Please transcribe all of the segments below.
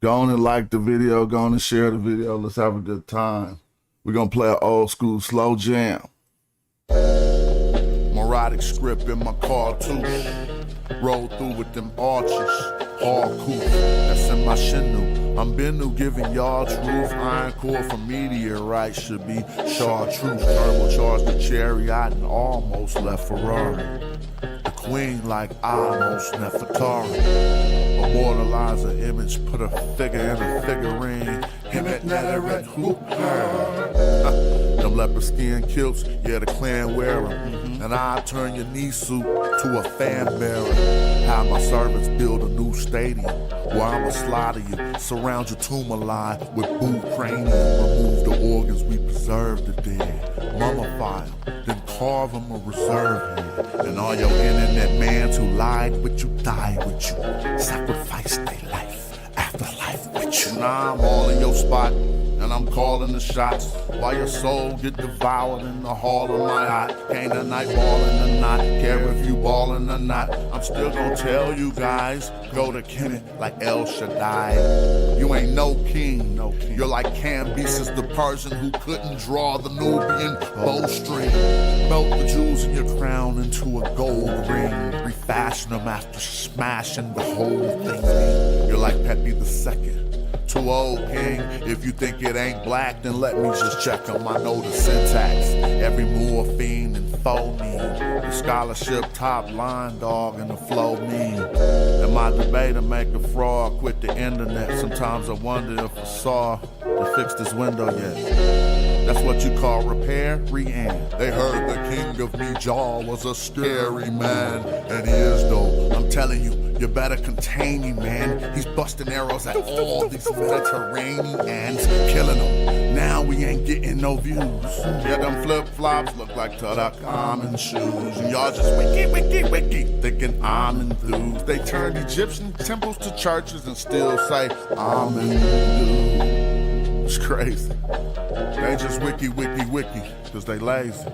Go on and like the video. Go on and share the video. Let's have a good time. We're going to play an old school slow jam. Melodic script in my cartouche. Roll through with them arches. All cool. That's in my shinu. I'm Bennu giving y'all truth. Iron core from meteorite should be chartreuse. Turbocharged the chariot and almost left Ferrari. The queen like almost Nefertari. Immortalize an image, put a figure in a figurine. Him at Netherred, who her? Them leopard skin kilts, yeah, the clan wear 'em. And I turn your knee suit to a fan bearer. Have my servants build a new stadium where I'ma slaughter you, surround your tumor line with boot cranium. Remove the organs, we preserve the dead. Mummify them, then carve them a reserve head. And all your internet mans who lied with you, died with you, sacrificed their life, afterlife with you. Now I'm all in your spot, and I'm calling the shots, while your soul get devoured in the hall of my eye. Ain't a night ballin' or not, care if you ballin' or not. I'm still gonna tell you guys, go to Kemetic like El Shaddai. You ain't no king, You're like Cambyses the Persian who couldn't draw the Nubian bowstring. Melt the jewels in your crown into a gold ring. Refashion them after smashing the whole thing. You're like Pepe II. Too old, king. If you think it ain't black, then let me just check 'em. I know the syntax. Every morphine and phoneme. The scholarship top line, dog, and the flow mean. And my debater make a fraud, quit the internet. Sometimes I wonder if I saw to fix this window yet. That's what you call repair, re-end. They heard the king of me jaw was a scary man. And he is though, I'm telling you, you better contain him, man. He's busting arrows at all these Mediterraneans, killing them. Now we ain't getting no views. Yeah, them flip-flops look like Tutankhamun shoes. And y'all just wiki, thinking I'm enthused. They turned Egyptian temples to churches and still say, I'm enthused. It's crazy. They just wiki, cause they lazy.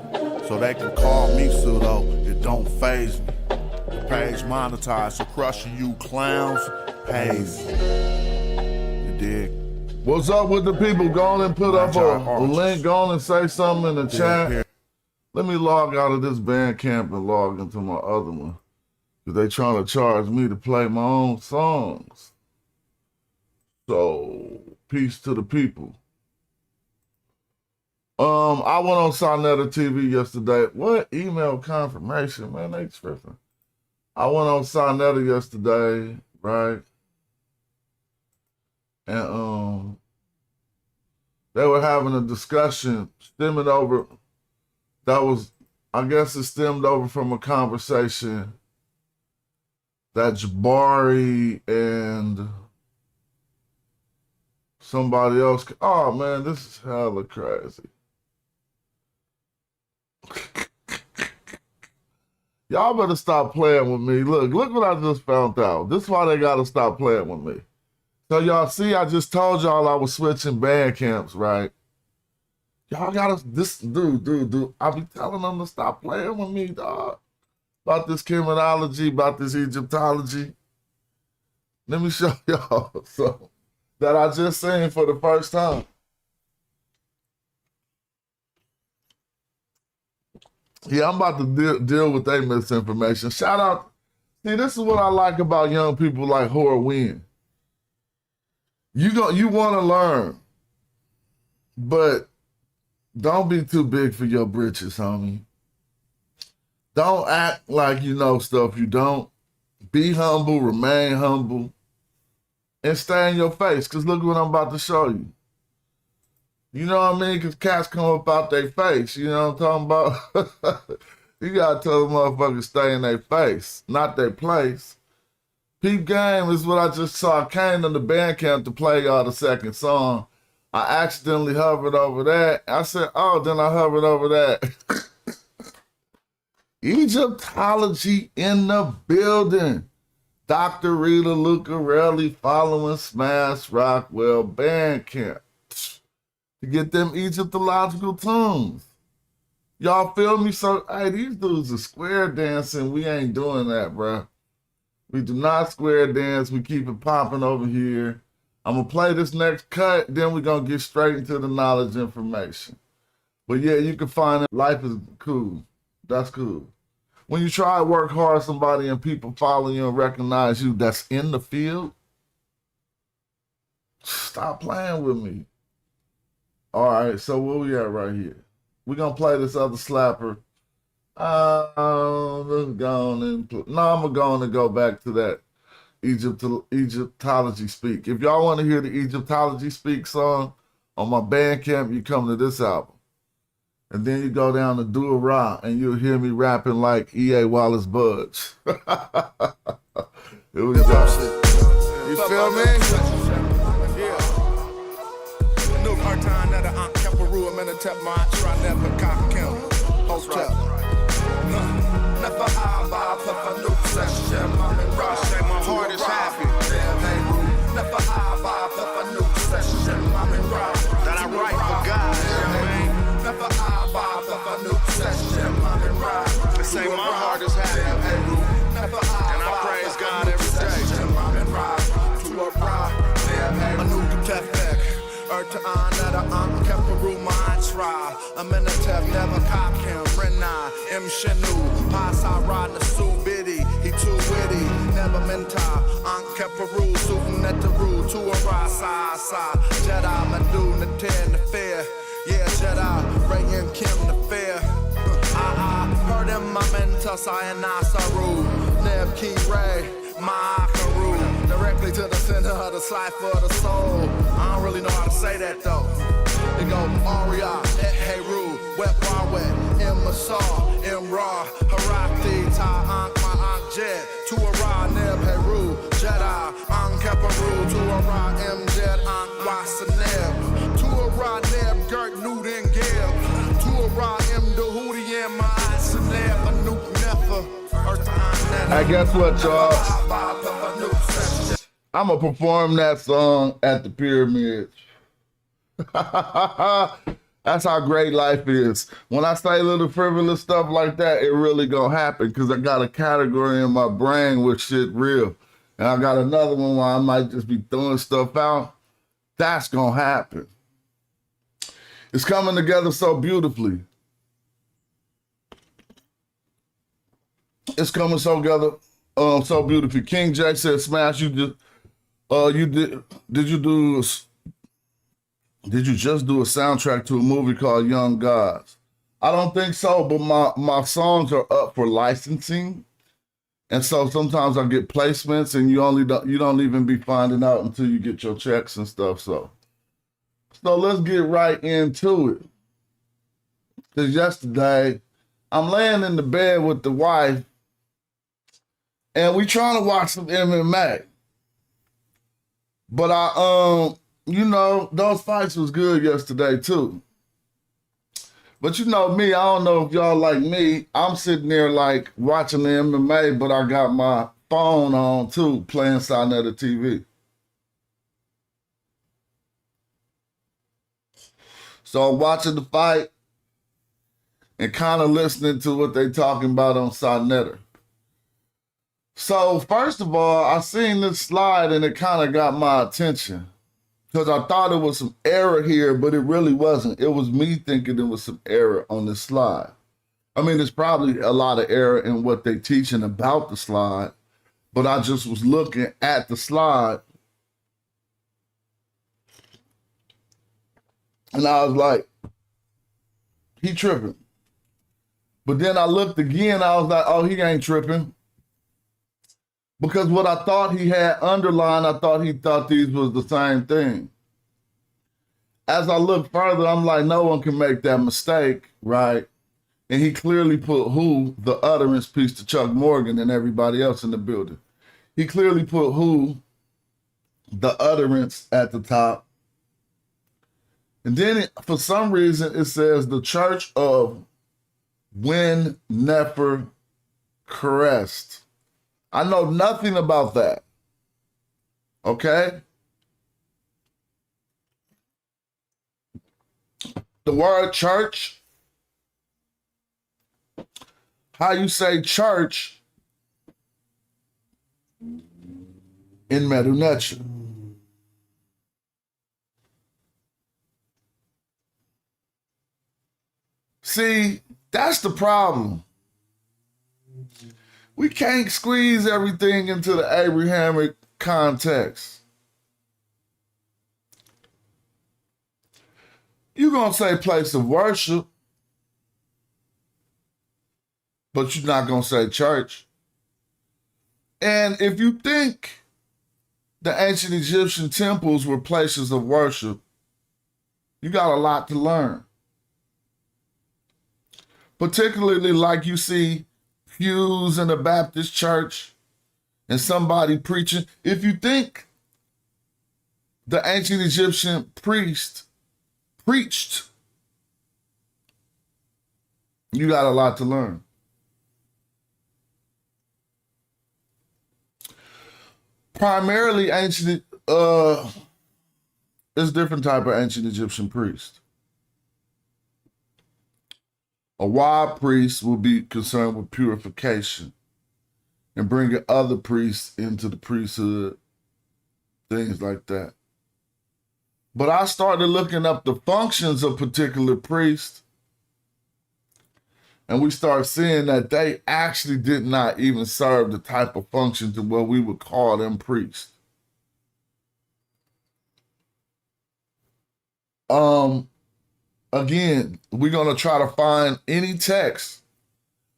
So they can call me pseudo, it don't faze me. The page monetized, so crushing you clowns pays. You dig? What's up with the people? Go on and put up a link, go on and say something in the chat. Let me log out of this Bandcamp and log into my other one. Cause they trying to charge me to play my own songs. So, peace to the people. I went on Sonetta TV yesterday. What email confirmation, man? They tripping. I went on Sonetta yesterday, right? And they were having a discussion stemming over. I guess it stemmed over from a conversation that Jabari and somebody else. Oh man, this is hella crazy. Y'all better stop playing with me. Look what I just found out. This is why they gotta stop playing with me. So y'all see, I just told y'all I was switching band camps, right? Y'all gotta, this dude. I be telling them to stop playing with me, dog. About this Kemenology, about this Egyptology. Let me show y'all something that I just seen for the first time. Yeah, I'm about to deal with their misinformation. Shout out. See, this is what I like about young people like Horwin. You want to learn, but don't be too big for your britches, homie. Don't act like you know stuff you don't. Be humble, remain humble, and stay in your face, because look what I'm about to show you. You know what I mean? Because cats come up out their face. You know what I'm talking about? You got to tell the motherfuckers stay in their face, not their place. Peep Game is what I just saw. I came in the band camp to play y'all the second song. I accidentally hovered over that. I said, oh, then I hovered over that. Egyptology in the building. Dr. Rita Lucarelli following Smash Rockwell band camp. To get them Egyptological tunes. Y'all feel me? So, hey, these dudes are square dancing. We ain't doing that, bro. We do not square dance. We keep it popping over here. I'm going to play this next cut, then we're going to get straight into the knowledge information. But yeah, you can find that life is cool. That's cool. When you try to work hard, somebody and people follow you and recognize you that's in the field, stop playing with me. All right, so where we at right here? We're going to play this other slapper. Let's go on and play. No, I'm going to go back to that Egyptology Speak. If y'all want to hear the Egyptology Speak song on my Bandcamp, you come to this album. And then you go down to Do a Raw and you'll hear me rapping like E.A. Wallace Budge. Here we go. You feel me? Yeah. New part-time that I kept a rule, I'm in a tap my try never cock him. Hotel. Never high vibe, pop a new session. Say my heart is happy. Never high vibe, pop a new session. That I write for God. Never high vibe, pop a new session. They say my heart is happy. And I praise God every day. To a rock, a new Kemetic. Earth to honor, I'm kept a room, I try. I'm in a tap, never cock him. Renai, M. Shenu, pass I ride the Sue Biddy. He too witty, never mental. I'm kept a rule, shooting at the rule. To a ride, side. Jedi, Madu, Natan, the fair. Yeah, Jedi, Ray and Kim, the fair. I heard him, my mentor, Sayin, Saru. Neb, Key, Ray, my Karu. Directly to the center of the cipher of the soul. I don't really know how to say that though. It go Aria, Heru, Wet Wawet, Masar, Ra, Harakti, Ta Ankh, my Ankh Jet, to a Ra, Neb, Heru, Jedi, Ankh Keperu, to a Ra, M Jet, Ankh, Wasaneb, to a Ra, Neb, Gert, Newton, Geb, to a Ra, M Dahudi, and my Saneb, a Nuke Nefer, I guess what, y'all? I'm going to perform that song at the Pyramids. That's how great life is. When I say little frivolous stuff like that, it really gonna happen because I got a category in my brain with shit real. And I got another one where I might just be throwing stuff out. That's gonna happen. It's coming together so beautifully. It's coming so together so beautifully. King J said, Smash, you just did you just do a soundtrack to a movie called Young Gods? I don't think so, but my songs are up for licensing. And so sometimes I get placements and you don't even be finding out until you get your checks and stuff. So let's get right into it. Because yesterday I'm laying in the bed with the wife and we trying to watch some MMA. But those fights was good yesterday too. But you know me, I don't know if y'all like me. I'm sitting there like watching the MMA, but I got my phone on too, playing side of the TV. So I'm watching the fight and kind of listening to what they talking about on Sonetta. So first of all, I seen this slide and it kind of got my attention because I thought it was some error here, but it really wasn't. It was me thinking there was some error on this slide. I mean, there's probably a lot of error in what they teaching about the slide, but I just was looking at the slide and I was like, he tripping. But then I looked again, I was like, oh, he ain't tripping. Because what I thought he had underlined, I thought he thought these was the same thing. As I look further, I'm like, no one can make that mistake, right? And he clearly put who, the utterance piece to Chuck Morgan and everybody else in the building. He clearly put who, the utterance at the top. And then for some reason, it says the Church of Win Nefer Crest. I know nothing about that. Okay? The word church, how you say church in Medu Neter. See, that's the problem. We can't squeeze everything into the Abrahamic context. You're going to say place of worship, but you're not going to say church. And if you think the ancient Egyptian temples were places of worship, you got a lot to learn. Particularly like you see pews in a Baptist church and somebody preaching. If you think the ancient Egyptian priest preached, you got a lot to learn. Primarily ancient, there's different type of ancient Egyptian priest. A wild priest will be concerned with purification and bringing other priests into the priesthood, things like that. But I started looking up the functions of particular priests, and we start seeing that they actually did not even serve the type of function to what we would call them priests. Again, we're going to try to find any text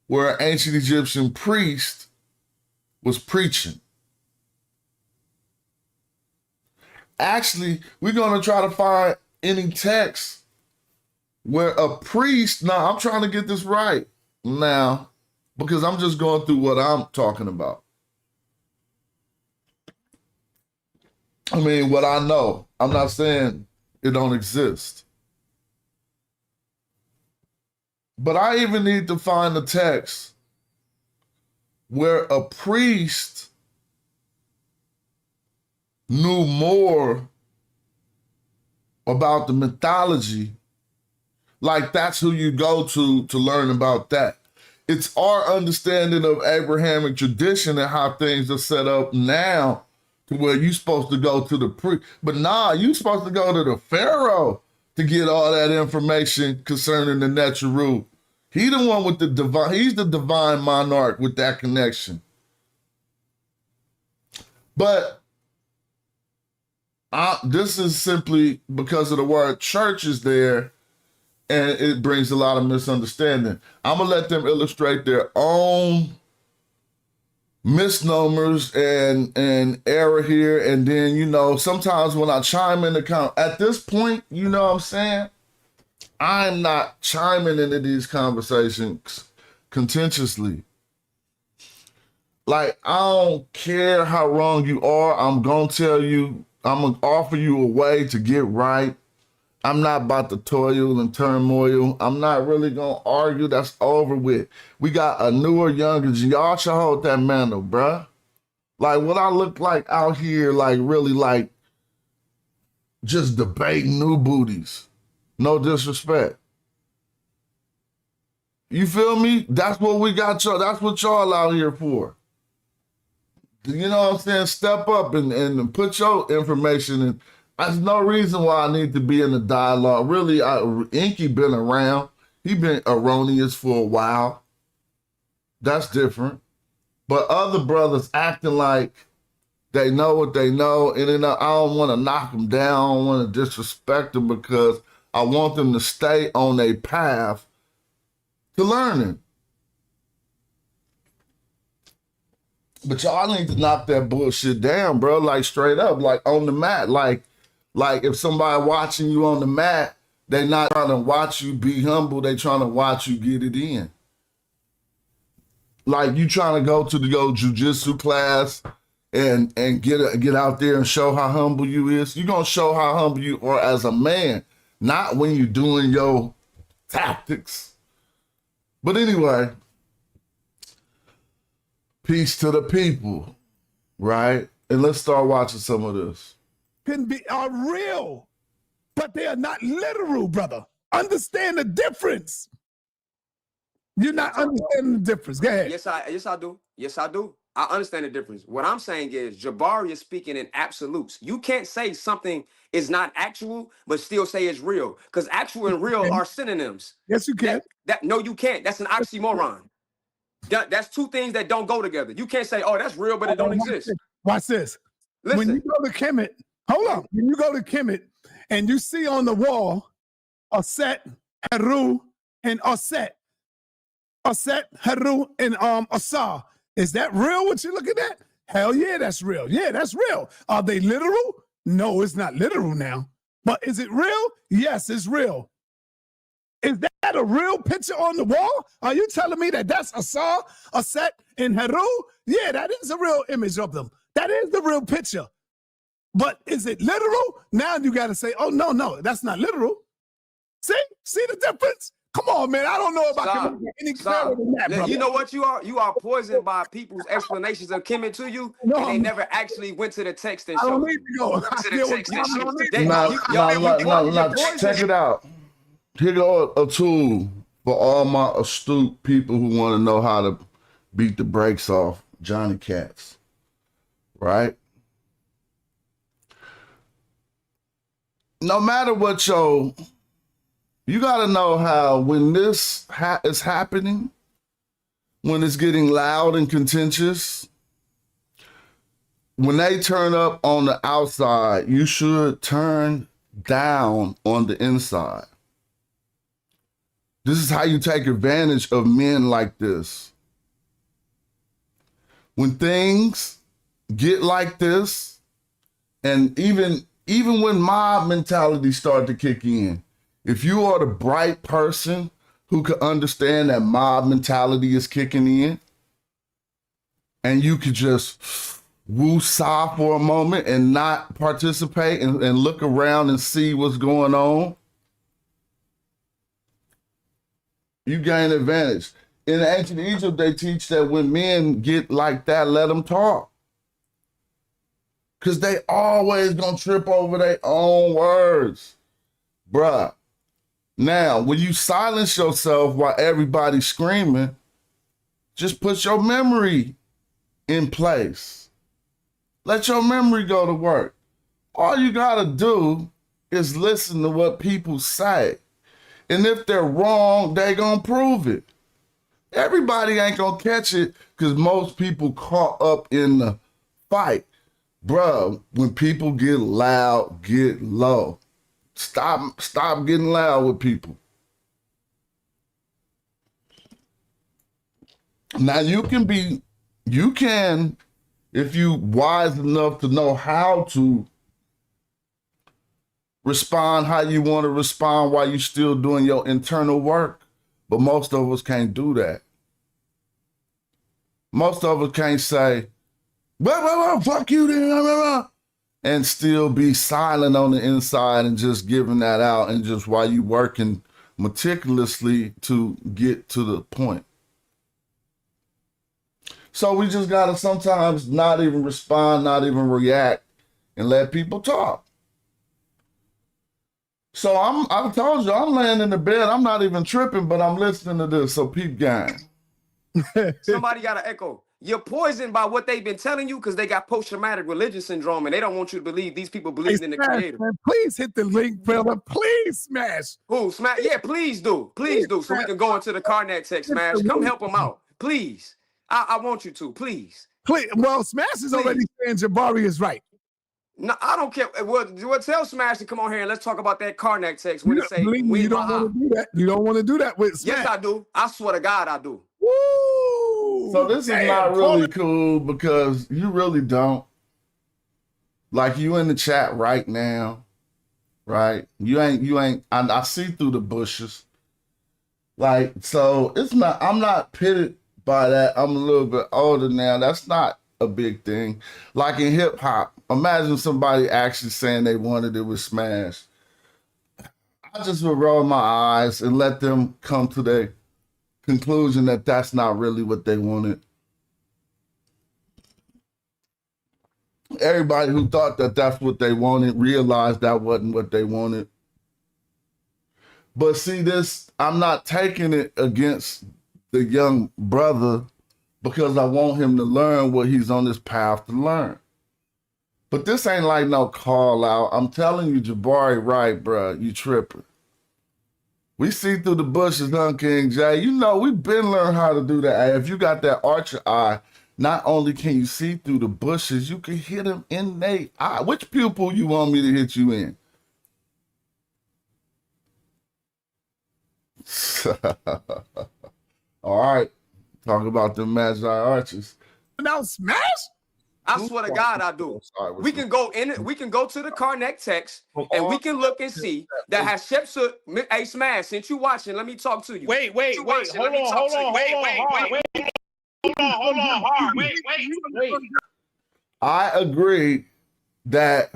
where an ancient Egyptian priest was preaching. Actually, we're going to try to find any text where a priest, now I'm trying to get this right now because I'm just going through what I'm talking about. I mean, what I know, I'm not saying it don't exist. But I even need to find a text where a priest knew more about the mythology. Like that's who you go to learn about that. It's our understanding of Abrahamic tradition and how things are set up now to where you're supposed to go to the priest. But nah, you're supposed to go to the Pharaoh to get all that information concerning the Neteru. He the one with the divine, he's the divine monarch with that connection. But this is simply because of the word church is there, and it brings a lot of misunderstanding. I'm gonna let them illustrate their own misnomers and error here. And then, you know, sometimes when I chime in at this point, you know what I'm saying? I'm not chiming into these conversations contentiously. Like, I don't care how wrong you are. I'm gonna tell you, I'm gonna offer you a way to get right. I'm not about to toil and turmoil. I'm not really gonna argue. That's over with. We got a newer, younger, y'all should hold that mantle, bruh. Like what I look like out here, like really like just debating new booties. No disrespect. You feel me? That's what we got y'all. That's what y'all out here for. You know what I'm saying? Step up and put your information in. There's no reason why I need to be in the dialogue. Really, Enqi been around. He been erroneous for a while. That's different. But other brothers acting like they know what they know, and then I don't want to knock them down. I don't want to disrespect them because I want them to stay on their path to learning. But y'all need to knock that bullshit down, bro. Like straight up, like on the mat. Like if somebody watching you on the mat, they not trying to watch you be humble. They trying to watch you get it in. Like you trying to go to the jujitsu class and get out there and show how humble you is. You gonna show how humble you are as a man, not when you doing your tactics. But anyway, peace to the people, right? And let's start watching some of this. Are real, but they are not literal, brother. Understand the difference. You're not understanding the difference. Go ahead. Yes, I do. Yes, I do. I understand the difference. What I'm saying is Jabari is speaking in absolutes. You can't say something is not actual, but still say it's real. Because actual and real are synonyms. Yes, you can. That no, you can't. That's an oxymoron. That's two things that don't go together. You can't say, oh, that's real, but it don't exist. Watch this. Listen. When you go to Kemet, hold on. When you go to Kemet and you see on the wall Aset, Heru, and Aset. Aset, Heru, and Asa. Is that real what you're looking at? Hell yeah, that's real. Yeah, that's real. Are they literal? No, it's not literal now. But is it real? Yes, it's real. Is that a real picture on the wall? Are you telling me that that's Asa, Aset, and Heru? Yeah, that is a real image of them. That is the real picture. But is it literal? Now you got to say, oh, no, that's not literal. See the difference? Come on, man. I don't know if I can make any clearer than that, brother. You know what you are? You are poisoned by people's explanations of Kemet to you, and they never actually went to the text and showed. I don't need to go. Check it out. Here go a tool for all my astute people who want to know how to beat the brakes off Johnny Cats, right? No matter what you got to know how when this is happening, when it's getting loud and contentious, when they turn up on the outside, you should turn down on the inside. This is how you take advantage of men like this. When things get like this, and even when mob mentality start to kick in, if you are the bright person who could understand that mob mentality is kicking in, and you could just woo-saw for a moment and not participate and look around and see what's going on, you gain advantage. In ancient Egypt, they teach that when men get like that, let them talk. Because they always gonna trip over their own words. Bruh. Now, when you silence yourself while everybody's screaming, just put your memory in place. Let your memory go to work. All you gotta do is listen to what people say. And if they're wrong, they gonna prove it. Everybody ain't gonna catch it because most people caught up in the fight. Bruh, when people get loud, get low. Stop getting loud with people. Now you can, if you wise enough to know how to respond how you want to respond while you're still doing your internal work. But most of us can't do that. Most of us can't say, fuck you then, and still be silent on the inside and just giving that out and just while you working meticulously to get to the point. So we just gotta sometimes not even respond, not even react, and let people talk. So I told you, I'm laying in the bed, I'm not even tripping, but I'm listening to this, so peep gang. Somebody got to echo. You're poisoned by what they've been telling you because they got post-traumatic religion syndrome and they don't want you to believe these people believe in the creator. Man, please hit the link, brother. Please smash. Who? Smash? Yeah, please do. Please do. So we can go into the Karnak text, Smash. Come help them out. Please. I want you to. Please. Please. Well, Smash is already saying Jabari is right. No, I don't care. Well, tell Smash to come on here and let's talk about that Karnak text when it say you don't want to do that. You don't want to do that with Smash. Yes, I do. I swear to God, I do. Woo! So this is not really cool because you really don't. Like you in the chat right now, right? You ain't. I see through the bushes. Like, so it's not. I'm not pitted by that. I'm a little bit older now. That's not a big thing. Like in hip hop, imagine somebody actually saying they wanted it with Smash. I just would roll my eyes and let them come to their conclusion that that's not really what they wanted. Everybody who thought that that's what they wanted realized that wasn't what they wanted. But see this, I'm not taking it against the young brother because I want him to learn what he's on this path to learn. But this ain't like no call out. I'm telling you, Jabari, right, bruh, you tripping. We see through the bushes, huh, King J? You know, we've been learning how to do that. Hey, if you got that archer eye, not only can you see through the bushes, you can hit them in their eye. Which pupil you want me to hit you in? All right. Talk about the Magi archers. Now smash? I swear to God, I do. We can go in it. We can go to the Karnak text and we can look and see that Hatshepsut. Hey, Smash, since you watching, let me talk to you. Wait. Hold on. I agree that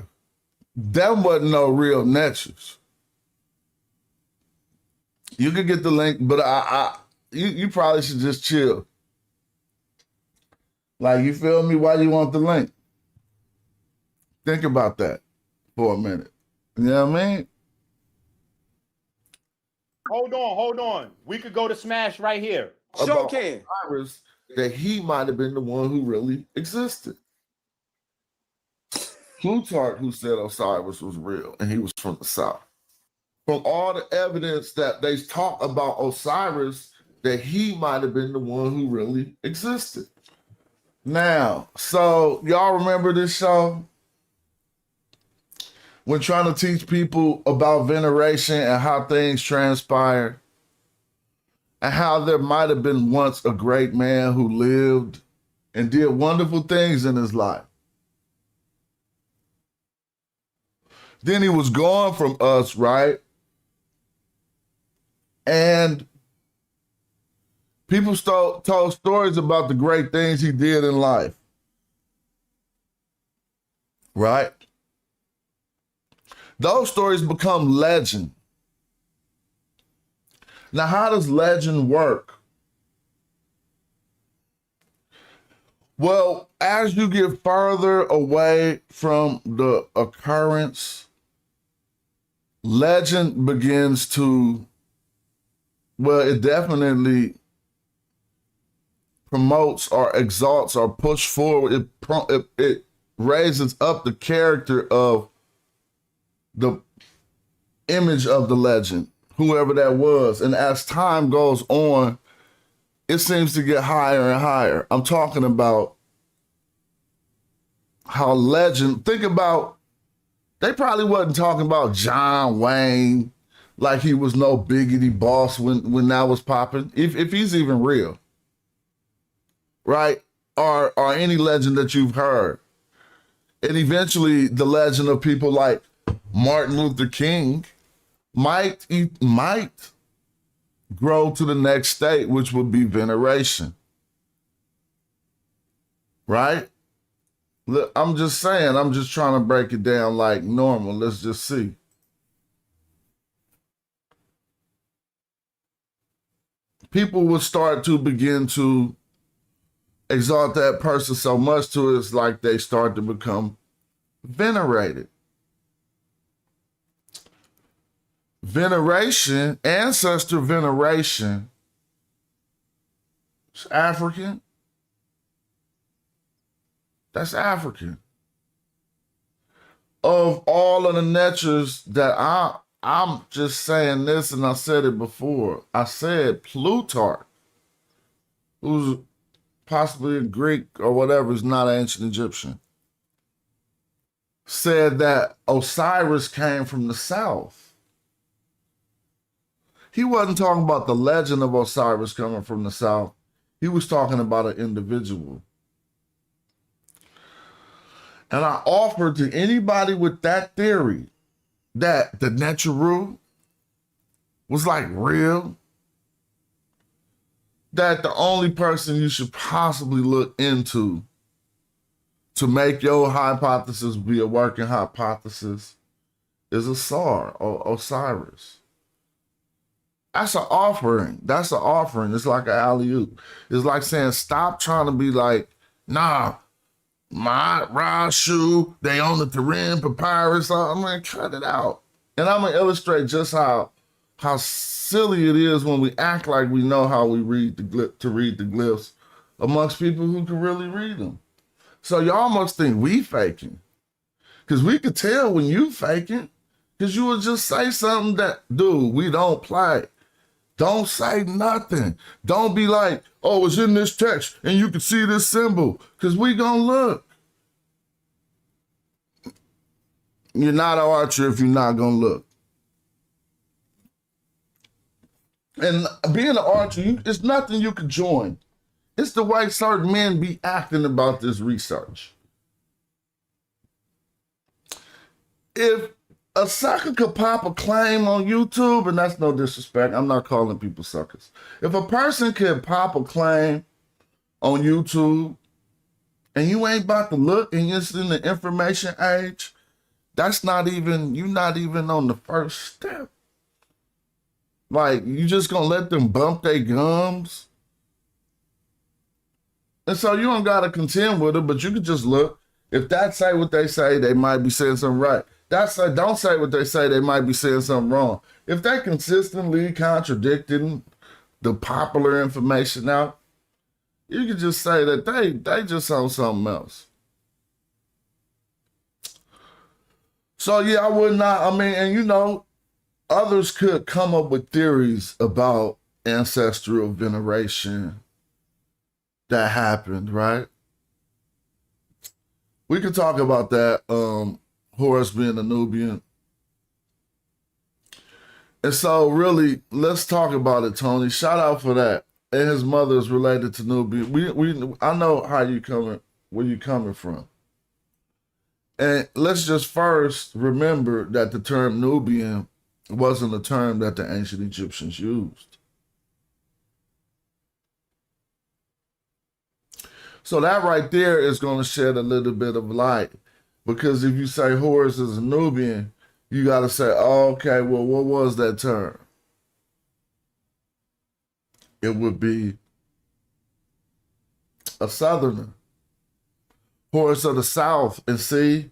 them wasn't no real Netchers. You could get the link, but you probably should just chill. Like, you feel me? Why you want the link? Think about that for a minute. You know what I mean? Hold on. We could go to Smash right here. Sure can. Osiris, that he might have been the one who really existed. Plutarch, who said Osiris was real, and he was from the South. From all the evidence that they talk about Osiris, that he might have been the one who really existed. Now, so y'all remember this show? When trying to teach people about veneration and how things transpire, and how there might have been once a great man who lived and did wonderful things in his life. Then he was gone from us, right? And people told stories about the great things he did in life, right? Those stories become legend. Now, how does legend work? Well, as you get further away from the occurrence, legend begins to, well, it definitely promotes or exalts or push forward. It raises up the character of the image of the legend, whoever that was. And as time goes on, it seems to get higher and higher. I'm talking about how legend, think about, they probably wasn't talking about John Wayne like he was no biggity boss when that was popping, if he's even real, right? Or any legend that you've heard. And eventually the legend of people like Martin Luther King might grow to the next state, which would be veneration, right? Look, I'm just saying, I'm just trying to break it down like normal. Let's just see. People would start to begin to exalt that person so much to it's like they start to become venerated. Veneration, ancestor veneration, it's African. That's African. Of all of the natures that I'm just saying this, and I said it before. I said Plutarch, who's possibly a Greek or whatever, is not an ancient Egyptian, said that Osiris came from the south. He wasn't talking about the legend of Osiris coming from the south. He was talking about an individual. And I offer to anybody with that theory that the Neteru was like real, that the only person you should possibly look into to make your hypothesis be a working hypothesis is Asar or Osiris. That's an offering. That's an offering. It's like an alley-oop. It's like saying, stop trying to be like, nah, my Rashu, they own the Turin papyrus. I'm gonna cut it out. And I'm gonna illustrate just how silly it is when we act like we know how we read the glyphs amongst people who can really read them. So you almost think we faking. Because we could tell when you faking. Because you would just say something that, dude, we don't play. Don't say nothing. Don't be like, oh, it's in this text and you can see this symbol. Because we gonna look. You're not an archer if you're not gonna look. And being an archer, it's nothing you can join. It's the way certain men be acting about this research. If a sucker could pop a claim on YouTube, and that's no disrespect, I'm not calling people suckers. If a person can pop a claim on YouTube and you ain't about to look and you're in the information age, that's not even, you're not even on the first step. Like, you just gonna let them bump their gums? And so you don't gotta contend with it, but you can just look. If that say what they say, they might be saying something right. Don't say what they say, they might be saying something wrong. If they consistently contradicting the popular information out, you can just say that they just on something else. So yeah, I would not, I mean, and you know, others could come up with theories about ancestral veneration that happened, right? We could talk about that, Horus being a Nubian. And so really, let's talk about it, Tony. Shout out for that. And his mother is related to Nubian. I know how you coming, where you coming from. And let's just first remember that the term Nubian wasn't a term that the ancient Egyptians used. So that right there is going to shed a little bit of light. Because if you say Horus is a Nubian, you got to say, oh, okay, well, what was that term? It would be a southerner. Horus of the South. And see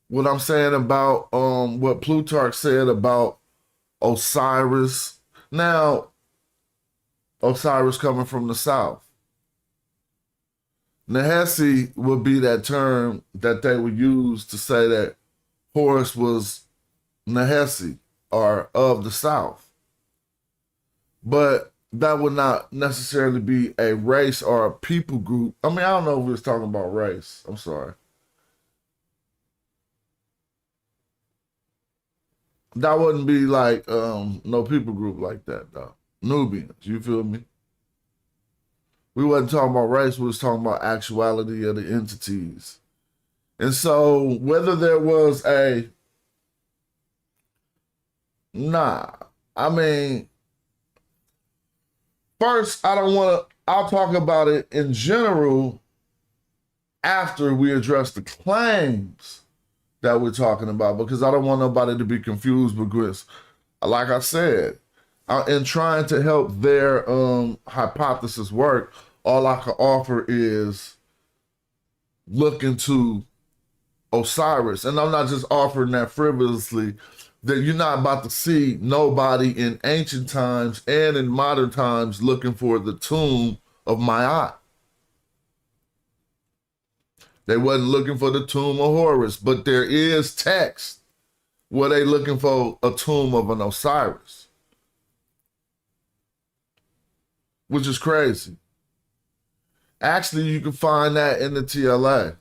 what I'm saying about what Plutarch said about Osiris. Now, Osiris coming from the South. Nehesi would be that term that they would use to say that Horus was Nehesi, or of the South. But that would not necessarily be a race or a people group. I mean, I don't know if we was talking about race. I'm sorry. That wouldn't be like no people group like that, though. Nubians, you feel me? We wasn't talking about race, we was talking about actuality of the entities. And so whether there was I mean, first, I'll talk about it in general after we address the claims that we're talking about, because I don't want nobody to be confused, because like I said, in trying to help their hypothesis work, all I can offer is look into Osiris. And I'm not just offering that frivolously, that you're not about to see nobody in ancient times and in modern times looking for the tomb of Ma'at. They wasn't looking for the tomb of Horus, but there is text where they looking for a tomb of an Osiris, which is crazy. Actually, you can find that in the TLA.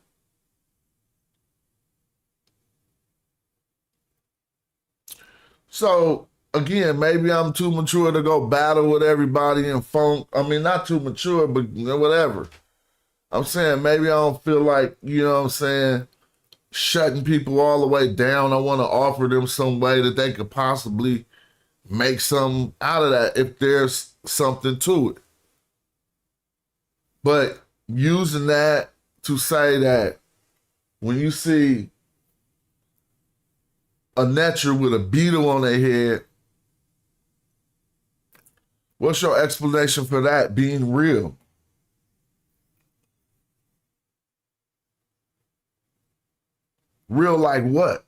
So, again, maybe I'm too mature to go battle with everybody in funk. I mean, not too mature, but whatever. I'm saying maybe I don't feel like, you know what I'm saying, shutting people all the way down. I want to offer them some way that they could possibly make something out of that if there's something to it. But using that to say that when you see a Netcher with a beetle on their head, what's your explanation for that being real? Real like what?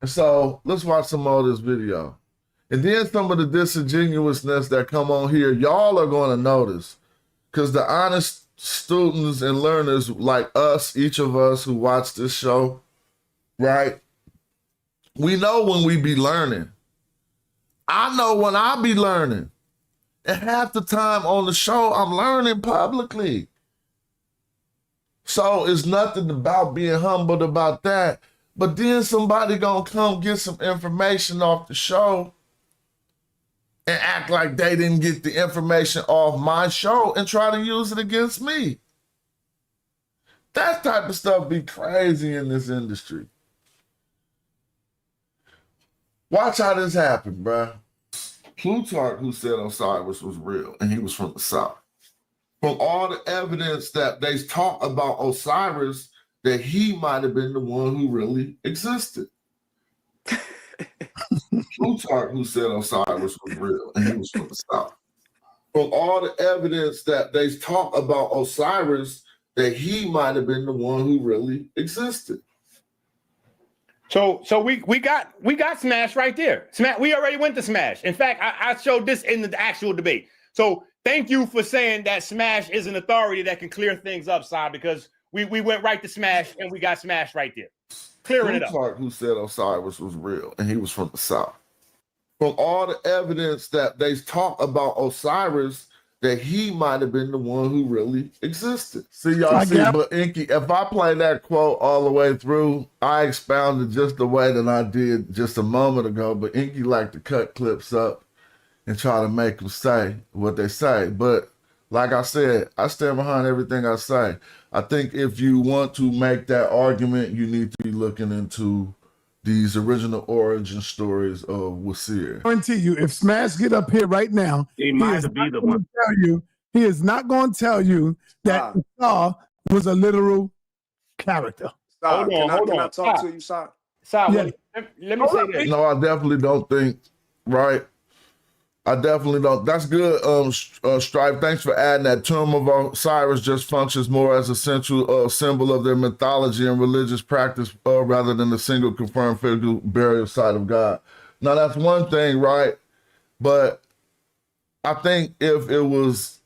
And so let's watch some more of this video. And then some of the disingenuousness that come on here, y'all are going to notice. Because the honest students and learners like us, each of us who watch this show, right? We know when we be learning. I know when I be learning. And half the time on the show, I'm learning publicly. So it's nothing about being humbled about that. But then somebody gonna come get some information off the show and act like they didn't get the information off my show and try to use it against me. That type of stuff be crazy in this industry. Watch how this happen, bruh. Plutarch, who said Osiris was real, and he was from the South. From all the evidence that they talk about Osiris, that he might have been the one who really existed. Plutarch, who said Osiris was real, and he was from the South. From all the evidence that they talk about Osiris, that he might have been the one who really existed. So we got Smash right there. Smash. We already went to Smash. In fact, I showed this in the actual debate. So thank you for saying that Smash is an authority that can clear things up, Si, because we went right to Smash and we got Smash right there, clearing it up. Plutarch, who said Osiris was real, and he was from the South. From all the evidence that they talk about Osiris, that he might have been the one who really existed. See, y'all see, but Enqi, if I play that quote all the way through, I expounded just the way that I did just a moment ago, but Enqi like to cut clips up and try to make them say what they say. But like I said, I stand behind everything I say. I think if you want to make that argument, you need to be looking into these original origin stories of Wasir. I guarantee you, if Smash get up here right now, he might be the one. He is not going to tell you that Sar was a literal character. Hold on. Can I talk to you, Si? Si, let me say this. No, I definitely don't think, right? I definitely don't. That's good, Stripe. Thanks for adding that. Tomb of Osiris just functions more as a central symbol of their mythology and religious practice rather than a single confirmed physical burial site of God. Now, that's one thing, right? But I think if it was,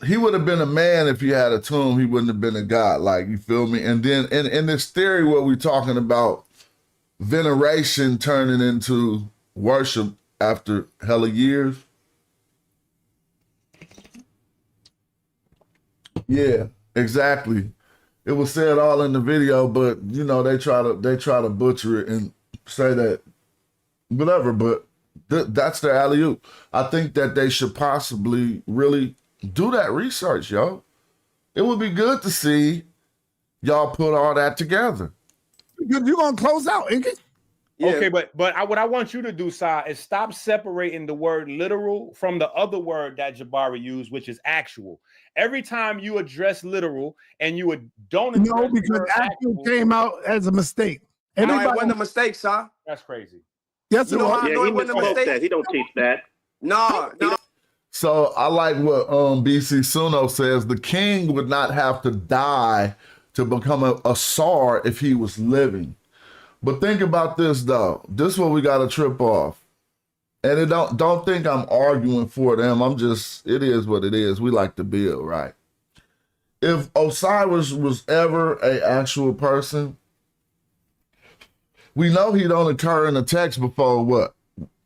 he would have been a man if he had a tomb. He wouldn't have been a god, like, you feel me? And then in this theory, what we're talking about, veneration turning into worship after hella years. Yeah, exactly. It was said all in the video, but you know they try to butcher it and say that whatever. But that's their alley-oop. I think that they should possibly really do that research, yo. It would be good to see y'all put all that together. You're going to close out, Enqi? Yeah. Okay, but what I want you to do, Si, is stop separating the word literal from the other word that Jabari used, which is actual. Every time you address literal and you don't address no, because actual came out as a mistake. No, it wasn't a mistake, Si. That's crazy. Yes, it was. Yeah, he misspoke that. He don't teach that. No. So I like what BC Suno says. The king would not have to die to become a Sar if he was living. But think about this though. This is what we got to trip off. And it don't think I'm arguing for them. I'm just, it is what it is. We like to build, right? If Osiris was ever an actual person, we know he don't occur in the text before what?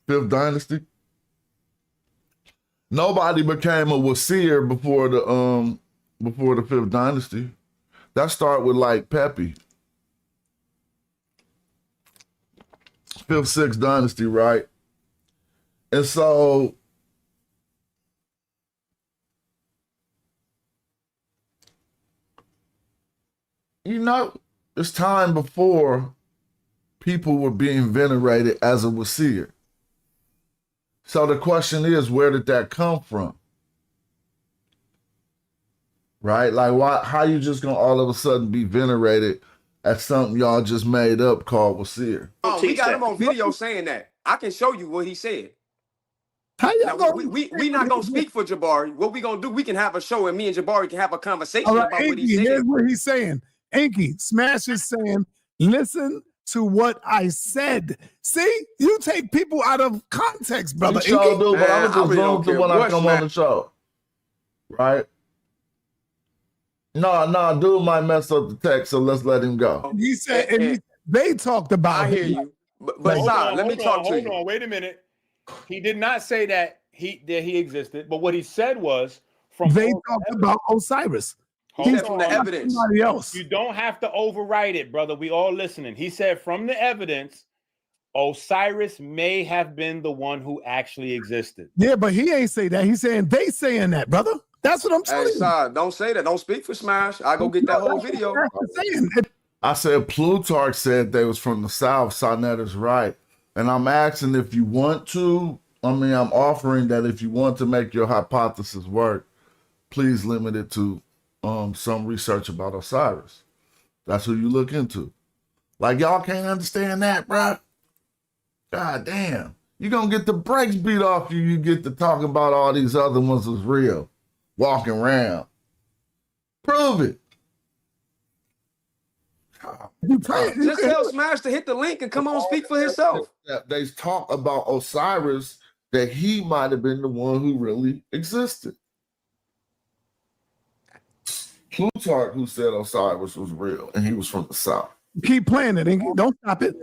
5th dynasty? Nobody became a Wasir before the 5th dynasty. That start with like Pepi. 5th, 6th dynasty, right? And so you know, it's time before people were being venerated as a Wasir. So the question is, where did that come from? Right? Like, why? How you just gonna all of a sudden be venerated as something y'all just made up called Wasir? Oh, we got him on video saying that. I can show you what he said. Now, we not gonna speak for Jabari. What we gonna do? We can have a show, and me and Jabari can have a conversation about what he said. Here's what he's saying. Enqi, Smash is saying, listen to what I said. See, you take people out of context, brother. You sure do, but I'm Man, I gonna just really zoom don't to care when I what come on the show. Right? No, dude might mess up the text, so let's let him go. He said, they talked about I him. hear you. But Like, Sai, let me talk to hold you. on, wait a minute. He did not say that he existed, but what he said was they talked about Osiris. He said from the evidence. Somebody else. You don't have to overwrite it, brother. We all listening. He said from the evidence, Osiris may have been the one who actually existed. Yeah, but he ain't say that. He's saying they saying that, brother. That's what I'm telling you. Sai, don't say that. Don't speak for Smash. I go get that whole video. I said Plutarch said they was from the South. Sonnet is right. And I'm asking if you want to, I'm offering that if you want to make your hypothesis work, please limit it to some research about Osiris. That's who you look into. Like, y'all can't understand that, bro. God damn. You're going to get the brakes beat off you. You get to talk about all these other ones was real. Walking around. Prove it. Just tell Smash to hit the link and come on speak for himself. They talk about Osiris, that he might have been the one who really existed. Plutarch, who said Osiris was real, and he was from the South. Keep playing it, Enqi. Don't stop it.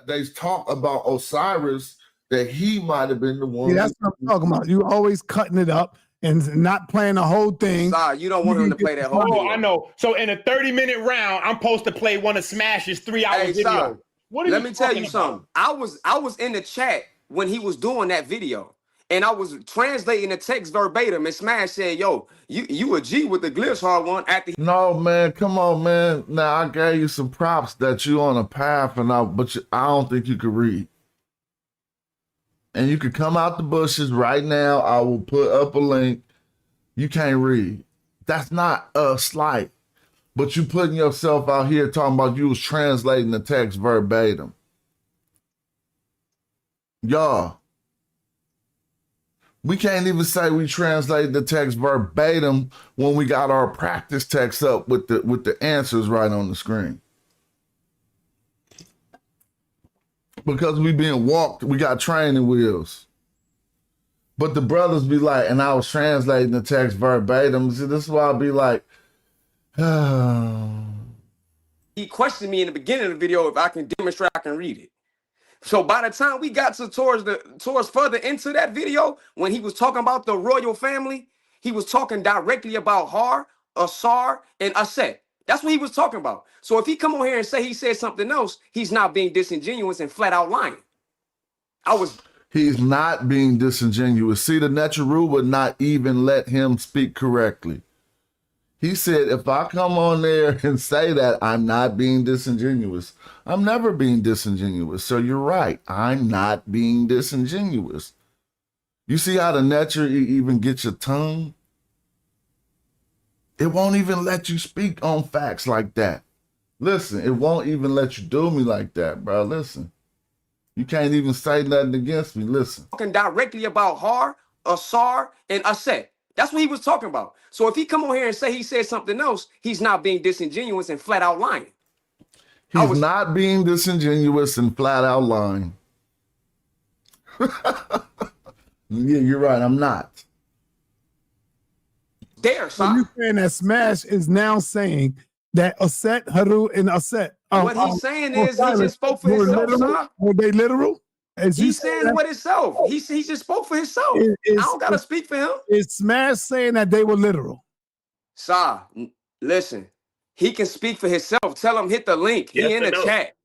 They talk about Osiris, that he might have been the one. Yeah, that's what I'm talking about. You always cutting it up and not playing the whole thing. Sai, you don't want him to play that whole video. I know. So in a 30-minute round, I'm supposed to play one of Smash's 3-hour videos. Sai, What are let you me tell you talking something. I was in the chat when he was doing that video, and I was translating the text verbatim, and Smash said, yo, you a G with the glitch hard one at the. No, man, come on, man. Now, I gave you some props that you on a path, but I don't think you could read. And you could come out the bushes right now. I will put up a link. You can't read. That's not a slight. But you putting yourself out here talking about you was translating the text verbatim. Y'all, we can't even say we translated the text verbatim when we got our practice text up with the answers right on the screen. Because we being walked, we got training wheels. But the brothers be like, and I was translating the text verbatim. See, this is why I be like, He questioned me in the beginning of the video if I can demonstrate I can read it. So by the time we got towards further into that video, when he was talking about the royal family, he was talking directly about Har, Asar, and Aset. That's what he was talking about. So if he come on here and say he said something else, he's not being disingenuous and flat out lying. He's not being disingenuous. See, the Necharu would not even let him speak correctly. He said, if I come on there and say that, I'm not being disingenuous. I'm never being disingenuous. So you're right. I'm not being disingenuous. You see how the Necharu even gets your tongue? It won't even let you speak on facts like that. Listen, it won't even let you do me like that, bro. Listen. You can't even say nothing against me. Listen. Talking directly about Har, Asar, and Aset. That's what he was talking about. So if he come on here and say he said something else, he's not being disingenuous and flat out lying. He's not being disingenuous and flat out lying. Yeah, you're right. I'm not. There, So son. you saying that Smash is now saying that Aset, Haru, and Aset. What he's saying is he just spoke for himself, son. Were they literal? He's saying what himself. He just spoke for himself. I don't gotta speak for him. Is Smash saying that they were literal? Sa, listen. He can speak for himself. Tell him hit the link. Yes He in or the no? chat.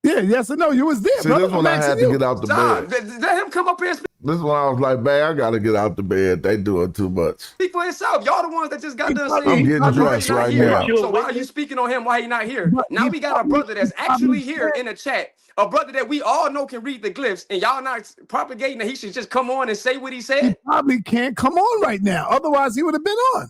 Yeah, yes or no? You was there, See, brother. this one I had to get out the Sa, bed. let him come up here and This one I was like, babe, I got to get out the bed. They doing too much. speak for himself. Y'all the ones that just got done I'm saying. getting dressed not right here. now. So why are you speaking on him? Why he not here? Now we got a brother that's actually here in the chat. A brother that we all know can read the glyphs, and y'all not propagating that he should just come on and say what he He said. probably can't come on right now. Otherwise, he would have been on.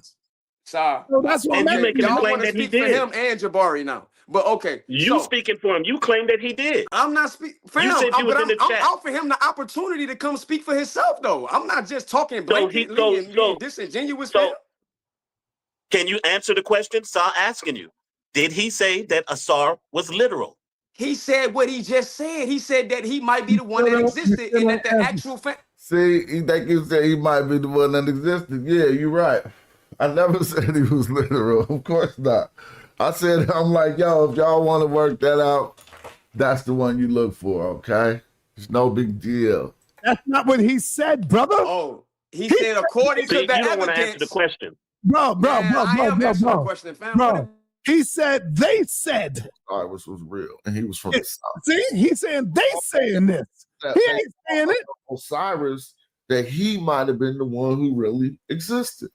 So that's what And you I'm making y'all a claim want to that he speak for did. him and Jabari now. But okay, You so, speaking for him. You claim that he did. I'm not speaking for You him. said you was in the I'm chat. offering him the opportunity to come speak for himself, though. I'm not just talking So he- blanketly so- and being so- disingenuous. so- Can you answer the question? Saw asking you. Did he say that Asar was literal? He said what he just said. He said that he might be the one that existed and that the actual See, he think you say he might be the one that existed. Yeah, you're right. I never said he was literal. Of course not. I said, I'm like, yo, if y'all want to work that out, that's the one you look for, okay? It's no big deal. That's not what he said, brother. Oh, he said according to the You don't want to answer the evidence. question. Bro. The question, fam. Bro, he said, they said. Osiris was real, and he was from the South. See, he's saying they saying this. He ain't saying it. Osiris, that he might have been the one who really existed.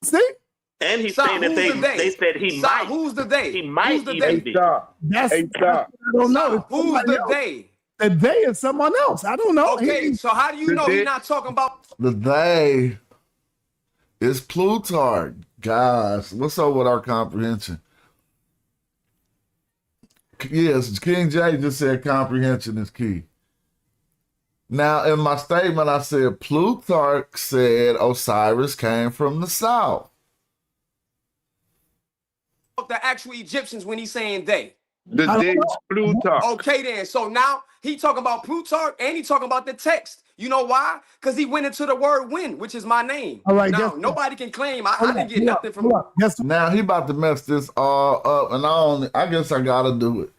See? And he's Stop, saying that who's the they said he Stop, might. who's the they? He might Who's the even they? be. That's Hey, stop. I don't know. Stop, who's the they? The they is someone else. I don't know. Okay, so how do you know he's not talking about? The they is Plutarch. Guys, what's up with our comprehension? Yes, King J just said comprehension is key. Now, in my statement, I said Plutarch said Osiris came from the South. The actual Egyptians when he's saying they. The days Plutarch. Okay, then. So now he talking about Plutarch and he talking about the text. You know why? Because he went into the word "when," which is my name. All right, now nobody can claim I didn't get nothing from. Now he about to mess this all up, and I guess I gotta do it.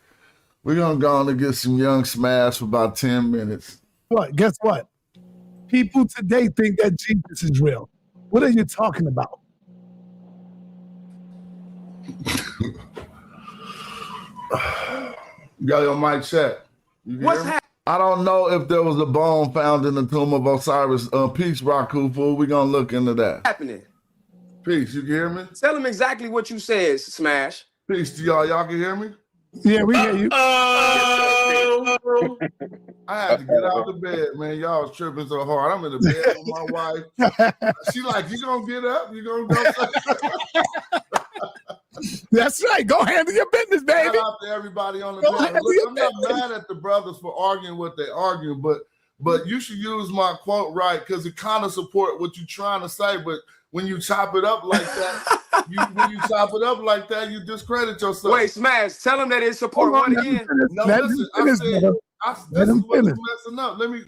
We're gonna go on and get some Young Smash for about 10 minutes. What? Guess what? People today think that Jesus is real. What are you talking about? You got your mic check. What's happening? I don't know if there was a bone found in the tomb of Osiris. Peace, Rakufu. We're gonna look into that. Happening? Peace, you can hear me? Tell him exactly what you said, Smash. Peace to y'all. Y'all can hear me? Yeah, we hear you. I had to get out of bed, man. Y'all was tripping so hard. I'm in the bed with my wife. She like, you gonna get up? You gonna go? That's right. Go handle your business, baby. Shout out to everybody on the panel. Look, I'm not mad at the brothers for arguing what they argue, but you should use my quote right because it kind of support what you're trying to say. But when you chop it up like that, you discredit yourself. Wait, Smash. Tell him that it support what again? No, listen. I said this is what's messing up. Let me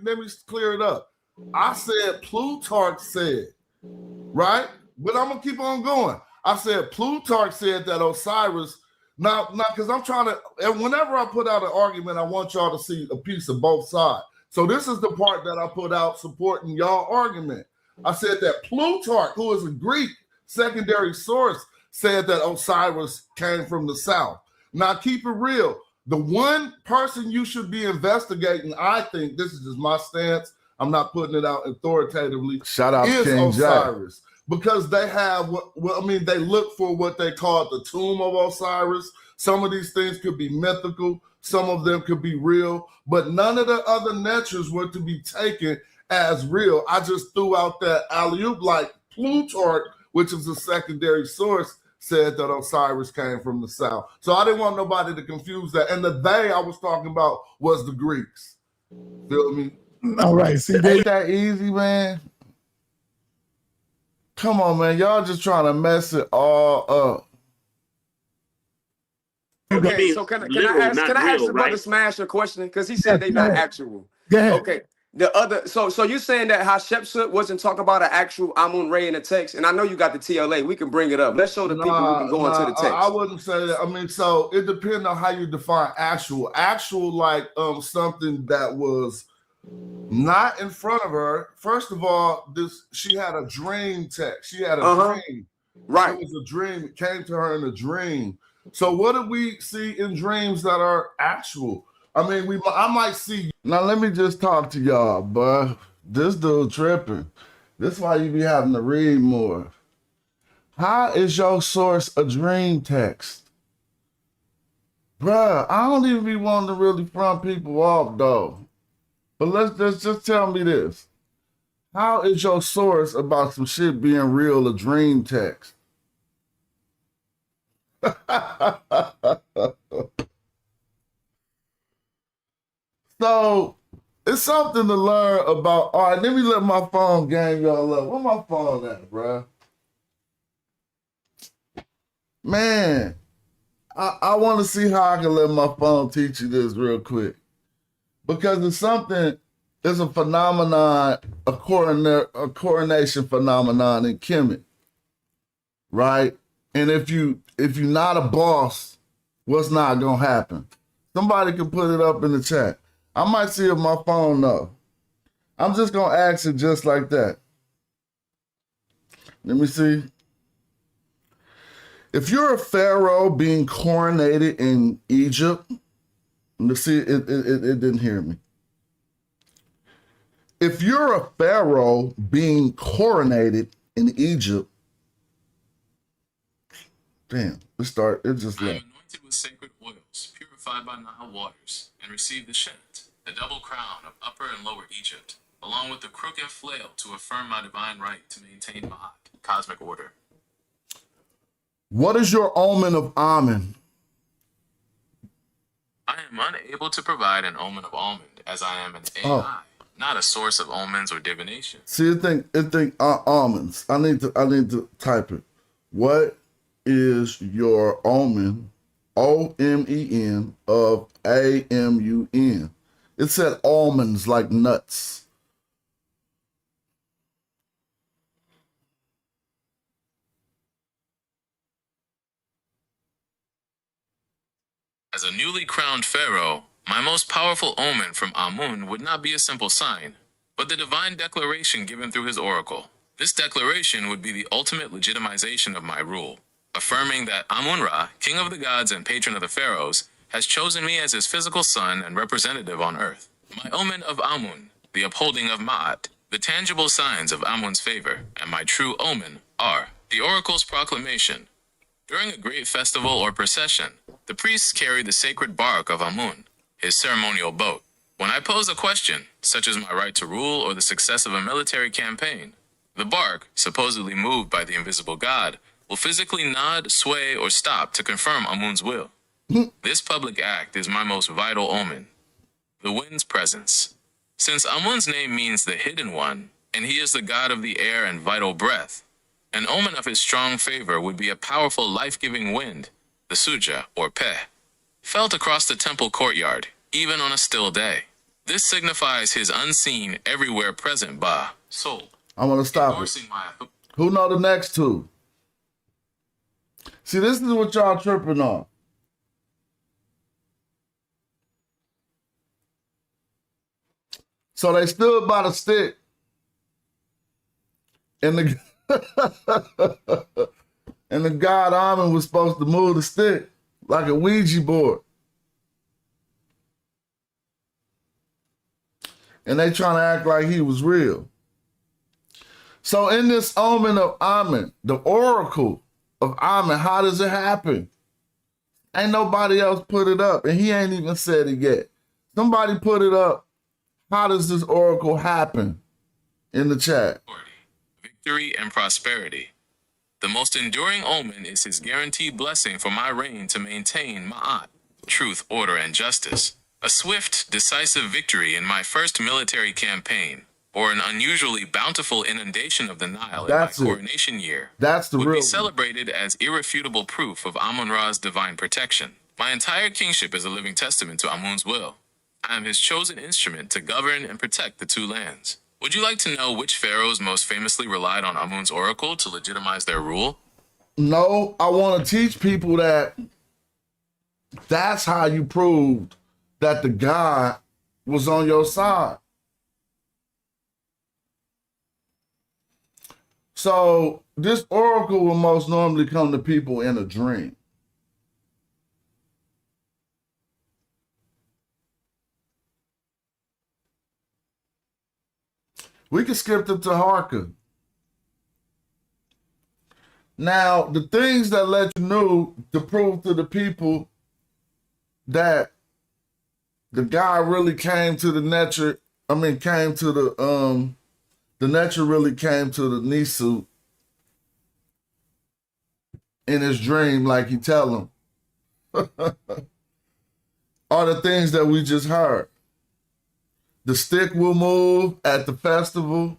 clear it up. I said Plutarch said, right? But I'm gonna keep on going. I said Plutarch said that Osiris. Now, because I'm trying to, and whenever I put out an argument, I want y'all to see a piece of both sides. So this is the part that I put out supporting y'all argument. I said that Plutarch, who is a Greek secondary source, said that Osiris came from the South. Now, keep it real. The one person you should be investigating, I think, this is just my stance, I'm not putting it out authoritatively, Shout out is King Osiris. Because they have, they look for what they call the tomb of Osiris. Some of these things could be mythical. Some of them could be real. But none of the other natures were to be taken as real. I just threw out that alley-oop like Plutarch, which is a secondary source, said that Osiris came from the South. So I didn't want nobody to confuse that. And the they I was talking about was the Greeks. Feel me? All right. See, Ain't that easy, man? Come on, man. Y'all just trying to mess it all up. Okay, so can I ask the brother Smash a question? Because he said they not actual. Go ahead. Okay. The other, so you're saying that Hatshepsut wasn't talking about an actual Amun Re in the text, and I know you got the TLA. We can bring it up. Let's show the people we can go into the text. I wouldn't say that. I mean, so it depends on how you define actual. Actual, like something that was not in front of her. First of all, she had a dream text. She had a dream. Right. It was a dream. It came to her in a dream. So what do we see in dreams that are actual? I mean, I might see. Now let me just talk to y'all, but this dude tripping. This is why you be having to read more. How is your source a dream text? Bruh, I don't even be wanting to really front people off though. But let's just tell me this. How is your source about some shit being real a dream text? So it's something to learn about. All right, let me let my phone gang y'all up. Where my phone at, bruh? Man, I want to see how I can let my phone teach you this real quick. Because it's something, it's a phenomenon, a coronation phenomenon in Kemetic, right? And if you're not a boss, what's not gonna happen? Somebody can put it up in the chat. I might see if my phone knows. I'm just gonna ask it just like that. Let me see. If you're a pharaoh being coronated in Egypt, let's see, it didn't hear me. If you're a pharaoh being coronated in Egypt, damn, let's start. It just I am left. anointed with sacred oils, purified by Nile waters, and receive the Shenet, the double crown of Upper and Lower Egypt, along with the crook and flail to affirm my divine right to maintain my cosmic order. What is your omen of Amen? I am unable to provide an omen of almond, as I am an AI, not a source of omens or divination. See, it think almonds. I need to type it. What is your omen? OMEN of AMUN. It said almonds like nuts. As a newly crowned pharaoh, my most powerful omen from Amun would not be a simple sign, but the divine declaration given through his oracle. This declaration would be the ultimate legitimization of my rule, affirming that Amun-Ra, king of the gods and patron of the pharaohs, has chosen me as his physical son and representative on earth. My omen of Amun, the upholding of Ma'at, the tangible signs of Amun's favor, and my true omen are the oracle's proclamation. During a great festival or procession, the priests carry the sacred bark of Amun, his ceremonial boat. When I pose a question, such as my right to rule or the success of a military campaign, the bark, supposedly moved by the invisible god, will physically nod, sway, or stop to confirm Amun's will. This public act is my most vital omen, the wind's presence. Since Amun's name means the hidden one, and he is the god of the air and vital breath, an omen of his strong favor would be a powerful life-giving wind, the suja, or peh, felt across the temple courtyard, even on a still day. This signifies his unseen, everywhere present Ba, soul. I'm gonna stop it. Who know the next two? See, this is what y'all tripping on. So they stood by the stick, and the and the god Amun was supposed to move the stick like a Ouija board. And they trying to act like he was real. So in this omen of Amun, the oracle of Amun, how does it happen? Ain't nobody else put it up, and he ain't even said it yet. Somebody put it up. How does this oracle happen in the chat? Victory and prosperity. The most enduring omen is his guaranteed blessing for my reign to maintain Ma'at, truth, order, and justice. A swift, decisive victory in my first military campaign, or an unusually bountiful inundation of the Nile in my coronation year, That's the would real be celebrated as irrefutable proof of Amun-Ra's divine protection. My entire kingship is a living testament to Amun's will. I am his chosen instrument to govern and protect the two lands. Would you like to know which pharaohs most famously relied on Amun's oracle to legitimize their rule? No, I want to teach people that that's how you proved that the God was on your side. So this oracle will most normally come to people in a dream. We can skip to Taharka. Now, the things that let you know to prove to the people that the guy really came to the nature, came to the nature really came to the Nisu in his dream, like he tell him, are the things that we just heard. The stick will move at the festival.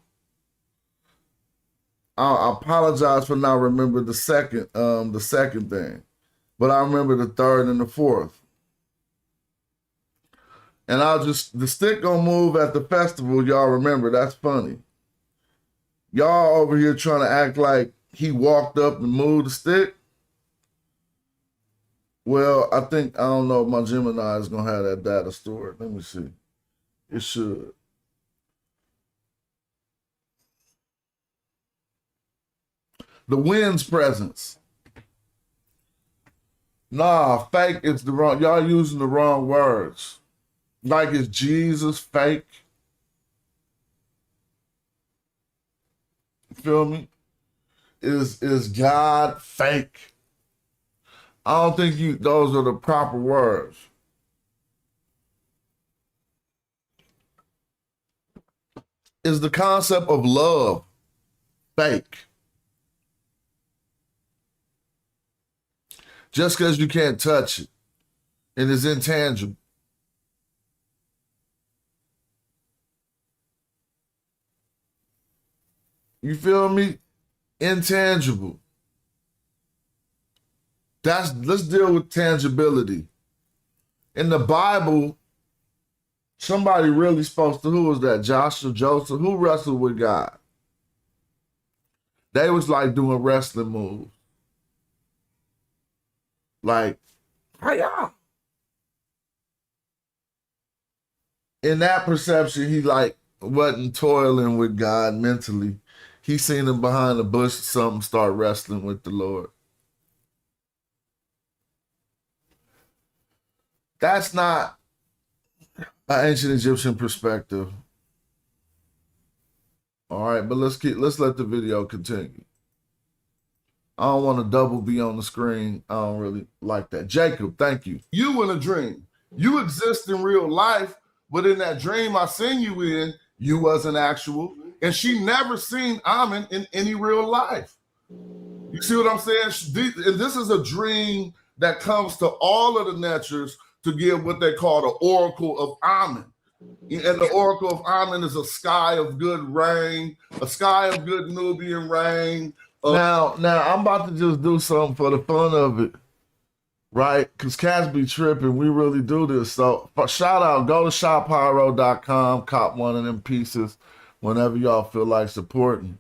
I apologize for not remembering the second thing. but I remember the third and the fourth. And the stick gonna move at the festival, y'all remember, that's funny. Y'all over here trying to act like he walked up and moved the stick. Well, I don't know if my Gemini is gonna have that data stored. Let me see. It should. The wind's presence. Nah, fake is the wrong, y'all using the wrong words. Like is Jesus fake? You feel me? Is God fake? I don't think those are the proper words. Is the concept of love fake? Just because you can't touch it, it is intangible. You feel me? Intangible. Let's deal with tangibility. In the Bible, somebody really supposed to, who was that? Joshua, Joseph, who wrestled with God? They was like doing wrestling moves. Like, hi-ya. In that perception, he like wasn't toiling with God mentally. He seen him behind the bush or something, start wrestling with the Lord. That's not an ancient Egyptian perspective. All right, but let's let the video continue. I don't want to double be on the screen. I don't really like that. Jacob, thank you. You in a dream. You exist in real life, but in that dream I seen you in, you wasn't actual. And she never seen Amen in any real life. You see what I'm saying? And this is a dream that comes to all of the Netchers to give what they call the Oracle of Amen. And the Oracle of Amen is a sky of good rain, a sky of good Nubian rain. Now I'm about to just do something for the fun of it, right? Because cats be tripping. We really do this. So shout out, go to shoppyro.com, cop one of them pieces whenever y'all feel like supporting.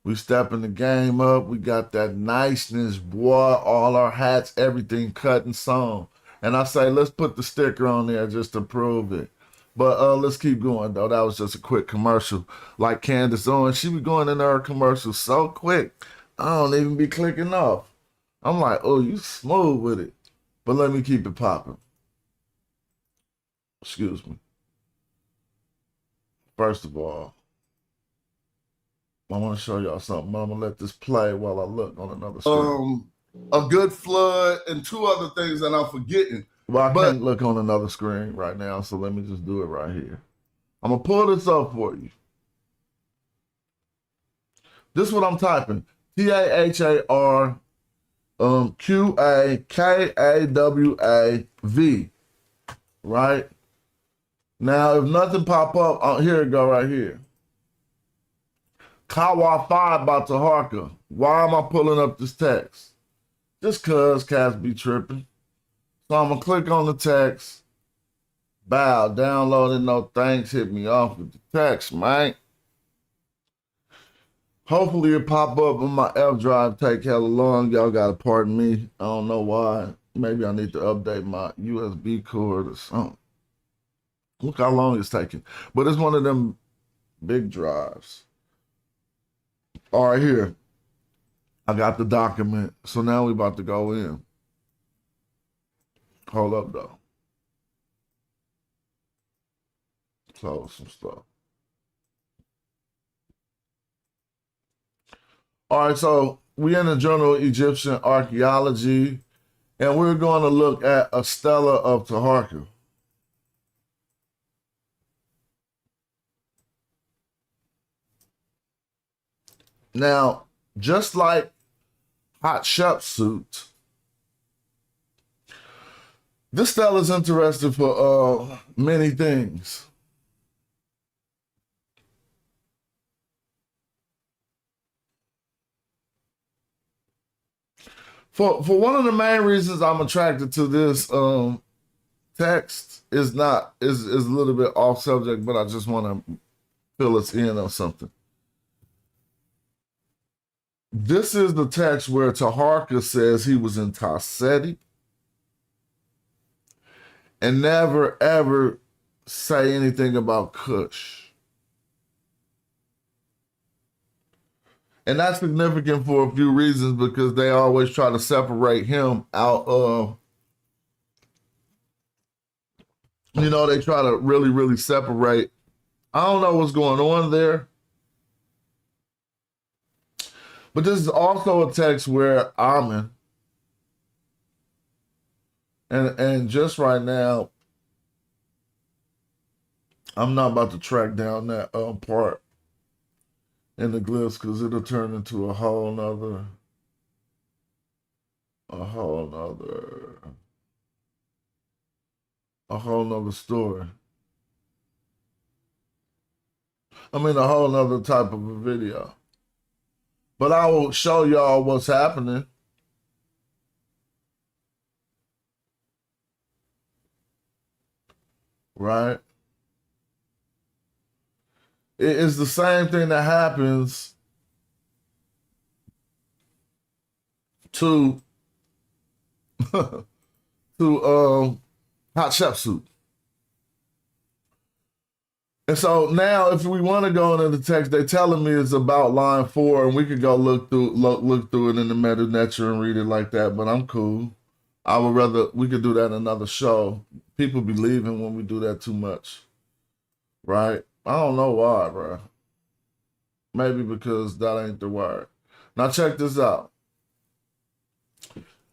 We stepping the game up. We got that niceness, boy, all our hats, everything cut and sewn. And I say, let's put the sticker on there just to prove it. But let's keep going, though. That was just a quick commercial. Like Candace Owens, she be going into her commercials so quick, I don't even be clicking off. I'm like, oh, you smooth with it. But let me keep it popping. Excuse me. First of all, I want to show y'all something. I'm going to let this play while I look on another screen. A good flood and two other things that I'm forgetting. Well, I can't look on another screen right now, so let me just do it right here. I'm going to pull this up for you. This is what I'm typing. TAHAR QAKAWAV. Right? Now, if nothing pop up, here it go right here. Kawa 5 about Taharka. Why am I pulling up this text? Just cause cats be tripping. So I'm gonna click on the text. Bow, downloaded, no thanks, hit me off with the text, man. Hopefully it pop up on my F drive, take hella long. Y'all gotta pardon me. I don't know why. Maybe I need to update my USB cord or something. Look how long it's taking. But it's one of them big drives. All right, here. I got the document. So now we about to go in. Hold up, though. Close some stuff. All right, so we in the Journal of Egyptian Archaeology, and we're going to look at a stela of Taharka. Now, just like Hatshepsut, this stela is interesting for many things. For one of the main reasons I'm attracted to this text is a little bit off subject, but I just want to fill us in on something. This is the text where Taharka says he was in Taseti and never ever say anything about Kush. And that's significant for a few reasons because they always try to separate him out of, they try to really, really separate. I don't know what's going on there. But this is also a text where Amen, and just right now, I'm not about to track down that part in the glyphs because it'll turn into a whole nother story. I mean, a whole nother type of a video. But I will show y'all what's happening. Right? It is the same thing that happens to Hatshepsut. And so now, if we want to go into the text, they're telling me it's about line 4, and we could go look through it in the meta nature and read it like that. But I'm cool. I would rather we could do that in another show. People be leaving when we do that too much, right? I don't know why, bro. Maybe because that ain't the word. Now check this out.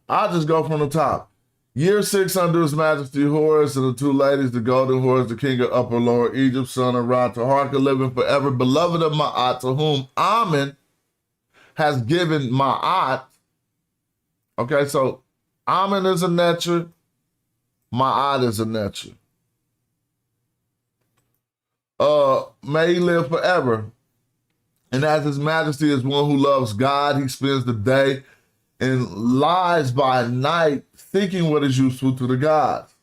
I'll just go from the top. Year 6 under His Majesty Horus and the 2 ladies, the golden horse, the king of Upper Lower Egypt, son of Ra, Taharka, living forever, beloved of Ma'at, to whom Amen has given Ma'at. Okay, so Amen is a Netcher, Ma'at is a Netcher. May he live forever. And as His Majesty is one who loves God, he spends the day and lies by night seeking what is useful to the gods,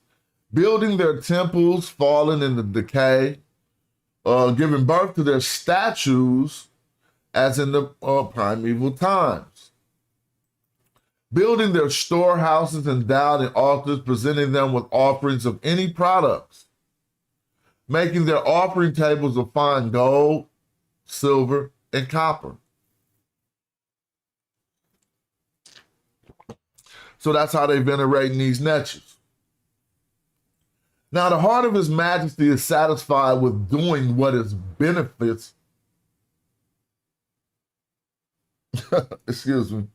building their temples, fallen into decay, giving birth to their statues as in the primeval times, building their storehouses, endowed in altars, presenting them with offerings of any products, making their offering tables of fine gold, silver, and copper. So that's how they venerating these netches. Now the heart of His Majesty is satisfied with doing what is benefits. Excuse me.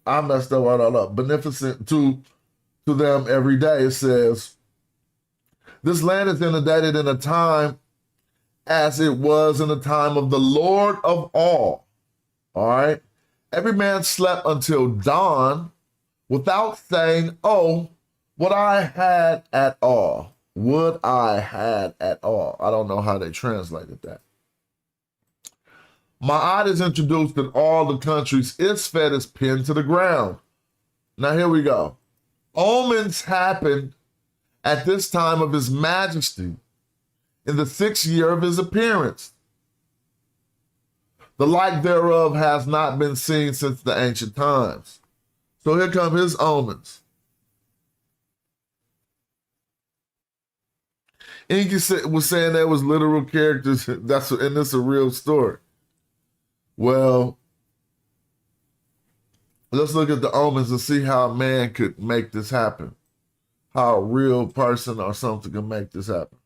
I messed that word all up. Beneficent to them every day. It says, this land is inundated in a time as it was in the time of the Lord of all. All right. Every man slept until dawn without saying, oh, what I had at all. Would I had at all. I don't know how they translated that. Ma'at is introduced in all the countries. Isfet is pinned to the ground. Now here we go. Omens happened at this time of His Majesty in the 6th year of his appearance. The like thereof has not been seen since the ancient times. So here come his omens. Enqi was saying there was literal characters. And this is a real story. Well, let's look at the omens and see how a man could make this happen. How a real person or something can make this happen.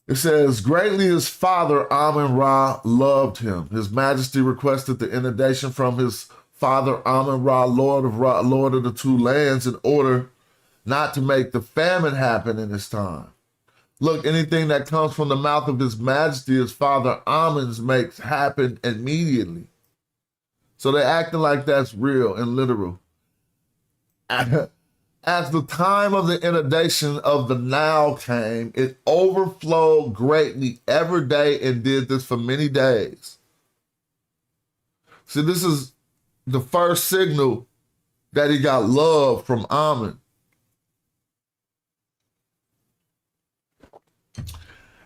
It says, greatly his father Amun-Ra loved him. His Majesty requested the inundation from his father Amun-Ra, Lord of the 2 lands, in order not to make the famine happen in his time. Look, anything that comes from the mouth of His Majesty, his father Amun's makes happen immediately. So they're acting like that's real and literal. As the time of the inundation of the Nile came, it overflowed greatly every day and did this for many days. See, this is the first signal that he got love from Amun.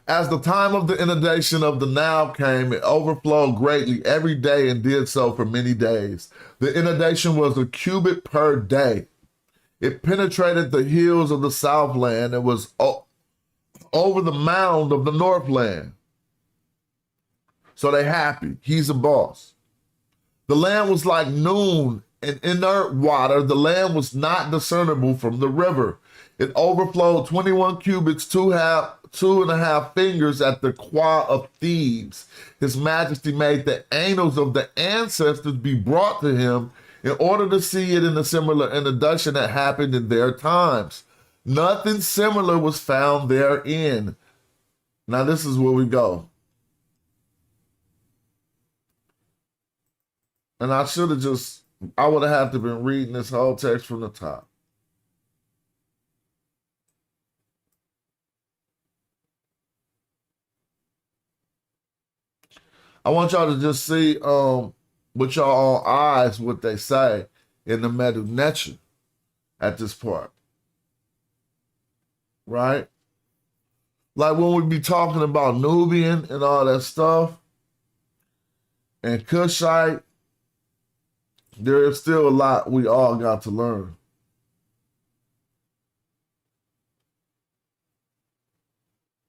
As the time of the inundation of the Nile came, it overflowed greatly every day and did so for many days. The inundation was a cubit per day. It penetrated the hills of the Southland and was over the mound of the Northland. So they happy. He's a boss. The land was like noon in inert water. The land was not discernible from the river. It overflowed 21 cubits, 2.5 fingers at the Qua of Thebes. His Majesty made the annals of the ancestors be brought to him in order to see it in a similar inundation that happened in their times. Nothing similar was found therein. Now this is where we go. And I should have I would have had to been reading this whole text from the top. I want y'all to just see with your own eyes what they say in the Medu at this part. Right? Like when we be talking about Nubian and all that stuff, and Cushite, there is still a lot we all got to learn.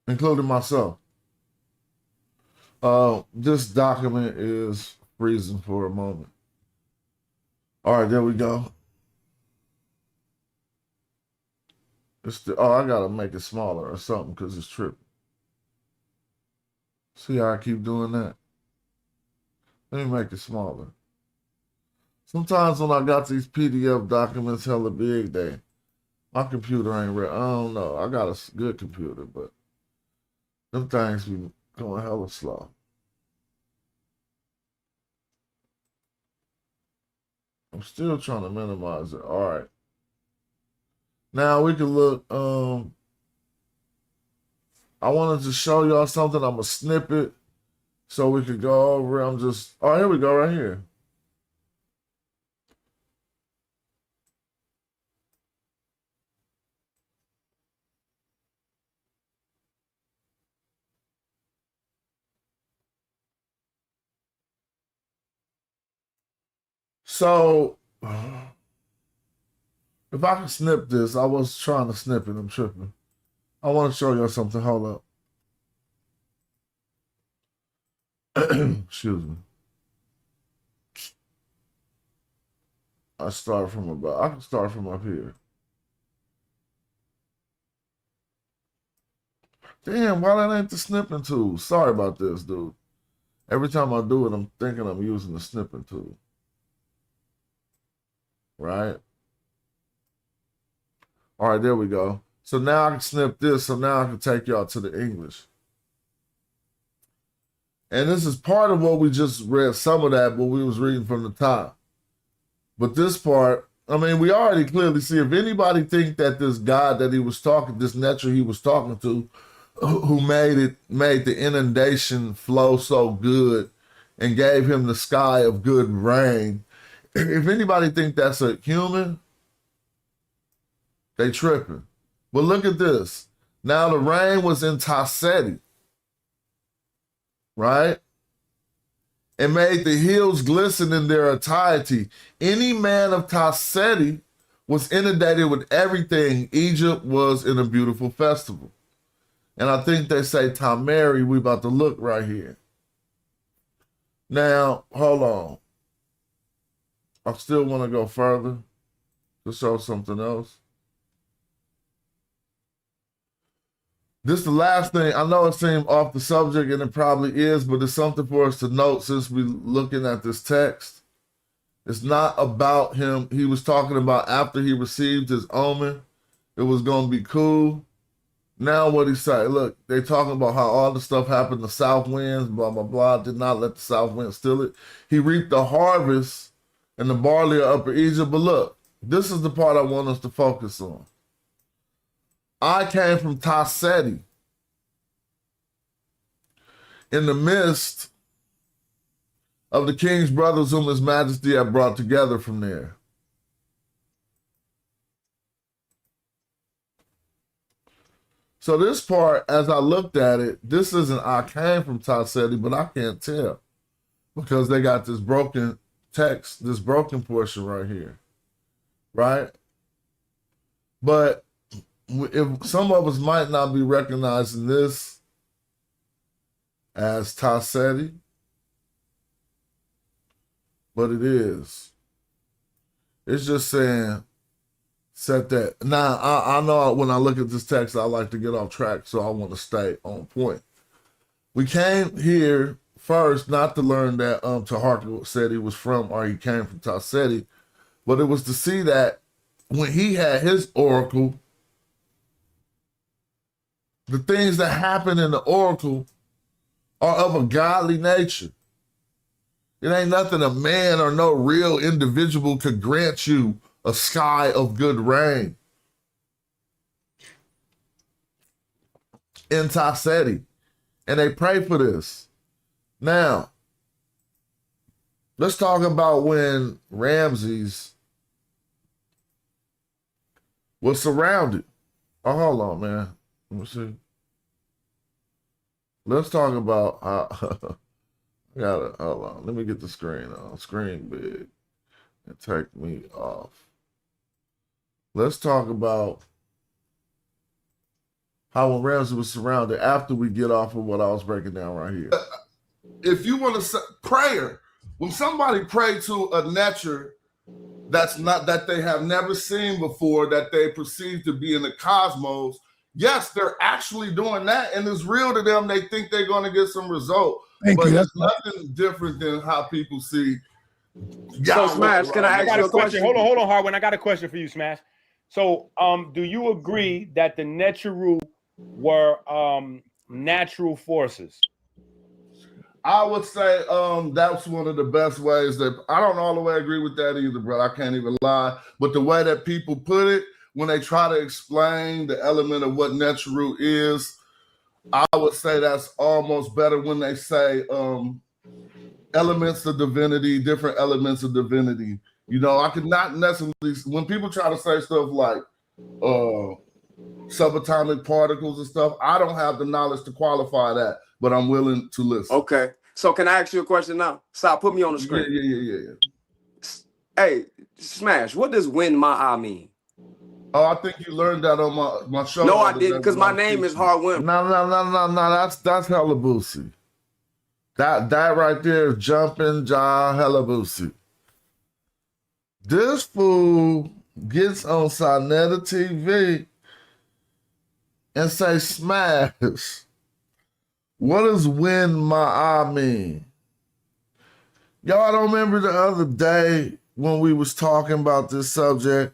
Including myself. This document is freezing for a moment. All right, there we go. I gotta make it smaller or something because it's tripping. See how I keep doing that? Let me make it smaller. Sometimes when I got these PDF documents hella big, my computer ain't ready. I don't know. I got a good computer, but them things be going hella slow. I'm still trying to minimize it. All right. Now we can look. I wanted to show y'all something. I'm going to snip it so we could go over. Oh, here we go right here. So, if I can snip this, I was trying to snip it. I'm tripping. I want to show y'all something. Hold up. Excuse me. I can start from up here. Damn, why that ain't the snipping tool? Sorry about this, dude. Every time I do it, I'm thinking I'm using the snipping tool. Right? All right, there we go. So now I can snip this, so now I can take y'all to the English. And this is part of what we just read, some of that, what we was reading from the top. But this part, I mean, we already clearly see, if anybody think that this God that he was talking, this Netra he was talking to, who made the inundation flow so good and gave him the sky of good rain, if anybody think that's a human, they tripping. But look at this. Now the rain was in Taseti, right? And made the hills glisten in their entirety. Any man of Taseti was inundated with everything. Egypt was in a beautiful festival. And I think they say Tamari, we about to look right here. Now, hold on. I still want to go further to show something else. This is the last thing. I know it seemed off the subject, and it probably is, but it's something for us to note since we're looking at this text. It's not about him. He was talking about after he received his omen, it was going to be cool. Now what he say? Look, they talking about how all the stuff happened, the south winds, blah, blah, blah, did not let the south wind steal it. He reaped the harvest and the barley of Upper Egypt. But look, this is the part I want us to focus on. I came from Taseti. In the midst of the king's brothers whom his majesty had brought together from there. So this part, as I looked at it, this isn't I came from Tasseti, but I can't tell because they got this broken text, this broken portion right here, right? But if some of us might not be recognizing this as Tasseti, but it is. It's just saying, set that. Now, I know when I look at this text, I like to get off track, so I want to stay on point. We came here first not to learn that Taharka said he was from, or he came from Tasseti, but it was to see that when he had his oracle, the things that happen in the oracle are of a godly nature. It ain't nothing a man or no real individual could grant you a sky of good rain. In Tasseti. And they pray for this. Now, let's talk about when Ramses was surrounded. Oh, hold on, man. Let me see. Let's talk about hold on. Let me get the screen on. Screen big. And take me off. Let's talk about how when Ramses was surrounded after we get off of what I was breaking down right here. If you want to say prayer, when somebody pray to a nature that's not that they have never seen before, that they perceive to be in the cosmos, yes, they're actually doing that, and it's real to them. They think they're going to get some result, but it's nothing different than how people see. So, Smash, can I ask you a question? Hold on, Harwin. I got a question for you, Smash. So, do you agree that the Neteru were natural forces? I would say that's one of the best ways that I don't all the way agree with that either, bro. I can't even lie. But the way that people put it, when they try to explain the element of what Neteru is, I would say that's almost better when they say elements of divinity, different elements of divinity. You know, I could not necessarily, when people try to say stuff like subatomic particles and stuff, I don't have the knowledge to qualify that, but I'm willing to listen. Okay. So can I ask you a question now? Stop, put me on the screen. Yeah. Hey, Smash, what does win my eye mean? Oh, I think you learned that on my show. No, I didn't, because my name is Harwin. No, that's Helabusi. That right there is Jumping John Helabusi. This fool gets on Sinetta TV and say, Smash, what does win my eye mean? Y'all don't remember the other day when we was talking about this subject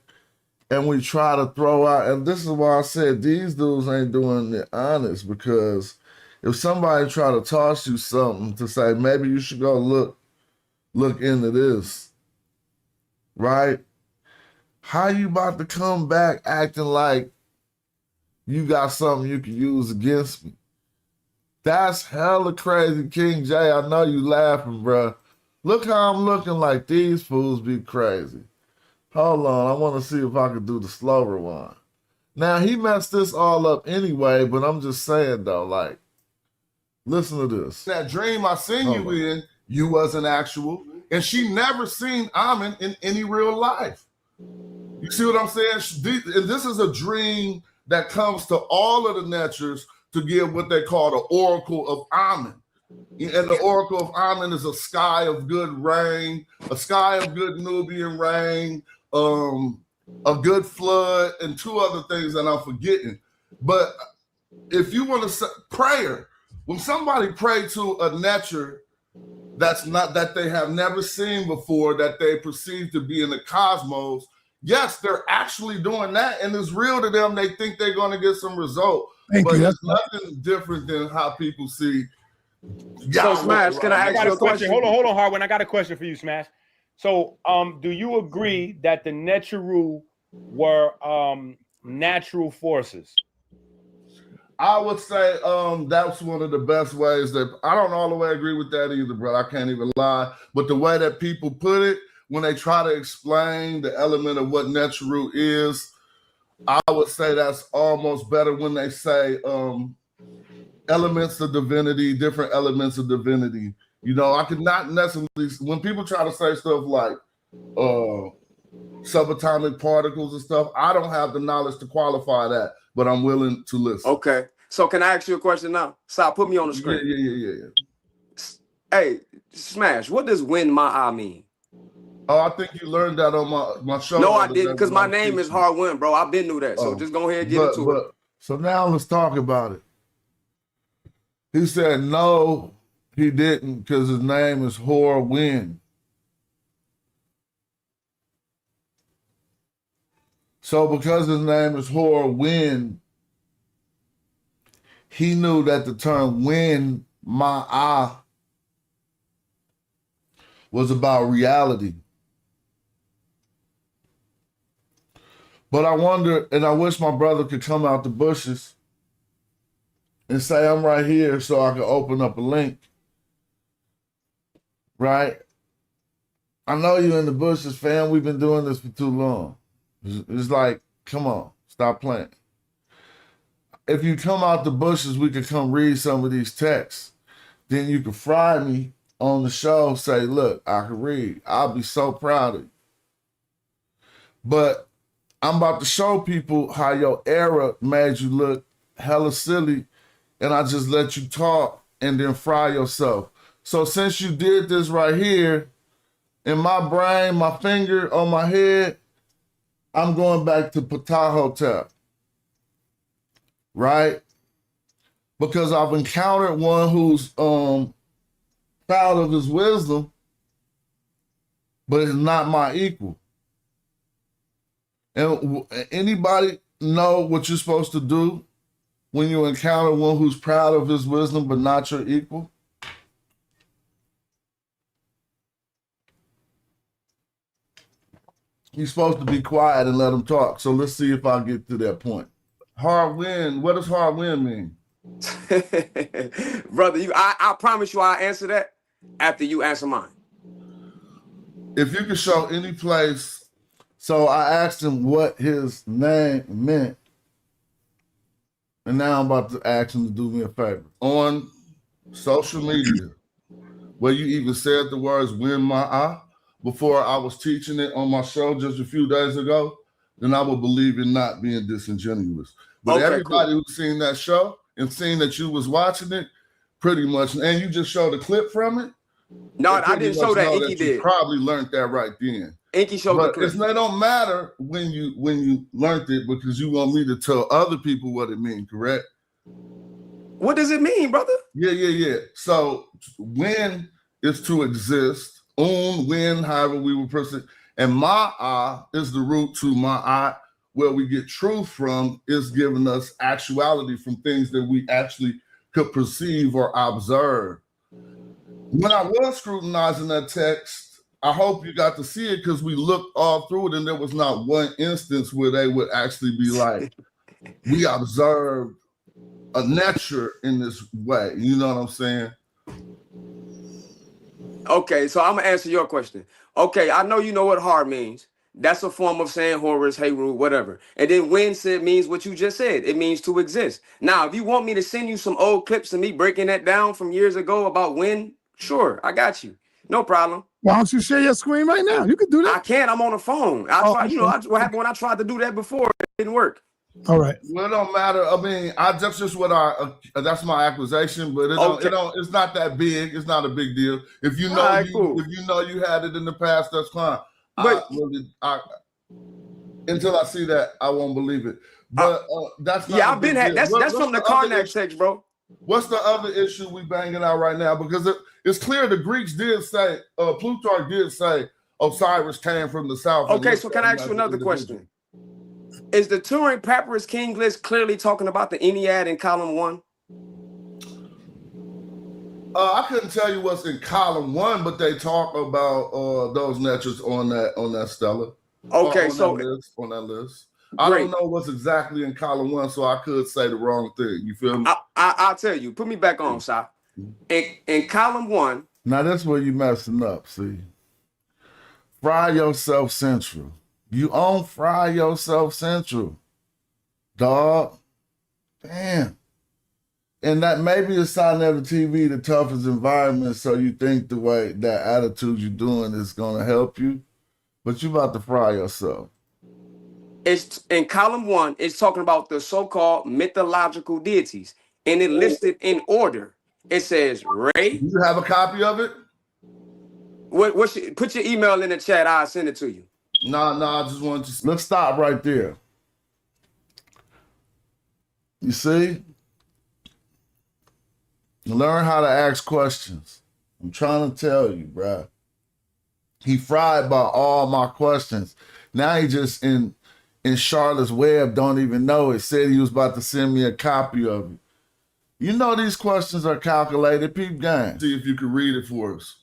and we try to throw out, and this is why I said these dudes ain't doing it honest, because if somebody try to toss you something to say, maybe you should go look into this, right? How you about to come back acting like you got something you can use against me? That's hella crazy, King J. I know you laughing, bro. Look how I'm looking like these fools be crazy. Hold on, I want to see if I can do the slow rewind. Now, he messed this all up anyway, but I'm just saying, though, like, listen to this. That dream I seen you in, you wasn't actual, and she never seen Amen in any real life. You see what I'm saying? And this is a dream that comes to all of the Netchers to give what they call the Oracle of Amen. And the Oracle of Amen is a sky of good rain, a sky of good Nubian rain, a good flood, and two other things that I'm forgetting. But if you want to say prayer, when somebody pray to a Netcher that's not that they have never seen before, that they perceive to be in the cosmos, yes, they're actually doing that, and it's real to them. They think they're going to get some result, but it's nothing different than how people see. So, Smash, can I ask you a question? Hold on, Harwin. I got a question for you, Smash. So, do you agree that the Neteru were natural forces? I would say that's one of the best ways that I don't all the way agree with that either, bro. I can't even lie. But the way that people put it, when they try to explain the element of what Neteru is, I would say that's almost better when they say elements of divinity, different elements of divinity. You know, I could not necessarily, when people try to say stuff like subatomic particles and stuff, I don't have the knowledge to qualify that, but I'm willing to listen. Okay. So can I ask you a question now? Sal, put me on the screen. Yeah. Hey, Smash, what does win my eye mean? Oh, I think you learned that on my show. No, I didn't, because my name is Hard Win, bro. I've been knew that. So just go ahead and get into it. So now let's talk about it. He said no, he didn't, because his name is Hor Win. So because his name is Hor Win, he knew that the term win my eye was about reality. But I wonder, and I wish my brother could come out the bushes and say, I'm right here so I can open up a link. Right? I know you in the bushes, fam. We've been doing this for too long. It's like, come on, stop playing. If you come out the bushes, we could come read some of these texts. Then you can fry me on the show, say, look, I can read. I'll be so proud of you. But I'm about to show people how your era made you look hella silly, and I just let you talk and then fry yourself. So since you did this right here, in my brain, my finger on my head, I'm going back to Ptahhotep, right? Because I've encountered one who's proud of his wisdom, but is not my equal. And anybody know what you're supposed to do when you encounter one who's proud of his wisdom but not your equal? You're supposed to be quiet and let him talk. So let's see if I get to that point. Hard win. What does hard win mean? Brother, I promise you I'll answer that after you answer mine. If you could show any place, so I asked him what his name meant, and now I'm about to ask him to do me a favor. On social media, where you even said the words win my eye before I was teaching it on my show just a few days ago, then I would believe in not being disingenuous. But okay, everybody who's seen that show and seen that you was watching it, pretty much, and you just showed a clip from it. No, I didn't show that. Enqi did. You probably learned that right then. Enqi showed the clip. It don't matter when you learned it, because you want me to tell other people what it means, correct? What does it mean, brother? Yeah. So win is to exist. Win, however we would proceed. And ma'a is the root to ma'at, where we get truth from, is giving us actuality from things that we actually could perceive or observe. When I was scrutinizing that text, I hope you got to see it, because we looked all through it and there was not one instance where they would actually be like, we observed a nature in this way. You know what I'm saying? Okay, so I'm gonna answer your question. Okay, I know you know what hard means. That's a form of saying Horus, Heru, whatever. And then win said means what you just said. It means to exist. Now, if you want me to send you some old clips of me breaking that down from years ago about win, sure, I got you. No problem. Why don't you share your screen right now? You can do that. I can't. I'm on the phone. What happened when I tried to do that before? It didn't work. All right. Well, it don't matter. I mean, that's that's my accusation, but it's not that big. It's not a big deal. If you know if you know you had it in the past, that's fine. But until I see that, I won't believe it. But that's not. Yeah, I've been had. That's from the Karnak text, bro. What's the other issue we banging out right now? Because it's clear the Greeks did say, Plutarch did say Osiris came from the south. Okay, so can I ask you another question? Is the Turin Papyrus King list clearly talking about the Ennead in column 1? I couldn't tell you what's in column 1, but they talk about those natures on that stela. Okay, on that list. I Great. don't know what's exactly in column 1, so I could say the wrong thing. You feel me? I'll tell you. Put me back on, Si. In column 1. Now that's where you messing up. See, Fry Yourself Central. You own Fry Yourself Central, dog. Damn. And that maybe it's signing of the TV, the toughest environment, so you think the way that attitude you're doing is gonna help you, but you about to fry yourself. It's in column 1. It's talking about the so-called mythological deities, and it listed in order. It says Ray. Do you have a copy of it? Put your email in the chat. I'll send it to you. No, I just want to. Let's stop right there. You see? Learn how to ask questions. I'm trying to tell you, bruh. He fried by all my questions. Now he just in Charlotte's Web, don't even know it. Said he was about to send me a copy of it. You know these questions are calculated. Peep game. See if you can read it for us.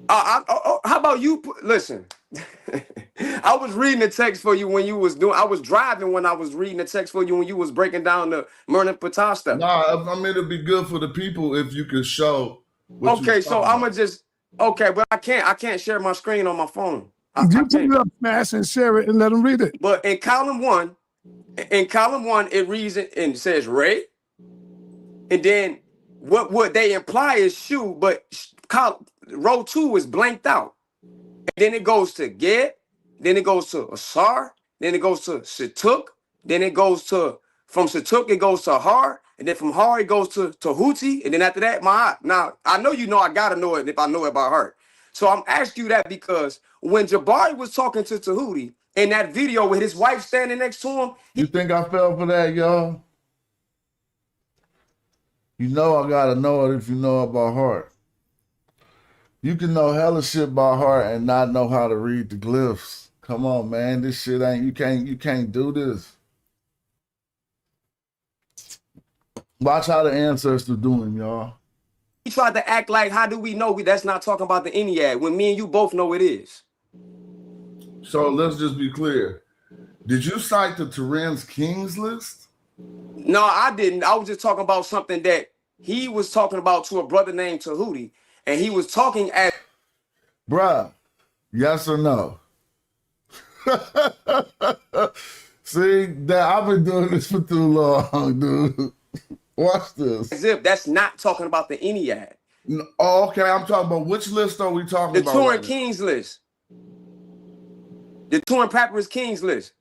How about you? Listen, I was reading the text for you when you was doing. I was driving when I was reading the text for you when you was breaking down the Myrna Patah stuff. Nah, I mean it'd be good for the people if you could show. Okay, so I'm gonna just but I can't share my screen on my phone. You put it up, Smash, and share it and let them read it. But in column 1, it reads it and says Ray, and then what they imply is shoe, but row 2 is blanked out. And then it goes to Ged, then it goes to Asar, then it goes to Situk, then it goes to, from Situk it goes to Har, and then from Har it goes to Huti, and then after that, Ma'at. Now, I know you know I gotta know it if I know it by heart. So I'm asking you that because when Jabari was talking to Tahuti in that video with his wife standing next to him. You think I fell for that, y'all? You know I gotta know it if you know it by heart. You can know hella shit by heart and not know how to read the glyphs. Come on, man. This shit ain't, you can't do this. Watch how the ancestors doing, y'all. He tried to act like, how do we know that's not talking about the Ennead when me and you both know it is? So let's just be clear. Did you cite the Turin's Kings list? No, I didn't. I was just talking about something that he was talking about to a brother named Tahuti, and he was talking as... Bruh, yes or no? See, I've been doing this for too long, dude. Watch this. As if that's not talking about the Ennead. No, oh, okay, I'm talking about which list are we talking about? The Turin right Kings list. The Turin Papyrus Kings list.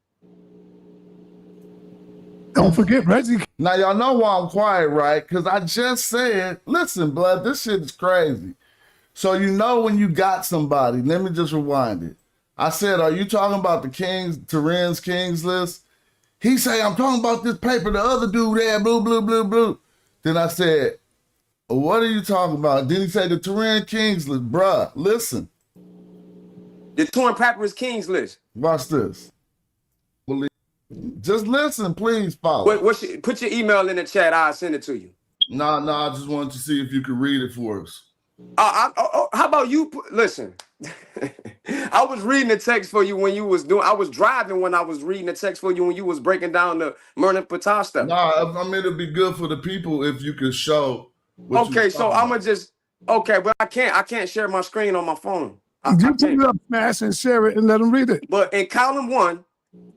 Don't forget Reggie. Now, y'all know why I'm quiet, right? Because I just said, listen, blood, this shit is crazy. So you know when you got somebody, let me just rewind it. I said, are you talking about the Kings, Turin's Kings list? He say, I'm talking about this paper, the other dude there, blue, blue, blue, blue. Then I said, what are you talking about? Then he said, the Turin Kings list. Bruh, listen. The Turin Papyrus Kings list. Watch this. Just listen, please, follow. Put your email in the chat. I'll send it to you. No, I just wanted to see if you could read it for us. How about you? Listen, I was reading the text for you when you was doing. I was driving when I was reading the text for you when you was breaking down the Myrna Patah stuff. Nah, I mean it'd be good for the people if you could show. Okay, so I'm gonna just but I can't share my screen on my phone. You put it up, Smash, and share it and let them read it. But in column 1,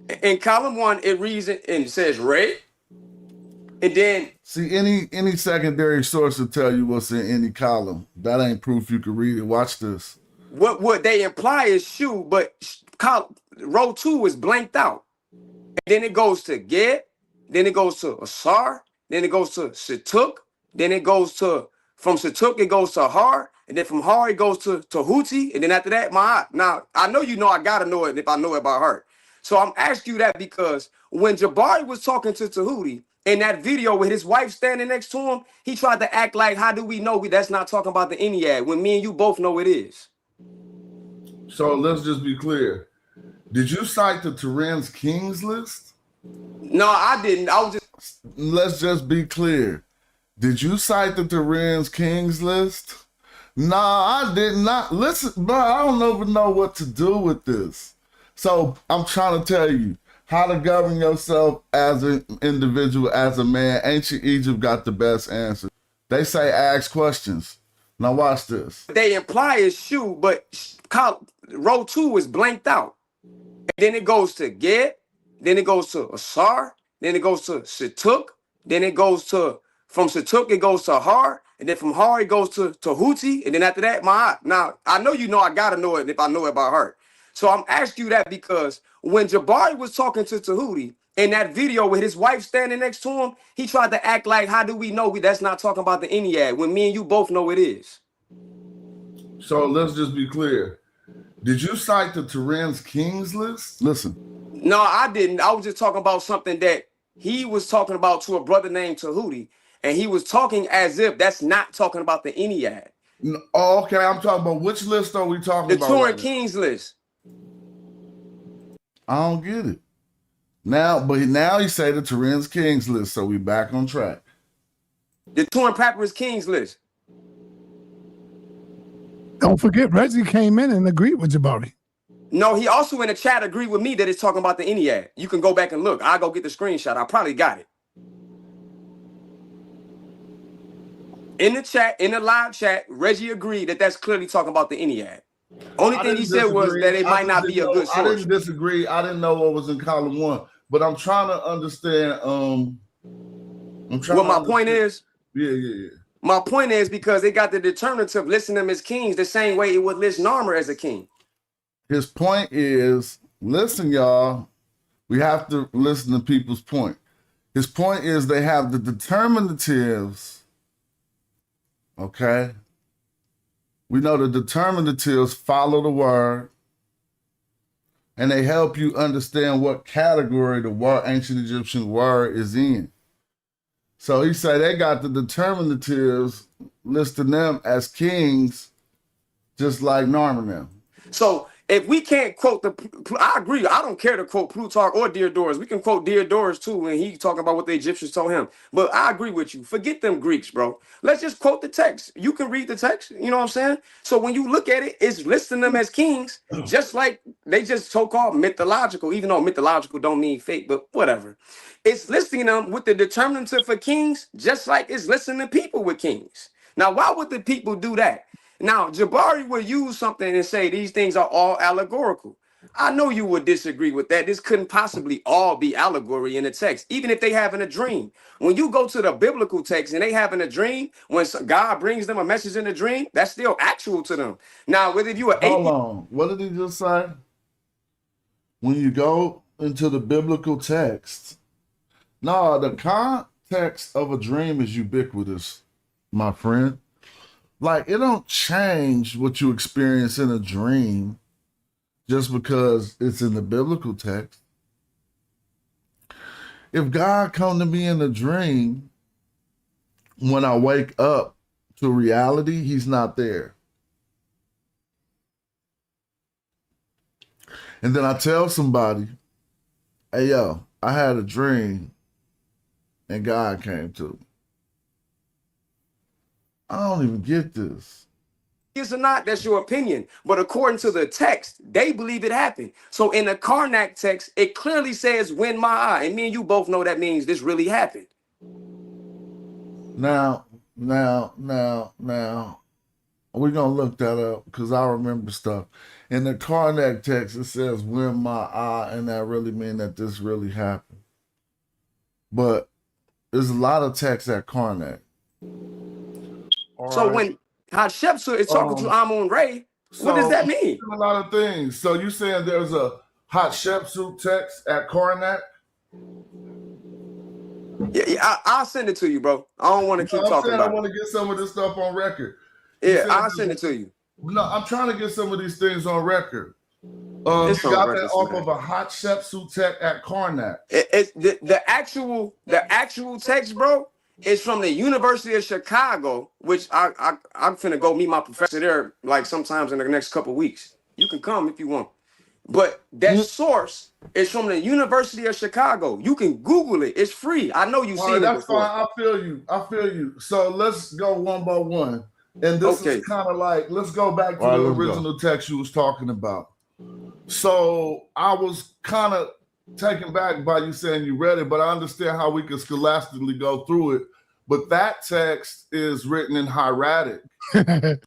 it reads it and says Ray. And then see any secondary source will tell you what's in any column. That ain't proof you can read it. Watch this. What they imply is shoe, but row 2 is blanked out. And then it goes to Ged, then it goes to Asar, then it goes to Situk, then it goes to, from Situk it goes to Har, and then from Har it goes to Huti, and then after that, Ma'at. Now, I know you know I gotta know it if I know it by heart. So I'm asking you that because when Jabari was talking to Tahuti in that video with his wife standing next to him, he tried to act like, how do we know that's not talking about the Ennead when me and you both know it is? So let's just be clear. Did you cite the Turin's Kings list? No, I didn't. I was just... Let's just be clear. Did you cite the Turin's Kings list? Nah, I did not. Listen, bro, I don't even know what to do with this. So I'm trying to tell you, how to govern yourself as an individual, as a man. Ancient Egypt got the best answer. They say ask questions. Now watch this. They imply is shoe, but row 2 is blanked out. And then it goes to get, then it goes to Asar, then it goes to Situk, then it goes to, from Situk it goes to Har, and then from Har it goes to Huti, and then after that, Ma'at. Now, I know you know I gotta know it if I know it by heart. So I'm asking you that because when Jabari was talking to Tahuti in that video with his wife standing next to him, he tried to act like, how do we know that's not talking about the Ennead when me and you both know it is? So let's just be clear. Did you cite the Turin's Kings list? Listen. No, I didn't. I was just talking about something that he was talking about to a brother named Tahuti, and he was talking as if that's not talking about the Ennead. Oh, okay, I'm talking about which list are we talking about? The Turin Kings list. I don't get it. Now he say the Turin's Kings list, so we back on track. The Turin Papyrus Kings list. Don't forget, Reggie came in and agreed with Jabari. No, he also in the chat agreed with me that it's talking about the Ennead. You can go back and look. I'll go get the screenshot. I probably got it. In the chat, in the live chat, Reggie agreed that that's clearly talking about the Ennead. Only thing he said was that it might not be a good source. I didn't disagree. I didn't know what was in column 1, but I'm trying to understand. What my point is? Yeah. My point is because they got the determinative listing them as kings the same way it would list Narmer as a king. His point is, listen, y'all, we have to listen to people's point. His point is they have the determinatives, okay? We know the determinatives follow the word, and they help you understand what category the word, ancient Egyptian word is in. So he said they got the determinatives listing them as kings, just like Narmer them. So if we can't quote I agree. I don't care to quote Plutarch or Diodorus. We can quote Diodorus too when he talking about what the Egyptians told him. But I agree with you. Forget them Greeks, bro. Let's just quote the text. You can read the text. You know what I'm saying? So when you look at it, it's listing them as kings, just like they just so-called mythological, even though mythological don't mean fake, but whatever. It's listing them with the determinative for kings, just like it's listing the people with kings. Now, why would the people do that? Now, Jabari would use something and say these things are all allegorical. I know you would disagree with that. This couldn't possibly all be allegory in the text, even if they having a dream. When you go to the biblical text and they having a dream, when God brings them a message in a dream, that's still actual to them. Now, whether you are hold on, what did he just say? When you go into the biblical text, no, the context of a dream is ubiquitous, my friend. Like, it don't change what you experience in a dream just because it's in the biblical text. If God come to me in a dream, when I wake up to reality, he's not there. And then I tell somebody, hey, yo, I had a dream and God came to me. I don't even get this. Is or not, that's your opinion. But according to the text, they believe it happened. So in the Karnak text, it clearly says when my eye. And me and you both know that means this really happened. Now, we're going to look that up because I remember stuff. In the Karnak text, it says when my eye, and that really means that this really happened. But there's a lot of text at Karnak. So when Hatshepsut is talking to Amun-Re, what does that mean? A lot of things. So you saying there's a Hatshepsut text at Karnak? Yeah, I'll send it to you, bro. I don't want to keep talking about it. I want to get some of this stuff on record. Yeah, I'll send it to you. No, I'm trying to get some of these things on record. You got that off of a Hatshepsut text at Karnak. It's the actual text, bro. It's from the University of Chicago, which I'm finna go meet my professor there like sometimes in the next couple of weeks. You can come if you want. But that source is from the University of Chicago. You can Google it. It's free. I know you've seen it before. That's fine. I feel you. So let's go one by one. And this is kind of like, let's go back to the original text you was talking about. So I was kind of taken back by you saying you read it, but I understand how we can scholastically go through it. But that text is written in hieratic. The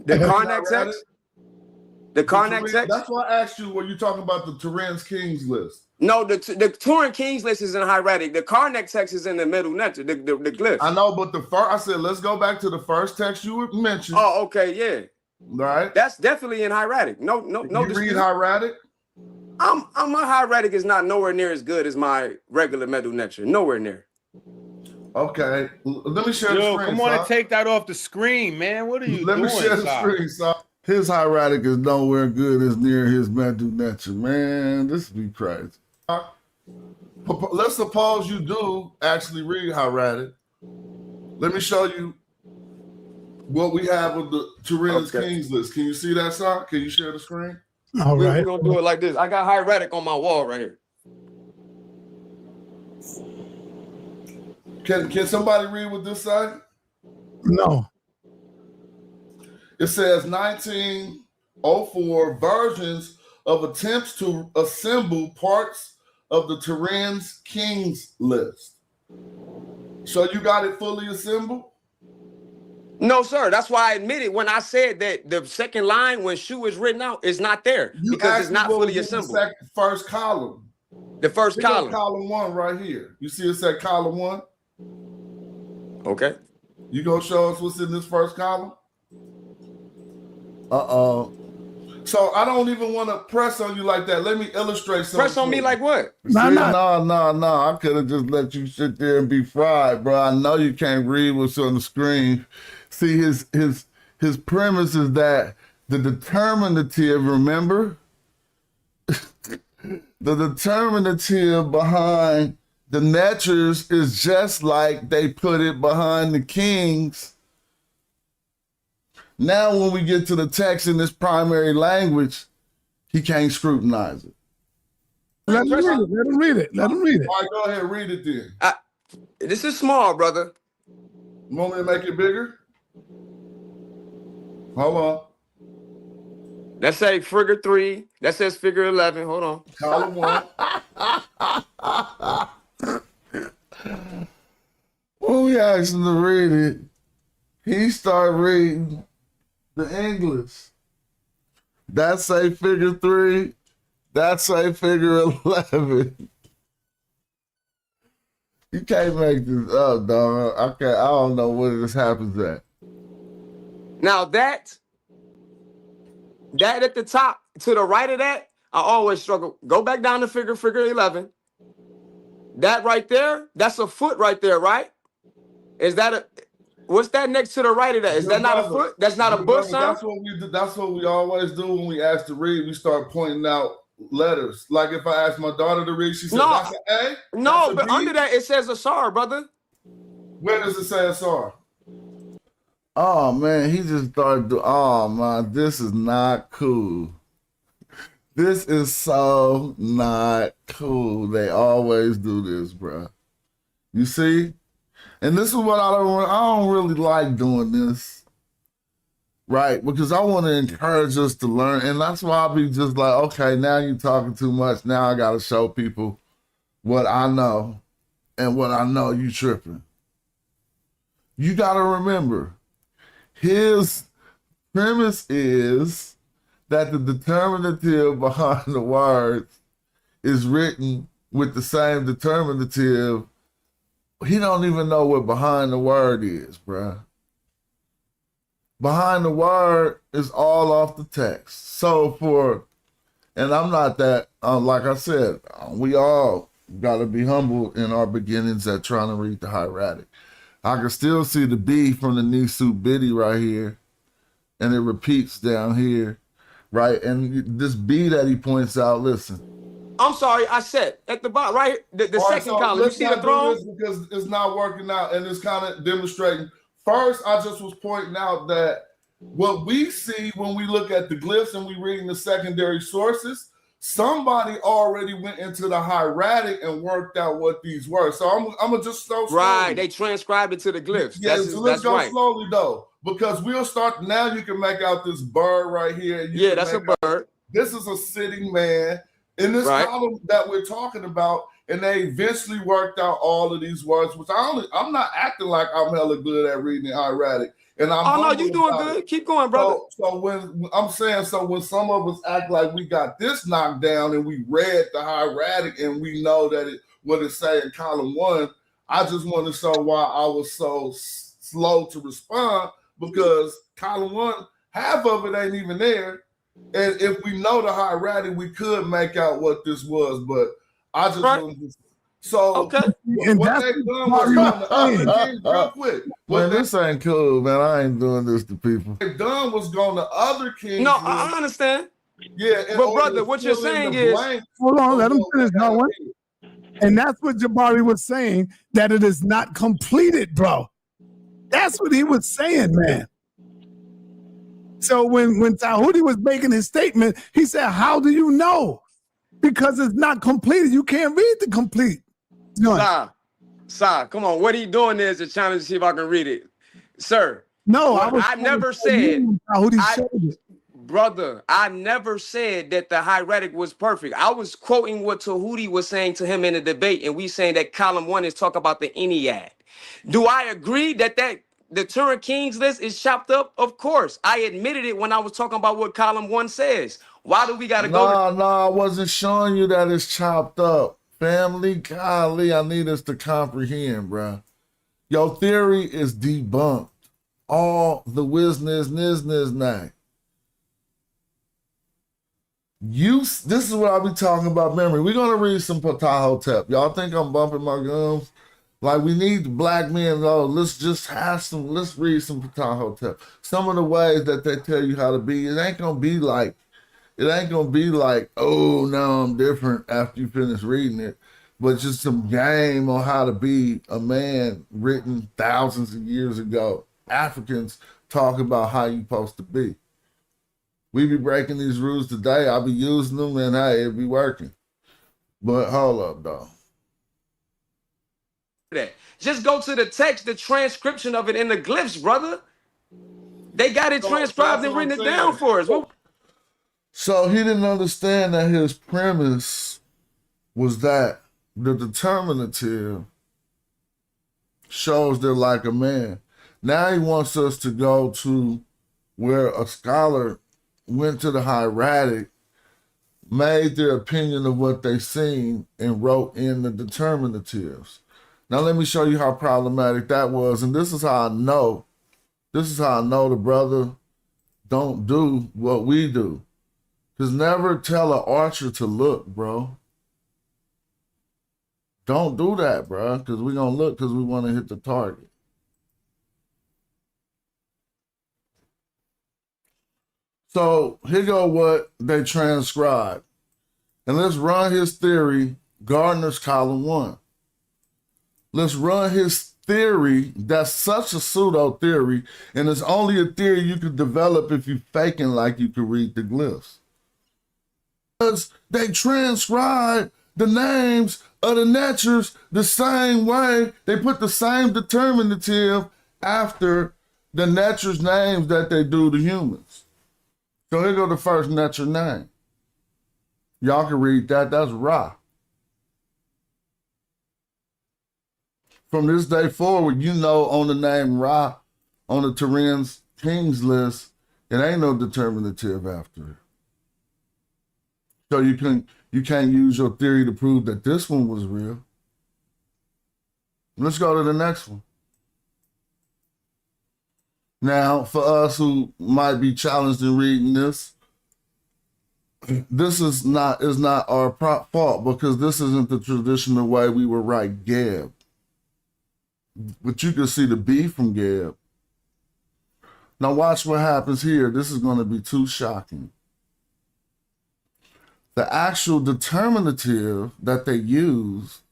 Karnak text? The Karnak text? That's why I asked you, were you talking about the Turin's Kings list? No, the Turin Kings list is in hieratic. The Karnak text is in the middle nectar, the glyphs. I know, but I said, let's go back to the first text you mentioned. Oh, okay, yeah. All right. That's definitely in hieratic. No. You read hieratic? My hieratic is not nowhere near as good as my regular metal nectar. Nowhere near. Okay. Let me share the screen. Come on and take that off the screen, man. What are you doing? Let me share the screen, son. His hieratic is nowhere good as near his metal nectar. Man, this would be crazy. Let's suppose you do actually read hieratic. Let me show you what we have with the Turin's Kings list. Can you see that, sir? Can you share the screen? All right. We're going to do it like this. I got hieratic on my wall right here. Can somebody read what this say? No. It says 1904 versions of attempts to assemble parts of the Turin's Kings list. So you got it fully assembled? No, sir. That's why I admitted when I said that the second line when shoe is written out is not there because it's not fully assembled. The first column. The first column. Column 1 right here. You see it said column 1? Okay. You gonna show us what's in this first column? Uh-oh. So I don't even want to press on you like that. Let me illustrate something. Press on me like what? No. I could have just let you sit there and be fried, bro. I know you can't read what's on the screen. See, his premise is that the determinative, remember? The determinative behind the Netchers is just like they put it behind the Kings. Now, when we get to the text in this primary language, he can't scrutinize it. Let him read it. Let him read it. All right, go ahead, read it then. This is small, brother. You want me to make it bigger? Hold on. That say figure 3. That says figure 11. Hold on. Column 1. When we asked him to read it, he started reading the English. That say figure 3. That say figure 11. You can't make this up, dog. I don't know where this happens at. Now that at the top to the right of that, I always struggle. Go back down to figure 11. That right there, that's a foot right there, right? Is that what's that next to the right of that? Is that not a foot? That's not a bush, son? That's what we always do when we ask to read. We start pointing out letters. Like if I ask my daughter to read, she said, that's an A? No, but under that it says a SAR, brother. Where does it say a SAR? Oh, man, he just started to, oh, man, this is not cool. This is so not cool. They always do this, bro. You see? And this is what I don't really like doing this, right? Because I want to encourage us to learn. And that's why I'll be just like, okay, now you're talking too much. Now I got to show people what I know. And what I know, you tripping. You got to remember, his premise is that the determinative behind the words is written with the same determinative. He don't even know what behind the word is, bruh. Behind the word is all off the text. So and I'm not that, like I said, we all got to be humble in our beginnings at trying to read the hieratic. I can still see the B from the Nisu Biddy right here, and it repeats down here, right? And this B that he points out, listen. I'm sorry, I said at the bottom, right here, the second column. You see the throne? Because it's not working out, and it's kind of demonstrating. First, I just was pointing out that what we see when we look at the glyphs and we reading the secondary sources, somebody already went into the hieratic and worked out what these were. So I'm gonna just slow. Right, they transcribed it to the glyphs. Yeah, so let's go slowly though, because we'll start now. You can make out this bird right here. Yeah, that's a bird. This is a sitting man. in this Right. column that we're talking about, and they eventually worked out all of these words, which I'm not acting like I'm hella good at reading hieratic. And I'm Oh no, humble you doing about good. it. Keep going, brother. So when I'm saying, so when some of us act like we got this knocked down and we read the hieratic and we know that it what it say in column 1, I just want to show why I was so slow to respond, because column 1, half of it ain't even there. And if we know the hieratic, we could make out what this was, but I just Right. wanted to. So Okay. And what that's they done what was Jabari on the other kings, real quick. What Man, this ain't cool, man. I ain't doing this to people. they done was going to other kings. No, I understand. Yeah, in But order brother, to what you're fill in saying the is, blanks Hold on, of let him what finish, had Noah. been. And that's what Jabari was saying, that it is not completed, bro. That's what he was saying, man. So when Tahuti was making his statement, he said, how do you know? Because it's not completed. You can't read the complete. Sa, come on. What he doing is to challenge to see if I can read it. Sir. No, Well, I never said, brother, I never said that the hieratic was perfect. I was quoting what Tahuti was saying to him in the debate, and we saying that column 1 is talk about the Ennead. Do I agree that the Turin Kings list is chopped up? Of course. I admitted it when I was talking about what column 1 says. Why do we got to go to... No, I wasn't showing you that it's chopped up. Family, golly, I need us to comprehend, bro. Your theory is debunked. All the whizness, now. This is what I'll be talking about memory. We're going to read some Ptahhotep. Y'all think I'm bumping my gums? Like, we need the black men, let's read some Ptahhotep. Some of the ways that they tell you how to be, it ain't going to be like, oh, no, I'm different after you finish reading it. But just some game on how to be a man written thousands of years ago. Africans talk about how you supposed to be. We be breaking these rules today. I'll be using them, and hey, it be working. But hold up, though. Just go to the text, the transcription of it in the glyphs, brother. They got it transcribed and written it down for us. So he didn't understand that his premise was that the determinative shows they're like a man. Now he wants us to go to where a scholar went to the hieratic, made their opinion of what they seen, and wrote in the determinatives. Now let me show you how problematic that was. And this is how I know the brother don't do what we do. Because never tell an archer to look, bro. Don't do that, bro, because we're going to look because we want to hit the target. So here go what they transcribed. And let's run his theory, Gardner's column 1. Let's run his theory that's such a pseudo theory, and it's only a theory you could develop if you faking like you could read the glyphs. Because they transcribe the names of the Netchers the same way. They put the same determinative after the Netchers' names that they do the humans. So here go the first Netcher name. Y'all can read that. That's Ra. From this day forward, you know on the name Ra, on the Turin's Kings list, it ain't no determinative after it. So you can't use your theory to prove that this one was real. Let's go to the next one. Now, for us who might be challenged in reading this is not our fault, because this isn't the traditional way we would write Geb. But you can see the B from Geb. Now watch what happens here. This is going to be too shocking. The actual determinative that they use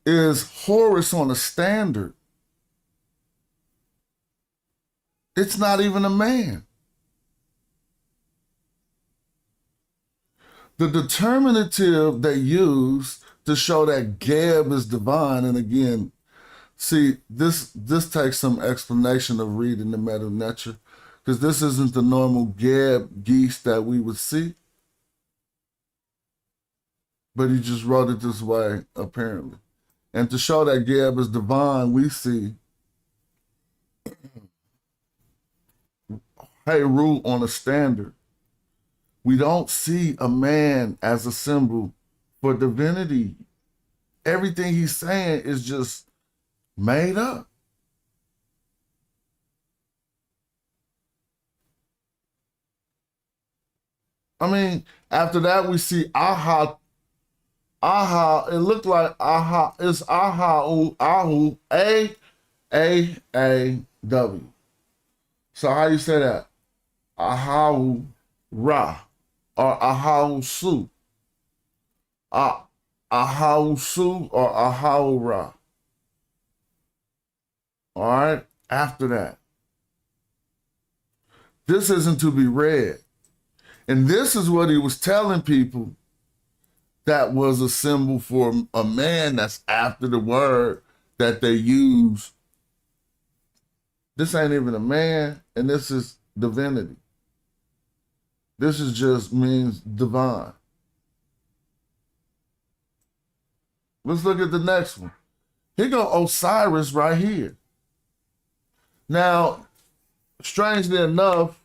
is Horus on a standard. It's not even a man. The determinative they use to show that Geb is divine, and again, see, this takes some explanation of reading the Meta Nature, Because this isn't the normal Geb geese that we would see. But he just wrote it this way, apparently. And to show that Geb is divine, we see Heru on a standard. We don't see a man as a symbol for divinity. Everything he's saying is just made up. I mean, after that, we see Aha. Aha, it looked like Aha. It's Aha, Ahu, A-A-W. So how you say that? Ahahu Ra or Ahahu Su. Ahahu Su or Ahahu Ra. All right, after that. This isn't to be read. And this is what he was telling people that was a symbol for a man that's after the word that they use. This ain't even a man, and this is divinity. This is just means divine. Let's look at the next one. Here go Osiris right here. Now, strangely enough,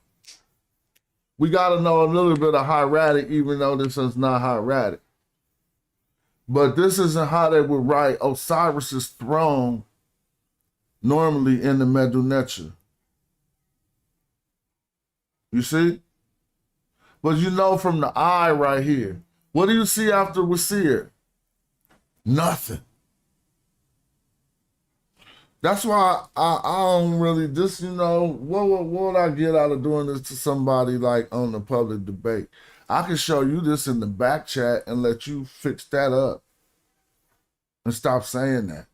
we got to know a little bit of hieratic, even though this is not hieratic. But this isn't how they would write Osiris's throne normally in the Medu Neter. You see? But you know from the eye right here, what do you see after Wasir? Nothing. That's why I don't really, this, you know, what would I get out of doing this to somebody like on the public debate? I can show you this in the back chat and let you fix that up and stop saying that.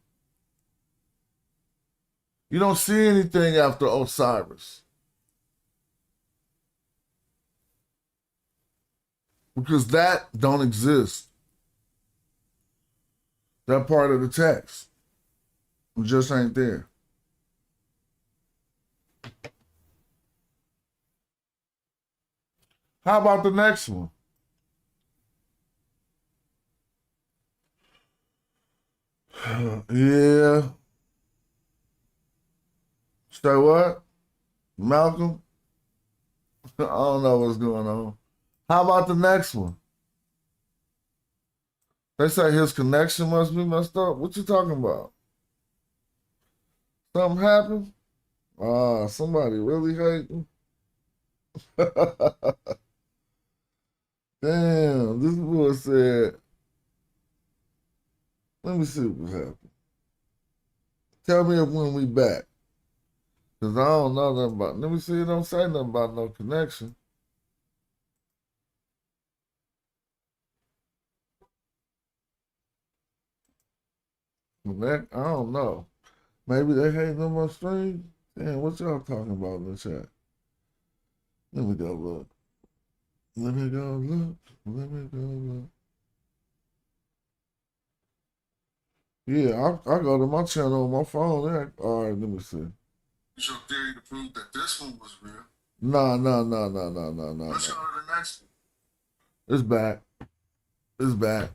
You don't see anything after Osiris. Because that don't exist. That part of the text. It just ain't there. How about the next one? Yeah. Say what? Malcolm? I don't know what's going on. How about the next one? They say his connection must be messed up. What you talking about? Something happened? Somebody really hating? Damn, this boy said, let me see what happened. Tell me when we back. Because I don't know nothing about, let me see, it don't say nothing about no connection. I don't know. Maybe they hating on my stream? Damn, what y'all talking about in the chat? Let me go look. Let me go look. Let me go look. Yeah, I go to my channel on my phone. All right, let me see. It's your theory to prove that this one was real. No. Let's go to the next one. It's back. It's back.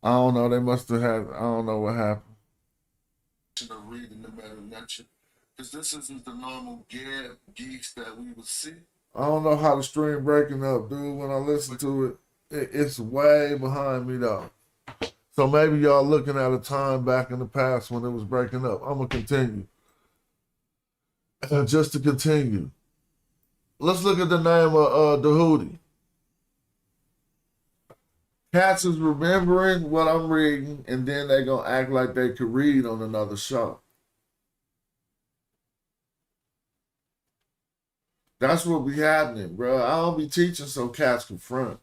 I don't know. They must have had, I don't know what happened. Of reading the Medu Neter, because this isn't the normal Geb geese that we would see. I don't know how the stream breaking up, dude. When I listen to it, it's way behind me though. So maybe y'all looking at a time back in the past when it was breaking up. I'm gonna continue. Just to continue, let's look at the name of Dehudi. Cats is remembering what I'm reading, and then they gonna act like they could read on another show. That's what be happening, bro. I don't be teaching so cats can front.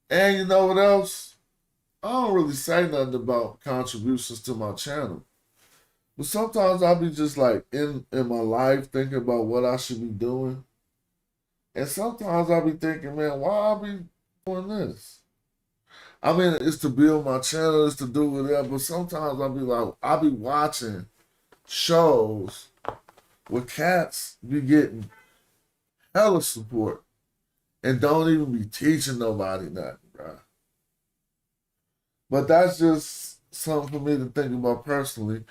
And you know what else? I don't really say nothing about contributions to my channel. But sometimes I'll be just like in my life thinking about what I should be doing. And sometimes I'll be thinking, man, why I be doing this? I mean, it's to build my channel, it's to do whatever, but sometimes I'll be like, I'll be watching shows with cats be getting hella support and don't even be teaching nobody nothing, bro. But that's just something for me to think about personally.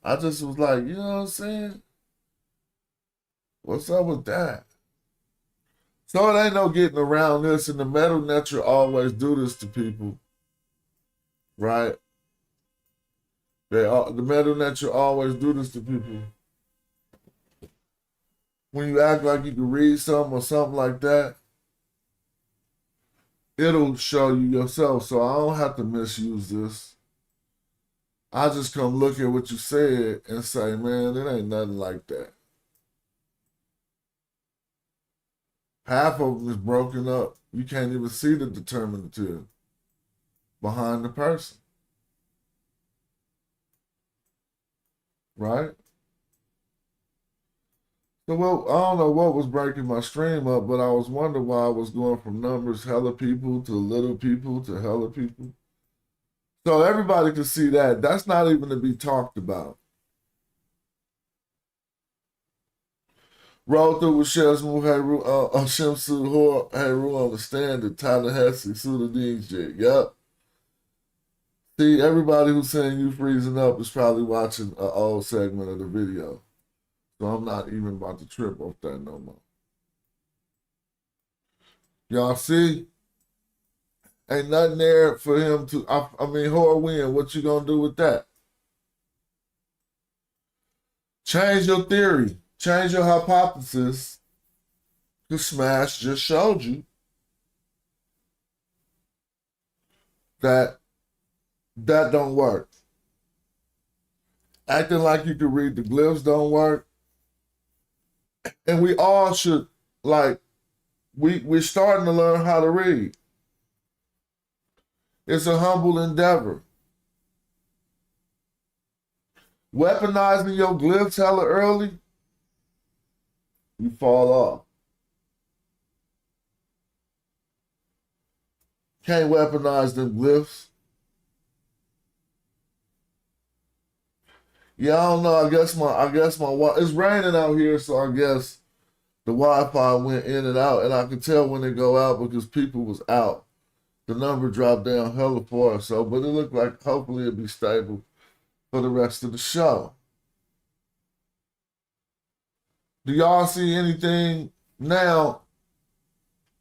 I just was like, you know what I'm saying? What's up with that? So it ain't no getting around this, and the metal nature always do this to people, right? The metal nature always do this to people. When you act like you can read something or something like that, it'll show you yourself. So I don't have to misuse this. I just come look at what you said and say, man, it ain't nothing like that. Half of them is broken up. You can't even see the determinative behind the person. Right? So, well, I don't know what was breaking my stream up, but I was wondering why I was going from numbers hella people to little people to hella people. So everybody can see that. That's not even to be talked about. Roll through with Shesmu Heru, Shemsu Heru on the stand at Tallahassee, Sudanese shit. Yup. See, everybody who's saying you freezing up is probably watching an old segment of the video. So I'm not even about to trip off that no more. Y'all see? Ain't nothing there for him to, I mean, Horwin, what you gonna do with that? Change your theory. Change your hypothesis. The Smash just showed you that that don't work. Acting like you can read the glyphs don't work. And we all should, like, we're starting to learn how to read. It's a humble endeavor. Weaponizing your glyphs hella early, you fall off. Can't weaponize them glyphs. Yeah, I don't know. I guess my it's raining out here, so I guess the Wi-Fi went in and out, and I could tell when it go out because people was out. The number dropped down hella far or so, but it looked like hopefully it'll be stable for the rest of the show. Do y'all see anything now?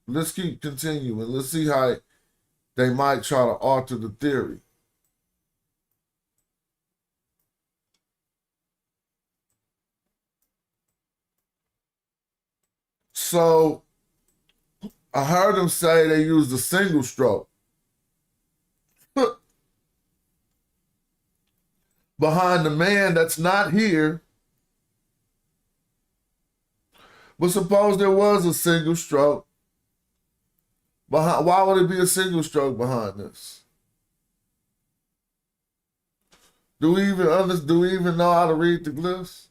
Let's keep continuing. Let's see how they might try to alter the theory. So I heard them say they used a single stroke. Behind the man that's not here. But suppose there was a single stroke. Why would it be a single stroke behind this? Do we even know how to read the glyphs?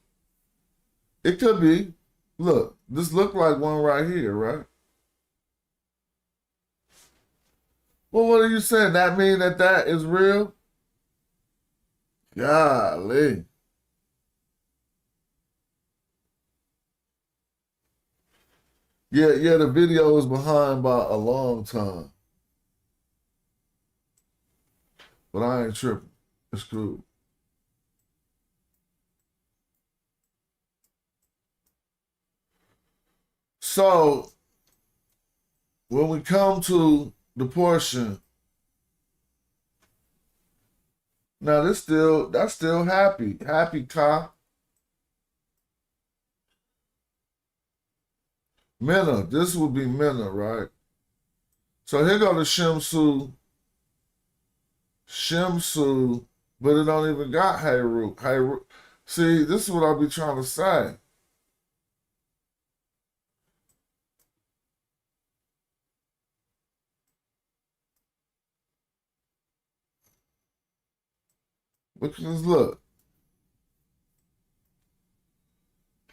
It could be. Look, this look like one right here, right? Well, what are you saying? That mean that is real? Golly. Yeah, the video was behind by a long time. But I ain't tripping. It's cool. So, when we come to the portion, now that's still happy. Happy Ka. Minna, this would be Minna, right? So here go the Shemsu, but it don't even got Heru. See, this is what I be trying to say. Because look,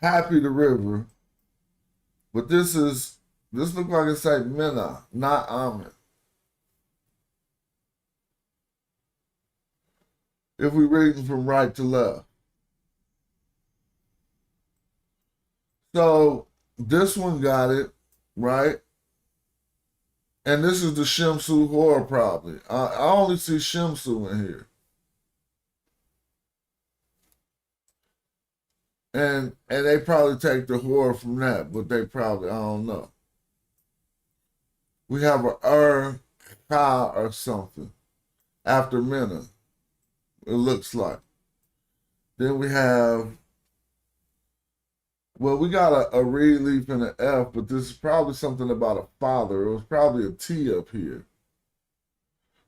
Happy the River, but this look like it's like Minna, not Amen. If we reading from right to left. So this one got it, right? And this is the Shimsu horror probably. I only see Shimsu in here. And they probably take the horror from that, but they probably, I don't know. We have a Ka or something after Mena, it looks like. Then we have, well, we got a reed leaf and an F, but this is probably something about a father. It was probably a T up here.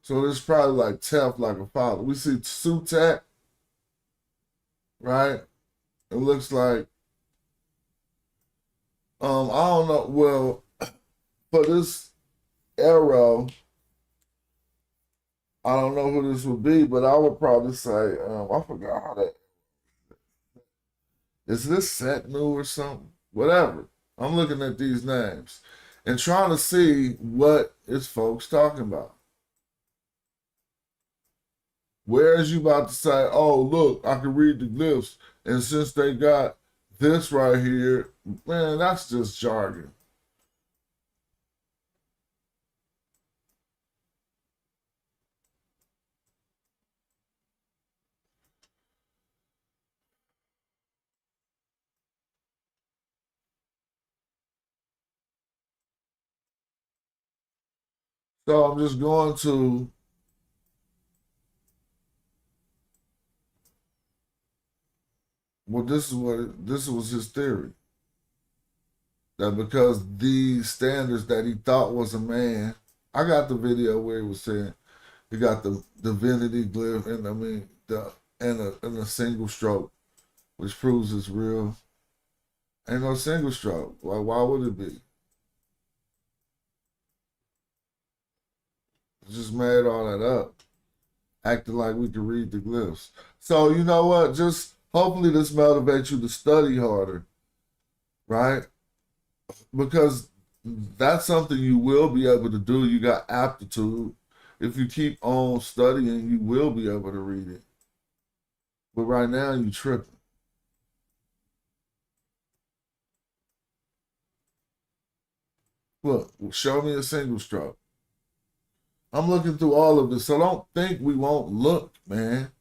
So this is probably like Tef, like a father. We see Sutek, right? It looks like, I don't know, well, for this arrow, I don't know who this would be, but I would probably say, I forgot how that, is this Setnu or something? Whatever. I'm looking at these names and trying to see what is folks talking about. Where is you about to say, oh, look, I can read the glyphs, and since they got this right here, man, that's just jargon. So I'm just going to, well, this was his theory. That because these standards that he thought was a man, I got the video where he was saying he got the divinity glyph and and a single stroke, which proves it's real. Ain't no single stroke. Why would it be? Just made all that up, acting like we could read the glyphs. So you know what? Just hopefully this motivates you to study harder, right? Because that's something you will be able to do. You got aptitude. If you keep on studying, you will be able to read it. But right now, you tripping. Look, show me a single stroke. I'm looking through all of this, so don't think we won't look, man.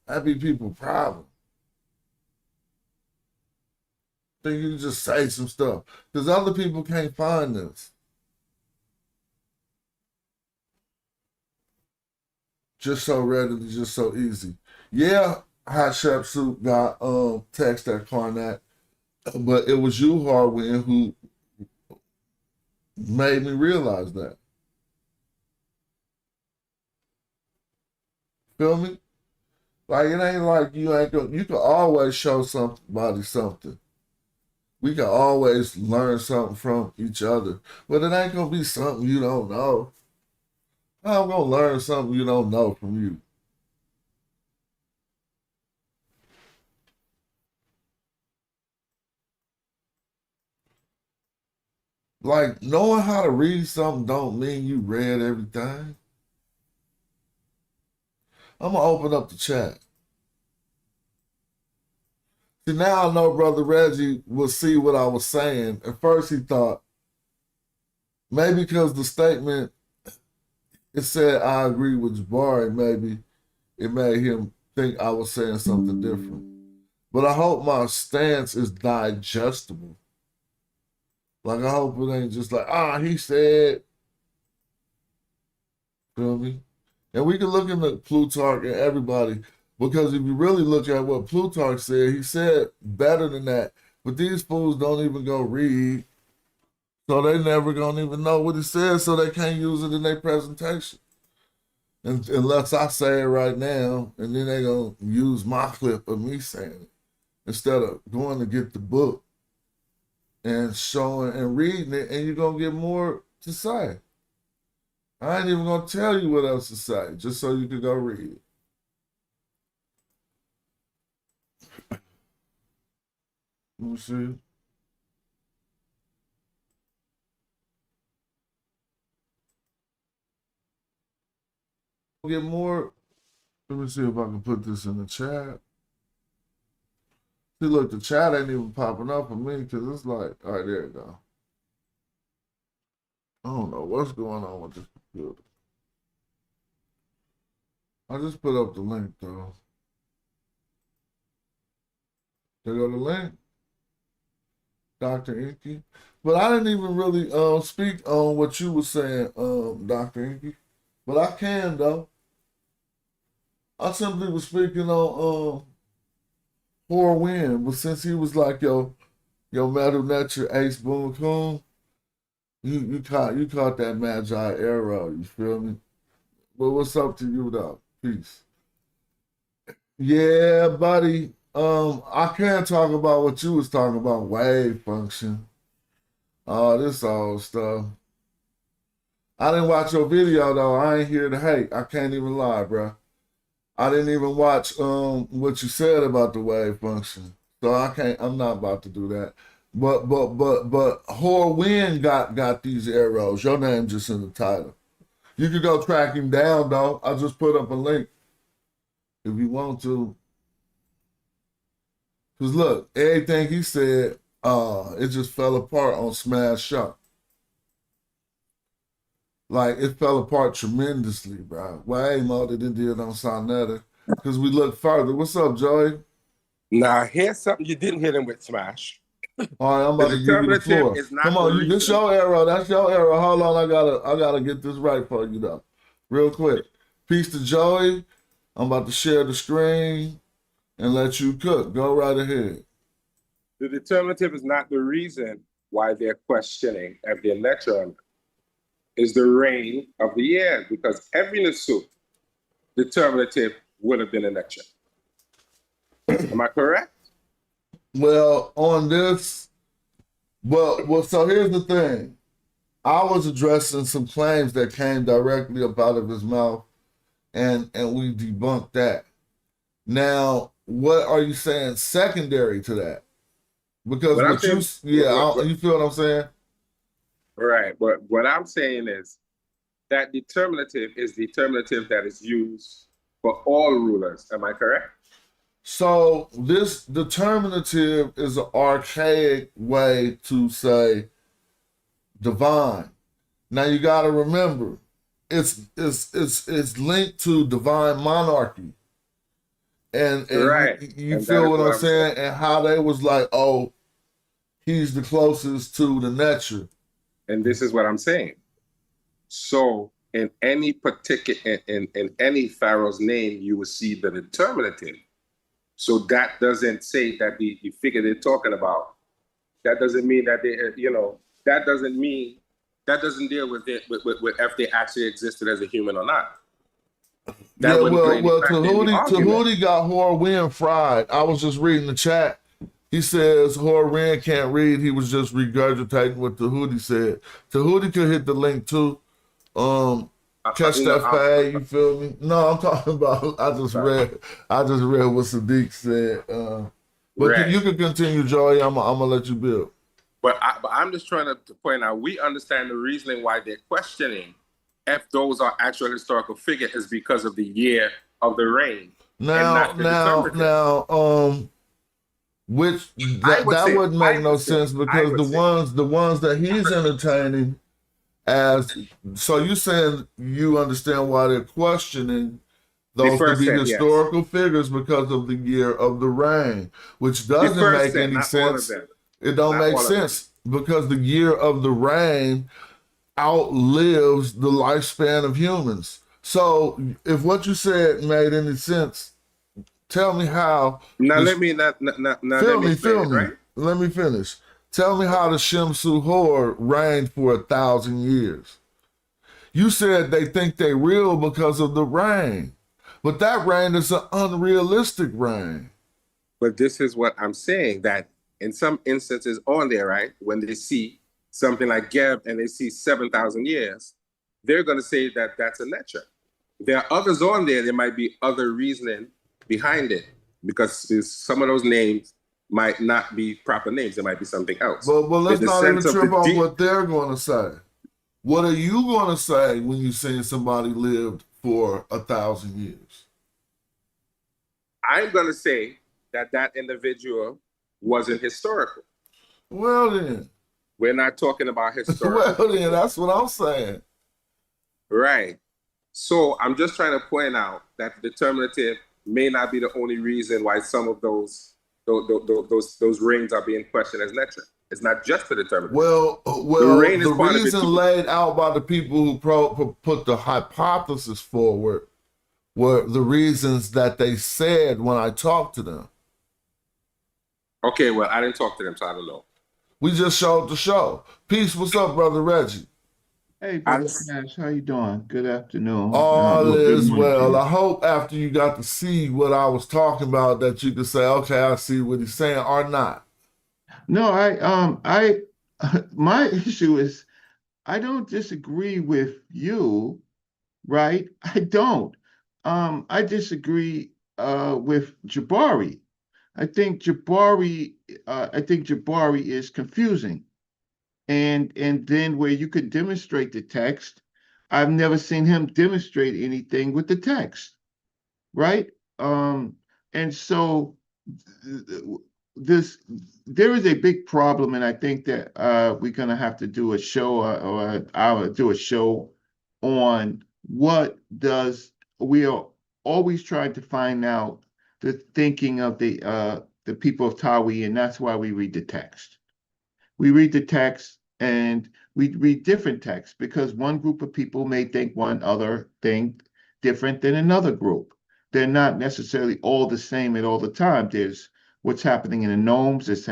That be people's problem. Think you can just say some stuff. Because other people can't find this. Just so readily, just so easy. Yeah, Hot Chef Soup got text at Karnak, but it was you, Harwin, who made me realize that. Feel me? Like it ain't like you ain't gonna, you can always show somebody something. We can always learn something from each other. But it ain't gonna be something you don't know. I'm gonna learn something you don't know from you. Like knowing how to read something don't mean you read everything. I'm gonna open up the chat. See, now I know Brother Reggie will see what I was saying. At first he thought, maybe because the statement, it said I agree with Jabari, maybe it made him think I was saying something different. But I hope my stance is digestible. Like I hope it ain't just like, he said, feel me? And we can look into Plutarch and everybody, because if you really look at what Plutarch said, he said better than that. But these fools don't even go read, so they never gonna even know what he says, so they can't use it in their presentation. Unless I say it right now, and then they gonna use my clip of me saying it, instead of going to get the book and showing and reading it, and you're gonna get more to say. I ain't even gonna tell you what else to say, just so you can go read it. Let me see. Get more. Let me see if I can put this in the chat. See, look, the chat ain't even popping up for me because it's like, all right, there you go. I don't know what's going on with this computer. I just put up the link though. There go the link, Dr. Enqi. But I didn't even really speak on what you were saying, Dr. Enqi. But I can though. I simply was speaking on Horwin, but since he was like your Metal Nature Ace Boon Coon, you caught that Magi arrow, you feel me? But what's up to you though? Peace. Yeah, buddy. I can't talk about what you was talking about, wave function. This old stuff. I didn't watch your video though. I ain't here to hate. I can't even lie, bro. I didn't even watch what you said about the wave function. So I'm not about to do that. But Horwin got these arrows. Your name just in the title. You could go track him down though. I just put up a link if you want to. Cause look, everything he said, it just fell apart on Smash Shop. Like, it fell apart tremendously, bro. Way more than it did on Sonetta. Because we look further. What's up, Joey? Now, here's something you didn't hit him with, Smash. All right, I'm about to give you the floor. Come on, this your arrow. That's your arrow. Hold on, I gotta get this right for you, though. Real quick. Peace to Joey. I'm about to share the screen and let you cook. Go right ahead. The determinative is not the reason why they're questioning if they're lecturing. Is the reign of the year, because every Nasu determinative would have been a lecture. Am I correct? Well, on this, well, so here's the thing. I was addressing some claims that came directly up out of his mouth, and we debunked that. Now, what are you saying secondary to that? Because you feel what I'm saying? Right, but what I'm saying is that determinative is determinative that is used for all rulers. Am I correct? So this determinative is an archaic way to say divine. Now you got to remember, it's linked to divine monarchy, and right. You feel what I'm saying, and how they was like, oh, he's the closest to the nature. And this is what I'm saying. So in any particular, in any pharaoh's name, you will see the determinative. So that doesn't say that the figure they're talking about, that doesn't mean that they, that doesn't deal with it, with if they actually existed as a human or not. Tahuti got Horwin fried. I was just reading the chat. He says Horwin can't read. He was just regurgitating what Tahuti said. Tahuti could hit the link too. Catch that fade, you feel me? No, I'm talking about, I just read what Sadiq said. But you can continue, Joey. I'm gonna let you build. But I'm just trying to point out, we understand the reasoning why they're questioning if those are actual historical figures is because of the year of the reign. Which that wouldn't make no sense, because the ones that he's entertaining, so you saying you understand why they're questioning those to be historical figures because of the year of the reign, which doesn't make any sense. It don't make sense because the year of the reign outlives the lifespan of humans. So if what you said made any sense, tell me how. Let me finish. Tell me how the Shemsu Hor reigned for 1,000 years. You said they think they real because of the reign, but that reign is an unrealistic reign. But this is what I'm saying, that in some instances on there, right, when they see something like Geb and they see 7,000 years, they're going to say that that's a lecture. There are others on there, there might be other reasoning behind it, because some of those names might not be proper names. It might be something else. But let's not even trip on what they're going to say. What are you going to say when you're saying somebody lived for 1,000 years? I'm going to say that that individual wasn't historical. Well then. We're not talking about historical. Well then, that's what I'm saying. Right. So I'm just trying to point out that determinative may not be the only reason why some of those rings are being questioned as letter. It's not just the determinative. Well, the reason laid out by the people who put the hypothesis forward were the reasons that they said when I talked to them. Okay, well, I didn't talk to them, so I don't know. We just showed the show. Peace, what's up, Brother Reggie? Hey, Brother Smash, how you doing? Good afternoon. All is well. Morning. I hope after you got to see what I was talking about that you could say, okay, I see what he's saying or not. No, my issue is I don't disagree with you, right? I don't. I disagree with Jabari. I think Jabari is confusing. And then where you could demonstrate the text, I've never seen him demonstrate anything with the text, right? And so there is a big problem, and I think that we're going to have to do a show, or I'll do a show on we are always trying to find out the thinking of the people of Tawi, and that's why we read the text. We read the text and we read different texts because one group of people may think one other thing different than another group. They're not necessarily all the same at all the time. There's what's happening in the gnomes, it's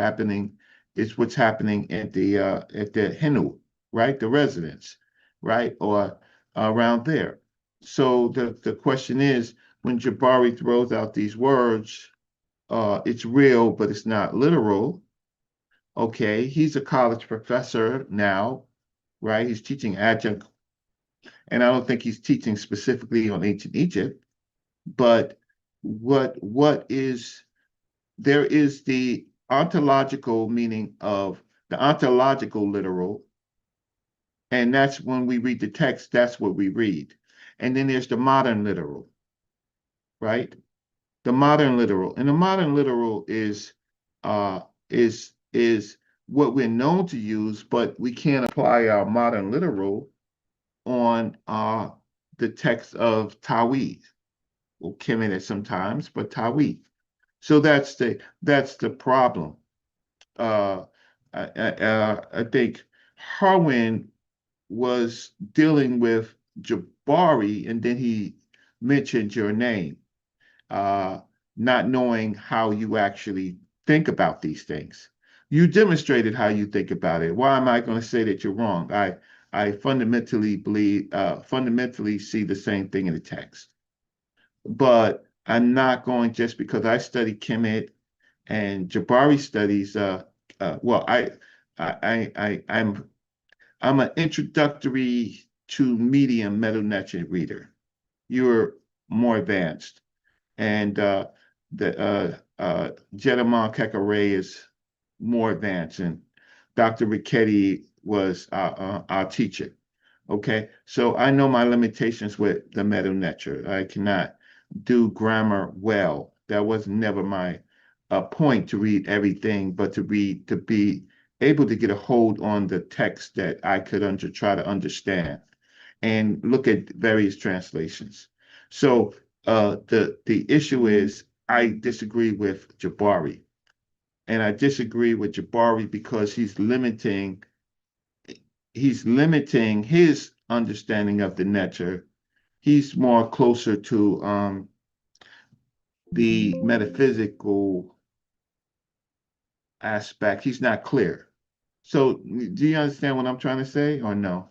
what's happening at the Hindu, right? The residents, right? Or around there. So the question is, when Jabari throws out these words, it's real, but it's not literal. Okay, he's a college professor now, right? He's teaching adjunct, and I don't think he's teaching specifically on ancient Egypt, but there is the ontological meaning of the ontological literal, and that's when we read the text, that's what we read. And then there's the modern literal, right? The modern literal, and the modern literal is what we're known to use, but we can't apply our modern literal on the text of Tawi, or Kemetic sometimes, but Tawi. So that's the problem. I think Harwin was dealing with Jabari, and then he mentioned your name, not knowing how you actually think about these things. You demonstrated how you think about it. Why am I going to say that you're wrong? I fundamentally see the same thing in the text. But I'm not going, just because I study Kemet and Jabari studies. I'm an introductory to medium metal nature reader. You're more advanced, and Jedamon Kekere is more advanced, and Dr. Ricchetti was our teacher. Okay, so I know my limitations with the metal nature. I cannot do grammar well. That was never my point, to read everything, but to be able to get a hold on the text that I could try to understand and look at various translations. So the issue is, I disagree with Jabari, and I disagree with Jabari because he's limiting his understanding of the nature. He's more closer to the metaphysical aspect. He's not clear. So do you understand what I'm trying to say, or no?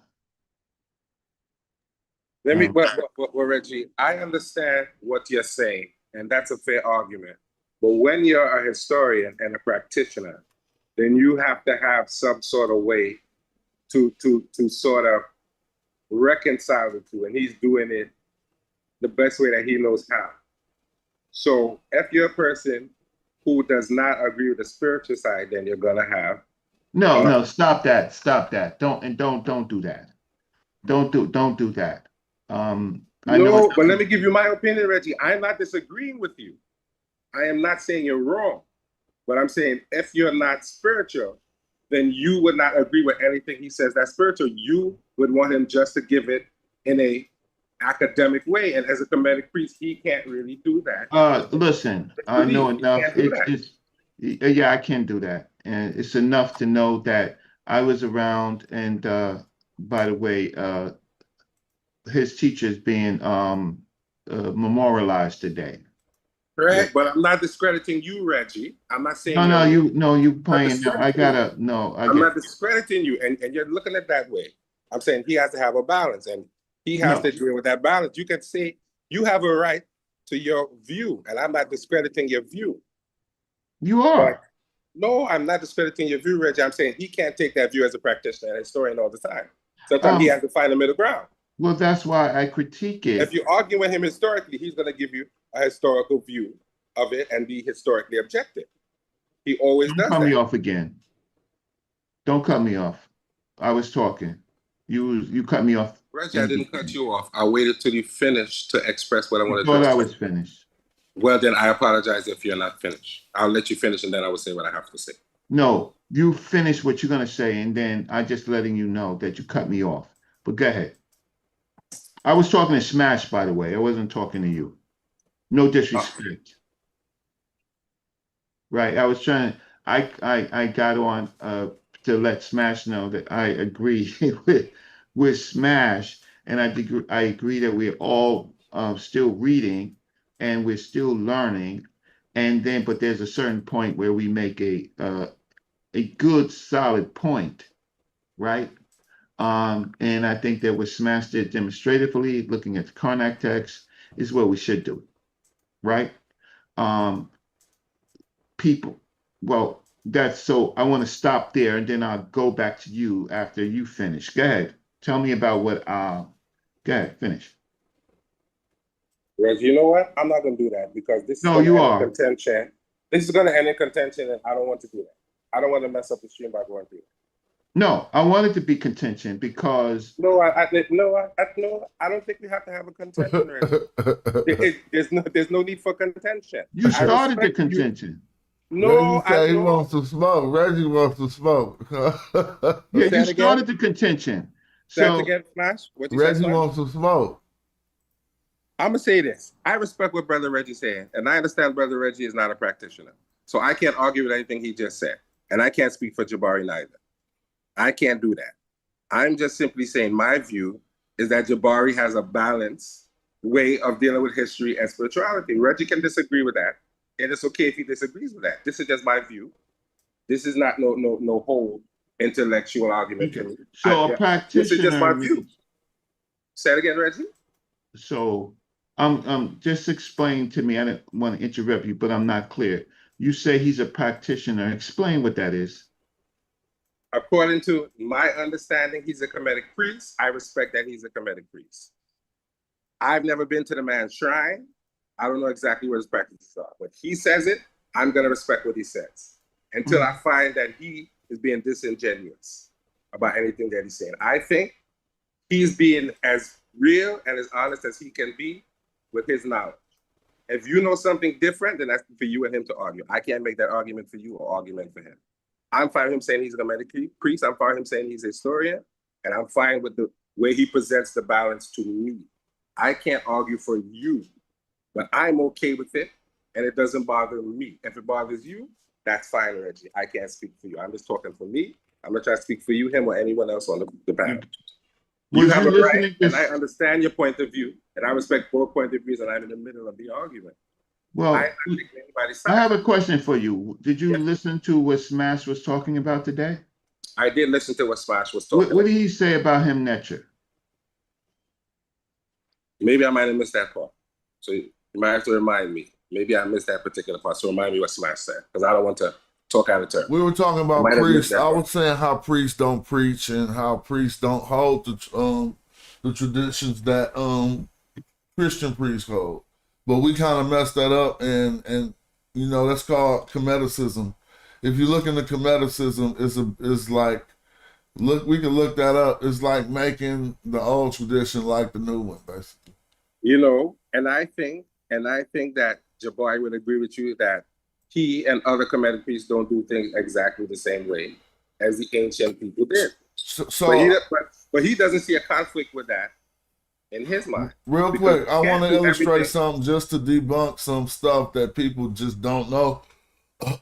Reggie, I understand what you're saying, and that's a fair argument. But when you're a historian and a practitioner, then you have to have some sort of way to sort of reconcile the two, and he's doing it the best way that he knows how. So if you're a person who does not agree with the spiritual side, then you're gonna have no, stop that. Don't do that. Don't do that. But let me give you my opinion, Reggie. I'm not disagreeing with you. I am not saying you're wrong. But I'm saying if you're not spiritual, then you would not agree with anything he says that's spiritual. You would want him just to give it in a academic way. And as a Kemetic priest, he can't really do that. Listen, I know enough. Yeah, I can do that. And it's enough to know that I was around, and by the way, his teacher's being memorialized today. Correct, but I'm not discrediting you, Reggie. I'm not saying you playing. No, I gotta no. I'm not discrediting you, and you're looking at it that way. I'm saying he has to have a balance, and he has to deal with that balance. You can say you have a right to your view, and I'm not discrediting your view. You are. But no, I'm not discrediting your view, Reggie. I'm saying he can't take that view as a practitioner and historian all the time. Sometimes he has to find a middle ground. Well, that's why I critique it. If you argue with him historically, he's going to give you a historical view of it and be historically objective. He always does that. Don't cut me off again. Don't cut me off. I was talking. You cut me off. Reggie, I didn't cut you off. I waited till you finished to express what I wanted to say. I thought I was finished. Well, then I apologize if you're not finished. I'll let you finish, and then I will say what I have to say. No, you finish what you're going to say, and then I'm just letting you know that you cut me off. But go ahead. I was talking to Smash, by the way. I wasn't talking to you. No disrespect. Right. I was trying. I got on to let Smash know that I agree with Smash, and I agree that we're all still reading and we're still learning, and then but there's a certain point where we make a good solid point, right? And I think that what Smash did demonstratively, looking at the Karnak text, is what we should do, right? People, well, that's so I want to stop there, and then I'll go back to you after you finish. Go ahead. Tell me about what, go ahead, finish. Reggie, you know what? I'm not going to do that because this is going to end in contention. This is going to end in contention, and I don't want to do that. I don't want to mess up the stream by going through it. No, I want it to be contention because I don't think we have to have a contention. There's no need for contention. You started the contention. No, he wants to smoke. Reggie wants to smoke. Yeah, you started the contention. So again, Flash. Reggie wants to smoke. I'm gonna say this. I respect what Brother Reggie's saying, and I understand Brother Reggie is not a practitioner, so I can't argue with anything he just said, and I can't speak for Jabari neither. I can't do that. I'm just simply saying my view is that Jabari has a balanced way of dealing with history and spirituality. Reggie can disagree with that, and it's okay if he disagrees with that. This is just my view. This is not no whole intellectual argument. So a practitioner. This is just my view. Say it again, Reggie. So just explain to me. I don't want to interrupt you, but I'm not clear. You say he's a practitioner. Explain what that is. According to my understanding, he's a Kemetic priest. I respect that he's a Kemetic priest. I've never been to the man's shrine. I don't know exactly where his practices are, but he says it. I'm going to respect what he says until I find that he is being disingenuous about anything that he's saying. I think he's being as real and as honest as he can be with his knowledge. If you know something different, then that's for you and him to argue. I can't make that argument for you or argument for him. I'm fine with him saying he's a Kemetic priest. I'm fine with him saying he's a historian. And I'm fine with the way he presents the balance to me. I can't argue for you, but I'm okay with it. And it doesn't bother me. If it bothers you, that's fine, Reggie. I can't speak for you. I'm just talking for me. I'm not trying to speak for you, him, or anyone else on the panel. You have a right, and I understand your point of view. And I respect both point of views, and I'm in the middle of the argument. Well, I have a question for you. Did you listen to what Smash was talking about today? I did listen to what Smash was talking about. What did he say about him, Netcher? Maybe I might have missed that part. So you might have to remind me. Maybe I missed that particular part. So remind me what Smash said, because I don't want to talk out of turn. We were talking about priests. I was saying how priests don't preach and how priests don't hold the traditions that Christian priests hold. But we kind of messed that up, and you know, that's called Kemeticism. If you look into Kemeticism, it's like, we can look that up. It's like making the old tradition like the new one, basically. You know, and I think that Jabari would agree with you that he and other Kemetic priests don't do things exactly the same way as the ancient people did. But he doesn't see a conflict with that in his mind. Real quick, I want to illustrate something just to debunk some stuff that people just don't know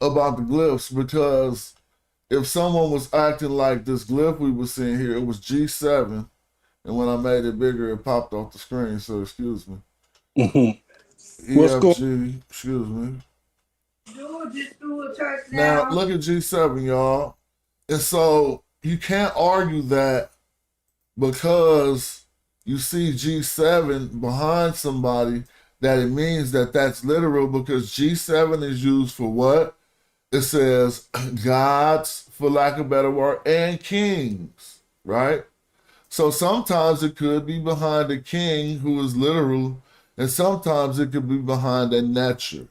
about the glyphs, because if someone was acting like this glyph we were seeing here, it was G7, and when I made it bigger, it popped off the screen, so excuse me. EFG, excuse me. Now, look at G7, y'all. And so you can't argue that because you see G7 behind somebody that it means that that's literal, because G7 is used for what? It says gods, for lack of a better word, and kings, right? So sometimes it could be behind a king who is literal, and sometimes it could be behind a nature.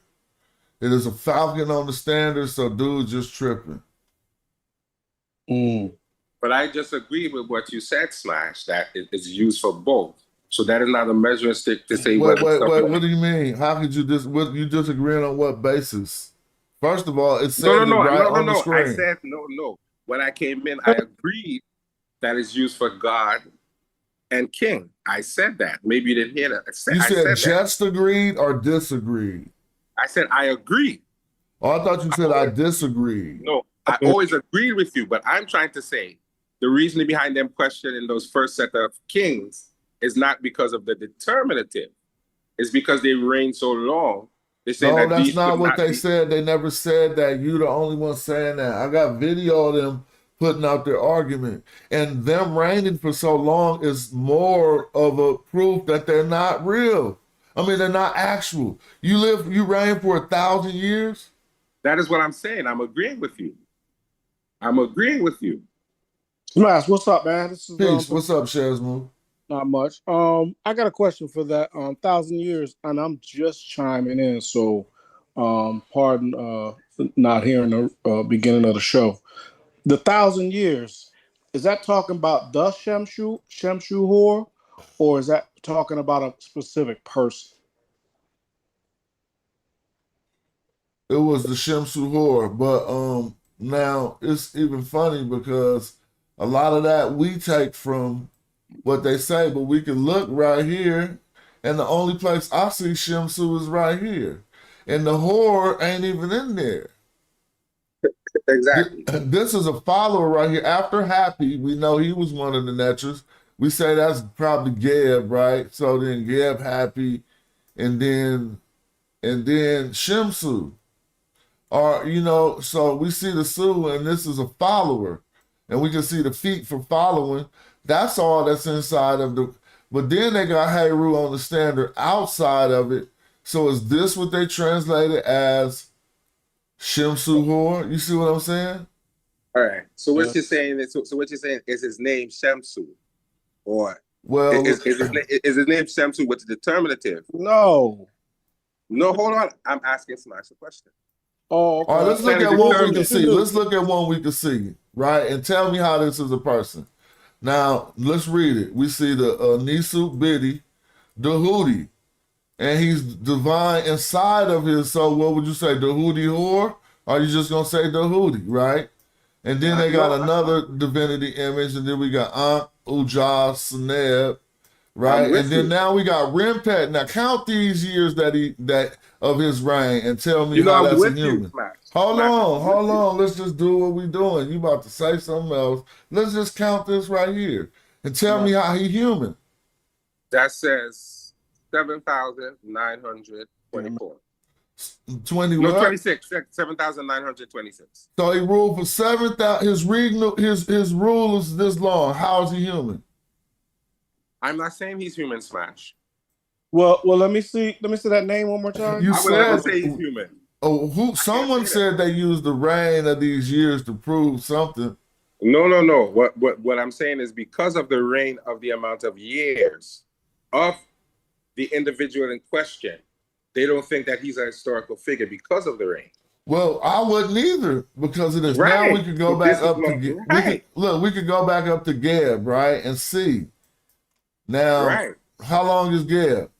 It is a falcon on the standard, so dude just tripping. But I just agree with what you said, Smash, that it is used for both. So that is not a measuring stick to say wait, what do you mean? How could you you disagreeing on what basis? First of all, it said on the screen. I said no. When I came in, I agreed that it's used for God and king. I said that. Maybe you didn't hear that. You said just agreed or disagreed? I said I agreed. Oh, I thought you said I disagreed. No, I always agreed with you, but I'm trying to say the reasoning behind them questioning those first set of kings is not because of the determinative. It's because they reigned so long. They say no, that that's not what they said. They never said that. You the only one saying that. I got video of them putting out their argument. And them reigning for so long is more of a proof that they're not real. I mean, they're not actual. You reign for 1,000 years? That is what I'm saying. I'm agreeing with you. I'm agreeing with you. Smash, what's up, man? This is Peace. What's up, Shazmoo? Not much. I got a question for that 1,000 years, and I'm just chiming in, so pardon not hearing the beginning of the show. The 1,000 years, is that talking about the Shemshu Hor, or is that talking about a specific person? It was the Shemshu Hor, but now it's even funny because a lot of that we take from what they say, but we can look right here, and the only place I see Shemsu is right here. And the Hor ain't even in there. Exactly. This is a follower right here. After Happy, we know he was one of the Netchers. We say that's probably Geb, right? So then Geb, Happy, and then Shemsu. Or, so we see the Su, and this is a follower. And we can see the feet for following. That's all that's inside of the, but then they got Heru on the standard outside of it. So is this what they translated as Shemsu Hor? You see what I'm saying? All right. So what you're saying is, is his name Shemsu, or is his name Shemsu with the determinative? No, hold on. I'm asking Smash a question. Oh, okay. All right, let's look at one we can see. Let's look at one we can see, right? And tell me how this is a person. Now, let's read it. We see the Nisu Biddy, Dahudi, and he's divine inside of his. So what would you say, Dahudi Hor? Or are you just going to say Dahudi, right? And then they got another divinity image, and then we got Ankh, Ujah, Seneb, right? And then now we got Rempet. Now count these years that of his reign and tell me how that's a human. Hold on. Let's just do what we doing. You about to say something else. Let's just count this right here and tell me how he human. That says 7,924. 20 no, what? 26. 7,926. So he ruled for 7,000. His rule is this long. How is he human? I'm not saying he's human, Smash. Well, let me see that name one more time. You I would never say he's human. Oh, someone said they used the reign of these years to prove something. No. What I'm saying is because of the reign of the amount of years of the individual in question, they don't think that he's a historical figure because of the reign. Well, I wouldn't either because of this. Right. Now we could go back up to we could go back up to Geb, right, and see. Now, how long is Geb?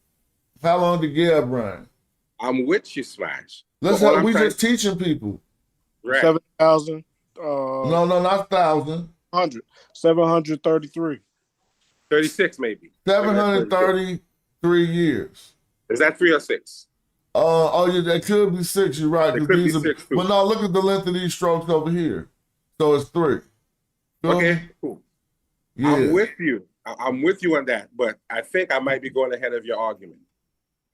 How long did Geb run? I'm with you, Smash. Let's all have, I'm we trying just teaching people. right. 7,000, No, not 1,000. 733. 36 maybe. Maybe that's 36. 733 years. Is that 3 or 6? Oh yeah, that could be 6. You're right. It Because could be these are. 6 too. Well, no, look at the length of these strokes over here. So it's 3. Feel Okay, me? cool. Yeah. I'm with you. I'm with you on that, but I think I might be going ahead of your argument.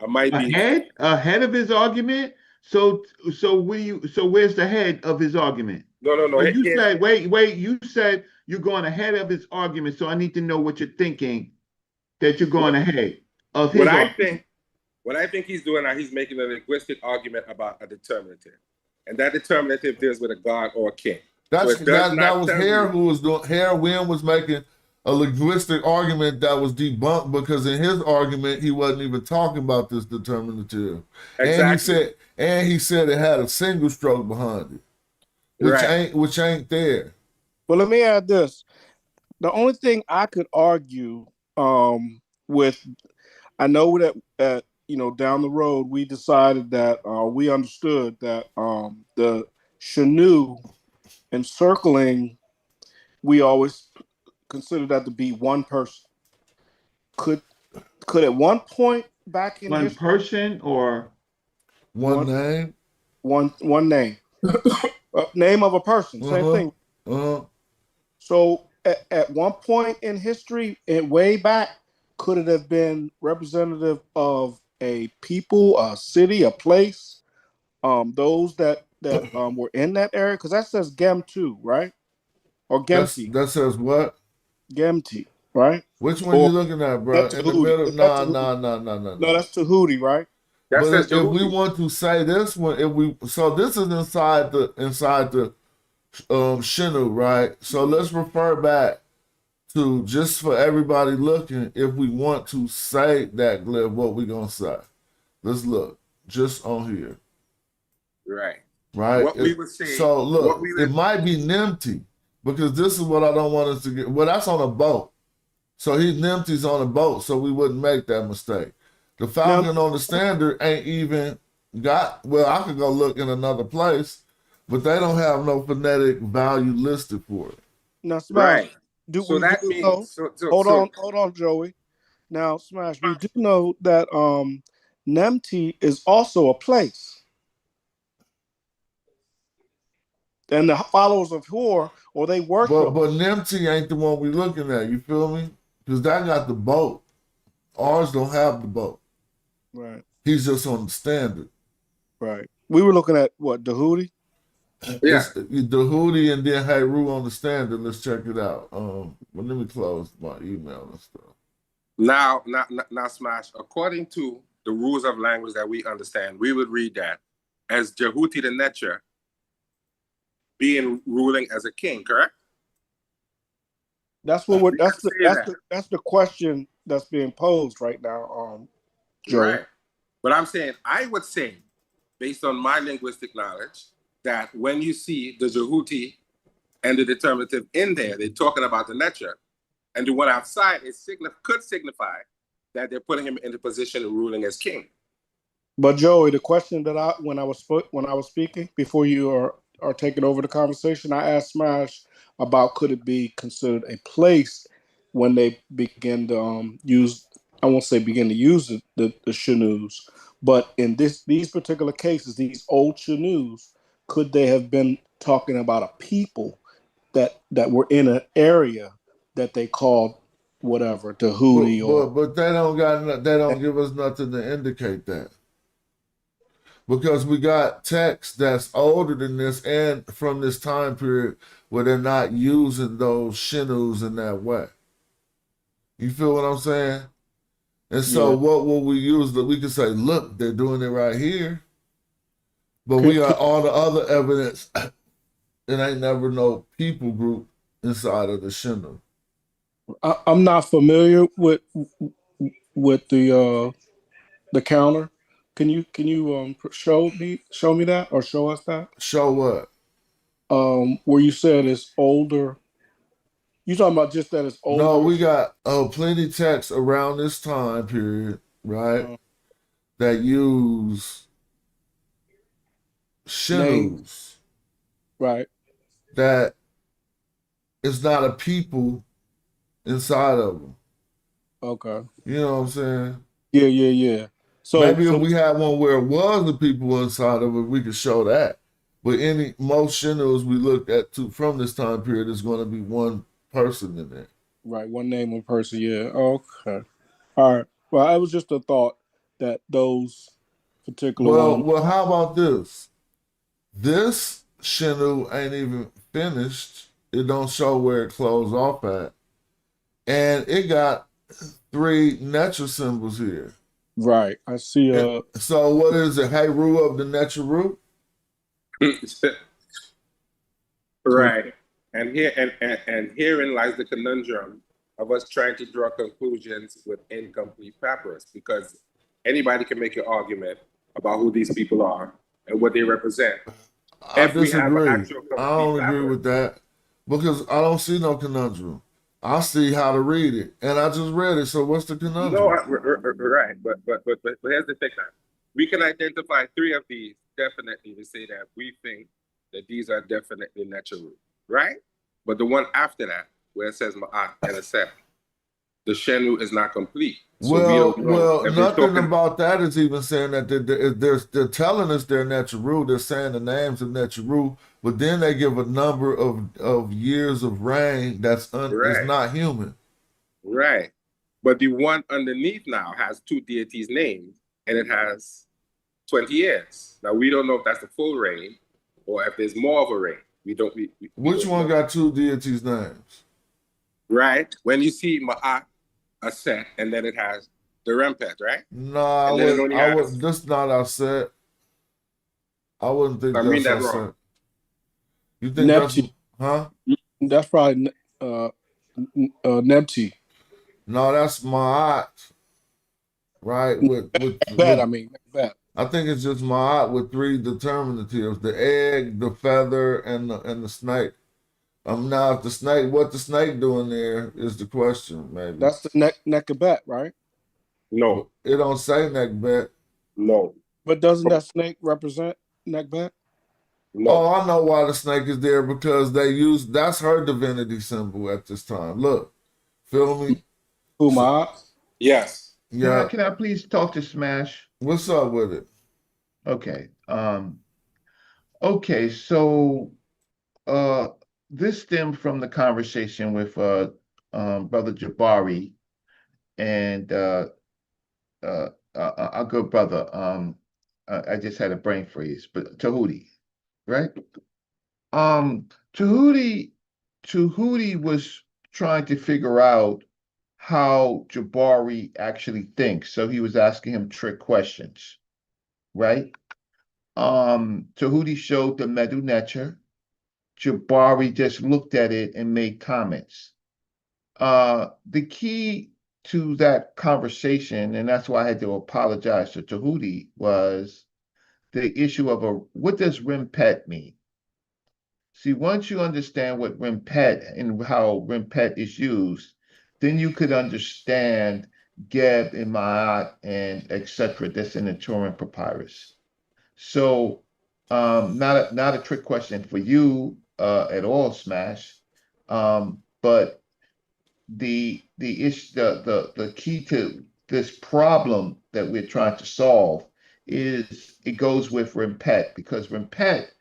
I might be ahead of his argument. So where's the head of his argument? No. So you said wait. You said you're going ahead of his argument. So I need to know what you're thinking that you're going ahead of his argument. What I think he's doing now, he's making a linguistic argument about a determinative, and that determinative deals with a god or a king. That was Hare you. who was doing. Hare Wynn was making a linguistic argument that was debunked because in his argument he wasn't even talking about this determinative. Exactly. And he said it had a single stroke behind it, which ain't there. Well, let me add this. The only thing I could argue with, I know that down the road we decided that we understood that the Shanu encircling, we always consider that to be one person. Could at one point back in one history, person or one name? One name. Name of a person, same thing. So at one point in history, way back, could it have been representative of a people, a city, a place, those that were in that area? Because that says Gem2, right? Or Gemti. That says what? Gemti, right? Which one are you looking at, bro? In the middle? No. No, that's Tahuti, right? But if we want to say this one, this is inside the Shinu, right? So let's refer back to, just for everybody looking, if we want to say that glyph, what we gonna say? Let's look just on here. Right. What we would say. So look, it might be Nimti, because this is what I don't want us to get. Well, that's on a boat. So Nimti's on a boat, so we wouldn't make that mistake. The Falcon on the standard ain't even got. Well, I could go look in another place, but they don't have no phonetic value listed for it. Now, Smash, hold on, Joey. Now, Smash, we do know that Nemti is also a place. And the followers of Hor, or they worship. But Nemti ain't the one we looking at, you feel me? Because that got the boat. Ours don't have the boat. Right. He's just on the standard. Right. We were looking at what, Dahuti? Yeah. Dahuti and then Heru on the standard. Let's check it out. Well, let me close my email and stuff. Now, Smash, according to the rules of language that we understand, we would read that as Jehuti the Netcher being ruling as a king, correct? That's what that's the question that's being posed right now, Joe. Right. But I'm saying, I would say, based on my linguistic knowledge, that when you see the Jehuti and the determinative in there, they're talking about the Netcher, and the one outside could signify that they're putting him in the position of ruling as king. But Joey, the question that when I was speaking before you are taking over the conversation, I asked Smash about could it be considered a place when they begin to use. I won't say begin to use the Shanus, but in these particular cases, these old Shanus, could they have been talking about a people that were in an area that they called whatever, Tahuti but they don't give us nothing to indicate that. Because we got text that's older than this and from this time period where they're not using those Shinus in that way. You feel what I'm saying? And so what will we use? That we can say, look, they're doing it right here. But we got all the other evidence. It ain't never no people group inside of the Shinu. I'm not familiar with the counter. Can you show me that or show us that? Show what? Where you said it's older. You talking about just that it's older? No, we got plenty text around this time period, right? That use names, Shinus right? that it's not a people inside of them. Okay. You know what I'm saying? Yeah. So Maybe if we had one where it was the people inside of it, we could show that. But most Shinus we looked at from this time period is going to be one person in there. right, one name, one person. Yeah. Okay. All right. Well, it was just a thought that those particular ones. Well, how about this? This Shinu ain't even finished. It don't show where it closed off at. And it got 3 natural symbols here. Right. I see. So what is it? Heru of the natural? Right. And herein lies the conundrum of us trying to draw conclusions with incomplete papyrus, because anybody can make an argument about who these people are and what they represent. I If we have an disagree. actual I don't complete agree with that because I don't see no conundrum. I see how to read it, and I just read it. So what's the conundrum? No, right, but here's the thing. Now. We can identify 3 of these definitely to say that we think that these are definitely natural, right? But the one after that, where it says Ma'at and Asep, the Shenu is not complete. So we don't know. Nothing about that is even saying that they're telling us they're natural. They're saying the names of natural, but then they give a number of years of reign that's is not human. Right. But the one underneath now has 2 deities names, and it has 20 years. Now, we don't know if that's the full reign or if there's more of a reign. Which one got 2 deities' names? Right. When you see Ma'at, Aset, and then it has the Rempet, right? No, this not Aset. I wouldn't think that's that Aset. wrong. You think Nepti. That's probably Nepti. No, that's Ma'at. Right? Bet. I think it's just Ma'at with 3 determinatives: the egg, the feather, and the snake. Now if the snake, what the snake doing there is the question, maybe. That's the Nekabet, right? No. It don't say Nekbet. No. But doesn't that snake represent Nekbet? No. Oh, I know why the snake is there, because that's her divinity symbol at this time. Look. Feel me? Umar? Yes. Yeah. Can I please talk to Smash? What's up with it? Okay. Okay, so this stemmed from the conversation with Brother Jabari and our good brother. I just had a brain freeze, but Tahuti, right? Tahuti was trying to figure out how Jabari actually thinks. So he was asking him trick questions, right? Tahuti showed the Medu Necher. Jabari just looked at it and made comments. The key to that conversation, and that's why I had to apologize to Tahuti, was the issue of what does Rimpet mean? See, once you understand what Rimpet and how Rimpet is used, then you could understand Geb and Ma'at and etc. that's in the Turin Papyrus. So not a trick question for you at all, Smash. But the issue, the key to this problem that we're trying to solve is it goes with Rimpet, because Rimpet,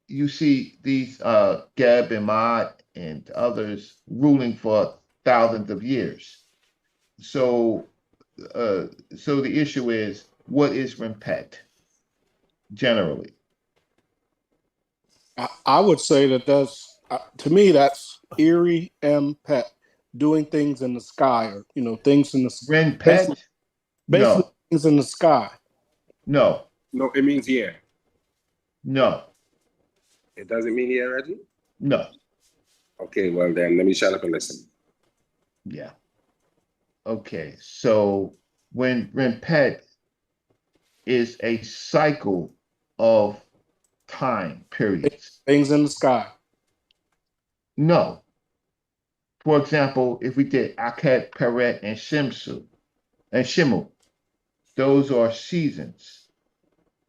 you see these Geb and Ma'at and others ruling for thousands of years. So the issue is, what is Rimpet generally? I would say that's to me that's Erie M Pet, doing things in the sky, or things in the Rimpet? Basically No. things in the sky. No. No, it means here. No. It doesn't mean here, Reggie? No. Okay, well then let me shut up and listen. Yeah. Okay, so when Rimpet is a cycle of time periods. Things in the sky. No. For example, if we did Akhet, Peret, and Shimsu and Shimu, those are seasons.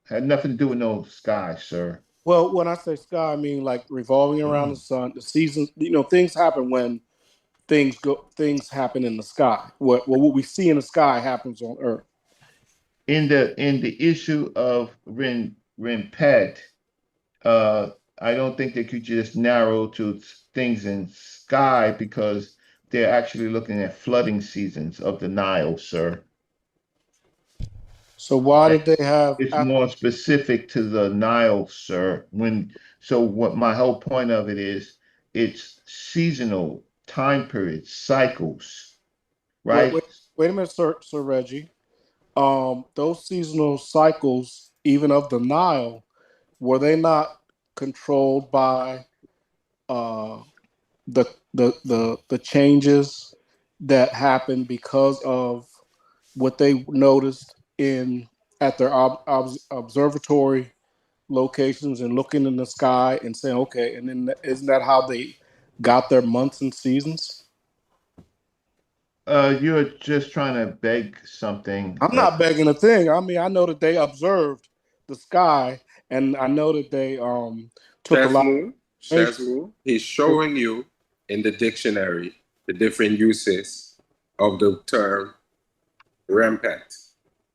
Had nothing to do with no sky, sir. Well, when I say sky, I mean like revolving around the sun. The seasons, things happen when things happen in the sky. What we see in the sky happens on Earth. In the issue of Pet, uh, I don't think they could just narrow to things in sky because they're actually looking at flooding seasons of the Nile, sir. So why did they have It's more specific to the Nile, sir. So what my whole point of it is, it's seasonal time periods, cycles, wait, right? wait, wait a minute, Sir Reggie. Those seasonal cycles, even of the Nile, were they not controlled by uh, the changes that happened because of what they noticed in at their observatory locations and looking in the sky and saying, okay, and then isn't that how they got their months and seasons? You're just trying to beg something. I'm not begging a thing. I mean, I know that they observed the sky, and I know that they took a lot of Shazmu, he's showing you in the dictionary the different uses of the term rampant.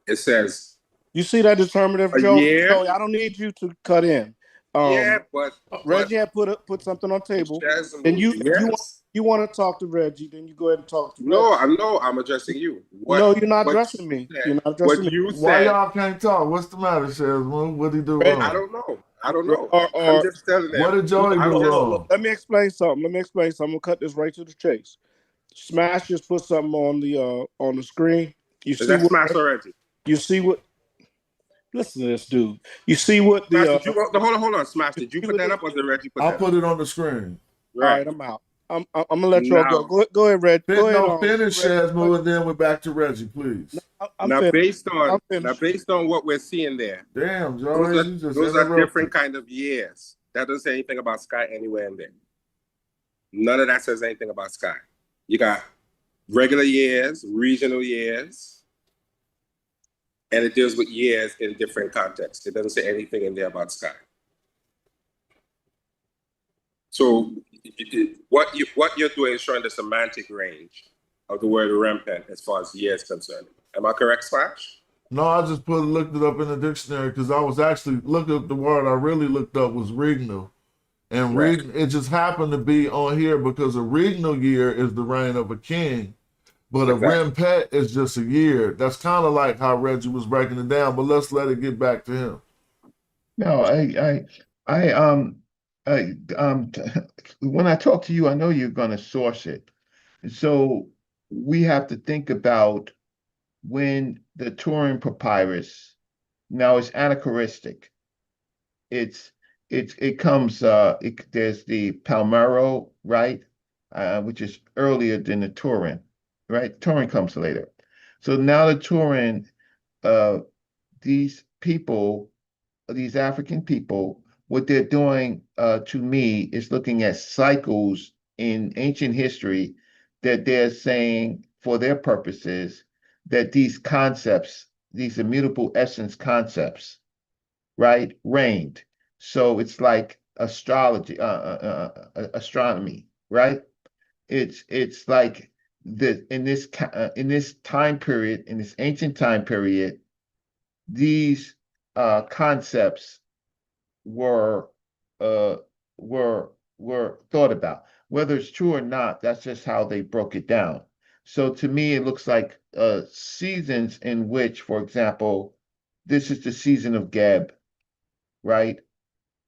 It says, you see that determinative, a Joe? year. Joey, I don't need you to cut in. Yeah, but Reggie had put something on the table. Shazmu, And yes. you want to talk to Reggie, then you go ahead and talk to No, Reggie. I'm addressing you. No, you're not addressing me. You're not addressing me. Why y'all can't talk? What's the matter, Shazmo? What did he do wrong? I don't know. I'm just telling them. What did Joey do wrong? Let me explain something. I'm gonna cut this right to the chase. Smash just put something on the screen. You Is that Smash already? You see what? Listen to this dude. You see what Smash, the hold on, Smash. Did you put that up or did Reggie put that up? I'll put it on the screen. All right, I'm out. I'm gonna let y'all go. Go ahead, Reggie. Go ahead. Finish, Shazmo, and then we're back to Reggie, please. Based on what we're seeing there. Damn, Joey, those are different kind of years. That doesn't say anything about sky anywhere in there. None of that says anything about sky. You got regular years, regional years, and it deals with years in different contexts. It doesn't say anything in there about sky. So what you're doing is showing the semantic range of the word rampant as far as years concerned. Am I correct, Splash? No, I just looked it up in the dictionary because I was actually looking up the word I really looked up was regnal. And it just happened to be on here because a regnal year is the reign of a king, but a rampant is just a year. That's kind of like how Reggie was breaking it down, but let's let it get back to him. No, when I talk to you, I know you're going to source it. So we have to think about when the Turin Papyrus, now it's anachronistic. It comes, there's the Palmero, right? Which is earlier than the Turin, right? Turin comes later. So now the Turin, these people, these African people, what they're doing to me is looking at cycles in ancient history that they're saying for their purposes that these concepts, these immutable essence concepts, right, reigned. So it's like astrology, astronomy, right? It's like in this time period, in this ancient time period, these concepts were thought about. Whether it's true or not, that's just how they broke it down. So to me, it looks like seasons in which, for example, this is the season of Geb, right?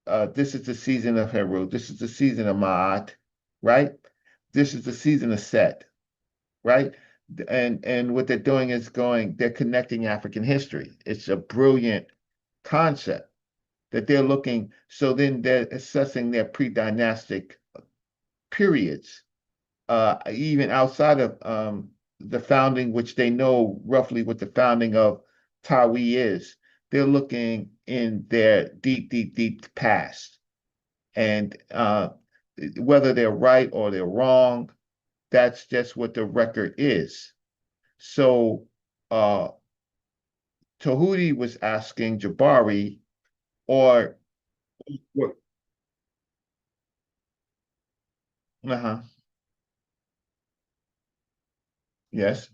This is the season of Heru. This is the season of Ma'at, right? This is the season of Set, right? And what they're doing is they're connecting African history. It's a brilliant concept that they're looking. So then they're assessing their pre-dynastic periods, even outside of the founding, which they know roughly what the founding of Tawi is. They're looking in their deep past. And whether they're right or they're wrong, that's just what the record is. So Tahuti was asking Jabari, or what? Uh-huh. Yes.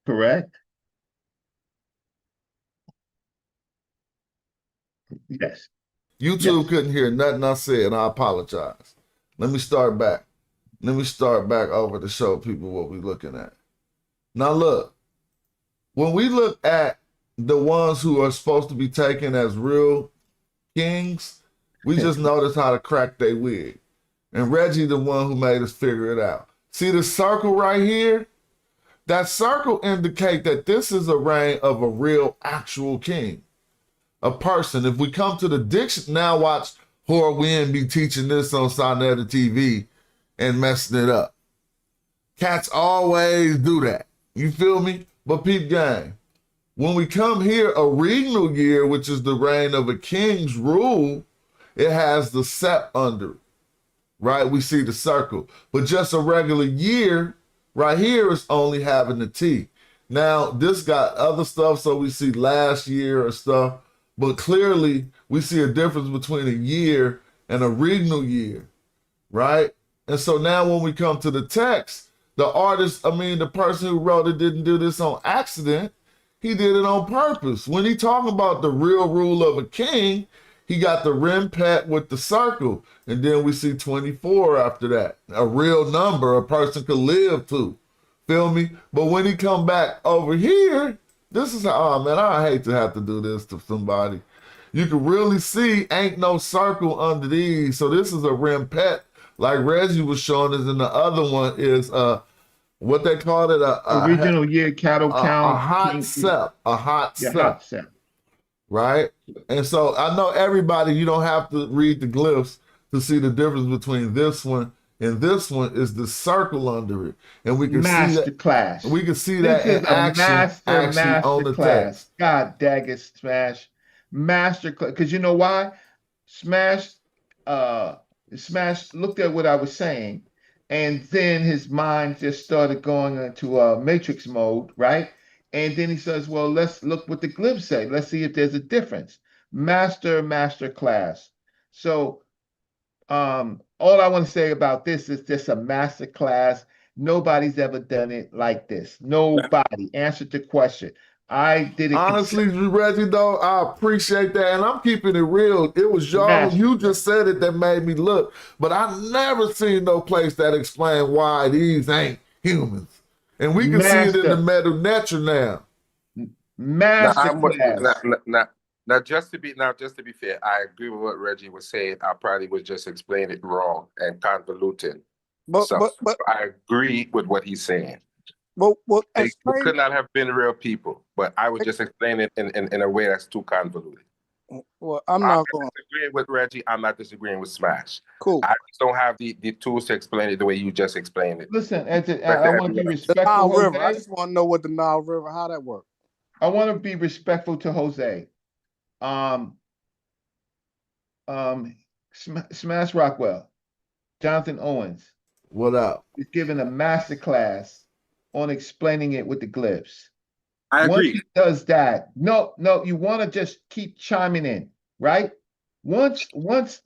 Correct. Yes. YouTube Yes. couldn't hear nothing I said, and I apologize. Let me start back. Let me start back over to show people what we're looking at. Now look, when we look at the ones who are supposed to be taken as real kings, we just notice how to crack they wig. And Reggie, the one who made us figure it out. See the circle right here? That circle indicate that this is a reign of a real actual king, a person. If we come to the diction, now watch Horwin be teaching this on Sinetta TV and messing it up. Cats always do that. You feel me? But peep game. When we come here, a regnal year, which is the reign of a king's rule, it has the sep under it, right? We see the circle. But just a regular year, right here, is only having the T. Now, this got other stuff, so we see last year or stuff, but clearly we see a difference between a year and a regnal year, right? And so now when we come to the text, the artist, the person who wrote it didn't do this on accident. He did it on purpose. When he talking about the real rule of a king, he got the rim pet with the circle. And then we see 24 after that. A real number a person could live to. Feel me? But when he come back over here, this is how, oh man, I hate to have to do this to somebody. You can really see ain't no circle under these. So this is a rim pet. Like Reggie was showing us, and the other one is what they called it, Original year cattle count. a hot sep, Yeah, hot sep. Right? And so I know everybody, you don't have to read the glyphs to see the difference between this one and this one is the circle under it. And we can master see that class. We can see this that in action on the text. God dang it, Smash. Master class. Because you know why? Smash looked at what I was saying, and then his mind just started going into matrix mode, right? And then he says, well, let's look what the glyphs say. Let's see if there's a difference. Master class. So all I want to say about this is just a master class. Nobody's ever done it like this. Nobody. Answer the question. I did it. Honestly, Reggie, though, I appreciate that. And I'm keeping it real. It was y'all, you just said it, that made me look. But I never seen no place that explain why these ain't humans. And we can see it in the metal nature now. Now, just to be fair, I agree with what Reggie was saying. I probably was just explaining it wrong and convoluting. But I agree with what he's saying. They could not have been real people, but I would just explain it in a way that's too convoluted. Well, I'm not disagreeing with Reggie. I'm not disagreeing with Smash. Cool. I just don't have the tools to explain it the way you just explained it. Listen, I want to be respectful. The Nile River. Jose. I just want to know what the Nile River, how that works. I want to be respectful to Jose. Smash Rockwell, Jonathan Owens. What up? He's giving a master class on explaining it with the glyphs. I agree. Once he does that, no, you want to just keep chiming in, right? Once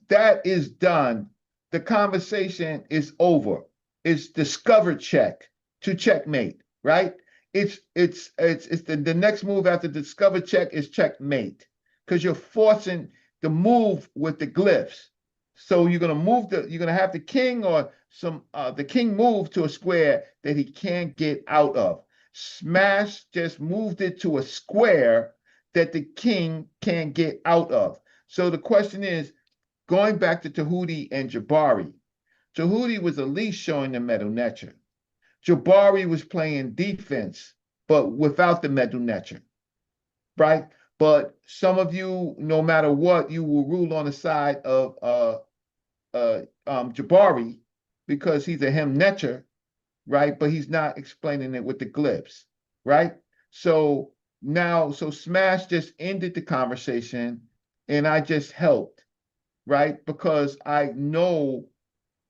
that is done, the conversation is over. It's discover check to checkmate, right? It's the next move after discover check is checkmate, because you're forcing the move with the glyphs. So you're gonna have the king or the king move to a square that he can't get out of. Smash just moved it to a square that the king can't get out of. So the question is, going back to Tahuti and Jabari, Tahuti was at least showing the metal nature. Jabari was playing defense, but without the metal nature, right? But some of you, no matter what, you will rule on the side of Jabari because he's a him netcher, right? But he's not explaining it with the glyphs, right? So now, so Smash just ended the conversation and I just helped, right? Because I know,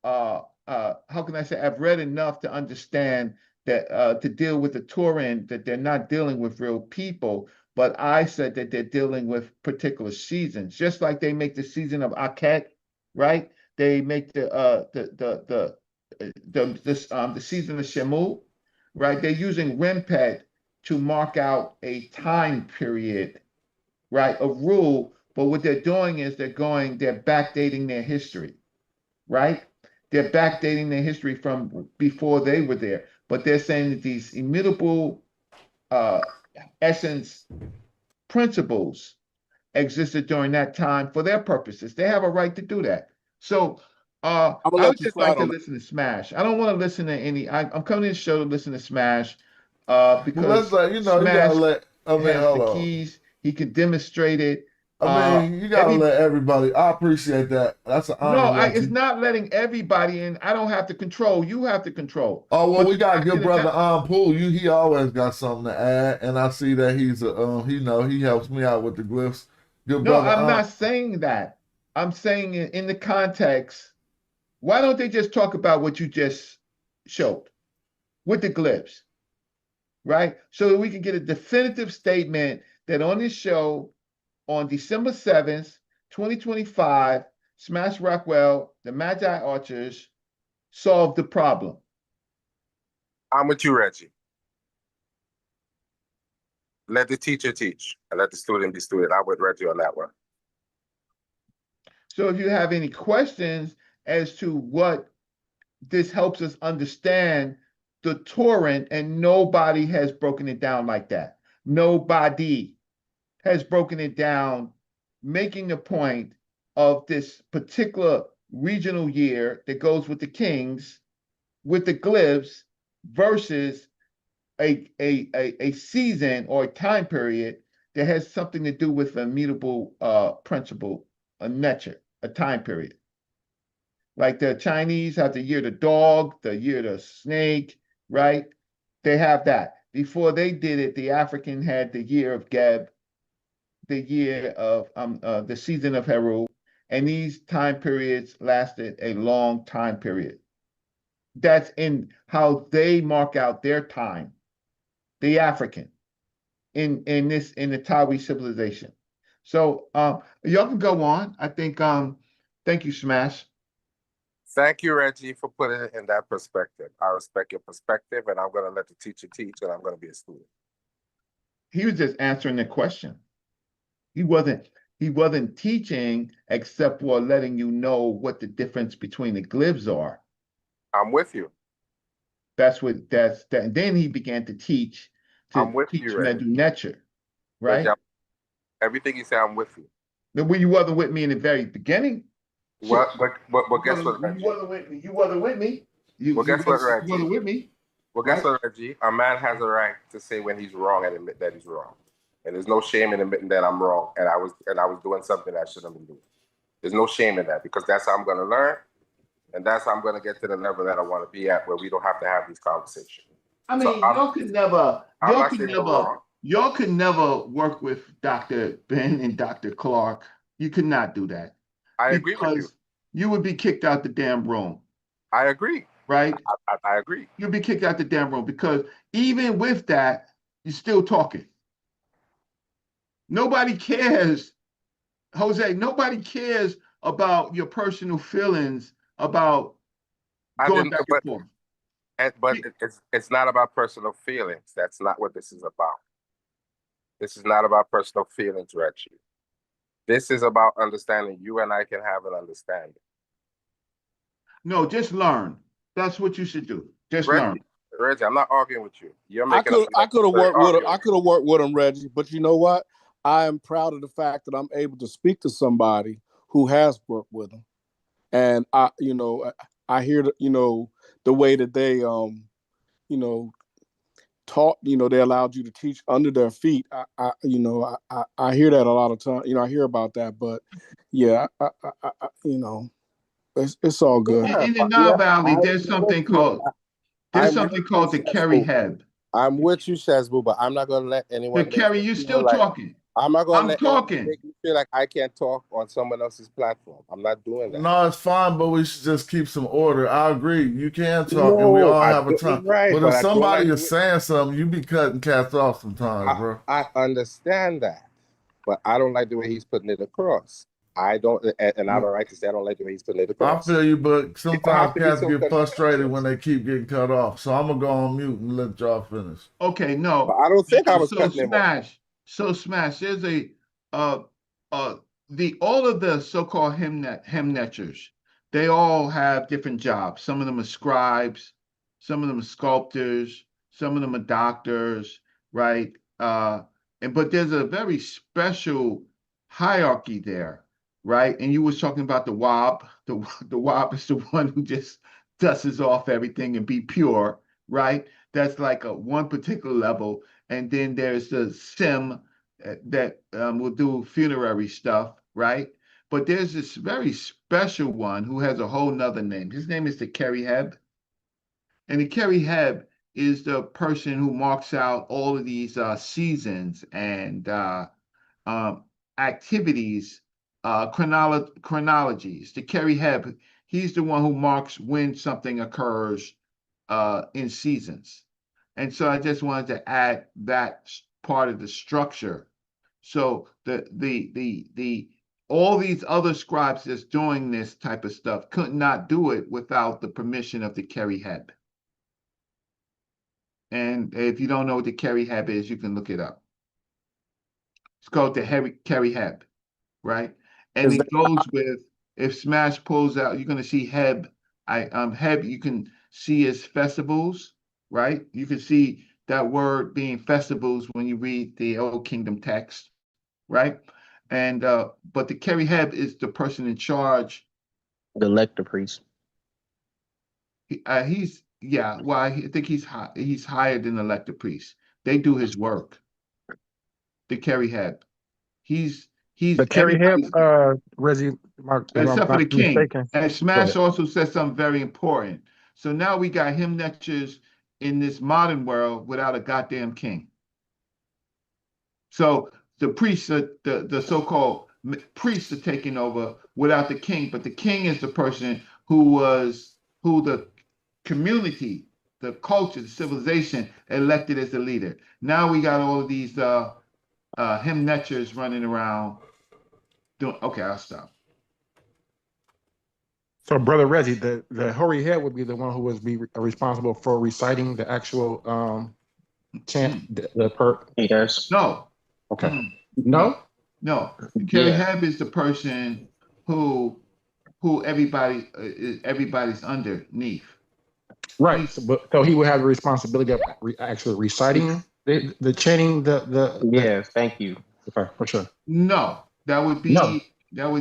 how can I say, I've read enough to understand that to deal with the Turin, that they're not dealing with real people, but I said that they're dealing with particular seasons, just like they make the season of Aket, right? They make the season of Shemu, right? They're using Rempet to mark out a time period, right, of rule. But what they're doing is they're backdating their history, right? They're backdating their history from before they were there. But they're saying that these immutable essence principles existed during that time for their purposes. They have a right to do that. So I'm gonna I would let you just like slide to on that. listen to Smash. I don't want to listen to any. I'm coming to the show to listen to Smash But let's because let you gotta Smash let. I mean, has the hold on. keys. He can demonstrate it. I mean, you gotta Every let everybody. I appreciate that. That's an honor, no, it's Reggie. not letting everybody in. I don't have to control. You have to control. Oh well, But we the got fact of good the brother matter, Pool. He always got something to add, and I see that he's a he helps me out with the glyphs. Good no, brother I'm not saying that. I'm saying it in the context. Why don't they just talk about what you just showed with the glyphs, right? So that we can get a definitive statement that on this show on December 7th, 2025, Smash Rockwell, the Magi Archers solved the problem. I'm with you, Reggie. Let the teacher teach and let the student be student. I'm with Reggie on that one. So if you have any questions as to what this helps us understand the torrent, and nobody has broken it down like that. Nobody has broken it down, making the point of this particular regional year that goes with the kings, with the glyphs, versus a season or a time period that has something to do with a mutable principle, a nature, a time period. Like the Chinese have the year of the dog, the year of the snake, right? They have that. Before they did it, the African had the year of Geb, the year of the season of Heru, and these time periods lasted a long time period. That's in how they mark out their time, the African, in the Tawi civilization. So y'all can go on. I think thank you, Smash. Thank you, Reggie, for putting it in that perspective. I respect your perspective, and I'm going to let the teacher teach, and I'm going to be a student. He was just answering the question. He wasn't teaching except for letting you know what the difference between the glyphs are. I'm with you. That's that. And then he began to teach Medu Necher, right? Reggie, everything you say, I'm with you. But you wasn't with me in the very beginning. What? But guess what, Reggie? You wasn't with me. You wasn't with me. Well, guess what, Reggie? You wasn't with me. Well, guess what, Reggie? A man has a right to say when he's wrong and admit that he's wrong. And there's no shame in admitting that I'm wrong and I was doing something I shouldn't have been doing. There's no shame in that because that's how I'm going to learn, and that's how I'm going to get to the level that I want to be at, where we don't have to have these conversations. I mean, y'all could never work with Dr. Ben and Dr. Clark. You could not do that. I agree with you. You would be kicked out the damn room. I agree. Right? I agree. You'd be kicked out the damn room because even with that, you're still talking. Nobody cares, Jose, nobody cares about your personal feelings about going back and forth. But it's not about personal feelings. That's not what this is about. This is not about personal feelings, Reggie. This is about understanding. You and I can have an understanding. No, just learn. That's what you should do. Just learn. Reggie, I'm not arguing with you. You're making I could have worked with him. I could have worked with him, Reggie. But you know what? I am proud of the fact that I'm able to speak to somebody who has worked with him, and I hear the way that they taught, they allowed you to teach under their feet. I hear that a lot of times. I hear about that, but yeah, it's all good. In the Nile Yeah, Valley, I'm there's with something you. called I'm with you, the Kerry Shazboo. Heb. I'm with you, Shazboo, but I'm not gonna let The anyone make Kerry, me you feel still like talking. I'm not gonna I'm let anyone talking. make me feel like I can't talk on someone else's platform. I'm not doing that. No, it's fine, but we should just keep some order. I agree. You can talk, and we No, all I have a do, time. right, But but if I don't somebody like is the way saying something, you be cutting cats off sometimes, bro. I understand that, but I don't like the way he's putting it across. I don't, and I have a right to say I don't like the way he's putting it I across. feel you, but You don't sometimes have to be cats so get frustrated contentious. when they keep getting cut off. So I'm gonna go on mute and let y'all finish. Okay, But no. I don't think I was So cutting him off. Smash. There's a uh the all of the so-called hymnetchers, they all have different jobs. Some of them are scribes, some of them are sculptors, some of them are doctors, right? But there's a very special hierarchy there, right? And you was talking about the Wab. The Wab is the one who just dusts off everything and be pure, right? That's like a one particular level. And then there's the Sim that will do funerary stuff, right? But there's this very special one who has a whole nother name. His name is the Kerry Heb. And the Kerry Heb is the person who marks out all of these seasons and um, activities, chronologies. The Kerry Heb, he's the one who marks when something occurs in seasons. And so I just wanted to add that part of the structure. So the all these other scribes that's doing this type of stuff could not do it without the permission of the Kerry Heb. And if you don't know what the Kerry Heb is, you can look it up. It's called the Kerry Heb, right? And Is it goes with, if Smash pulls out, you're gonna see Heb. Heb you can see as festivals, right? You can see that word being festivals when you read the Old Kingdom text, right? And but the Kerry Heb is the person in charge. The lector priest. He's yeah. Well, I think he's high, he's higher than the elected priest. They do his work. The Kerry Heb. He's The Kerry Hemp, everybody's Reggie, Mark, if I'm except for not the king. mistaken. And Go Smash ahead. also said something very important. So now we got him lectures in this modern world without a goddamn king. So the priests, the so-called priests are taking over without the king, but the king is the person who the community, the culture, the civilization elected as the leader. Now we got all of these him lectures running around doing. Okay, I'll stop. So, Brother Reggie, the hoary head would be the one who would be responsible for reciting the actual chant, the per. Yes. No. Okay. Mm, No? no. Kerry Yeah. Heb is the person who everybody's underneath. Right. So he would have the responsibility of actually reciting the chanting the. Yes. Thank you. Okay, for sure. No, that would No.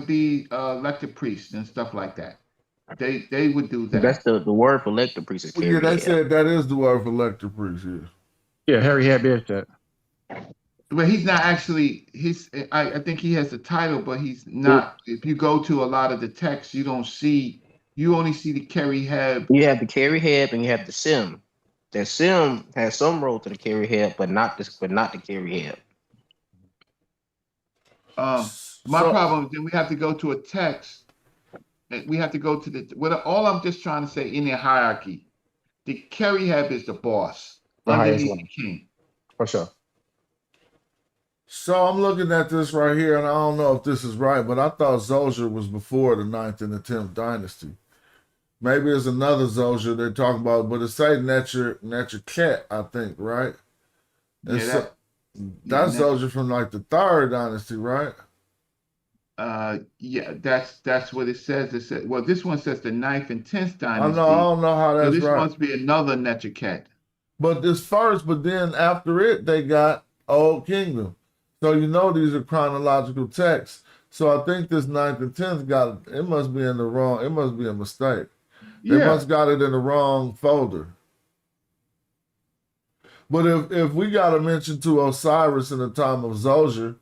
be elected priests and stuff like that. They would do that. That's the word for lector priest is Well, yeah, Kerry they Heb. said that is the word for elected priest. Yeah. Yeah, Harry had is that. But he's not actually. I think he has the title, but he's not. If you go to a lot of the text, you don't see. You only see the Kerry Heb. You have the Kerry Heb and you have the Sim. The Sim has some role to the Kerry Heb, but not the Kerry Heb. My problem is then we have to go to a text. And we have to go to all I'm just trying to say in the hierarchy. The Kerry Heb is the boss The highest underneath one. the king. For sure. So I'm looking at this right here, and I don't know if this is right, but I thought Zoser was before the 9th and the 10th dynasty. Maybe it's another Zoser they're talking about, but it's say Ket, I think, right? And Yeah, that's Zoser from like the 3rd dynasty, right? Yeah, that's what it says. It said, well, this one says the 9th and 10th I dynasty. don't know how So that's this right. must be another Nechaket. But this first, but then after it, they got Old Kingdom. So you know these are chronological texts. So I think this 9th and 10th it must be in the wrong, it must be a mistake. They Yeah. must got it in the wrong folder. But if we got to mention to Osiris in the time of Zoser,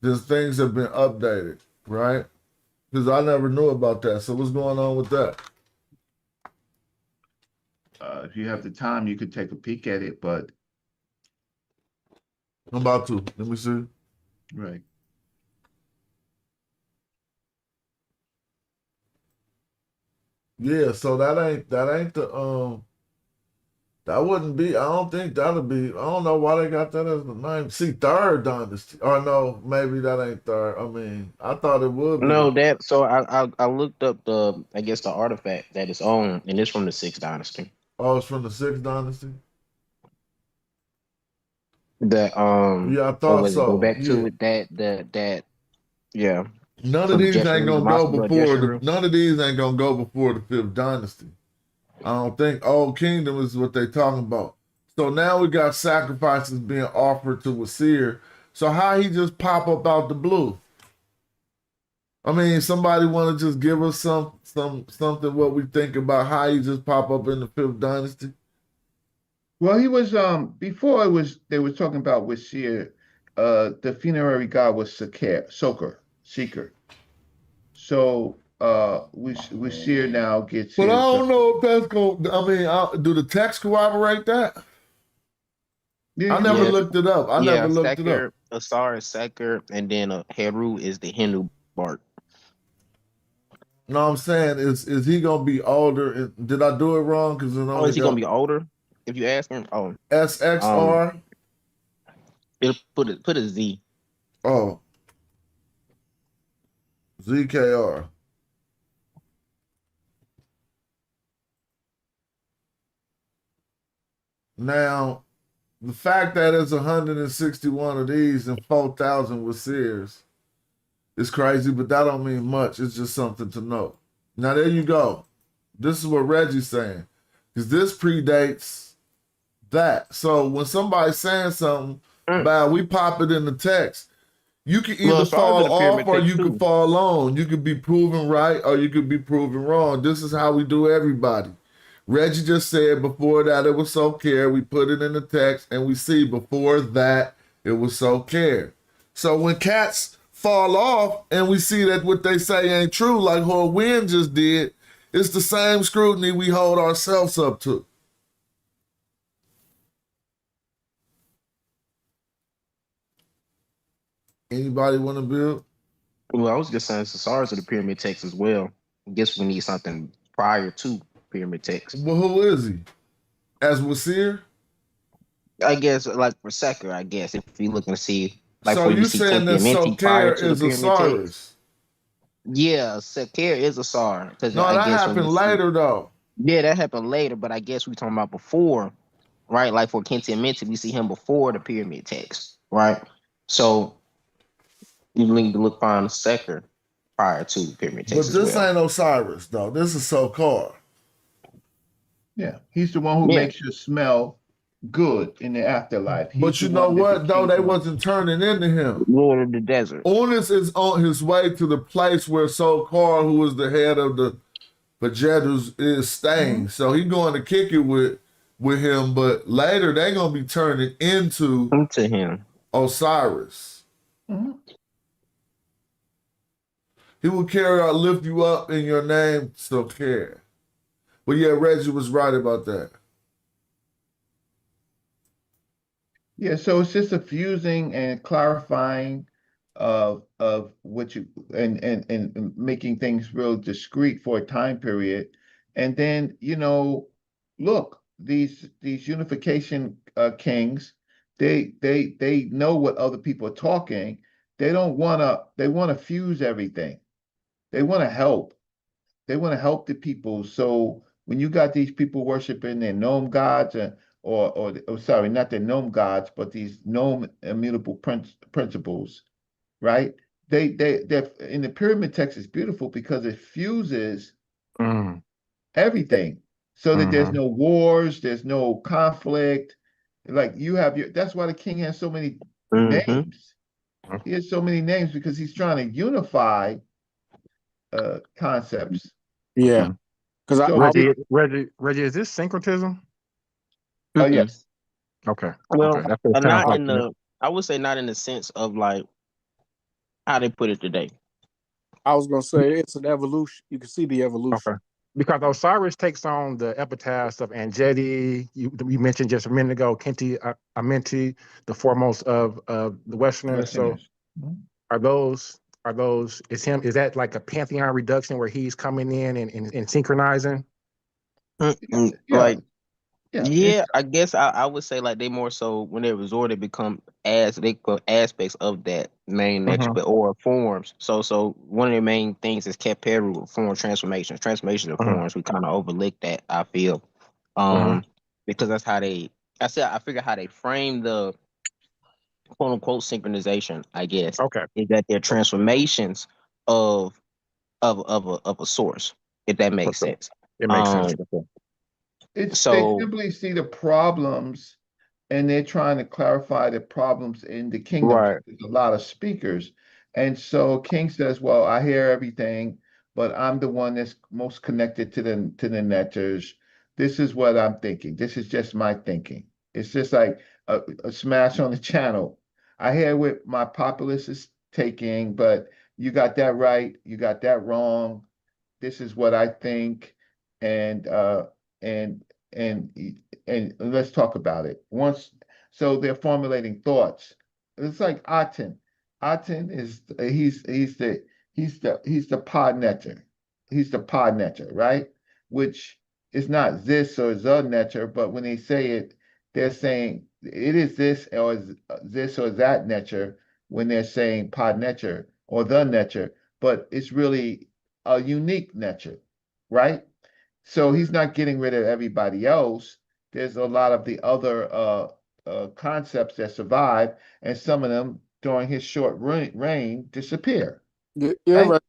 then things have been updated, right? Because I never knew about that. So what's going on with that? If you have the time, you could take a peek at it, but I'm about to. Let me see. right. Yeah, so that ain't the that wouldn't be, I don't think that'll be, I don't know why they got that as the name. See, third dynasty. Or no, maybe that ain't third. I mean, I thought it would be. No, that so I looked up the I guess the artifact that it's on, and it's from the Sixth Dynasty. Oh, it's from the Sixth Dynasty? That Yeah, I thought go so. back Yeah. to it. That yeah. None So of the these ain't Jeshurun, the gonna go Master before the Jeshurun. none of these ain't gonna go before the Fifth Dynasty. I don't think Old Kingdom is what they talking about. So now we got sacrifices being offered to Wasir. So how he just pop up out the blue? I mean, somebody want to just give us something what we think about how he just pop up in the Fifth Dynasty? Well, he was before it was they were talking about Wasir, the funerary god was Seeker. So Wasir now gets But I his don't know if that's going. I mean, do the text corroborate that? I never looked it up. Seker, Osiris Seker, and then Heru is the Hindu bark. No, I'm saying is he gonna be older? Did I do it wrong? Because Oh, is he gonna be older? If you ask him, SXR. It'll put a Z. Oh, ZKR. Now, the fact that it's 161 of these and 4,000 Wasirs is crazy, but that don't mean much. It's just something to know. Now, there you go. This is what Reggie's saying. Because this predates that. So when somebody's saying something bad, we pop it in the text. You can either fall off or you can fall on. You could be proven right or you could be proven wrong. This is how we do everybody. Reggie just said before that it was so care. We put it in the text and we see before that it was so care. So when cats fall off and we see that what they say ain't true, like Horwin just did, it's the same scrutiny we hold ourselves up to. Anybody want to build? Well, I was just saying Osiris of the pyramid text as well. I guess we need something prior to pyramid text. Well, who is he? As Wasir? I guess like for Seker, I guess if you're looking to see like so you saying that Soker is Osiris? Yeah, Seker is Osiris. No, that happened later though. Yeah, that happened later, but I guess we talking about before, right? Like for Kenty and Minty, we see him before the pyramid text, right? So you need to look find Seker prior to the pyramid text. But this ain't Osiris though. This is Sokar. Yeah, he's the one who makes you smell good in the afterlife. But you know what though? They wasn't turning into him. Lord of the desert. Unis is on his way to the place where Sokar, who was the head of the Vajetus, is staying. So he going to kick it with him, but later they gonna be turning into him. Osiris. He will carry or lift you up in your name, so care. But yeah, Reggie was right about that. Yeah, so it's just a fusing and clarifying of what you and making things real discrete for a time period. And then, look, these unification kings, they know what other people are talking. They want to fuse everything. They want to help. They want to help the people. So when you got these people worshiping their gnome gods or sorry, not their gnome gods, but these gnome immutable principles, right? They're in the pyramid text is beautiful because it fuses everything so that there's no wars, there's no conflict. Like you have that's why the king has so many names. He has so many names because he's trying to unify concepts. Yeah. Because So Reggie, is this syncretism? Oh yes. Okay. Well, Okay. That's what it sounds not like in to me. the. I would say not in the sense of like how they put it today. I was gonna say it's an evolution. You can see the evolution. Okay. Because Osiris takes on the epitaphs of Enqi. You mentioned just a minute ago, Kenti Amenti, the foremost of the Westerners. So Westerners. Mhm. is that like a pantheon reduction where he's coming in and synchronizing? Like, Yeah, yeah, I guess I would say like they more so when they resort, they become as they put aspects of that main nature, Mm-hmm. but or forms. So one of the main things is Keperu, form transformations. Transformations of Mm-hmm. forms. We kind of overlook that, I feel, Mm-hmm. because that's how they. I figure how they frame the quote unquote synchronization. I guess Okay. is that they're transformations of of a source, if that makes Okay. sense. It makes sense. Um, It's they so simply see the problems and they're trying to clarify the problems in the kingdom because right. there's a lot of speakers. And so King says, well, I hear everything, but I'm the one that's most connected to the netters. This is what I'm thinking. This is just my thinking. It's just like a smash on the channel. I hear what my populace is taking, but you got that right, you got that wrong. This is what I think, and and and and let's talk about it. So they're formulating thoughts. It's like Aten. Aten is he's the pod netter. He's the pod netter, right? Which is not this or the netter, but when they say it, they're saying it is this or this or that netter when they're saying pod netter or the netter, but it's really a unique nature, right? So he's not getting rid of everybody else. There's a lot of the other concepts that survive, and some of them during his short reign disappear. Yeah, Right?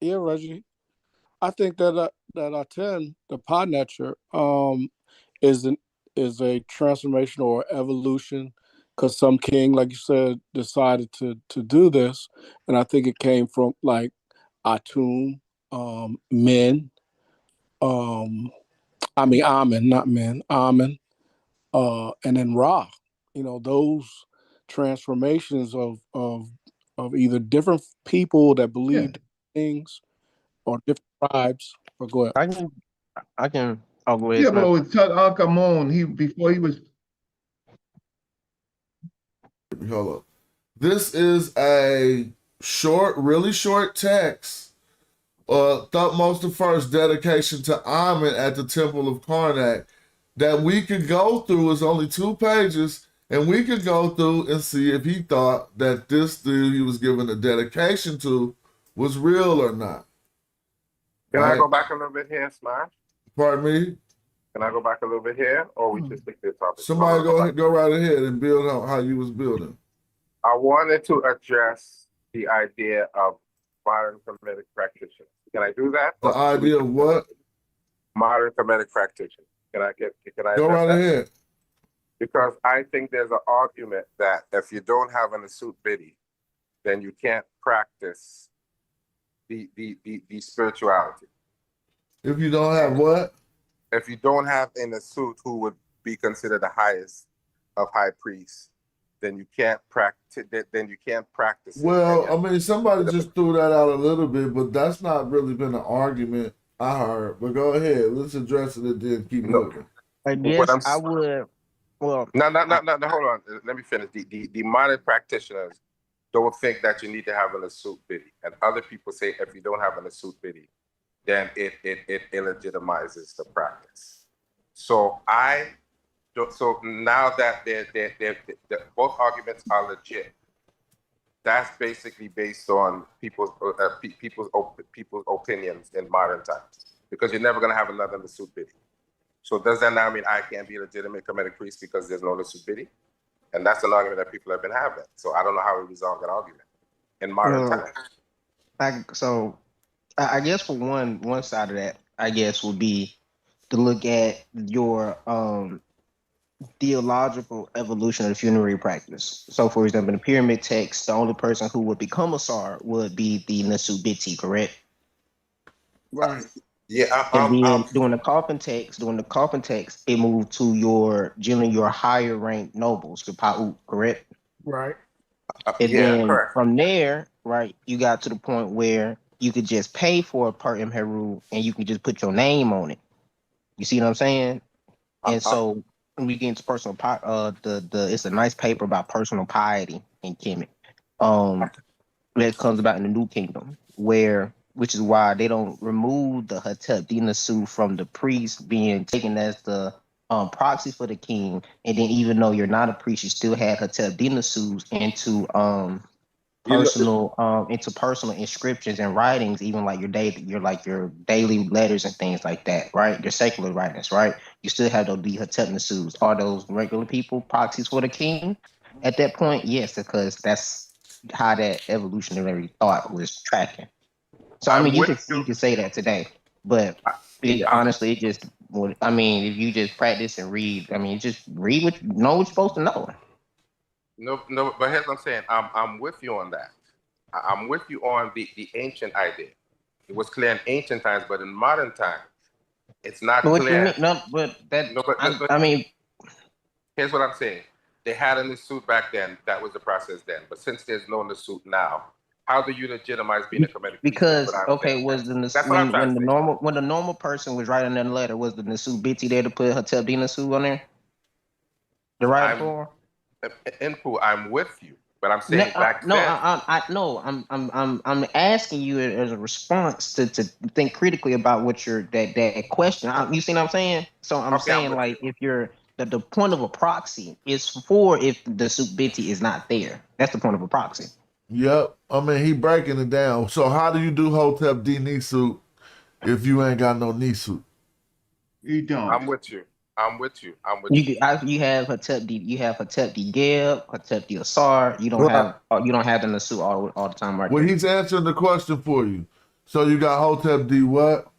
Reggie. I think that that Aten, the pod nature, is an is a transformation or evolution because some king, like you said, decided to do this, and I think it came from like Atum, men, I mean Amen, not men, Amen, and then Ra. Those transformations of either different people that Yeah. believed things or different tribes. But go ahead. I can. Oh, go ahead, Yeah, but Smash. with Tutankhamun, he before he was Hold up. This is a really short text. Thutmose the First dedication to Amen at the Temple of Karnak that we could go through. Is only 2 pages, and we could go through and see if he thought that this dude he was giving a dedication to was real or not. Can I Right? go back a little bit here, Smash? Pardon me? Can I go back a little bit here, or we just stick to the topic? So I'm Somebody gonna go back. go right ahead and build on how you was building. I wanted to address the idea of modern Kemetic practitioners. Can I do that? The idea of what? Modern Kemetic practitioners. Can I Go address right that? ahead. Because I think there's an argument that if you don't have an Asut Bidi, then you can't practice the spirituality. If you don't have what? If you don't have an Asut who would be considered the highest of high priests, then you can't practice. Then you can't practice it. Well, I mean, somebody just threw that out a little bit, but that's not really been an argument I heard. But go ahead, let's address it and then keep moving. I What guess I'm I would. Well, no, hold on. Let me finish. The modern practitioners don't think that you need to have an Asut Bidi, and other people say if you don't have an Asut Bidi, then it illegitimizes the practice. So now that they're both arguments are legit, that's basically based on people's opinions in modern times, because you're never going to have another Asut Bidi. So does that now mean I can't be a legitimate Kemetic priest because there's no Asut Bidi? And that's an argument that people have been having. So I don't know how we resolve that argument in modern times. I guess for one side of that, I guess would be to look at your theological evolution of the funerary practice. So, for example, in the pyramid text, the only person who would become a Sar would be the Nasubiti, correct? Right. Yeah, And then during the coffin text, it moved to generally your higher ranked nobles, your Pa'ut, correct? Right. And yeah, then correct. from there, right, you got to the point where you could just pay for a per Heru and you can just put your name on it. You see what I'm saying? And so when we get into personal it's a nice paper about personal piety in Kemet. That comes about in the New Kingdom, which is why they don't remove the Hatep Dinasu from the priest being taken as the proxy for the king. And then even though you're not a priest, you still had Hatep Dinasus into personal inscriptions and writings, even like your daily letters and things like that, right? Your secular writings, right? You still have those Hatep Dinasus. Are those regular people proxies for the king? At that point, yes, because that's how that evolutionary thought was tracking. So I mean, you can say that today, but honestly, it just would. I mean, if you just practice and read, I mean, just read what you know what you're supposed to know. No, but here's what I'm saying. I'm with you on that. I'm with you on the ancient idea. It was clear in ancient times, but in modern times, it's not But what clear. you mean? No, but that. No, but I mean, here's what I'm saying. They had a Nisut back then. That was the process then. But since there's no Nisut now, how do you legitimize being a Kemetic priest? because okay, was That's what I'm trying to say. when the normal person was writing that letter, was the Nasu Biti there to put Hatep Dinasu on there? The writer for? Enqi, I'm with you, but I'm saying back then. I'm asking you as a response to think critically about what that question. You see what I'm saying? So I'm saying like if you're the point of a proxy is for if the Subiti is not there. That's the point of a proxy. Yep. I mean, he breaking it down. So how do you do Hotep D Nisu if you ain't got no Nisu? You don't. I'm with you. You have Hatep D. You have Hatep D Geb, Hatep D Asar. You don't have the Nasu all the time, right? Well, he's answering the question for you. So you got Hotep D what?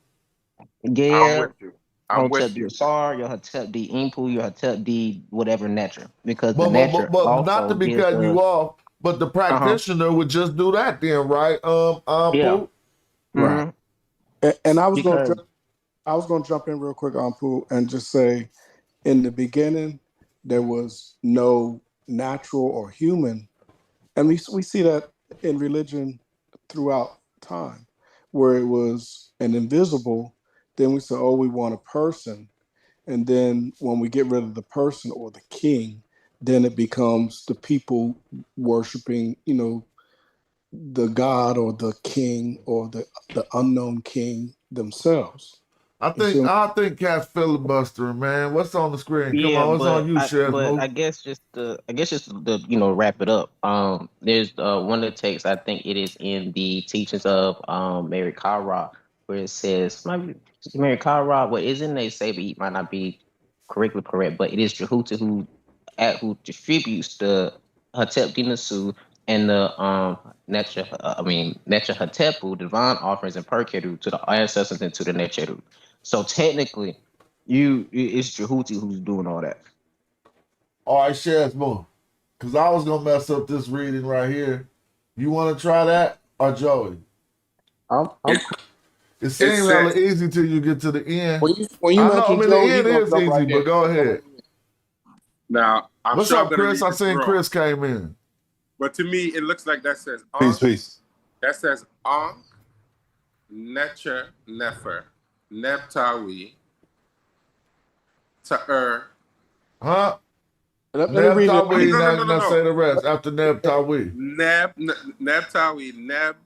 Geb. I'm with you. Hatep D Asar, your Hatep D Inpu, your Hatep D whatever Netra. Because but not to be cutting you off, but the practitioner would just do that then, right? Yeah. Right. And I was going to jump in real quick on Pooh and just say, in the beginning, there was no natural or human, and we see that in religion throughout time, where it was an invisible. Then we say, oh, we want a person, and then when we get rid of the person or the king, then it becomes the people worshiping, the god or the king or the unknown king themselves. I think Cat's filibustering, man. What's on the screen? Come on, what's on you, Chef? I guess just to wrap it up. There's one of the texts, I think it is in the teachings of Mary Kara, where it says Mary Kara, what isn't they say, but it might not be correctly correct, but it is Jehuti who distributes the Hatep Dinasu and the Netra Hatepu, divine offerings and Perkeru to the ancestors and to the Necheru. So technically, it's Jehuti who's doing all that. All right, Shaz, move. Because I was going to mess up this reading right here. You want to try that or Joey? It seems hella easy till you get to the end. When you I know, mention the Joey, end is easy, right but go ahead. Now, What's up, Chris? I seen Chris came in. But to me, it looks like that says peace. That says Ankh, Necher, Nefer, Nebtawi, Ta'er. Huh? Let me read it. No. Say the rest after Nebtawi. Nebtawi, Neb,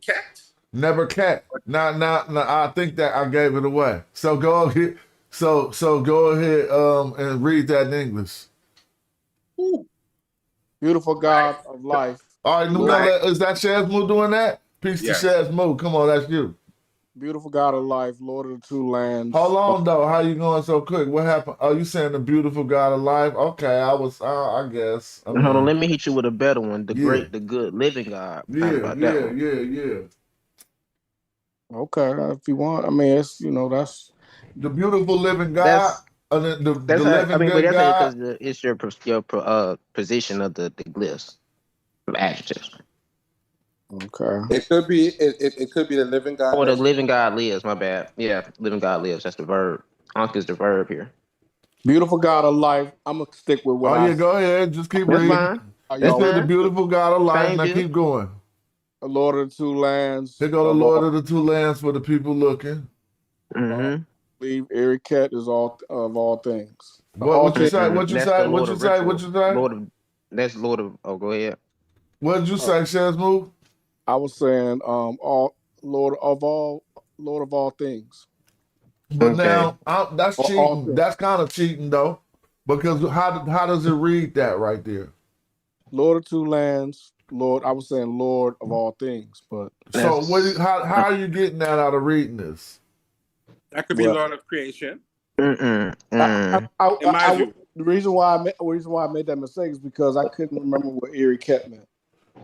Ket. Never cat. Now, I think that I gave it away. So go ahead. So go ahead and read that in English. Beautiful God of life. All right, is that Shazmu doing that? Peace to Shazmu. Come on, that's you. Beautiful God of life, Lord of the two lands. Hold on though. How you going so quick? What happened? Oh, you saying the beautiful God of life? Okay, I guess. Hold on, let me hit you with a better one. The great, the good, living God. Yeah. Okay, if you want, I mean, it's that's the beautiful living God. The living good God. Because it's your position of the glyphs, of adjectives. Okay. It could be it could be the living God. Or the living God lives, my bad. Yeah, living God lives. That's the verb. Ankh is the verb here. Beautiful God of life. I'm gonna stick with what Oh I yeah, go ahead. Just keep That's reading. fine. how It That's y'all said the fine. beautiful God of life. Same Now deal. keep going. a Lord of the Two Lands. Here go the Lord of the Two Lands for the people looking. Mm-hmm. Believe Eric Cat is all things. What you say? What you That's say? the What Lord you of say? What ritual. you say? That's Lord of. Oh, go ahead. What did you say, Shazmoo? I was saying all Lord of all things. But Okay. now that's All cheating. things. That's kind of cheating though, because how does it read that right there? Lord of Two Lands, Lord. I was saying Lord of all things, but So That's how are you getting that out of reading this? That could be well, Lord of Creation, mm-mm. in my view. the reason why I made that mistake is because I couldn't remember what Eric Cat meant.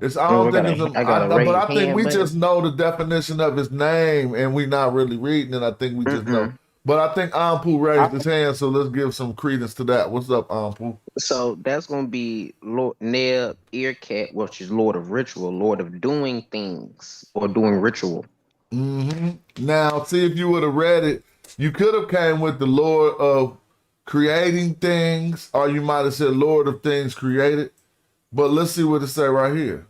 I Oh, don't think it's I got a but raise I think hand we button. just know the definition of his name and we not really reading it. I think we just know. Mm-mm. But I think Ampu raised his hand, so let's give some credence to that. What's up, Ampu? So that's gonna be Lord Neb Earcat, which is Lord of Ritual, Lord of doing things or doing ritual. Now, see if you would have read it, you could have came with the Lord of creating things, or you might have said Lord of things created. But let's see what it say right here.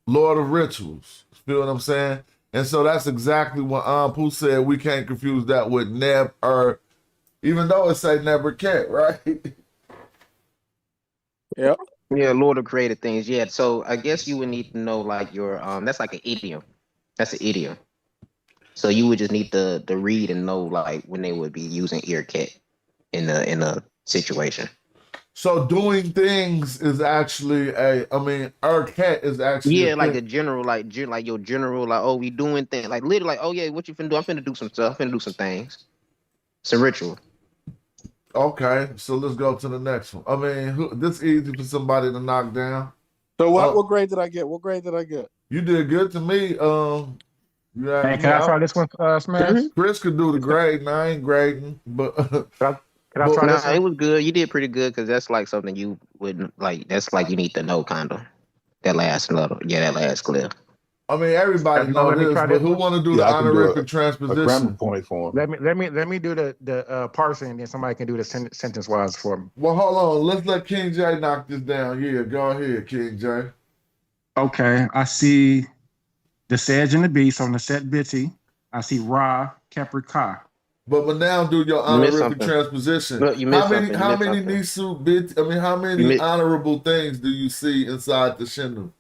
Lord of rituals. Feel what I'm saying? And so that's exactly what Ampu said. We can't confuse that with Neb or even though it say never cat, right? Yep. Yeah, Lord of created things. Yeah. So I guess you would need to know like your that's like an idiom. That's an idiom. So you would just need to read and know like when they would be using Earcat in a situation. So doing things is actually our cat is actually a Yeah, like thing. a general, like your general, like, oh, we doing things, like literally, like, oh yeah, what you finna do? I'm finna do some stuff. I'm finna do some things. It's a ritual. Okay, so let's go to the next one. This easy for somebody to knock down. So what grade did I get? What grade did I get? You did good to me. You Hey, asked can me. I try this one, Smash? Chris could do the grade, I ain't grading, but Can I try this Nah, one? it was good. You did pretty good because that's like something you wouldn't like. That's like you need to know, kind of. That last little, yeah, that last clip. Everybody You gonna know let me this, try but this who one? want to do the Yeah, I can do honorific a grammar transposition? point for him. Let me do the parsing, and then somebody can do the sentence wise for me. Well, hold on. Let's let King J knock this down. Yeah, go ahead, King J. Okay, I see the Sedge and the Beast on the set Bitty. I see Ra, Kepri, Ka. But now do your You missed honorific something. transposition. Look, you missed something. You How missed many something. Nisu bit? How You many missed. honorable things do you see inside the Shinu?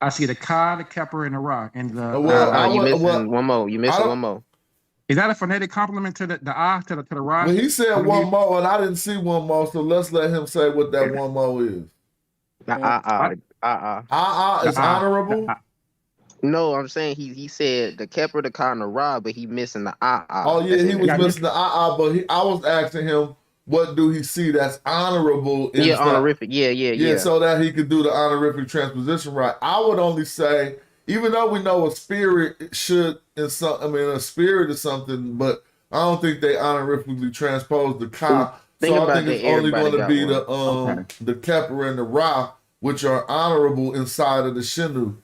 I see the Ka, the Kepri, and the Ra. And the Well, I You would. missing Well, one more. You I missing don't. one more. is that a phonetic complement to the Ah to the Ra? Well, he said On the one mute? more, and I didn't see one more. So let's let him say what that one more is. The What? Is The Ah. The honorable. Ah. No, I'm saying he said the Kepler, the Ka, and the Ra, but he missing the Oh yeah, That's he in was there. Yeah, missing the but I was asking him what do he see that's honorable Yeah, inside. honorific. Yeah, yeah, Yeah, yeah. so that he could do the honorific transposition right. I would only say, even though we know a spirit should, a spirit is something, but I don't think they honorifically transpose the ka. Think So I about think that. it's only Everybody going to got be one. Okay. the Kepler and the Ra, which are honorable inside of the Shinu.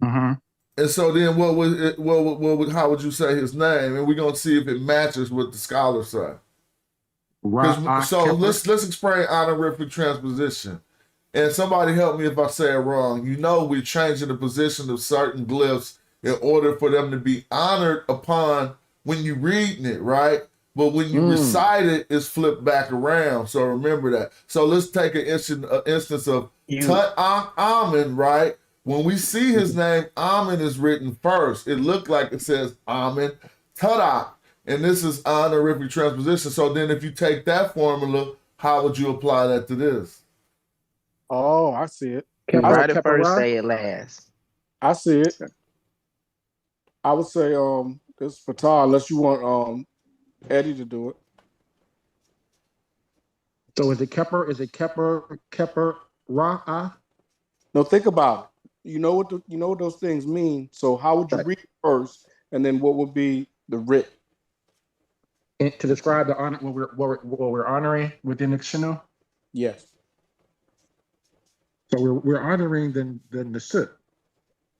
Mm-hmm. And so then, how would you say his name? And we're gonna see if it matches what the scholars say. Ra, Ah, So Kepri. let's explain honorific transposition. And somebody help me if I say it wrong. You know, we're changing the position of certain glyphs in order for them to be honored upon when you're reading it, right? But when you recite it, it's flipped back around. So remember that. So let's take an instance of Tut Amen, right? When we see his name, Amen is written first. It looked like it says Amen Tutak. And this is honorific transposition. So then if you take that formula, how would you apply that to this? Oh, I see it. You write it first, say it last. I see it. I would say this is Fatah, unless you want Eddie to do it. So is it Kepper? Is it Kepper, Ra, Ah? No, think about it. You know what those things mean. So how would you read it first, and then what would be the writ? And to describe the honor, what we're honoring within the Shinu? Yes. So we're honoring the Nasut.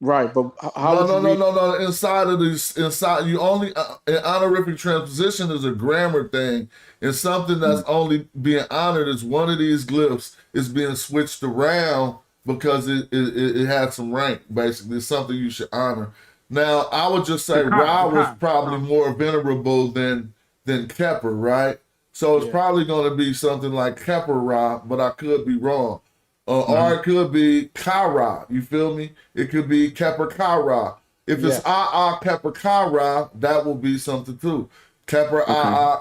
Right, but how No, would you no, read? no. Inside of this, inside you only an honorific transposition is a grammar thing, and something that's only being honored is one of these glyphs is being switched around because it had some rank. Basically, it's something you should honor. Now, I would just say Ra was probably more venerable than Kepper, right? So it's probably going to be something like Kepper Ra, but I could be wrong. Or it could be Kara. You feel me? It could be Kepper Kara. If it's Kepper Kara, that will be something too. Kepper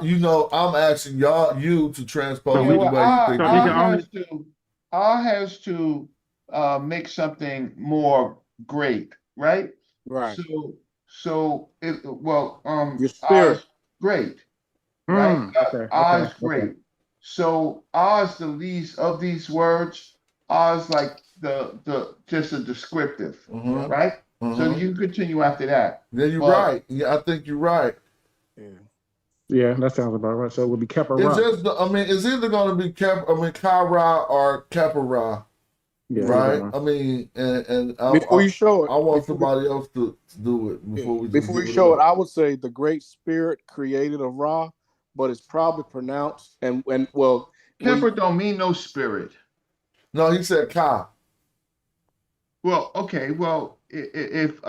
you know, I'm asking you to transpose it the way you think. R has to make something more great, right? Right. So it Your R spirit. is great, right? R is great. So R is the least of these words. R is like the just a descriptive, right? So you continue after that. Yeah, you're right. Yeah, I think you're right. Yeah, that sounds about right. So it would be Kepper It's Ra. just, I mean, it's either going to be Kara or Kepera, right? I mean, and Before you show it, I want somebody else to do it before we just before give you it show up. it, I would say the Great Spirit created of Ra, but it's probably pronounced and well. Kepper don't mean no spirit. No, he said Ka. Well, okay. Well, if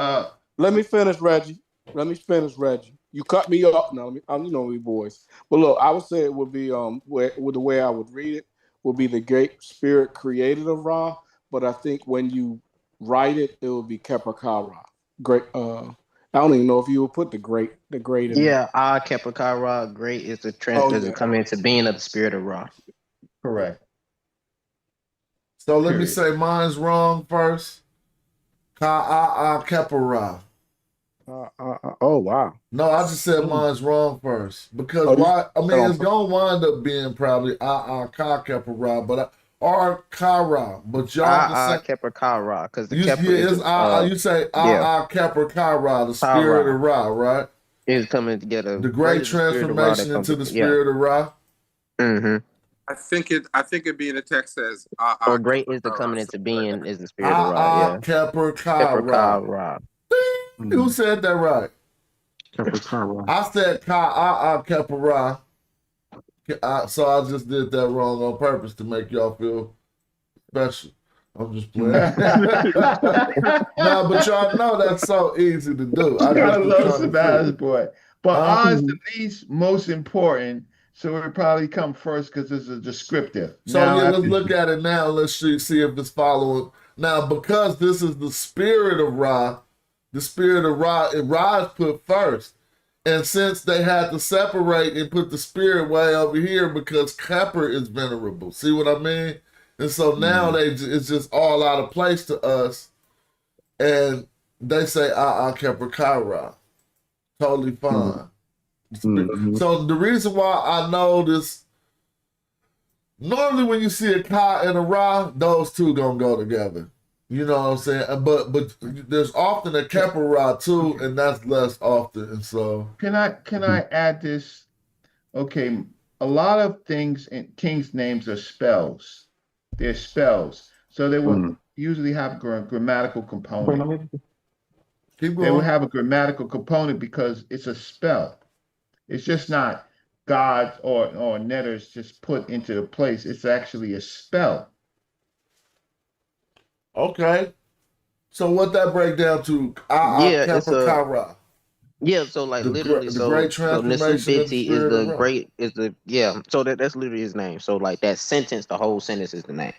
let me finish, Reggie. Let me finish, Reggie. You cut me off. Now, you know me, boys. But look, I would say it would be with the way I would read it would be the Great Spirit created of Ra. But I think when you write it, it would be Kepakara. Great. I don't even know if you would put the great in Yeah, Kepper Ra, great is the come into being of the spirit of Ra. Correct. So let me say mine's wrong first. Ka Kepera. Oh wow. No, I just said mine's wrong first because why? I mean, it's gonna wind up being probably Ka Kepera, but or Kara, but y'all Kepper Ra, because the you, Kepper yeah, is you say Kepper Kara, the spirit of Ra, right? Is coming together. The great transformation into the spirit of Ra. Mm-hmm. I think it being the text says or great is the coming into being is the spirit of Ra. Yeah. Kepper Ra. Who said that right? I said Kepper Ra. So I just did that wrong on purpose to make y'all feel special. I'm just playing. No, but y'all know that's so easy to do. I gotta love Sebastian boy. But R is the least most important, so it probably come first because it's a descriptive. So let's look at it now. Let's see if it's following. Now, because this is the spirit of Ra, Ra is put first. And since they had to separate and put the spirit way over here because Kepper is venerable. See what I mean? And so now it's just all out of place to us. And they say, Kepper Kara. Totally fine. So the reason why I know this, normally when you see a Ka and a Ra, those two gonna go together. You know what I'm saying? But there's often a Kepper Ra too, and that's less often. And so can I add this? Okay, a lot of things in King's names are spells. They're spells. So they will usually have a grammatical component. They will have a grammatical component because it's a spell. It's just not gods or netters just put into a place. It's actually a spell. Okay. So what that break down to? Kepper. Yeah, so like literally, the great transformation of the spirit is the great is the So that's literally his name. So like that sentence, the whole sentence is the name.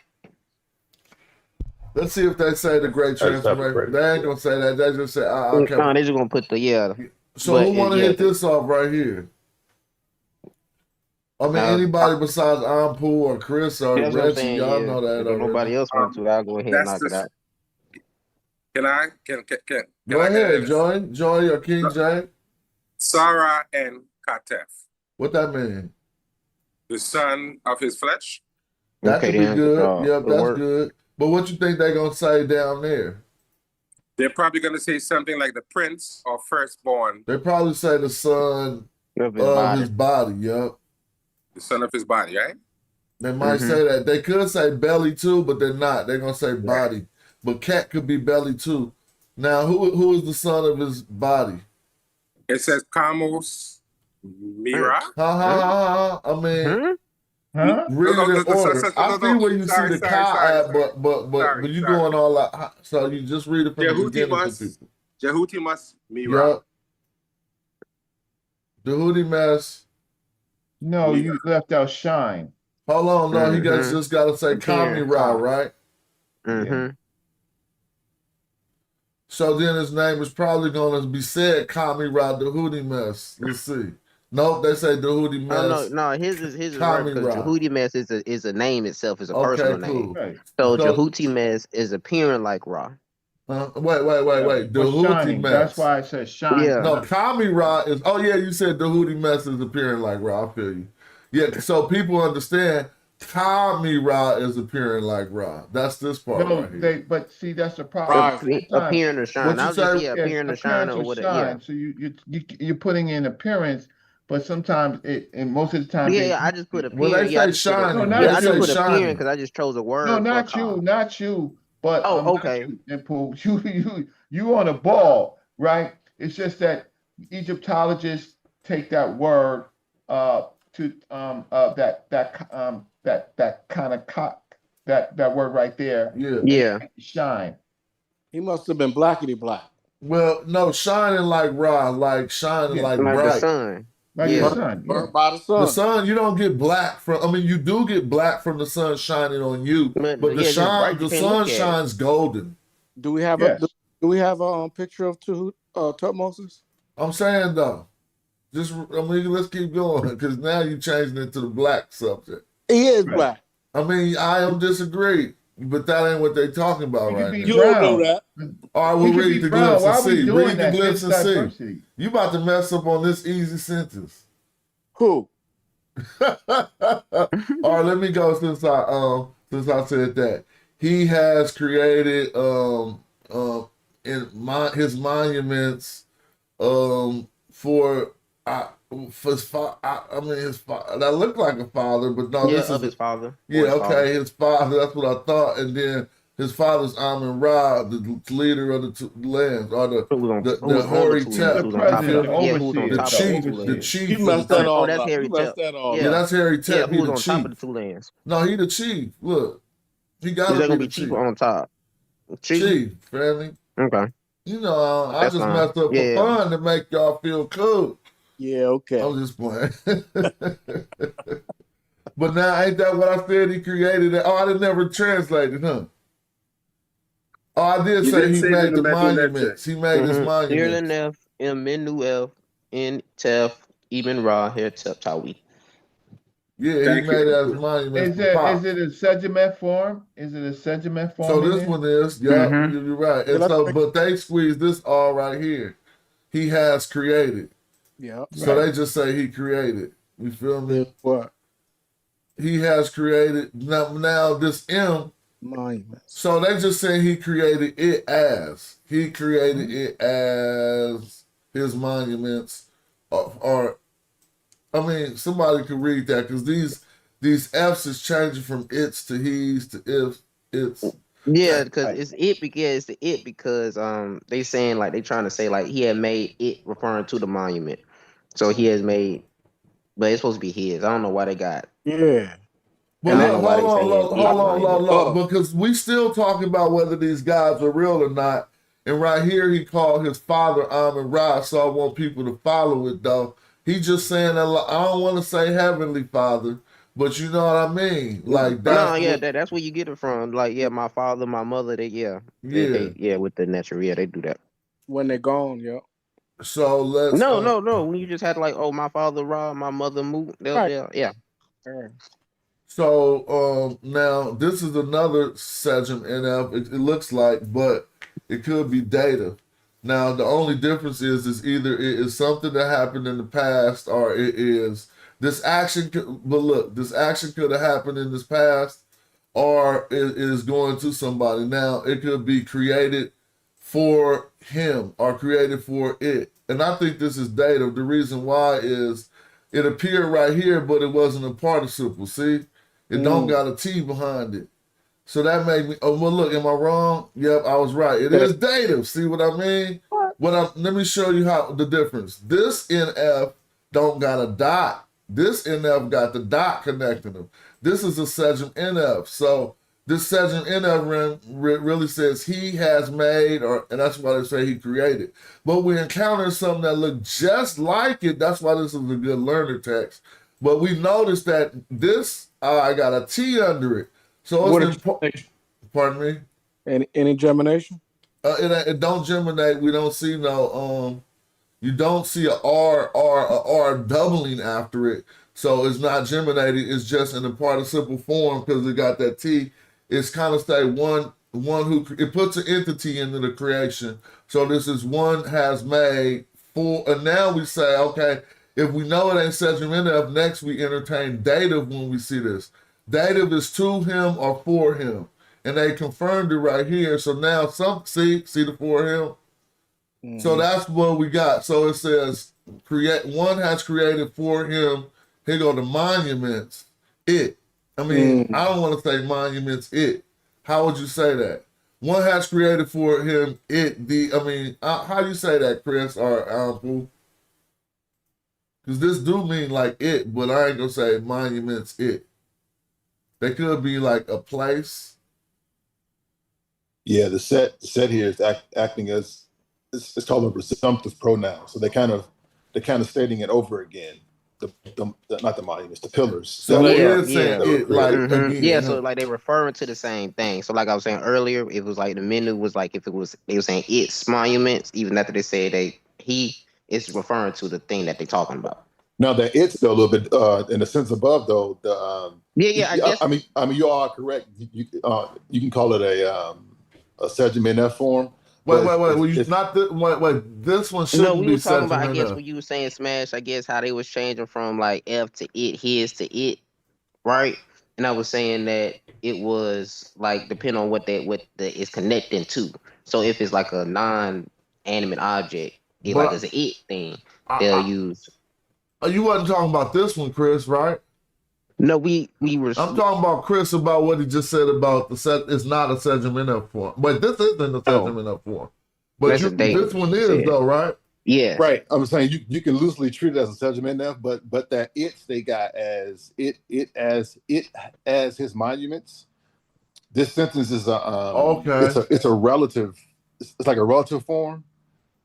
Let's see if they say the great transformation. They ain't gonna say that. They just say Kepper. No, they just gonna put the So who want to hit this off right here? I mean, anybody besides Ampu or Chris or Reggie, y'all know that. If nobody else wants to, I'll go ahead and knock it out. Can I? Go ahead, Joy or King J. Sarah and Katef. What that mean? The son of his flesh. That could be good. Yep, that's good. But what you think they gonna say down there? They're probably gonna say something like the prince or firstborn. They probably say the son of his body. Yep. The son of his body, right? They might say that. They could say belly too, but they're not. They're gonna say body. But cat could be belly too. Now, who is the son of his body? It says Kamos Mira. I mean, Huh? read it in order. I see where you see the Ka at, but you going all out. So you just read it from the beginning for people. Jehutimas Mira. Yep. Jehuti mess. No, you left out shine. Hold on, no, he just got to say Kamira, right? Mm-hmm. So then his name is probably going to be said Kamira Jehuti mess. Let's see. Nope, they say Jehuti mess. No, his is right because Jehuti mess is a name itself, is a personal name. Right. So Jehuti mess is appearing like Ra. Wait. Jehuti mess. That's why I said shine. Yeah. No, Kamira is. Oh yeah, you said Jehuti mess is appearing like Ra. I feel you. Yeah, so people understand Kamira is appearing like Ra. That's this part right here. But see, that's the problem. Appearing to shine. I was just appearing to shine or whatever. Yeah. So you're putting in appearance, but sometimes and most of the time. I just put appearing. Well, they say shine. No, I just put appearing because I just chose a word. No, not you. But okay. You on a ball, right? It's just that Egyptologists take that word to that kind of that word right there. Yeah. Shine. He must have been blackety black. Well, no, shining like Ra, like shining like bright. The sun. Like the sun. By the sun. The sun, you don't get black from. I mean, you do get black from the sun shining on you, but the sun shines golden. Do we have a picture of Tutmosis? I'm saying though, let's keep going because now you're changing it to the black subject. He is black. I mean, I am disagree, but that ain't what they're talking about right now. You don't know that. All right, we'll read the glimpse and see. Read the that? glimpse and Diversity. see. You about to mess up on this easy sentence. Who? All right, let me go since I said that. He has created his monuments for his father. I mean his father. That looked like a father, but no, this is his father. Yeah, okay, his father. That's what I thought. And then his father's Amun Ra, the leader of the two lands, or the Hori Tep, the chief. He messed that all up. That's Harry Tep. Yeah, that's Harry Tep. Who's on top of the two lands? No, he the chief. Look, he got to be the chief. On top. Chief, family. Okay. You know, I just messed up for fun to make y'all feel cool. Yeah, okay. I'm just playing. But now, ain't that what I said? He created it. Oh, I didn't never translate it, huh? Oh, I did say he made the monuments. He made his monuments. Here the Nef, M Menu F, N Tef, Ibn Ra, Here Tep Tawi. Yeah, he made it as monuments. Is it a sediment form? So this one is, yeah, you're right. And so, but they squeeze this all right here. He has created. Yeah. So they just say he created. You feel me? What? He has created. Now this M. Monuments. So they just say he created it as. He created it as his monuments. Or I mean, somebody could read that because these F's is changing from its to he's to ifs. It's yeah, because it's it because they saying like they trying to say like he had made it referring to the monument. So he has made, but it's supposed to be his. I don't know why they got. Yeah. Well, hold on, because we still talking about whether these guys are real or not. And right here, he called his father Amun Ra, so I want people to follow it, though. He just saying, I don't want to say Heavenly Father, but you know what I mean? Like that's where you get it from. Like, yeah, my father, my mother, they with the natural, they do that. When they're gone, yeah. So let's no. When you just had like, oh, my father Ra, my mother Mu, yeah. So now this is another Sejm NF. It looks like, but it could be data. Now the only difference is either it is something that happened in the past, or it is this action. But look, this action could have happened in this past, or it is going to somebody. Now it could be created for him or created for it. And I think this is data. The reason why is it appeared right here, but it wasn't a participle. See? It don't got a T behind it. So that made me, oh, well, look, am I wrong? Yep, I was right. It is dative. See what I mean? Let me show you how the difference. This NF don't got a dot. This NF got the dot connecting them. This is a Sejm NF. So this Sejm NF really says he has made, and that's why they say he created. But we encountered something that looked just like it. That's why this is a good learner text. But we noticed that this, I got a T under it. So it's important. Pardon me? Any germination? It don't germinate. We don't see no, you don't see a R doubling after it. So it's not germinated. It's just in the participle form because it got that T. It's kind of say one who, it puts an entity into the creation. So this is one has made for, and now we say, okay, if we know it ain't Sejm NF, next we entertain dative when we see this. Dative is to him or for him. And they confirmed it right here. So now see the for him? So that's what we got. So it says one has created for him. Here go the monuments. I don't want to say monuments, How would you say that? One has created for him how you say that, Chris or Uncle? Because this do mean like it, but I ain't gonna say monuments, They could be like a place. Yeah, the set here is acting as it's called a presumptive pronoun. So they're kind of stating it over again. Not the monuments, the pillars. So again. So like they referring to the same thing. So like I was saying earlier, it was like the menu was like if it was they were saying it's monuments, even after they said he is referring to the thing that they're talking about. Now that it's though a little bit in the sense above though I guess. I mean you all are correct. You can call it a Sejm NF form. Wait, this one shouldn't we be were talking about, Sejm I guess, NF. when you were saying Smash, I guess how they was changing from like F to it, his to it, right? And I was saying that it was like depending on what is connecting to. So if it's like a non-animate object, like it's an it thing, they'll use. You wasn't talking about this one, Chris, right? No, we were. I'm talking about Chris about what he just said about the set. It's not a Sejm NF form, but this isn't a Sejm NF form. But this one is though, right? Yeah, right. I'm saying you can loosely treat it as a Sejm NF, but that they got as as his monuments. This sentence is it's a relative. It's like a relative form.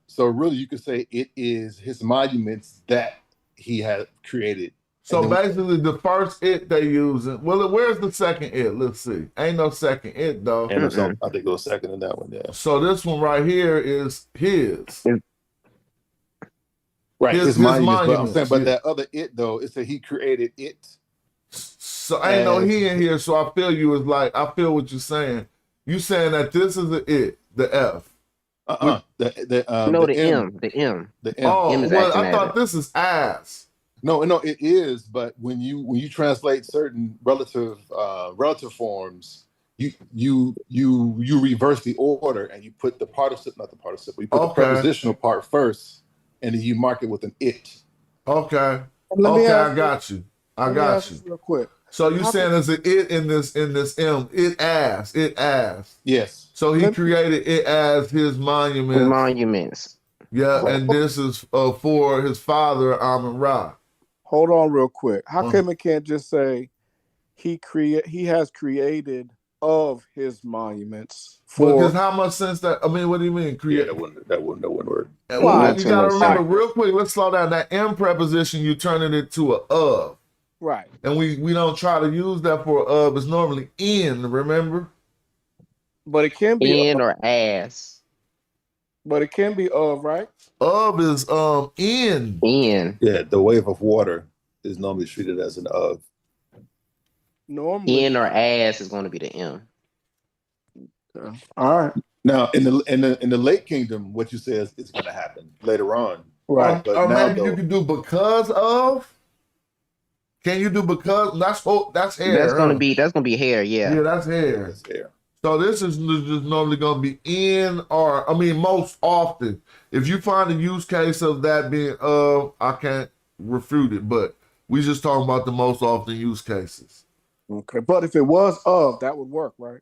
So really, you could say it is his monuments that he had created. So basically, the first it they using. Well, where's the second it? Let's see. Ain't no second it though. And I think it was second in that one. Yeah. So this one right here is his. Right. His monuments. But I'm saying, but that other it though, it said he created it. So ain't no he in here. So I feel you is like I feel what you're saying. You saying that this is the it, the F. The M. The M. Oh, M is well, I thought this is ass. No, it is. But when you translate certain relative forms, you reverse the order and you put the participle, not the participle. You put the prepositional part first, and then you mark it with an it. Okay. I got you. Real quick. So you saying there's an it in this M? It as. Yes. So he created it as his monuments. Yeah, and this is for his father Amun Ra. Hold on real quick. How come it can't just say he has created of his monuments? Because how much sense that? I mean, what do you mean create? Yeah, that wouldn't work. Well, you gotta remember real quick. Let's slow down. That M preposition, you turning it to a of. Right. And we don't try to use that for of. It's normally in. Remember. But it can be in or as. But it can be of, right? Of is in. In. Yeah, the wave of water is normally treated as an of. Normally. In or as is going to be the M. All right. Now in the late kingdom, what you say is going to happen later on. Right. But or now, maybe you can do because of. Can you do because? That's hair. That's gonna be hair. Yeah. Yeah, that's hair. That's hair. So this is just normally going to be in or, most often. If you find a use case of that being I can't refute it, but we just talking about the most often use cases. Okay, but if it was of, that would work, right?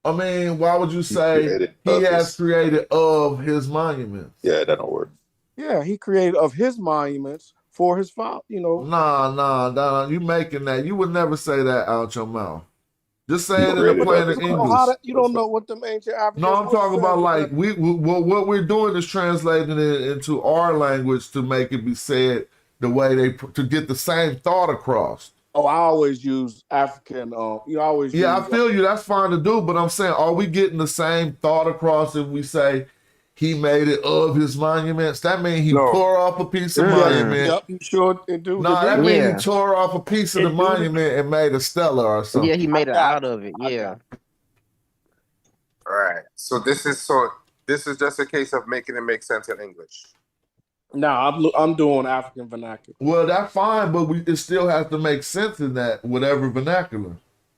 I mean, why would you say he has created of his monuments? Yeah, that don't work. Yeah, he created of his monuments for his father. You know. Nah. You making that? You would never say that out your mouth. Just say it in the plain You don't know English. you don't know what them ancient Africans. No, I'm talking about like what we're doing is translating it into our language to make it be said the way to get the same thought across. Oh, I always use African. You always. Yeah, use, I feel you. That's fine to do, but I'm saying, are we getting the same thought across if we say he made it of his monuments? That means he tore off a piece of monument. Yep, he sure do. No, that means he tore off a piece of the monument and made a stela or something. Yeah, he made it out of it. Yeah. All right. So this is just a case of making it make sense in English. No, I'm doing African vernacular. Well, that's fine, but it still has to make sense in that whatever vernacular.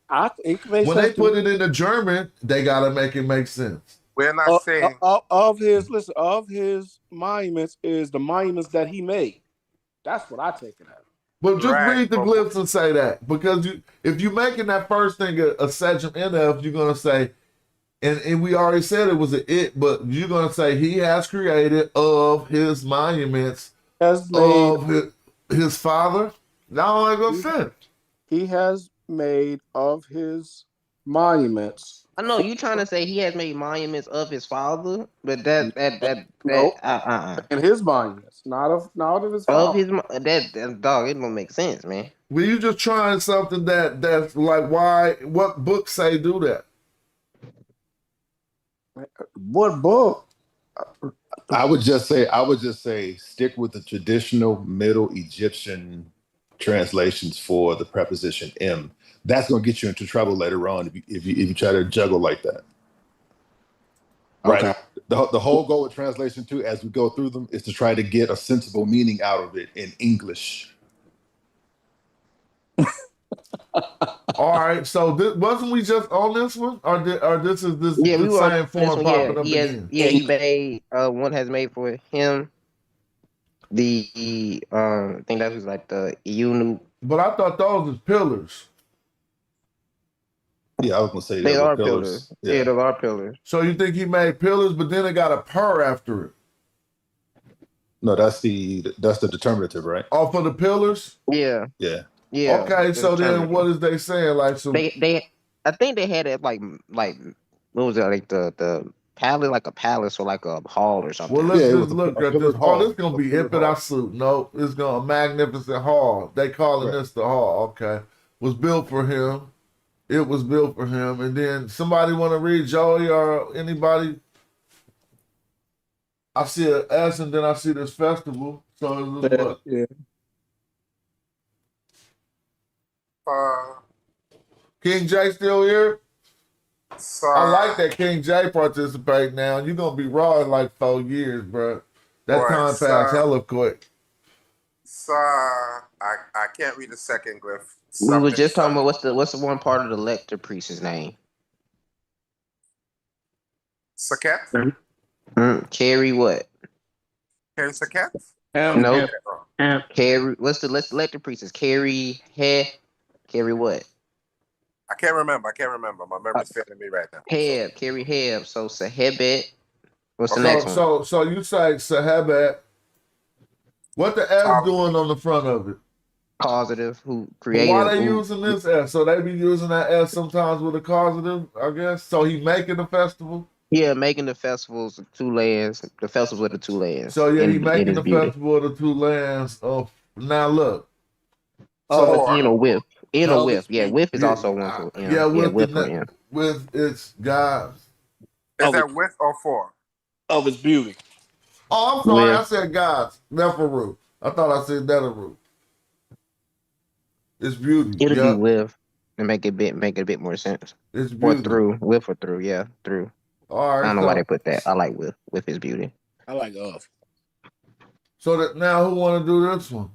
I think when they put it into German, they gotta make it make sense. We're not saying of his monuments is the monuments that he made. That's what I take it as. But just read the glyphs and say that, because if you're making that first thing a Sejm NF, you're gonna say, and we already said it was an it, but you're gonna say he has created of his monuments of his father. Now it makes sense. He has made of his monuments. I know you trying to say he has made monuments of his father, but that and his monuments, not of his father. Of his that dog, it don't make sense, man. Well, you just trying something that's like, why? What books say do that? What book? I would just say stick with the traditional Middle Egyptian translations for the preposition "m." That's going to get you into trouble later on if you try to juggle like that. Okay. Right. The whole goal with translation too, as we go through them, is to try to get a sensible meaning out of it in English. All right, so wasn't we just on this one, or this is the same form popping up again? Yeah, he made one has made for him. The I think that was like the eunuch. But I thought those was pillars. Yeah, I was gonna say they are pillars. Yeah, those are pillars. So you think he made pillars, but then it got a purr after it? No, that's the determinative, right? Oh, for the pillars? Yeah. Yeah. Yeah. Okay, so then what is they saying? Like, so they I think they had it like what was it, like the palace, like a palace or like a hall or something. Well, let's just look at this. Oh, this is gonna be Ipit. No, it's gonna a magnificent hall. They calling this the hall. Okay, was built for him. It was built for him. And then somebody want to read Joey or anybody? I see an S and then I see this festival. So it's what? Yeah. King J still here? Sorry. I like that King J participate now. You're gonna be raw in like 4 years, bro. That time passed hella quick. I can't read the second glyph. We were just talking about what's the one part of the lector priest's name? Saket? Carry what? Carry Saket? No. Carry what's the lector priestess? Carry what? I can't remember. My memory's failing me right now. Carry Heb. So Sahebet. What's the next one? So you say Sahebet. What the S doing on the front of it? Causative, who created. Why they using this S? So they be using that S sometimes with a causative, I guess. So he making the festival? Yeah, making the festivals of two lands. The festivals of the two lands. So yeah, he making the festival of the two lands. Now look. With. Yeah, with is also one for M. Yeah, with for M. With its gods. Is that with or for? Of his beauty. Oh, I'm sorry. I said gods. Neferu. I thought I said Neferu. It's beauty. It'll be with and make it a bit more sense. It's beauty. Or through. With or through. Yeah, through. All right. I don't know why they put that. I like with his beauty. I like of. So that now who want to do this one?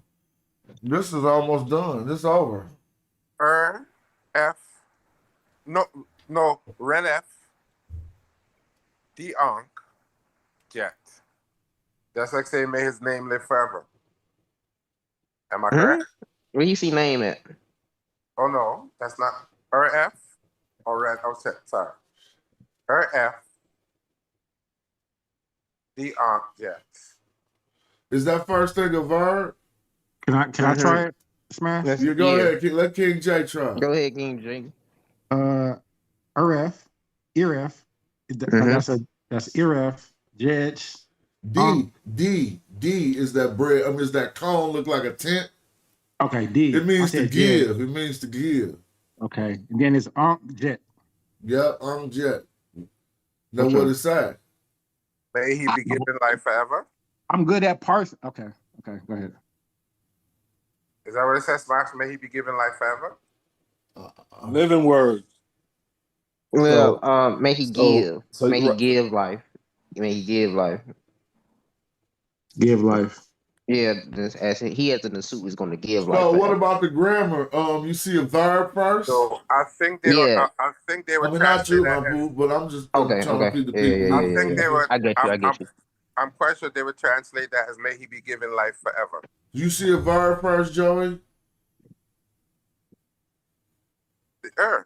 This is almost done. This is over. F. No, Ren F. Enqi. Jet. That's like saying, may his name live forever. Am I correct? Where you see name at? Oh no, that's not F or red. Oh, sorry. F. The Ankh Jet. Is that first thing a verb? Can I try it, Smash? You go ahead. Let King J try. Go ahead, King J. Iref, that's Iref, Jedge. D is that bread. I mean, is that cone look like a tent? Okay, D. It means to Jed. give. It means to give. Okay, and then it's Jet. Yep, Jet. Now what it say? May he be given life forever. I'm good at parts. Okay, go ahead. Is that what it says, Smash? May he be given life forever? Living words. Well, may he give. May he right. give life. May he give life. Give life. Yeah, this as he has in the suit is going to give life. So what forever. about the grammar? You see a verb first? So I think they Yeah. were. I think they were. I mean, not you, translating my that boo, but I'm just Okay, trying to feed the Yeah, people. I think they were. I get you. I'm quite sure they would translate that as "May he be given life forever." You see a verb first, Joey? The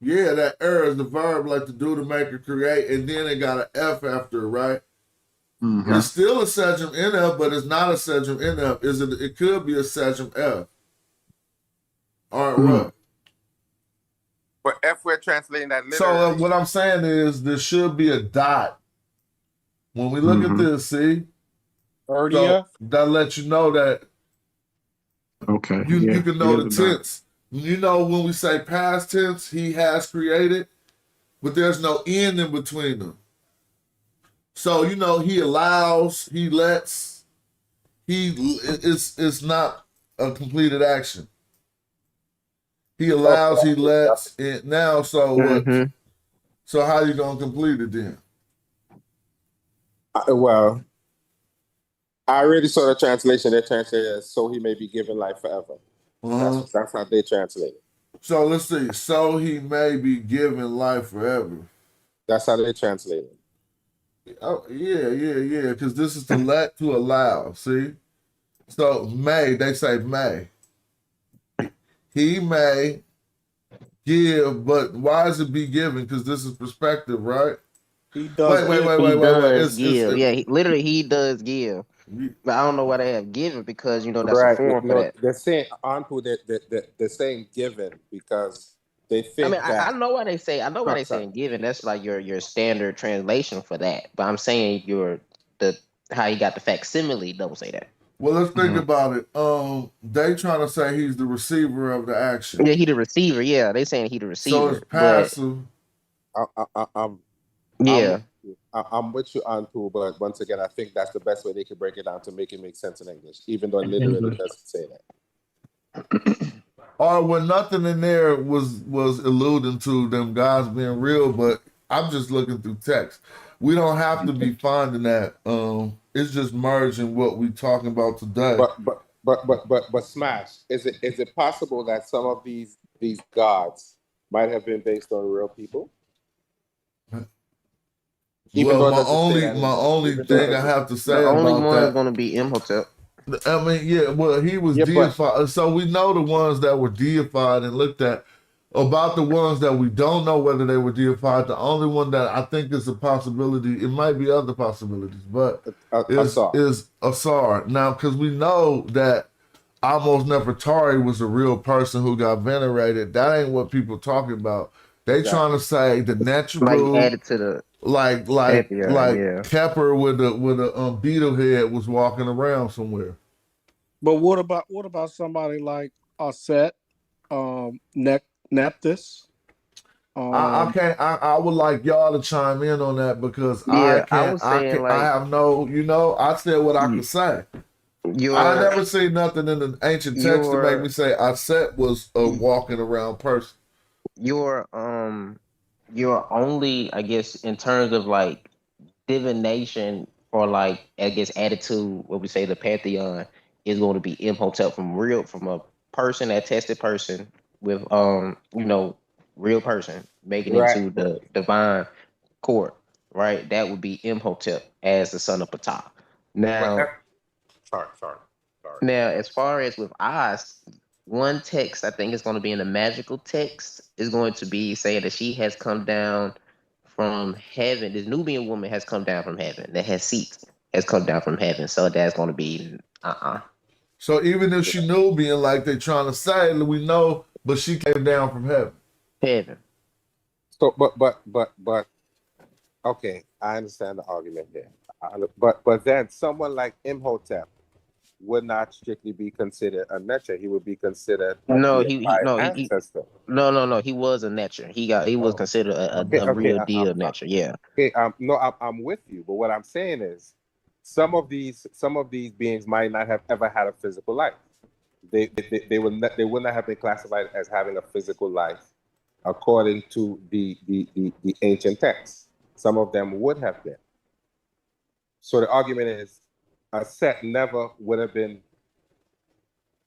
Yeah, that is the verb, like to do, to make, or create, and then it got an F after it, right? Mm-hmm. It's still a Sejm NF, but it's not a Sejm NF. Is it? It could be a Sejm F. All right, what? But F, we're translating that So literally. what I'm saying is there should be a dot. When we look at this, see? So that lets you know that Okay. you can know the tense. You know when we say past tense, he has created, but there's no end in between them. So you know he allows, he lets, it's not a completed action. He allows, he lets it now. So what? So how you gonna complete it then? Well, I already saw the translation. They translated as "so he may be given life forever." That's how they translate it. So let's see. So he may be given life forever. That's how they translate it. Oh, yeah. Because this is to let, to allow. See? So may, they say may. He may give, but why is it be given? Because this is perspective, right? He does. Wait. He does give. Yeah, literally he does give. But I don't know why they have given because that's a form for that. They're saying onto they're saying given because they think I mean, that. I know why they say. I know why they saying given. That's like your standard translation for that. But I'm saying how you got the facsimile. Don't say that. Well, let's think about it. They trying to say he's the receiver of the action. Yeah, he the receiver. Yeah, they saying he the receiver. So it's passive. I'm with you on too, but once again, I think that's the best way they could break it down to make it make sense in English, even though literally it doesn't say that. Or when nothing in there was alluding to them guys being real, but I'm just looking through text. We don't have to be finding that. It's just merging what we talking about today. But Smash, is it possible that some of these gods might have been based on real people? Well, my only thing I have to say about that. The only one is going to be Imhotep. I mean, yeah, well, he was deified. So we know the ones that were deified and looked at. About the ones that we don't know whether they were deified, the only one that I think is a possibility, it might be other possibilities, but is Asar. Now, because we know that Amos Nefertari was a real person who got venerated. That ain't what people talking about. They trying to say the natural, like added to the Kepper with a beetle head was walking around somewhere. But what about somebody like Aset, Nepthys? I can't. I would like y'all to chime in on that because I have no. I said what I could say. I never seen nothing in the ancient text to make me say Aset was a walking around person. You're only, I guess, in terms of like divination or like I guess added to what we say the pantheon is going to be Imhotep from a person, that tested person with real person making it to the divine court, right? That would be Imhotep as the son of Ptah. Now, sorry. Now, as far as with Oz, one text I think is going to be in the magical text is going to be saying that she has come down from heaven. This Nubian woman has come down from heaven. That has seats has come down from heaven. So that's going to be So even if she Nubian, like they trying to say, we know, but she came down from heaven. Heaven. So, but, okay, I understand the argument there. But then someone like Imhotep would not strictly be considered a Necha. He would be considered a ancestor. No. He was a Netcher. He was considered a real deal Netcher. Yeah. Okay. No, I'm with you. But what I'm saying is, some of these beings might not have ever had a physical life. They would not have been classified as having a physical life according to the ancient texts. Some of them would have been. So the argument is, a set never would have been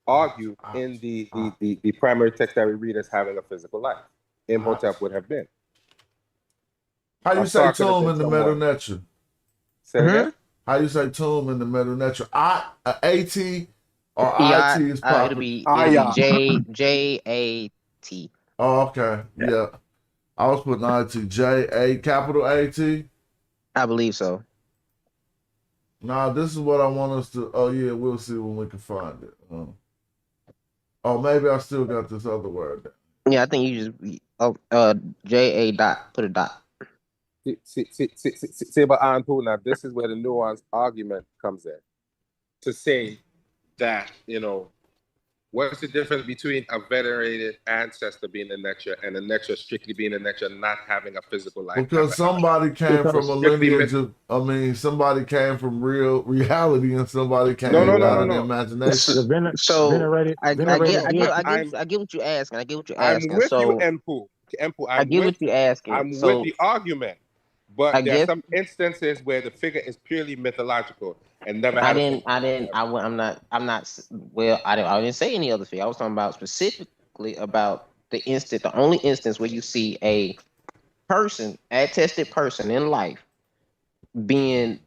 argued in the primary text that we read as having a physical life. Imhotep would have been. How you say tomb in the Metal Netra? Say again? How you say tomb in the Metal Netra? A-T or I-T is proper? It'll be J-A-T. Oh, okay. Yeah. I was putting I-T. J-A, capital A-T? I believe so. Nah, this is what I want us to. Oh, yeah, we'll see when we can find it. Oh, maybe I still got this other word. Yeah, I think you just J-A dot, put a dot. See, but Anpu, now this is where the nuanced argument comes in. To say that, what's the difference between a venerated ancestor being a Necha and a Necha strictly being a Necha not having a physical life? Because somebody came from a lineage of, somebody came from real reality and somebody came out of the imagination. I get what you're asking. I'm with you, Enpu. I get what you're asking. I'm with the argument. But there are some instances where the figure is purely mythological and never. I didn't say any other figure. I was talking about specifically about the only instance where you see a person, attested person in life, being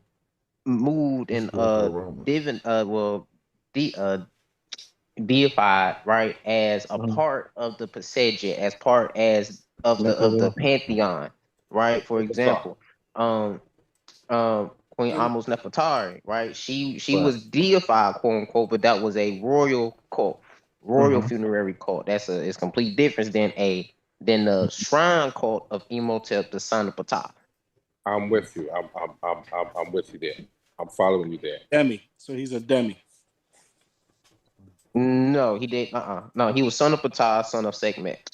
moved and deified, right, as a part of the Paseja, as part of the pantheon. Right, for example, Queen Amos Nefertari, right? She was deified, quote unquote, but that was a royal cult, funerary cult. It's complete difference than the shrine cult of Imhotep, the son of Ptah. I'm with you. I'm with you there. I'm following you there. Demi. So he's a demi. No, he did. No, he was son of Ptah, son of Sekhmet.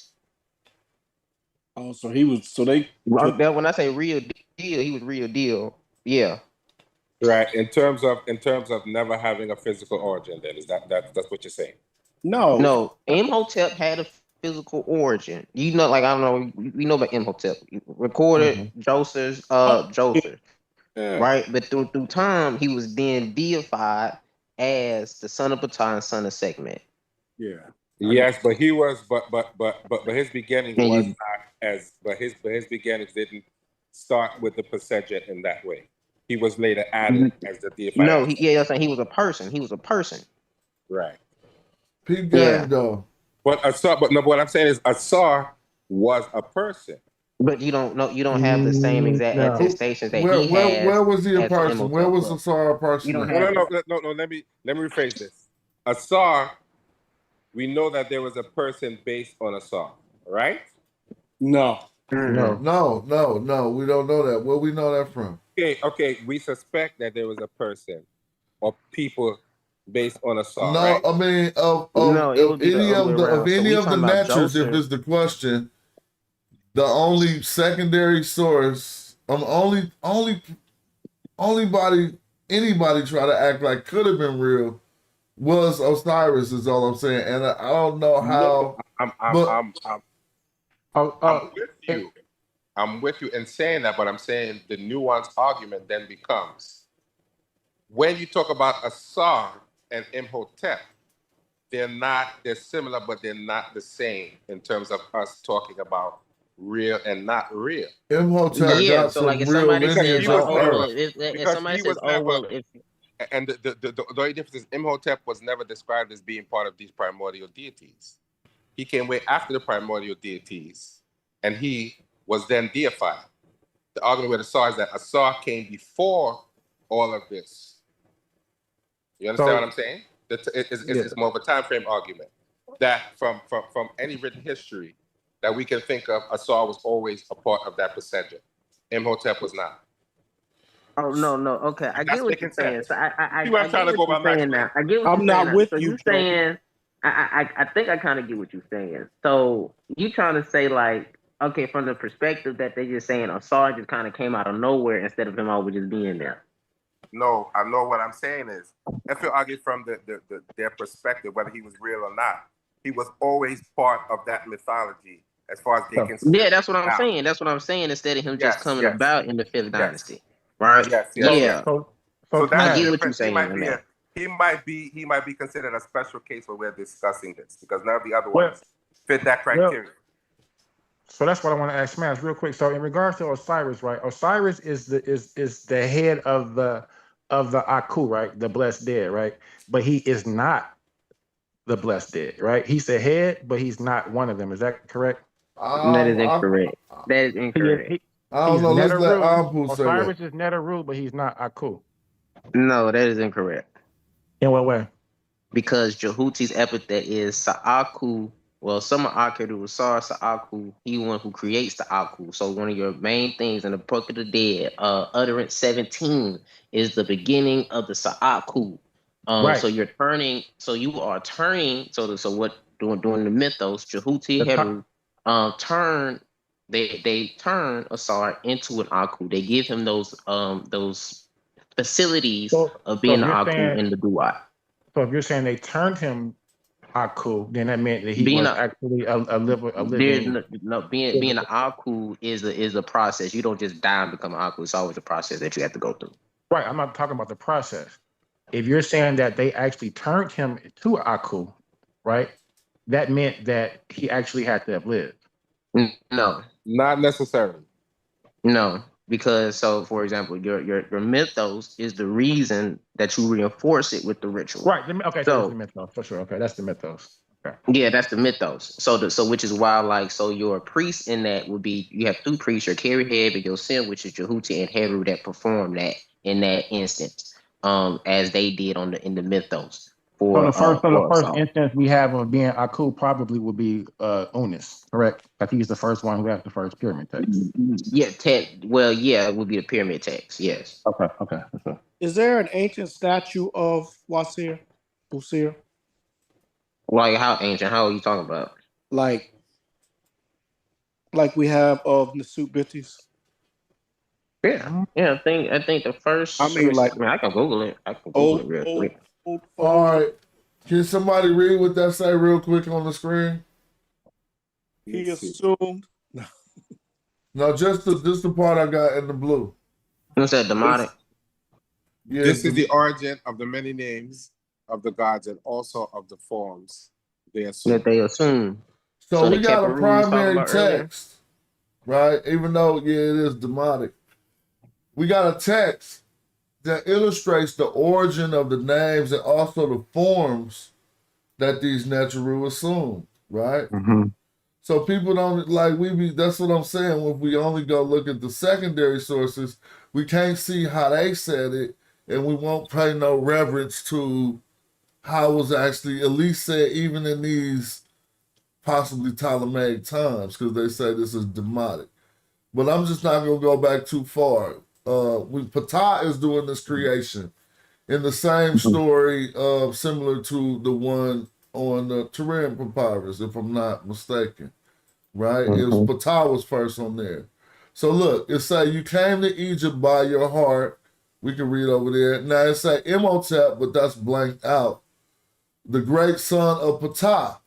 Oh, so he was. So they. When I say real deal, he was real deal. Yeah. Right. In terms of never having a physical origin, then that's what you're saying. No. Imhotep had a physical origin. I don't know. We know about Imhotep. Recorded Joseph. Right. But through time, he was then deified as the son of Ptah and son of Sekhmet. Yeah. Yes, but he was, but his beginnings was not as, but his beginnings didn't start with the Paseja in that way. He was later added as the deified. No, he was a person. He was a person. Right. Peep game though. But what I'm saying is Asar was a person. But you don't know. You don't have the same exact attestations that he has. Where was he a person? Where was Asar a person? No. Let me rephrase this. Asar. We know that there was a person based on Asar, right? No. We don't know that. Where we know that from? Okay. We suspect that there was a person or people based on Asar. No, right? I mean of any of the natures. If it's the question, the only secondary source, anybody try to act like could have been real. Was Osiris is all I'm saying, and I don't know how. I'm with you in saying that, but I'm saying the nuanced argument then becomes when you talk about Asar and Imhotep, they're similar, but they're not the same in terms of us talking about real and not real. Imhotep got some real lineage on Earth. If somebody says, And the only difference is Imhotep was never described as being part of these primordial deities. He came way after the primordial deities, and he was then deified. The argument with Asar is that Asar came before all of this. You understand what I'm saying? It's more of a time frame argument. That from any written history that we can think of, Asar was always a part of that procedure. Imhotep was not. Oh no. Okay, I get what you're saying. So I See where I'm get trying to what go you're by my saying now. explain? I get what I'm you're saying not now. with So you, you Joe. saying I think I kind of get what you're saying. So you trying to say like, okay, from the perspective that they just saying Asar just kind of came out of nowhere instead of him always just being there. No, I know what I'm saying is, if you argue from their perspective, whether he was real or not, he was always part of that mythology as far as they can see. Yeah, that's what I'm saying. That's what I'm saying. Instead of him just coming about in the fifth dynasty, right? Yes. So that's I the get what you're difference. saying. He might be considered a special case where we're discussing this because none of the other ones fit that criteria. So that's what I want to ask Smash real quick. So in regards to Osiris, right? Osiris is the head of the Aku, right? The blessed dead, right? But he is not the blessed dead, right? He's the head, but he's not one of them. Is that correct? That is incorrect. That is incorrect. I don't know. Let's let Ampu say that. Osiris is Neteru, but he's not Aku. No, that is incorrect. In what way? Because Jehuti's epithet is Sa'aku. Well, some of Akedu was Sa'aku. He one who creates the Aku. So one of your main things in the Book of the Dead, utterance 17 is the beginning of the Sa'aku. Right. So you're turning. So you are turning. So what during the mythos, Jehuti Heru turn. They turn Asar into an Aku. They give him those facilities of being an Aku in the Duat. So if you're saying they turned him Aku, then that meant that he was actually a living. Being an Aku is a process. You don't just die and become an Aku. It's always a process that you have to go through. Right. I'm not talking about the process. If you're saying that they actually turned him to Aku, right? That meant that he actually had to have lived. No, not necessarily. No, because for example, your mythos is the reason that you reinforce it with the ritual. Right. Okay. So that's the mythos for sure. Okay, that's the mythos. Okay. Yeah, that's the mythos. So which is why your priest in that would be you have two priests, your carry head, but your sin, which is Jehuti and Heru that perform that in that instance, as they did in the mythos. So the first instance we have of being Aku probably would be Unis, correct? Like he's the first one who has the first pyramid text. Yeah, it would be the pyramid text. Yes. Okay. Is there an ancient statue of Usir? Like how ancient? How are you talking about? Like we have of Nasut Bittis? Yeah. I think the first. I can Google it. I can Google it real quick. All right. Can somebody read what that say real quick on the screen? He assumed. No, just the part I got in the blue. What's that, demonic? Yeah, this is the origin of the many names of the gods and also of the forms they assume. So we got a primary text, right? Even though, it is demonic. We got a text that illustrates the origin of the names and also the forms that these Neteru assume, right? Mm-hmm. So people don't that's what I'm saying. If we only go look at the secondary sources, we can't see how they said it, and we won't pay no reverence to how it was actually at least said even in these possibly Ptolemaic times, because they say this is demonic. But I'm just not gonna go back too far. Ptah is doing this creation in the same story similar to the one on the Turin Papyrus, if I'm not mistaken, right? It was Ptah was first on there. So look, it say you came to Egypt by your heart. We can read over there. Now it say Imhotep, but that's blanked out. The great son of Ptah.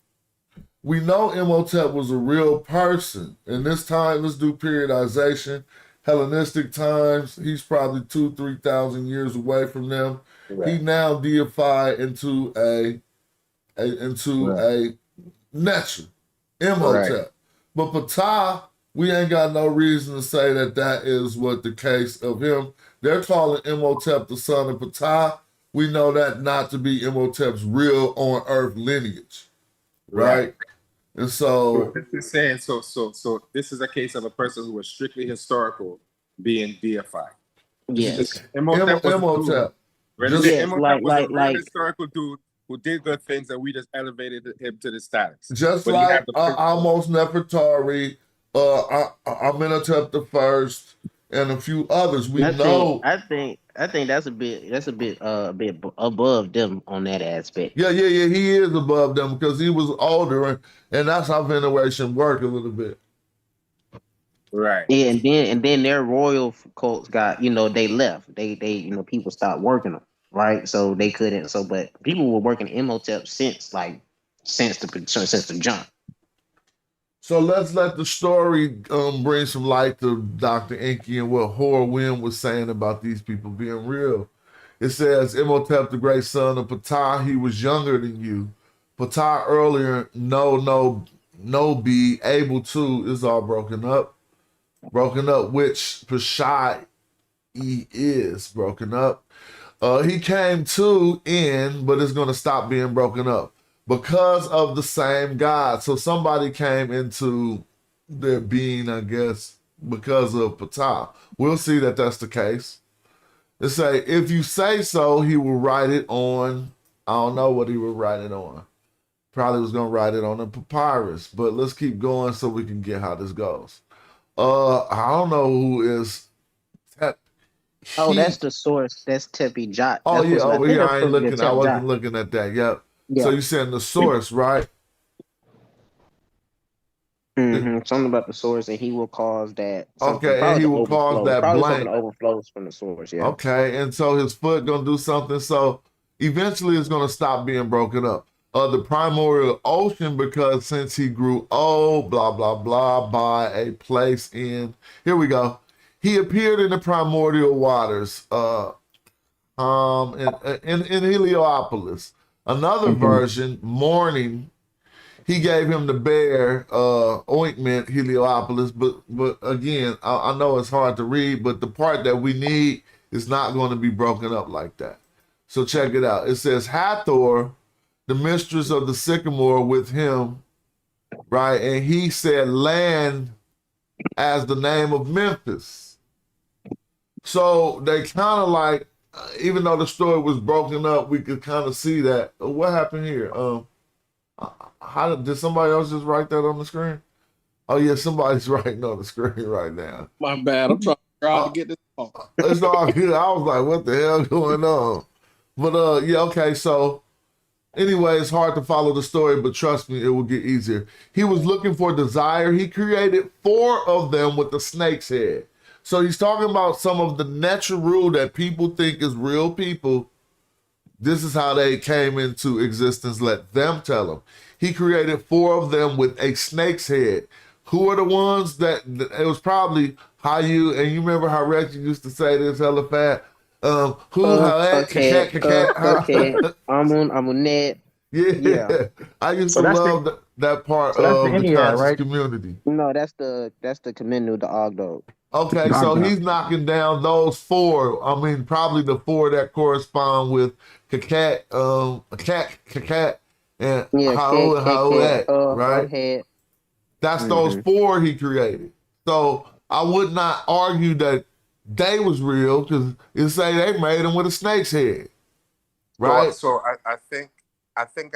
We know Imhotep was a real person. And this time, let's do periodization. Hellenistic times, he's probably 2,000-3,000 years away from them. Right. He now deified into a Neter, Imhotep. Right. But Ptah, we ain't got no reason to say that is what the case of him. They're calling Imhotep the son of Ptah, we know that not to be Imhotep's real on earth lineage, right? And so this is saying so this is a case of a person who was strictly historical being deified. Yes. Imhotep was a dude. Imhotep. Ready to say Imhotep was a real historical dude who did good things, and we just elevated him to the status. Just but like almost Nefertari, Amenhotep the First, and a few others. We know. I think that's a bit above them on that aspect. Yeah. He is above them because he was older, and that's how veneration work a little bit. Right. Yeah, and then their royal cults got, they left. They people stopped working them, right? So they couldn't. So, but people were working Imhotep since the jump. So let's let the story bring some light to Dr. Enqi and what Horwin was saying about these people being real. It says, Imhotep, the great son of Ptah, he was younger than you. Ptah earlier, no, be able to, is all broken up, which Pashai is broken up. He came to in, but it's going to stop being broken up because of the same God. So somebody came into their being, I guess, because of Ptah. We'll see that that's the case. It say, if you say so, he will write it on, I don't know what he would write it on. Probably was going to write it on a papyrus, but let's keep going so we can get how this goes. I don't know who is that's the source. That's Tepi Jot. Oh, yeah, over here. I ain't looking. I wasn't Jot. looking at that. Yep. Yeah. So you saying the source, right? Something about the source, and he will cause that. Okay, and he will cause that probably blank. something overflows from the source. Yeah. Okay, and so his foot gonna do something. So eventually, it's gonna stop being broken up. The primordial ocean, because since he grew old, blah blah blah, by a place in. Here we go. He appeared in the primordial waters. In Heliopolis. Another version, morning, he gave him the bear ointment, Heliopolis, but again, I know it's hard to read, but the part that we need is not going to be broken up like that. So check it out. It says, Hathor, the mistress of the sycamore with him, right? And he said land as the name of Memphis. So they kind of like, even though the story was broken up, we could kind of see that. What happened here? How did somebody else just write that on the screen? Oh yeah, somebody's writing on the screen right now. My bad. I'm trying to get this off. It's all good. I was like, what the hell going on? But yeah, okay. So anyway, it's hard to follow the story, but trust me, it will get easier. He was looking for desire. He created 4 of them with the snake's head. So he's talking about some of the natural rule that people think is real people. This is how they came into existence. Let them tell him. He created 4 of them with a snake's head. Who are the ones that it was probably how you, and you remember how Reggie used to say this hella fat? Okay. Amun. Yeah. I used to love that part of the conscious community. No, that's the Kamenu, the Ogdo. Okay, so he's knocking down those 4. I mean, probably the 4 that correspond with Kakat, and Hauat, right? That's those 4 he created. So I would not argue that they was real because it say they made them with a snake's head, right? So I think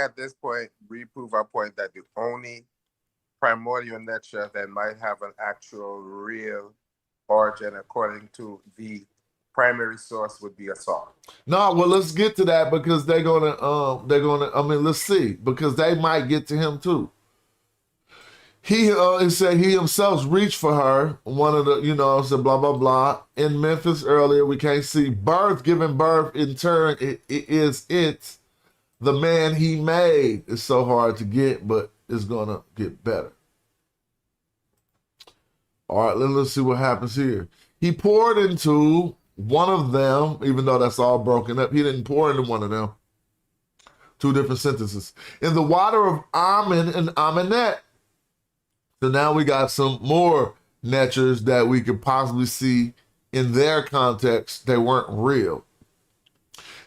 at this point we prove our point that the only primordial nature that might have an actual real origin according to the primary source would be a song. No, well, let's get to that because they're gonna I mean, let's see, because they might get to him too. He said he himself reached for her, one of the, said blah blah blah. In Memphis earlier, we can't see giving birth in turn, it's the man he made. It's so hard to get, but it's gonna get better. All right, let's see what happens here. He poured into one of them, even though that's all broken up. He didn't pour into one of them. 2 different sentences. In the water of Amen and Amenet. So now we got some more natures that we could possibly see in their context. They weren't real.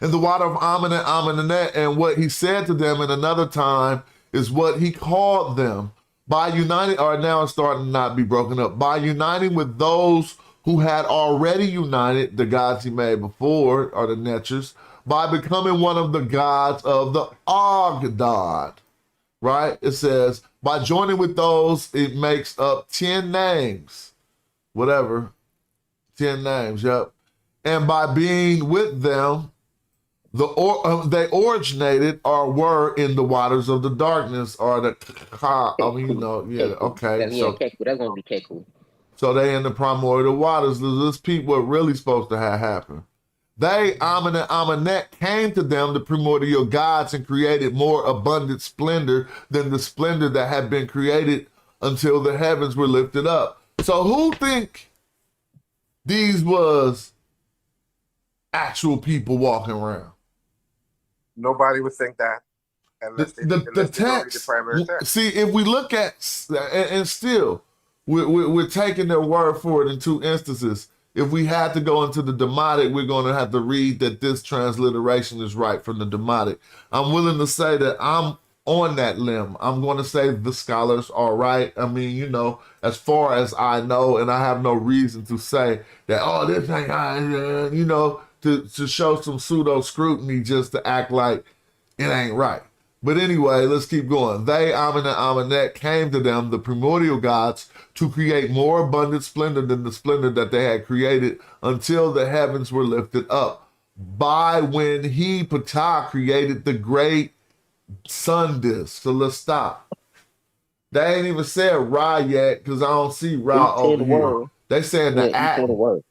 in the water of Amen and Amenenet, and what he said to them in another time is what he called them by uniting, or now it's starting to not be broken up, by uniting with those who had already united, the gods he made before, or the Netchers, by becoming one of the gods of the Ogdod, right? It says, by joining with those, it makes up 10 names, whatever, 10 names, yep. And by being with them, they originated or were in the waters of the darkness, or the okay. Keku, that's gonna be Keku. So they in the primordial waters. Let's peep what really supposed to have happened. They, Amen and Amenet, came to them, the primordial gods, and created more abundant splendor than the splendor that had been created until the heavens were lifted up. So who think these was actual people walking around? Nobody would think that unless they The read the text. primary text. See, if we look at, and still, we're taking their word for it in two instances. If we had to go into the Demotic, we're going to have to read that this transliteration is right from the Demotic. I'm willing to say that I'm on that limb. I'm going to say the scholars are right. I mean, you know, as far as I know, and I have no reason to say that, oh, this ain't, you know, to show some pseudo scrutiny just to act like it ain't right. But anyway, let's keep going. They, Amen and Amenet, came to them, the primordial gods, to create more abundant splendor than the splendor that they had created until the heavens were lifted up. By when he, Ptah, created the great sun disk. So let's stop. They ain't even said Ra yet, because I don't see Ra over here. They saying the Atum,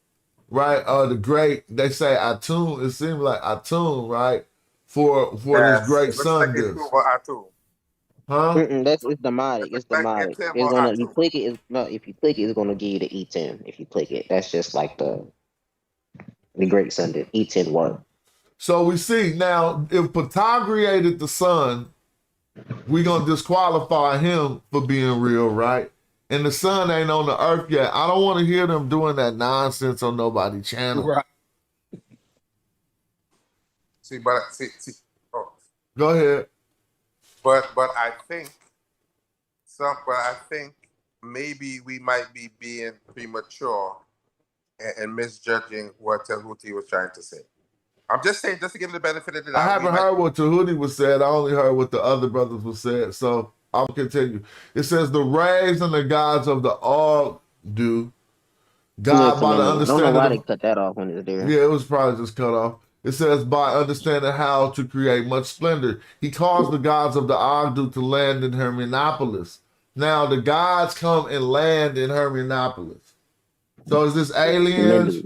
right? The great, they say Atum. It seems like Atum, right? For this great sun disk. Huh? It's Demotic. It's Demotic. It's gonna, you click it. It's, no, if you click it, it's gonna give you the E10. If you click it, that's just like the great sun disk E10 1. So we see now, if Ptah created the sun, we're going to disqualify him for being real, right? And the sun ain't on the earth yet. I don't want to hear them doing that nonsense on nobody's channel. Right. Go ahead. But I think maybe we might be being premature and misjudging what Tehuti was trying to say. I'm just saying, just to give him the benefit of the doubt. I haven't heard what Tahuti was said. I only heard what the other brothers was said. So I'll continue. It says the rays and the gods of the Ogdu, God by the understanding. I don't know why they cut that off when it's there. Yeah, it was probably just cut off. It says by understanding how to create much splendor. He caused the gods of the Ogdu to land in Hermionopolis. Now the gods come and land in Hermionopolis. So is this aliens,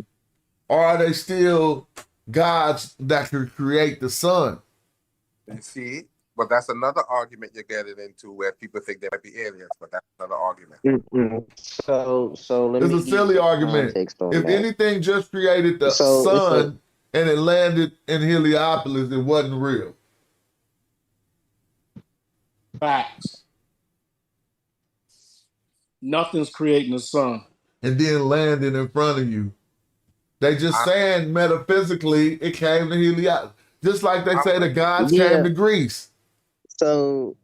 or are they still gods that could create the sun? You see, but that's another argument you're getting into where people think they might be aliens, but that's another argument. So let me. It's a silly argument. If anything just created the sun and it landed in Heliopolis, it wasn't real. Facts. Nothing's creating the sun. And then landed in front of you. They just saying metaphysically it came to Heliopolis. Just like they say the gods came to Greece. So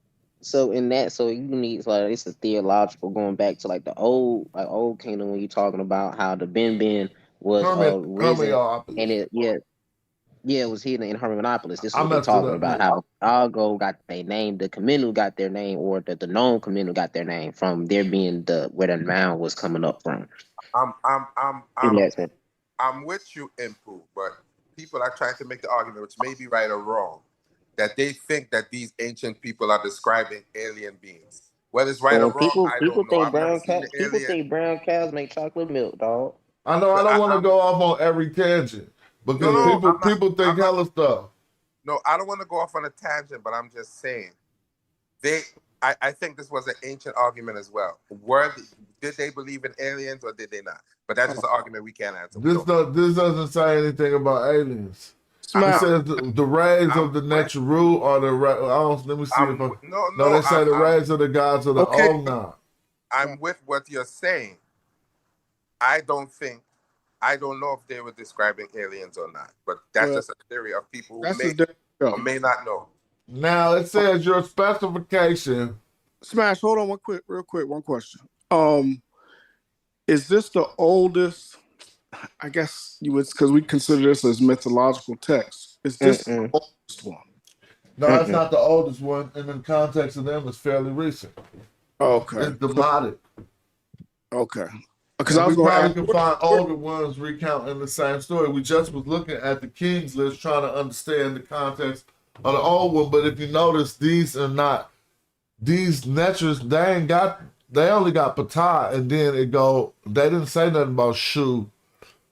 in that, so you need, like, it's a theological going back to like the old kingdom when you're talking about how the Ben was risen, and it it was hidden in Hermionopolis. This is what they're talking about. How Argo got their name, the Kemetic got their name, or the known Kemetic got their name from there being where the mound was coming up from. I'm with you, Enqi, but people are trying to make the argument, which may be right or wrong, that they think that these ancient people are describing alien beings. Whether it's right or wrong, I don't know. People think brown cows make chocolate milk, dog. I know. I don't want to go off on every tangent because people think hella stuff. No, I don't want to go off on a tangent, but I'm just saying I think this was an ancient argument as well. Did they believe in aliens or did they not? But that's just an argument we can't answer. This doesn't say anything about aliens. It says the rays of the Netru are the let me see if I they say the rays of the gods of the Ogna. I'm with what you're saying. I don't think I don't know if they were describing aliens or not, but that's just a theory of people who may or may not know. Now it says your specification. Smash, hold on real quick, one question. Is this the oldest, I guess you would, because we consider this as mythological text. Is this the oldest one? No, it's not the oldest one, and in the context of them, it's fairly recent. Okay. It's demonic. Okay. Because I we was going probably to can find older ones recounting the same story. We just was looking at the King's list, trying to understand the context of the old one. But if you notice, these are not these Netras. They only got Ptah, and then it go. They didn't say nothing about Shu.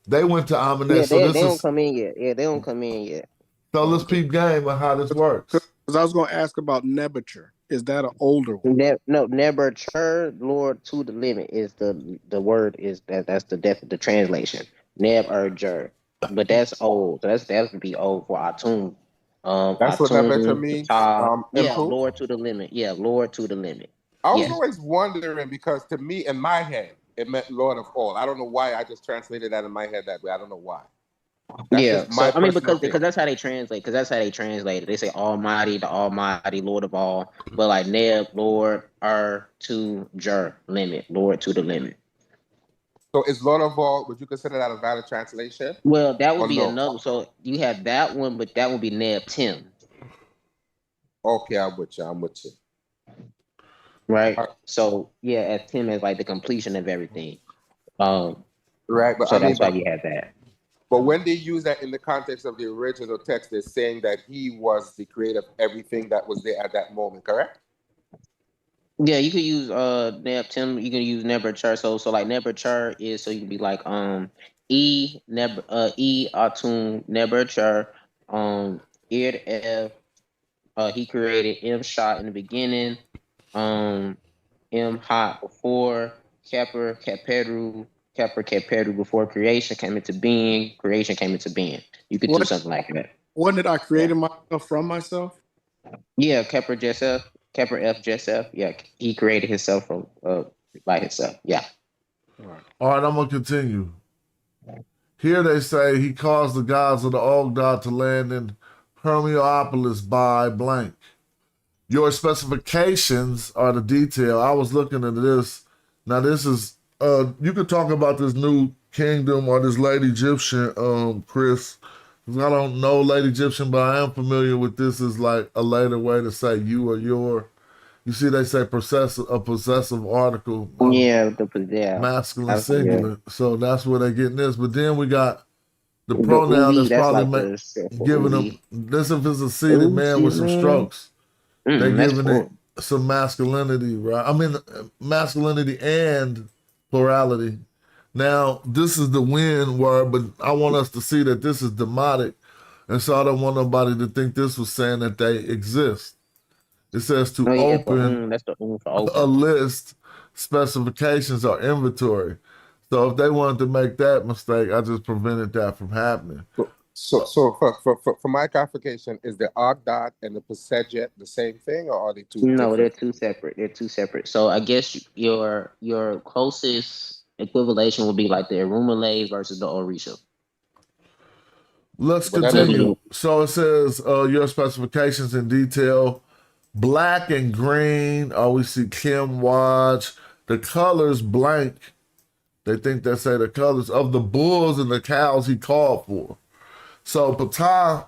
They went to Amenet. Yeah, so they don't come in yet. Yeah, they don't come in yet. So let's peep game on how this works. Because I was going to ask about Nebuchadnezzar. Is that an older one? No, Nebuchadnezzar, Lord to the limit is the word is that's the translation. Nebuchadnezzar, but that's old. That would be old for Atum. That's what Nebuchadnezzar means. Yeah, Improve? Lord to the limit. Yeah, Lord to the limit. I was Yes. always wondering because to me, in my head, it meant Lord of all. I don't know why I just translated that in my head that way. I don't know why. That's Yeah, just my so I mean personal because that's how they translate. Because that's how they translate it. They say Almighty, the Almighty, Lord of all. But like Neb, Lord, to Jer, limit, Lord to the limit. So is Lord of all? Would you consider that a valid translation? Well, that would Or be no? another. So you have that one, but that would be Neb Tim, Okay, I'm with you. right? So yeah, as Tim is like the completion of everything. Right, but so I mean, that's why you have that. But when they use that in the context of the original text, they're saying that he was the creator of everything that was there at that moment, correct? Yeah, you could use Neb Tim. You can use Nebuchadnezzar. So like Nebuchadnezzar is so you can be like E Atum Nebuchadnezzar Ir F. He created M Shot in the beginning. M Hot before Kepler Keperu. Kepler Keperu before creation came into being. Creation came into being. You could do something like that. When did I create myself from myself? Yeah, Kepler Joseph. Kepler F. Joseph. Yeah, he created himself from by himself. Yeah. All right, I'm gonna continue. Here they say he caused the gods of the old god to land in Hermiopolis by blank. Your specifications are the detail. I was looking into this. Now this is you could talk about this new kingdom or this late Egyptian, Chris. I don't know late Egyptian, but I am familiar with this as like a later way to say you or your. You see, they say a possessive article. Yeah, masculine singular. Yeah. So that's where they're getting this. But then we got the The pronoun Uvi, that's probably like giving them this if it's a seated man with some strokes. They're giving it some masculinity, right? I mean masculinity and plurality. Now, this is the win word, but I want us to see that this is demotic. And so I don't want nobody to think this was saying that they exist. It says to open that's the for open. a list, specifications, or inventory. So if they wanted to make that mistake, I just prevented that from happening. So for my clarification, is the Ogdot and the Pasejet the same thing, or are they two? No, different? they're two separate. They're two separate. So I guess your closest equivalation would be like the Arumale versus the Orisha. Let's continue. So it says your specifications in detail. Black and green. We see Kim watch. The colors blank. They think they say the colors of the bulls and the cows he called for. So Ptah,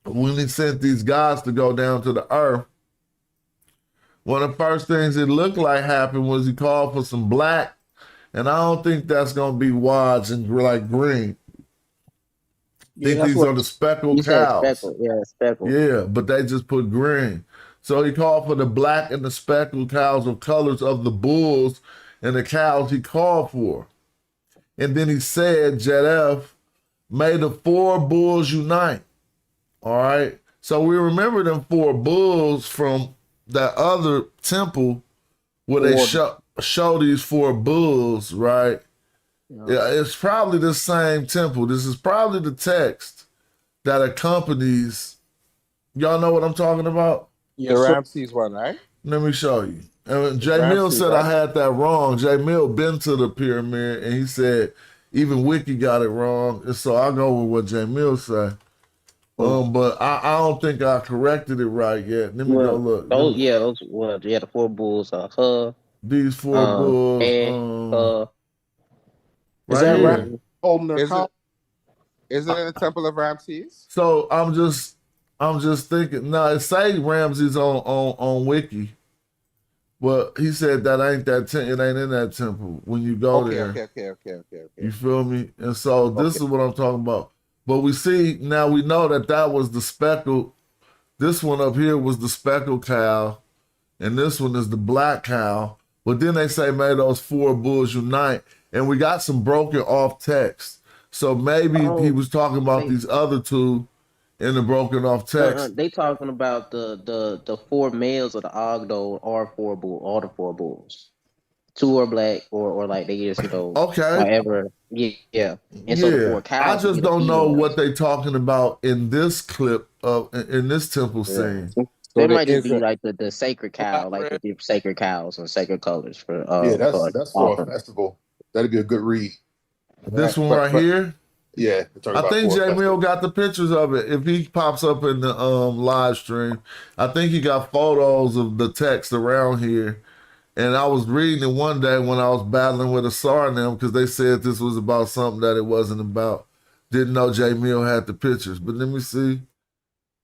when he sent these gods to go down to the earth, one of the first things it looked like happened was he called for some black, and I don't think that's gonna be watch and like green. I think these are the speckled cows. Speckled. Yeah, but they just put green. So he called for the black and the speckled cows of colors of the bulls and the cows he called for. And then he said, Jedef, may the four bulls unite. All right. So we remember them four bulls from that other temple where they show these four bulls, right? Yeah, it's probably the same temple. This is probably the text that accompanies. Y'all know what I'm talking about? The Ramses one, right? Let me show you. And Jay Mill said I had that wrong. Jay Mill been to the pyramid and he said Even Wiki got it wrong. And so I go with what J Mill say. But I don't think I corrected it right yet. Let me go look. The four bulls are her. These four bulls. Is Right that right? here. Holding their cow? Is it in the Temple of Ramses? So I'm just thinking. No, it say Ramses on Wiki, but he said that ain't it ain't in that temple when you go there. Okay. You feel me? And so this is what I'm talking about. But we see now we know that was the speckled. This one up here was the speckled cow, and this one is the black cow. But then they say may those four bulls unite, and we got some broken off text. So maybe he was talking about these other two in the broken off text. They talking about the four males of the Ogdo are four bulls, all the four bulls. Two are black, or like they just however. Yeah. And so the four cows. I just don't know what they talking about in this clip in this temple scene. So it might just be like the sacred cow, like the sacred cows and sacred colors for that's for a festival. That'd be a good read. This one right here. Yeah, I think J Mill got the pictures of it. If he pops up in the live stream, I think he got photos of the text around here. And I was reading it one day when I was battling with Asar and them because they said this was about something that it wasn't about. Didn't know J Mill had the pictures, but let me see.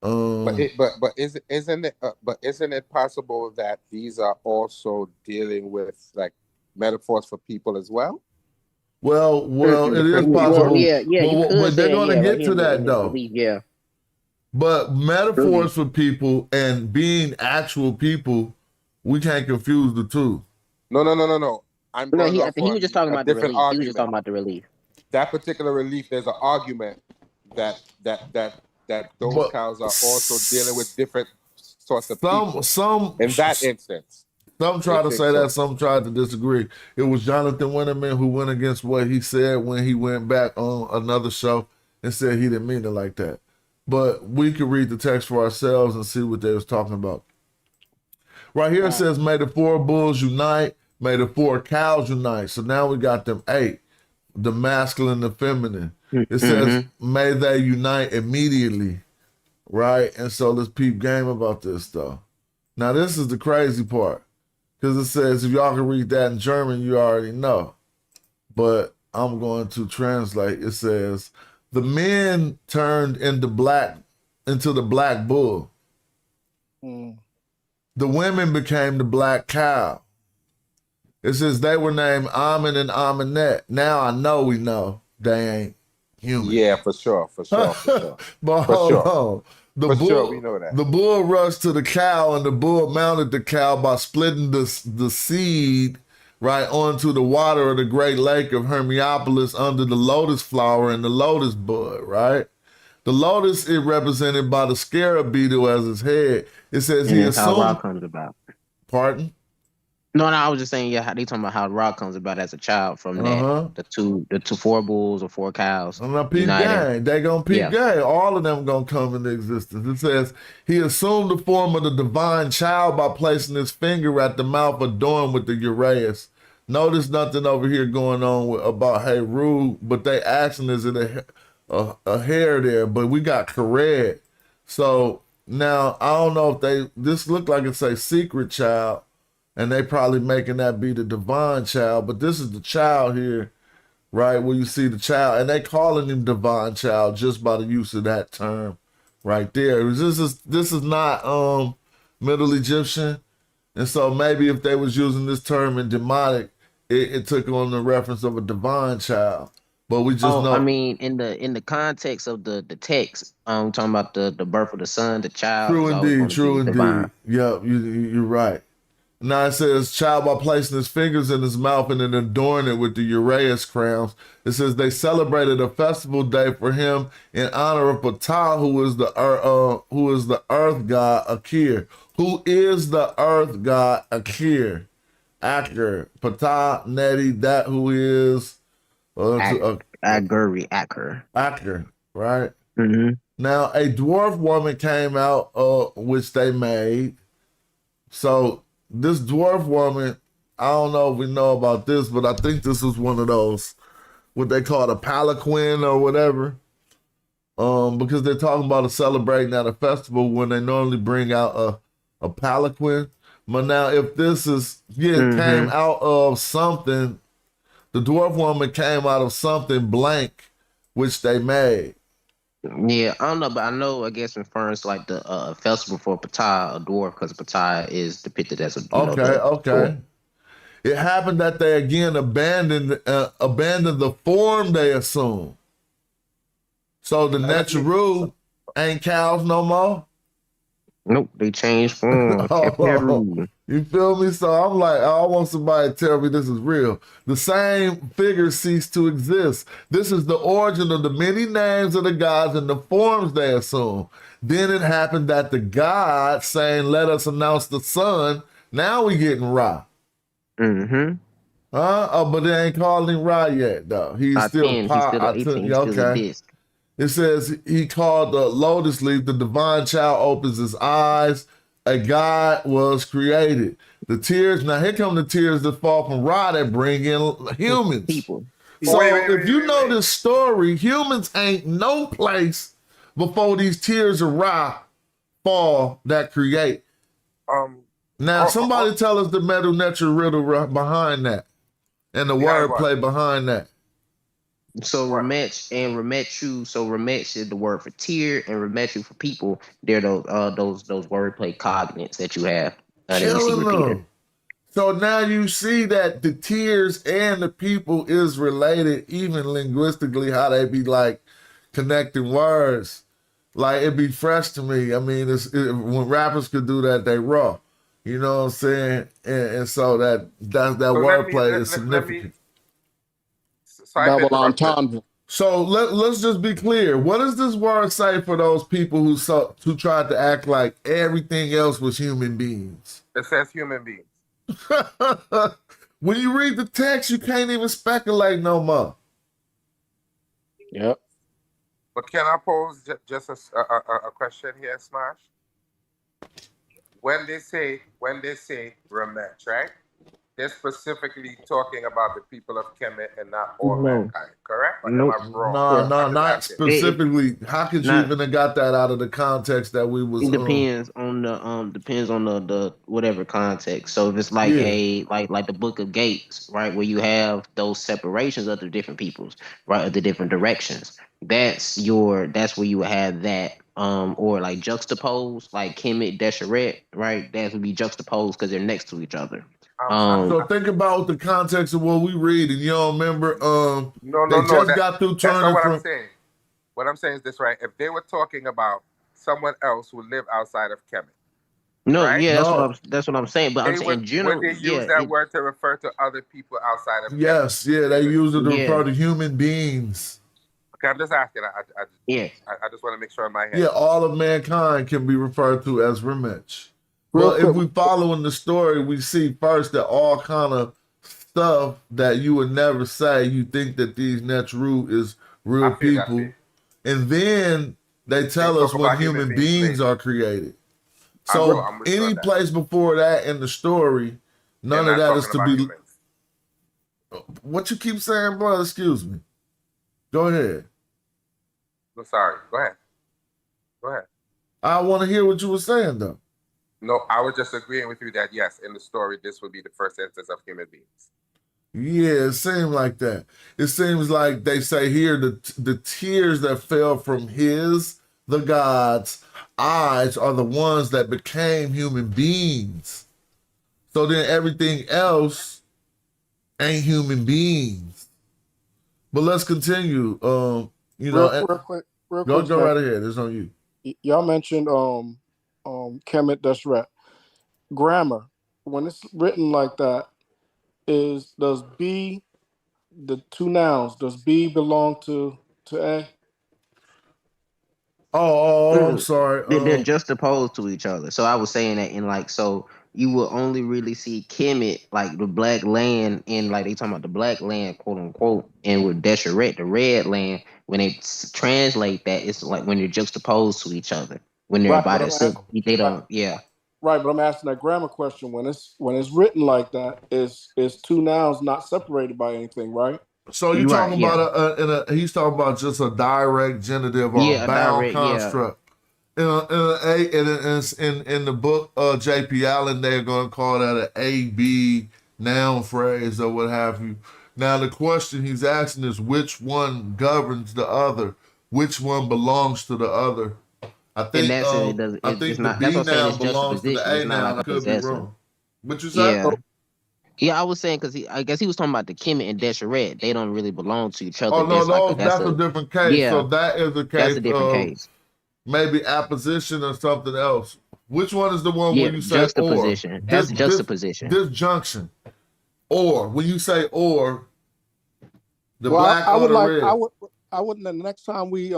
But isn't it possible that these are also dealing with like metaphors for people as well? Well, it is possible. But they're going to get to that though. Yeah. But metaphors for people and being actual people, we can't confuse the two. No. I think he was just talking about the relief. He was just talking about the relief. That particular relief, there's an argument that those cows are also dealing with different sorts of people. In that instance. Some try to say that, some tried to disagree. It was Jonathan Winterman who went against what he said when he went back on another show and said he didn't mean it like that. But we could read the text for ourselves and see what they was talking about. Right here it says, may the four bulls unite, may the four cows unite. So now we got them 8, the masculine and the feminine. It says, may they unite immediately, right? And so let's peep game about this though. Now this is the crazy part. Because it says, if y'all can read that in German, you already know. But I'm going to translate. It says, the men turned into the black bull. The women became the black cow. It says they were named Amen and Amenet. Now I know we know they ain't human. Yeah, for sure. But hold on. We know that. The bull rushed to the cow, and the bull mounted the cow by splitting the seed right onto the water of the great lake of Hermiopolis under the lotus flower and the lotus bud, right? The lotus is represented by the scarab beetle as its head. It says he assumed. How Ra comes about. Pardon? No, I was just saying, how they talking about how Ra comes about as a child from that the two four bulls or four cows. I'm not peep gang. They gonna peep gang. All of them gonna come into existence. It says he assumed the form of the divine child by placing his finger at the mouth adorned with the uraeus. Notice nothing over here going on about Heru, but they asking is it a hair there, but we got Kared. So now I don't know if this look like it's a secret child. And they probably making that be the divine child, but this is the child here, right? Where you see the child, and they calling him divine child just by the use of that term, right there. This is not Middle Egyptian, and so maybe if they was using this term in demonic, it took on the reference of a divine child. But we just know. I mean, in the context of the text, talking about the birth of the son, the child. True indeed. Yeah, you're right. Now it says, child by placing his fingers in his mouth and then adorn it with the uraeus crowns. It says they celebrated a festival day for him in honor of Ptah, who is the earth god Akir. Who is the earth god Akir? Aker. Ptah, Neti, that who is Aker. Aker, right? Now a dwarf woman came out, which they made. So this dwarf woman, I don't know if we know about this, but I think this was one of those what they call a palanquin or whatever. Because they're talking about celebrating at a festival when they normally bring out a palanquin. But now, if this is came out of something, the dwarf woman came out of something blank, which they made. Yeah, I don't know, but I know, I guess, refers to like the festival for Ptah, a dwarf, because Ptah is depicted as a Okay. It happened that they again abandoned the form they assumed. So the Neteru ain't cows no more. Nope, they changed form. You feel me? So I'm like, I want somebody to tell me this is real. The same figures cease to exist. This is the origin of the many names of the gods and the forms they assume. Then it happened that the gods saying, let us announce the sun. Now we getting Ra. But they ain't calling him Ra yet, though. He's still pot. Okay. It says he called the lotus leaf, the divine child opens his eyes, a God was created. The tears, now here come the tears that fall from Ra that bring in humans. People. So if you know this story, humans ain't no place before these tears of Ra fall that create. Now somebody tell us the metal nature riddle behind that and the wordplay behind that. So Remetch and Remetchu. So Remetch is the word for tear, and Remetchu for people. They're those wordplay cognates that you have that you see repeated. So now you see that the tears and the people is related, even linguistically, how they be like connecting words. Like it'd be fresh to me. I mean, when rappers could do that, they raw. You know what I'm saying? And so that wordplay is significant. Double entendre. So let's just be clear. What does this word say for those people who tried to act like everything else was human beings? It says human beings. When you read the text, you can't even speculate no more. Yep. But can I pose just a question here, Smash? When they say Remetch, right? They're specifically talking about the people of Kemet and not all mankind, correct? Or am I wrong? No, not specifically. How could you even have got that out of the context that we was? It depends on the whatever context. So if it's like like the Book of Gates, right, where you have those separations of the different peoples, right, of the different directions. That's where you would have that. Or like juxtaposed, like Kemet, Desheret, right? That would be juxtaposed because they're next to each other. So think about the context of what we read, and you don't remember. Got through that's turning not what from. I'm saying. What I'm saying is this, right? If they were talking about someone else who lived outside of Kemet, that's what I'm saying. But I'm saying in general, would they use that word to refer to other people outside of Kemet? Yes, they use it to refer to human beings. Okay, I'm just asking. I just want to make sure in my head. Yeah, all of mankind can be referred to as Remetch. Well, if we follow in the story, we see first that all kind of stuff that you would never say, you think that these Neteru is real people. And then they tell us when human beings are created. So any place before that in the story, none of that is to be... Humans. What you keep saying, bro? Excuse me. Go ahead. I'm sorry. Go ahead. I want to hear what you were saying, though. No, I was just agreeing with you that, yes, in the story, this would be the first instance of human beings. Yeah, it seems like that. It seems like they say here the tears that fell from the God's eyes are the ones that became human beings. So then everything else ain't human beings. But let's continue. Real quick. Go right ahead. It's on you. Y'all mentioned Kemet Deshret. Grammar, when it's written like that, does B, the two nouns, does B belong to A? I'm sorry. They're juxtaposed to each other. So I was saying that so you will only really see Kemet, like the black land, in like they talking about the black land, quote unquote, and with Desheret, the red land, when they translate that, it's like when they're juxtaposed to each other. When they're by themselves, they don't, Right, but I'm asking that grammar question. When it's written like that, is two nouns not separated by anything, right? So you talking about he's talking about just a direct genitive or a bound construct. In the book J.P. Allen, they're going to call that an A-B noun phrase or what have you. Now the question he's asking is which one governs the other, which one belongs to the other. I think I think the B noun belongs to the A noun. I could be wrong. What you say? Yeah, I was saying because I guess he was talking about the Kemet and Deseret. They don't really belong to each other. Oh no, that's a different case. Yeah, so that is a case. That's a different case. Maybe apposition or something else. Which one is the one when you say juxtaposition. or? That's juxtaposition. Disjunction. Or when you say or, the black or the red. I would the next time we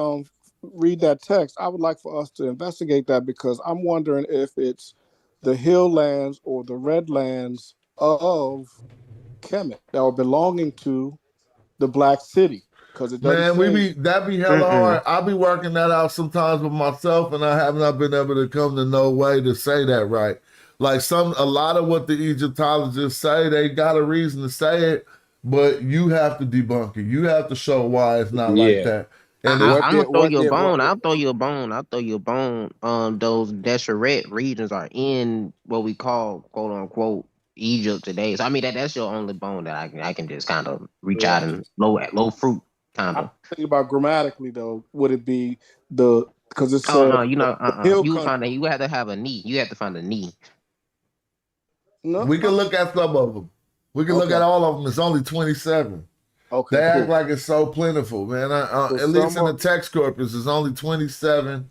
read that text, I would like for us to investigate that because I'm wondering if it's the hill lands or the red lands of Kemet that are belonging to the Black City. Because it doesn't that be hella hard. I'll be working that out sometimes with myself, and I have not been able to come to no way to say that right. Like a lot of what the Egyptologists say, they got a reason to say it, but you have to debunk it. You have to show why it's not like that. And I'm gonna throw you a bone. I'll throw you a bone. Those Deseret regions are in what we call quote unquote Egypt today. So I mean that's your only bone that I can just kind of reach out and low fruit kind of. Think about grammatically though. Would it be because it said you have to have a knee. You have to find a knee. No, we can look at some of them. We can look at all of them. It's only 27. Okay, they act like it's so plentiful, man. At least in the text corpus, it's only 27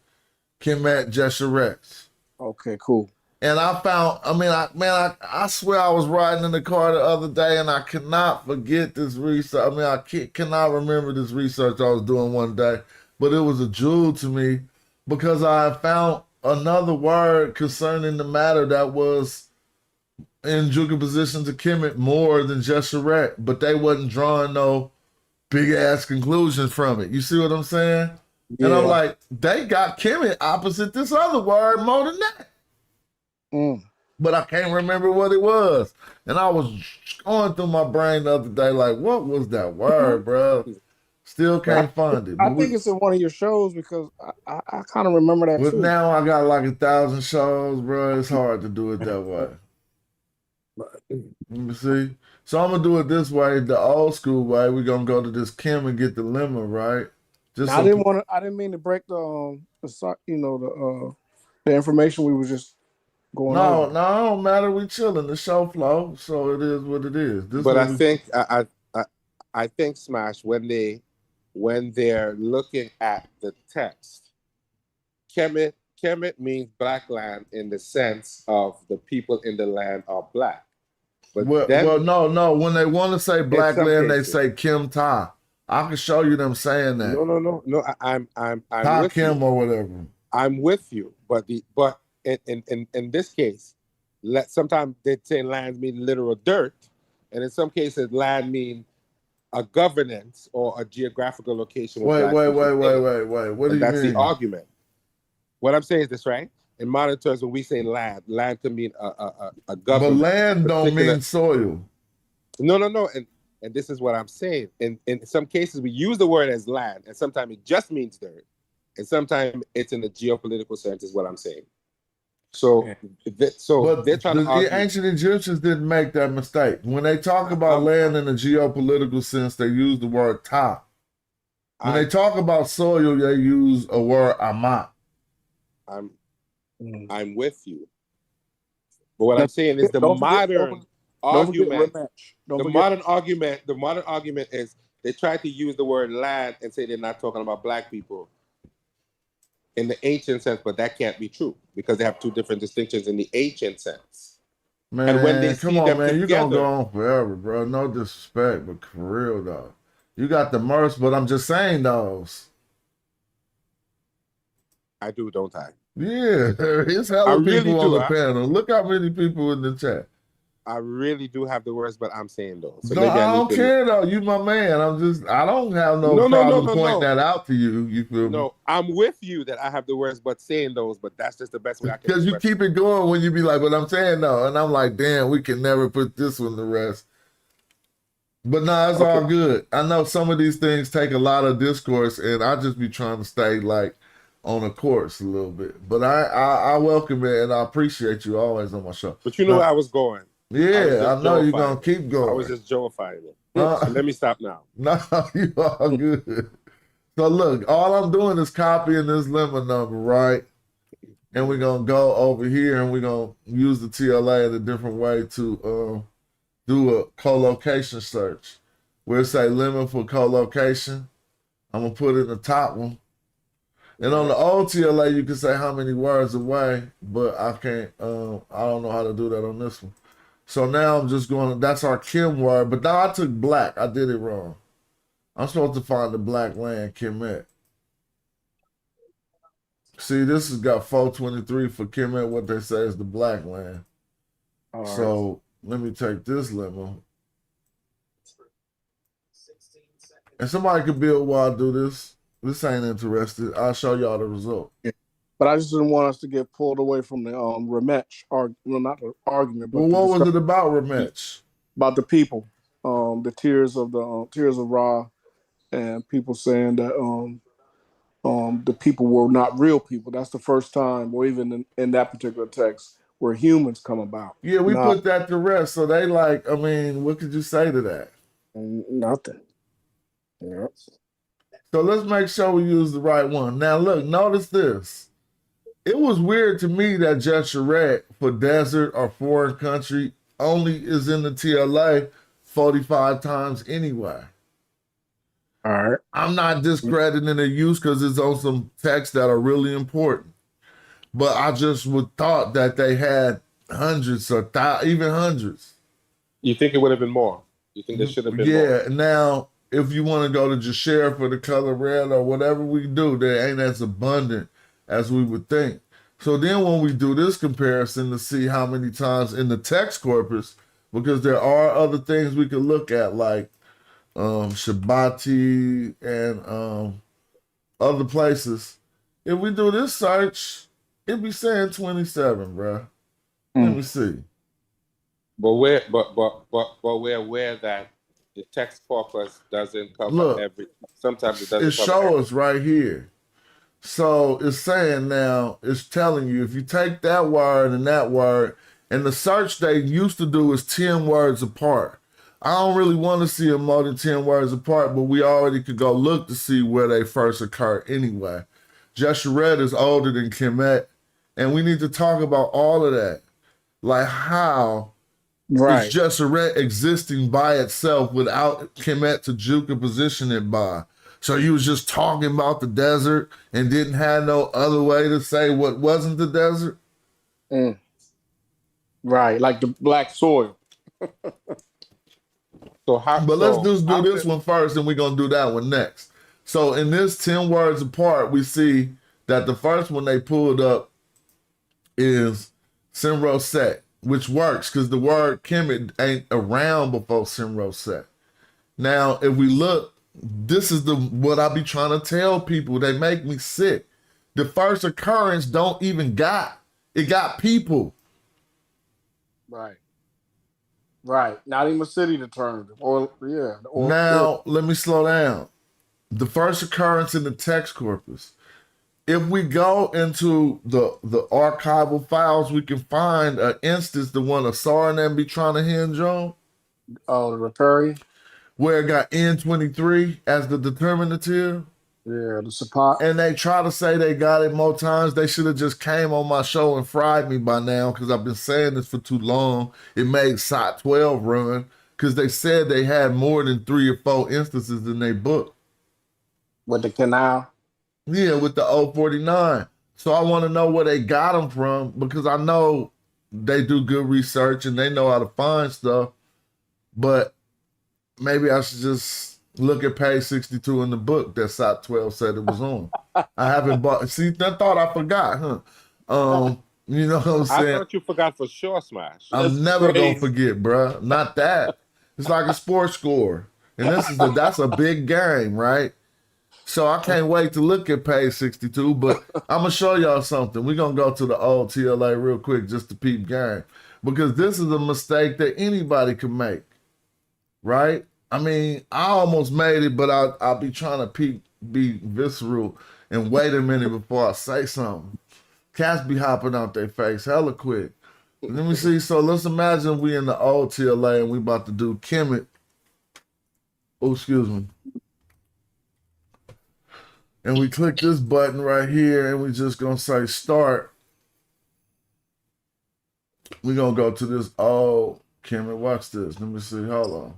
Kemet Jesherets. Okay, cool. And I found, I swear I was riding in the car the other day and I cannot forget this research. I cannot remember this research I was doing one day, but it was a jewel to me because I found another word concerning the matter that was in juxtaposition to Kemet more than Jesheret, but they wasn't drawing no big ass conclusion from it. You see what I'm saying? Yeah. And I'm like, they got Kemet opposite this other word more than that. But I can't remember what it was. And I was going through my brain the other day, like, what was that word, bro? Still can't find it. I think it's in one of your shows because I kind of remember that too. But now I got like 1,000 shows, bro. It's hard to do it that way. Let me see. So I'm gonna do it this way, the old school way. We're gonna go to this Kim and get the lemon, right? I didn't mean to break the information we were just going over. No, it don't matter. We chilling. The show flow, so it is what it is. I think Smash when they're looking at the text, Kemet means black land in the sense of the people in the land are black. But no. When they want to say black land, they say Kim Ta. I can show you them saying that. No. I'm Ta with Kim you. or whatever. I'm with you, but in this case, sometimes they say land mean literal dirt, and in some cases, land mean a governance or a geographical location. Wait. What do you That's mean? the argument. What I'm saying is this, right? In modern terms, when we say land can mean a government. But land don't mean soil. No. And this is what I'm saying. In some cases, we use the word as land, and sometimes it just means dirt, and sometimes it's in the geopolitical sense, is what I'm saying. So, but they're trying to argue. The ancient Egyptians didn't make that mistake. When they talk about land in a geopolitical sense, they use the word ta. When they talk about soil, they use a word amat. I'm with you. But what I'm saying is the modern argument is they try to use the word land and say they're not talking about black people in the ancient sense, but that can't be true because they have two different distinctions in the ancient sense. Man, and when they come on, man, you're gonna go on forever, bro. No disrespect, but for real though. You got the mercy, but I'm just saying those. I do, don't I? Yeah, it's hella people on the panel. Look how many people in the chat. I really do have the words, but I'm saying those. So no, I don't care though. You my man. I don't have no problem pointing that out to you. You feel me? No, I'm with you that I have the words, but saying those, but that's just the best way I can. Because you keep it going when you be like, but I'm saying no. And I'm like, damn, we can never put this one to rest. But no, it's all good. I know some of these things take a lot of discourse, and I just be trying to stay like on a course a little bit. But I welcome it, and I appreciate you always on my show. But you know where I was going. Yeah, I know you're gonna keep I going. was just joifying it. So let me stop now. No, you all good. So look, all I'm doing is copying this lemma number, right? And we're gonna go over here and we're gonna use the TLA in a different way to do a co-location search. We'll say lemma for co-location. I'm gonna put in the top one. And on the old TLA, you can say how many words away, but I can't, I don't know how to do that on this one. So now I'm just going, that's our Kim word, but now I took black. I did it wrong. I'm supposed to find the black land, Kemet. See, this has got 423 for Kemet, what they say is the black land. So let me take this lemma. And somebody could build while I do this. This ain't interested. I'll show y'all the result. Yeah. But I just didn't want us to get pulled away from the rematch, or well, not the argument. But well, what was it about rematch? About the people, the tears of Ra, and people saying that the people were not real people. That's the first time, or even in that particular text, where humans come about. Yeah, we put that to rest. So they like, I mean, what could you say to that? Nothing. Yeah. So let's make sure we use the right one. Now, look, notice this. It was weird to me that Jeshurun for desert or foreign country only is in the TLA 45 times anyway. All right. I'm not discrediting the use because it's on some texts that are really important. But I just would thought that they had hundreds or even hundreds. You think it would have been more? You think there should have been more? Yeah, now, if you want to go to Jashare for the color red or whatever we do, they ain't as abundant as we would think. So then when we do this comparison to see how many times in the text corpus, because there are other things we could look at like Shabati and other places. If we do this search, it'd be saying 27, bro. Let me see. But we're aware that the text corpus doesn't cover every. Sometimes it doesn't. It shows us right here. So it's saying now, it's telling you if you take that word and that word, and the search they used to do is 10 words apart. I don't really want to see them more than 10 words apart, but we already could go look to see where they first occur anyway. Jeshurun is older than Kemet, and we need to talk about all of that. Like how is Jeshurun existing by itself without Kemet to juke and position it by? So you was just talking about the desert and didn't have no other way to say what wasn't the desert? Right, like the black soil. But let's just do this one first, and we're going to do that one next. So in this 10 words apart, we see that the first one they pulled up is Simro Set, which works because the word Kemet ain't around before Simro Set. Now, if we look, this is what I be trying to tell people. They make me sick. The first occurrence don't even got people. Right. Not even a city determined. Now, let me slow down. The first occurrence in the text corpus. If we go into the archival files, we can find an instance, the one Asar and them be trying to hinge on. Oh, the Riparian? Where it got N23 as the determinative. Yeah, the support. And they try to say they got it more times. They should have just came on my show and fried me by now because I've been saying this for too long. It made SOT 12 run because they said they had more than 3 or 4 instances in their book. With the canal? Yeah, with the 049. So I want to know where they got them from because I know they do good research and they know how to find stuff. But maybe I should just look at page 62 in the book that SOT 12 said it was on. I haven't bought. See, that thought I forgot, huh? You know what I'm saying? I thought you forgot for sure, Smash. I'm never gonna forget, bruh. Not that. It's like a sports score, and that's a big game, right? So I can't wait to look at page 62. But I'm gonna show y'all something. We're gonna go to the old TLA real quick just to peep game because this is a mistake that anybody can make, right? I mean, I almost made it, but I'll be trying to be visceral and wait a minute before I say something. Cats be hopping out their face hella quick. Let me see. So let's imagine we in the old TLA and we about to do Kemet. Oh, excuse me. And we click this button right here and we just gonna say start. We gonna go to this old Kemet. Watch this. Let me see. Hold on.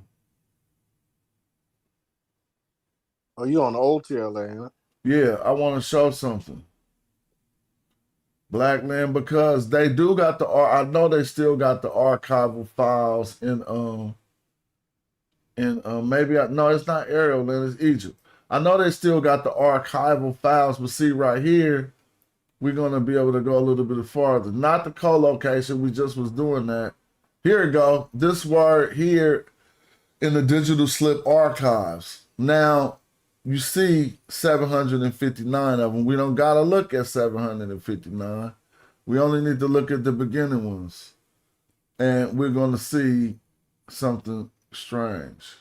Oh, you on the old TLA, huh? Yeah, I want to show something. Black man, because they do got I know they still got the archival files maybe no, it's not Ariel, then it's Egypt. I know they still got the archival files, but see right here, we're gonna be able to go a little bit farther. Not the co-location, we just was doing that. Here we go. This word here in the digital slip archives. Now you see 759 of them. We don't gotta look at 759. We only need to look at the beginning ones. And we're gonna see something strange.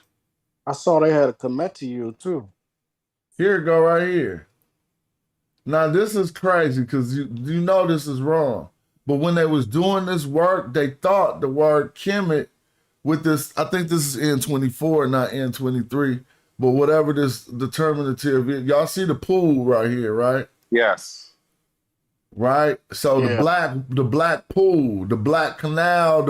I saw they had a Kemetic too. Here it go right here. Now this is crazy because you know this is wrong. But when they was doing this work, they thought the word Kemet with this, I think this is N24, not N23, but whatever this determinative is. Y'all see the pool right here, right? Yes. Right? So Yeah. the black pool, the black canal,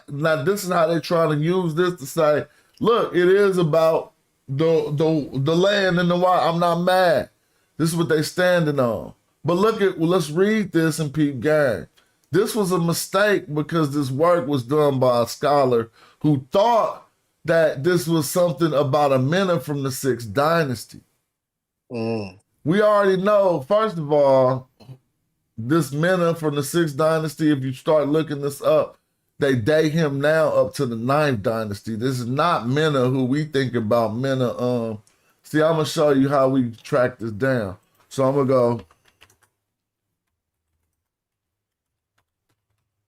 now this is how they're trying to use this to say, look, it is about the land and the water. I'm not mad. This is what they standing on. But let's read this and peep gang. This was a mistake because this work was done by a scholar who thought that this was something about a Mena from the 6th dynasty. We already know, first of all, this Mena from the 6th dynasty, if you start looking this up, they date him now up to the 9th dynasty. This is not Mena who we think about. Mena, see, I'm gonna show you how we track this down. So I'm gonna go,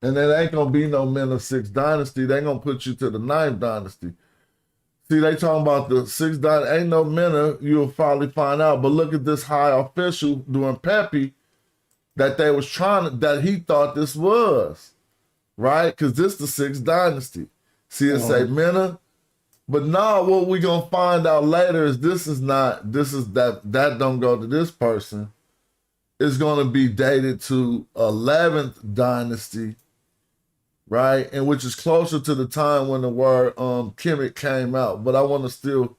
and it ain't gonna be no Mena 6th dynasty. They gonna put you to the 9th dynasty. See, they talking about the 6th dynasty. Ain't no Mena, you'll finally find out. But look at this high official doing Pepe that they was that he thought this was, right? Because this the 6th dynasty. See, it say Mena. But now what we gonna find out later is that don't go to this person. It's gonna be dated to 11th dynasty, right? And which is closer to the time when the word Kemet came out. But I want to still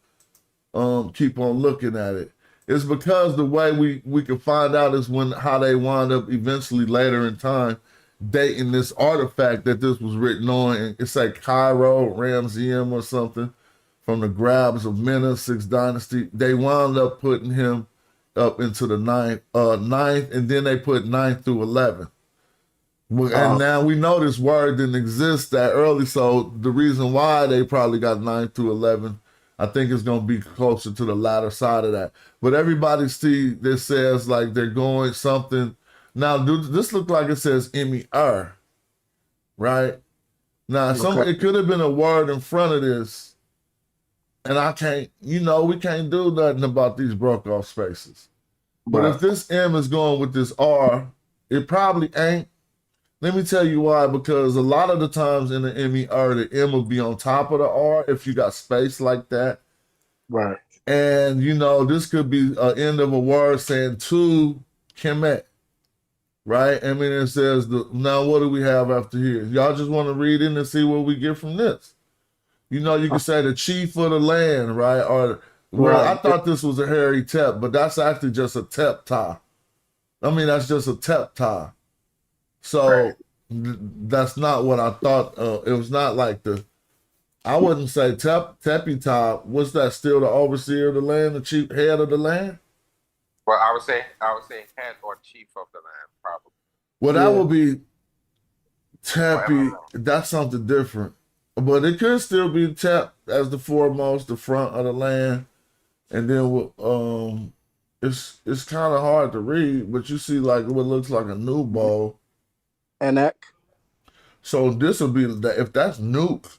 keep on looking at it. It's because the way we can find out is how they wind up eventually later in time dating this artifact that this was written on. And it's like Cairo, Ramseum or something from the grabs of Mena, 6th dynasty. They wound up putting him up into the 9th, and then they put 9th through 11th. And now we know this word didn't exist that early, so the reason why they probably got 9th through 11th, I think it's going to be closer to the latter side of that. But everybody see this says like they're going something. Now, this look like it says Enqi, right? Now, it could have been a word in front of this, and I can't, we can't do nothing about these broke off spaces. But if this M is going with this R, it probably ain't. Let me tell you why, because a lot of the times in the MER, the M will be on top of the R if you got space like that. Right. And, this could be an end of a word saying to Kemet, right? I mean, it says, now what do we have after here? Y'all just want to read in and see what we get from this. You can say the chief of the land, right? Or, I thought this was a hairy tep, but that's actually just a tepta. I mean, that's just a tepta. So that's not what I thought. It was not like I wouldn't say tepi top. What's that? Still the overseer of the land, the chief head of the land? Well, I would say head or chief of the land, probably. Well, that would be tepi. That's something different. But it could still be tep as the foremost, the front of the land. And then it's kind of hard to read, but you see like what looks like a new bowl. Enek. So this would be if that's nuke,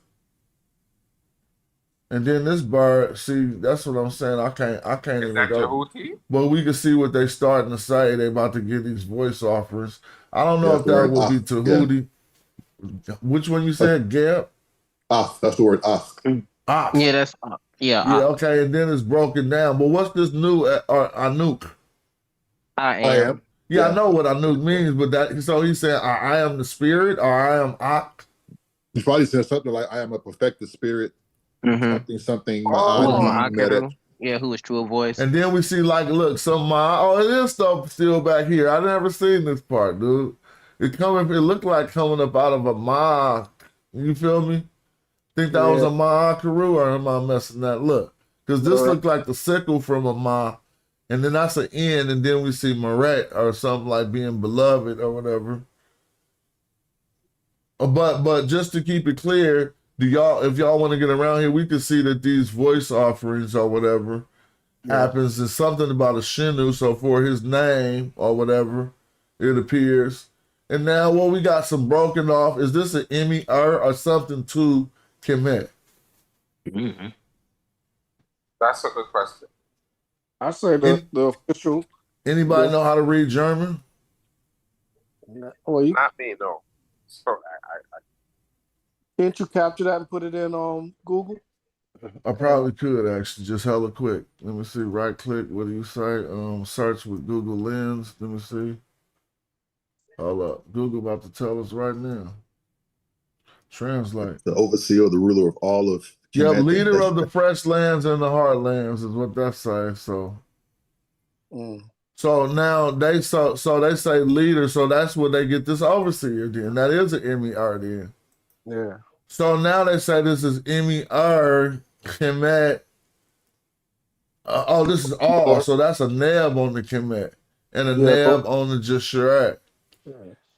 And then this bird, see, that's what I'm saying. I can't Is even that go. Jehuti? But we can see what they starting to say. They about to get these voice offerings. I don't know That's if the that word would be yeah. Tahuti. Which one you said, Gab? That's the word ask. Ox. Yeah, that's Yeah, okay, and then it's broken down. But what's this new Anuk? I I am. am. Yeah, I Yeah. know what Anuk means, but that so he said I am the spirit or I am Ak. He probably said something like, I am a perfected spirit, Mm-hmm. something Who is ma'ani medet. Ma'akeru? Yeah, who is true voice? And then we see like look, some it is stuff still back here. I never seen this part, dude. It looked like coming up out of a ma. You feel me? Think that was Yeah. a Ma'akaru or am I messing that? Look, because this Correct. looked like the sickle from a Ma, and then that's an N, and then we see Maret or something like being beloved or whatever. But just to keep it clear, if y'all want to get around here, we can see that these voice offerings or whatever happens is something about a Shinu, so for his name or whatever, it appears. And now what we got some broken off, is this an Emmy or something to Kemet? Mm-hmm. That's a good question. I say the official. Anybody know how to read German? Well, Not me, no. So can't you capture that and put it in Google? I probably could actually, just hella quick. Let me see, right click, what do you say? Search with Google Lens, let me see. Hold up, Google about to tell us right now. Translate. The overseer, the ruler of all of Yeah, Kemet. leader of the fresh lands and the hard lands is what that says, so. So now they they say leader, so that's where they get this overseer then. That is an M-E-R then. Yeah. So now they say this is M-E-R, Kemet. This is all. So that's a nab on the Kemet and a nab on the Jasharat.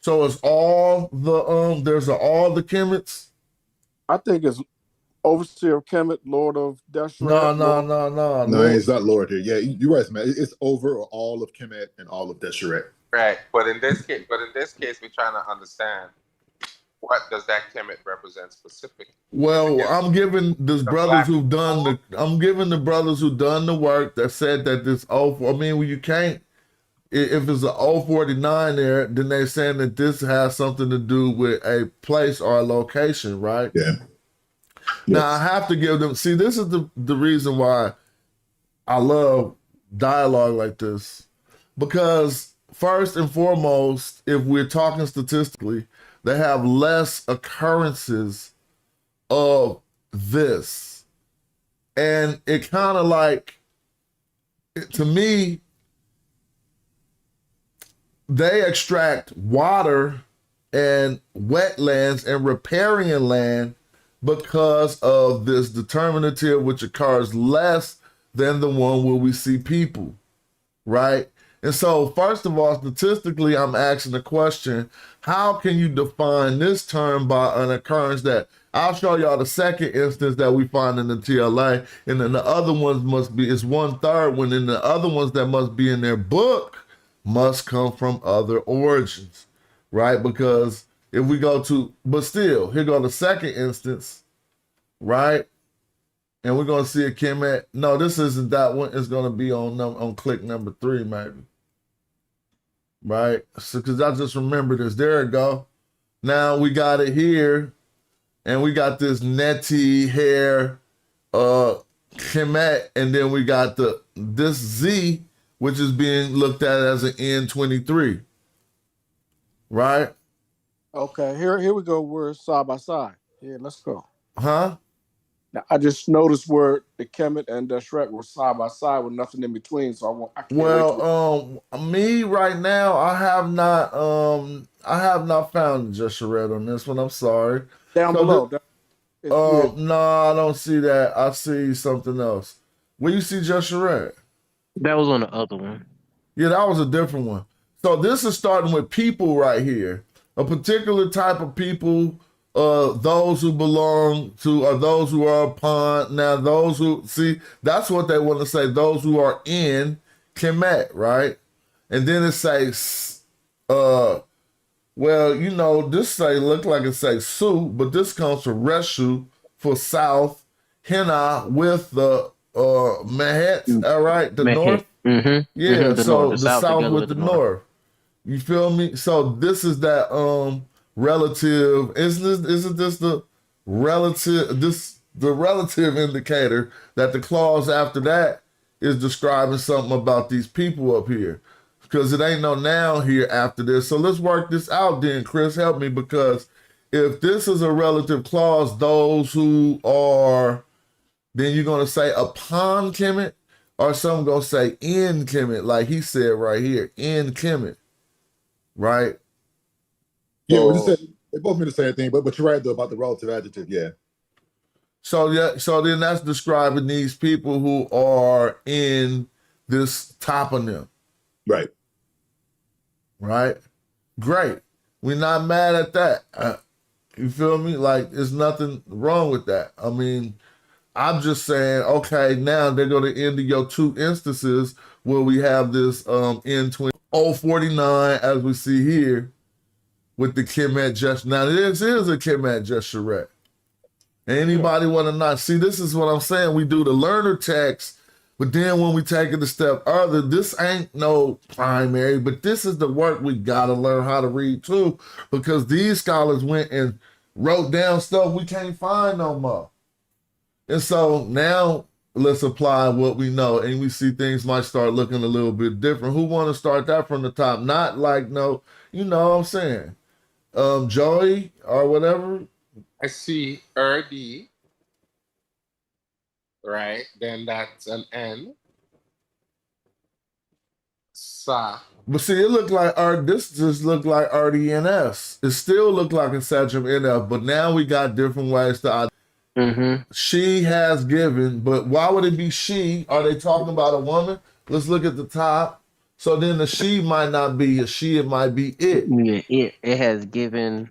So it's all the there's all the Kemets. I think it's overseer of Kemet, Lord of Deshret. No. It's not Lord here. Yeah, you're right, man. It's over all of Kemet and all of Deshret. right, but in this case, we're trying to understand what does that Kemet represent specifically. Well, I'm giving the brothers who've done the brothers who've done the work that said that this I mean, you can't. If it's an 049 there, then they're saying that this has something to do with a place or a location, right? Yeah. Now I have to give them. See, this is the reason why I love dialogue like this, because first and foremost, if we're talking statistically, they have less occurrences of this, and it kind of like, to me, they extract water and wetlands and riparian land because of this determinative, which occurs less than the one where we see people, right? And so, first of all, statistically, I'm asking the question, how can you define this term by an occurrence that I'll show y'all the second instance that we find in the TLA, and then the other ones it's 1/3, when then the other ones that must be in their book must come from other origins, right? Because if we go to, but still, here go the second instance, right? And we're gonna see a Kemet. No, this isn't that one. It's gonna be on click number 3, maybe. Right? So, because I just remember this. There it go. Now we got it here, and we got this netty hair, Kemet, and then we got this Z, which is being looked at as an N23. Right? Okay, here we go. We're side by side. Yeah, let's go. Huh? Now, I just noticed where the Kemet and Deshret were side by side with nothing in between. So I can't wait. Me right now, I have not found just a red on this one. I'm sorry. Down below. No, I don't see that. I see something else. Where you see just a red? That was on the other one. Yeah, that was a different one. So this is starting with people right here. A particular type of people, those who belong to, or those who are upon. Now, those who, see, that's what they want to say, those who are in Kemet, right? And then it says, well, this look like it says Su, but this comes from Reshu for south, henna with the Mehet, all right, the north. Yeah, The so north, the the south south together with with the the north. north. You feel me? So this is that relative. Isn't this the relative? This the relative indicator that the clause after that is describing something about these people up here, because it ain't no noun here after this. So let's work this out then, Chris. Help me, because if this is a relative clause, those who are, then you're gonna say upon Kemet, or some gonna say in Kemet, like he said right here, in Kemet, right? Yeah, we just said they both mean the same thing, but you're right though about the relative adjective. Yeah. So yeah, so then that's describing these people who are in this toponym. Right. Right? Great. We're not mad at that. You feel me? Like, there's nothing wrong with that. I mean, I'm just saying, okay, now they're going to end your two instances where we have this N20 049, as we see here, with the Kemet gesture. Now, this is a Kemet gesture. Anybody want to not see? This is what I'm saying. We do the learner text, but then when we take it a step further, this ain't no primary, but this is the work we got to learn how to read too, because these scholars went and wrote down stuff we can't find no more. And so now let's apply what we know, and we see things might start looking a little bit different. Who want to start that from the top? Not like, no, you know what I'm saying? Joey or whatever. I see RD, right? Then that's an N. Sa. But see, it looked like this just looked like RDNS. It still looked like a Satchum NF, but now we got different ways to She has given, but why would it be she? Are they talking about a woman? Let's look at the top. So then the she might not be a she, it might be it. Yeah, it has given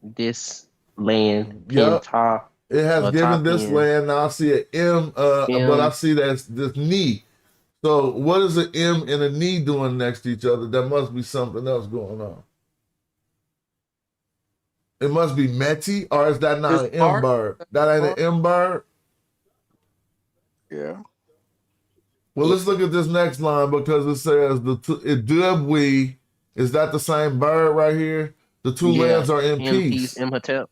this land top. It has given this land. Now I see an M, but I see that's this knee. So what is an M and a knee doing next to each other? There must be something else going on. It must be Meti, or is that not an M bird? That ain't an M bird? Yeah. Well, let's look at this next line, because it says we. Is that the same bird right here? The two lands are in peace.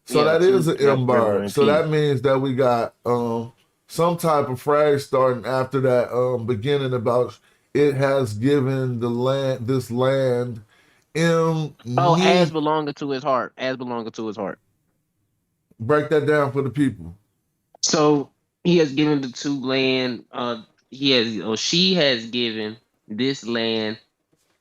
So that is an M bird. So that means that we got some type of phrase starting after that beginning about it has given the land, this land, as belonging to his heart. As belonging to his heart. Break that down for the people. So he has given the two land. She has given this land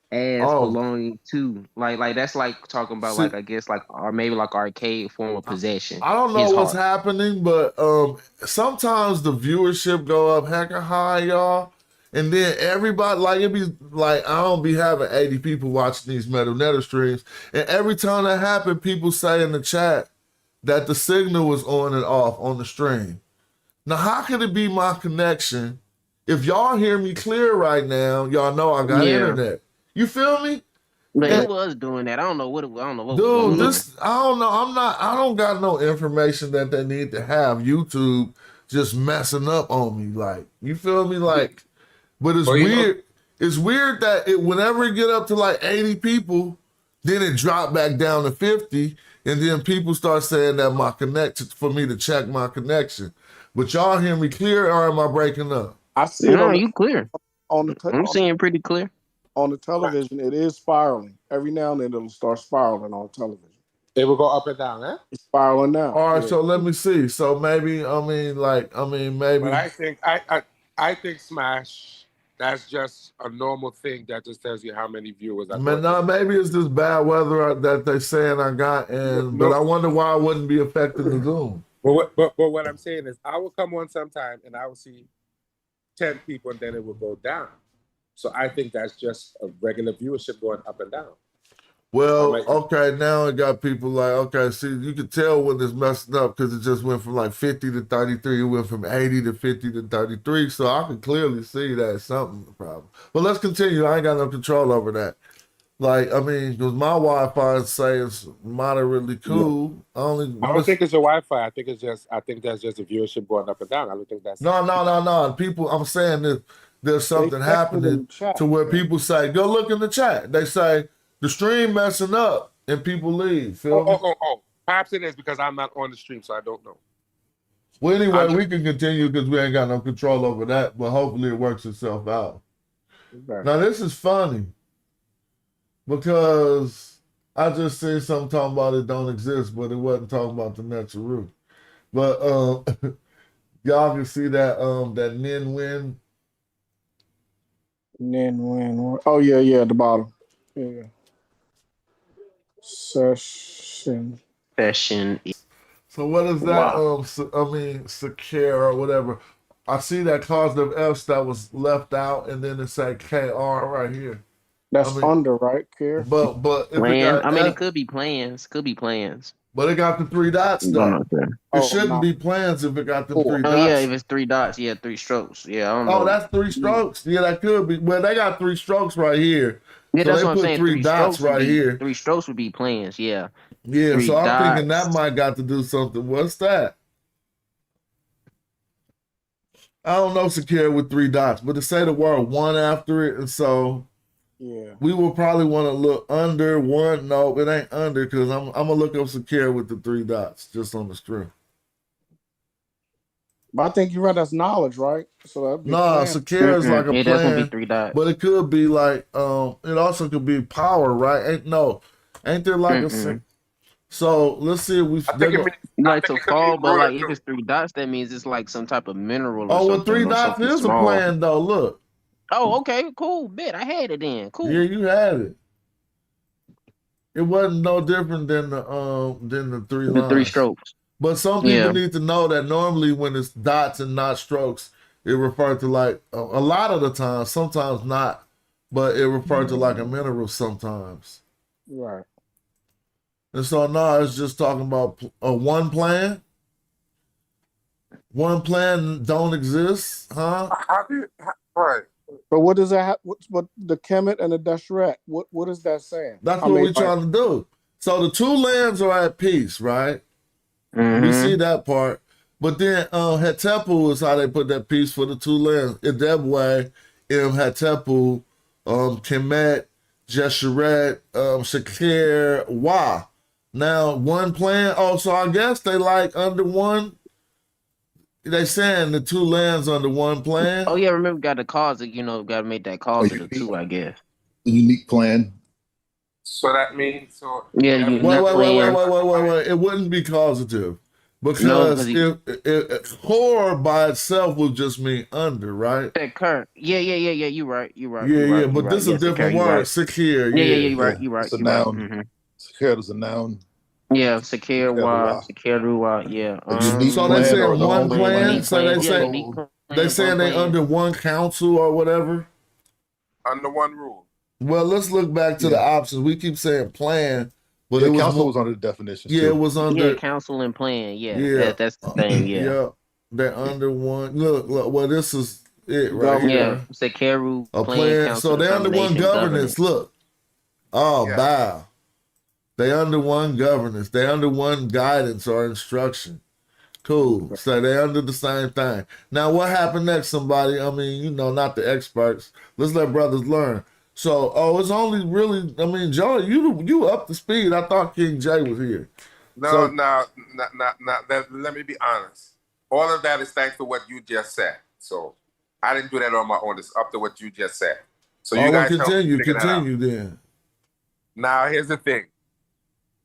as belonging to, like that's like talking about, like, I guess, like, or maybe like archaic form of possession. I don't know what's happening, but sometimes the viewership go up hecka high, y'all. And then everybody, like, it be like, I don't be having 80 people watching these Metal Netter streams. And every time that happens, people say in the chat that the signal was on and off on the stream. Now, how could it be my connection? If y'all hear me clear right now, y'all know I got internet. You feel me? But it was doing that. I don't know what it was. I don't know what dude, I don't know. I don't got no information that they need to have. YouTube just messing up on me. Like, you feel me? Like, but it's weird. It's weird that whenever it get up to like 80 people, then it drop back down to 50. And then people start saying that my connection, for me to check my connection. But y'all hear me clear, or am I breaking up? I see it. You clear. I'm seeing pretty clear. On the television, it is spiraling. Every now and then it'll start spiraling on television. It will go up and down, eh? It's spiraling now. All right, so let me see. So maybe, maybe. But I think Smash, that's just a normal thing that just tells you how many viewers are. Maybe it's this bad weather that they saying I got, but I wonder why I wouldn't be affecting the Zoom. But what I'm saying is, I will come on sometime and I will see 10 people, and then it will go down. So I think that's just a regular viewership going up and down. Well, okay, now it got people like, okay, see, you can tell when it's messed up because it just went from like 50 to 33. It went from 80 to 50 to 33. So I can clearly see that something's the problem. But let's continue. I ain't got no control over that. Like, I mean, because my Wi-Fi say it's moderately cool. I don't think it's your Wi-Fi. I think that's just the viewership going up and down. I don't think that's no. People, I'm saying that there's something happening to where people say, go look in the chat. They say the stream messing up and people leave. Feel me? Perhaps it is because I'm not on the stream, so I don't know. Well, anyway, we can continue because we ain't got no control over that, but hopefully it works itself out. Okay. Now, this is funny because I just seen something talking about it don't exist, but it wasn't talking about the natural root. But y'all can see that that Nin Win. Nin Win. Oh yeah, at the bottom. Yeah. Session. So what is that? I mean, secure or whatever. I see that causative F's that was left out, and then it said KR right here. That's under, right, Care? But if it Plan. got I mean, F, it could be plans. Could be plans. but it got the 3 dots though. It Oh, shouldn't be plans if it got them 3 Oh dots. yeah, if it's 3 dots, yeah, 3 strokes. Yeah, I don't know. Oh, that's 3 strokes. Yeah, that could be. Well, they got 3 strokes right here. Yeah, so that's they what I'm put saying. 3 dots right here. 3 strokes would be plans. Yeah. Yeah, 3 so I'm dots. thinking that might got to do something. What's that? I don't know, secure with 3 dots, but to say the word 1 after it, and so yeah, we will probably want to look under 1. No, it ain't under because I'm gonna look up secure with the 3 dots just on the string. But I think you're right. That's knowledge, right? So that'd be Nah, plan. secure is like a Yeah, that's gonna be plan, 3 dots. but it could be like it also could be power, right? Ain't there like a so let's see if we like to fall, but like if it's 3 dots, that means it's like some type of mineral or well, something. 3 or dots something is small. a plan though. Look. Oh, okay, cool. Bet I had it then. Cool. Yeah, you had it. It wasn't no different than the 3 lines. The 3 strokes. But some people need to know that normally when it's dots and not strokes, it refers to like a lot of the time, sometimes not, but it refers to like a mineral sometimes. Right. And so now it's just talking about one plan. One plan don't exist, huh? Right. But what does that have? What the Kemet and the Deshret? What is that saying? That's what we're trying to do. So the 2 lands are at peace, right? We see that part. But then Hetepu is how they put that piece for the 2 lands. In that way, Hetepu, Kemet, Jesheret, Shakir, Wa. Now, 1 plan. Oh, so I guess they like under 1. They saying the 2 lands under 1 plan. Oh yeah, remember got to cause it. Got to make that cause of the 2, I guess. Unique plan. So that means Yeah, wait. It wouldn't be causative because if core by itself would just mean under, right? Yeah. You right. Yeah. But this is a different word. Secure. Yeah. You right. It's a noun. Secure is a noun. Yeah, secure wa, secure wa. Yeah. So they say 1 plan. So they saying they under 1 council or whatever. Under 1 rule. Well, let's look back to the options. We keep saying plan, but the council was under the definition. Yeah, too. it was under council and plan. Yeah. That's the thing. Yeah. Yeah, they're under 1. Look. Well, this is it right here. Yeah, secure a plan. So they're under 1 governance. Look. Oh, wow. They under 1 governance. They under 1 guidance or instruction. Cool. So they under the same thing. Now, what happened next, somebody? I mean, not the experts. Let's let brothers learn. So, it's only really, I mean, Joe, you up to speed. I thought King J was here. No, let me be honest. All of that is thanks to what you just said. So I didn't do that on my own. It's up to what you just said. So you guys continue then. Now, here's the thing.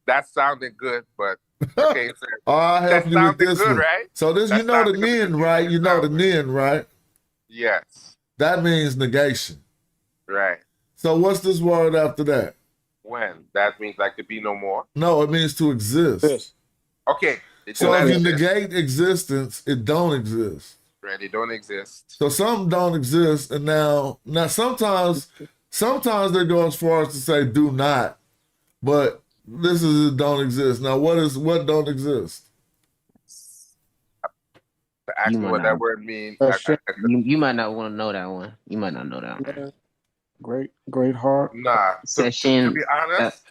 That sounded good, but okay. I'll help you with this good, one. Right? So this, the nin, right? The nin, right? Yes. That means negation. Right. So what's this word after that? When? That means like to be no more? No, it means to exist. Okay. So if you negate existence, it don't exist. Right, it don't exist. So something don't exist, and now sometimes they go as far as to say do not, but this is it don't exist. Now what don't exist? Ask me what that word means. You might not want to know that one. You might not know that one. Great heart. Nah, to Session. be honest,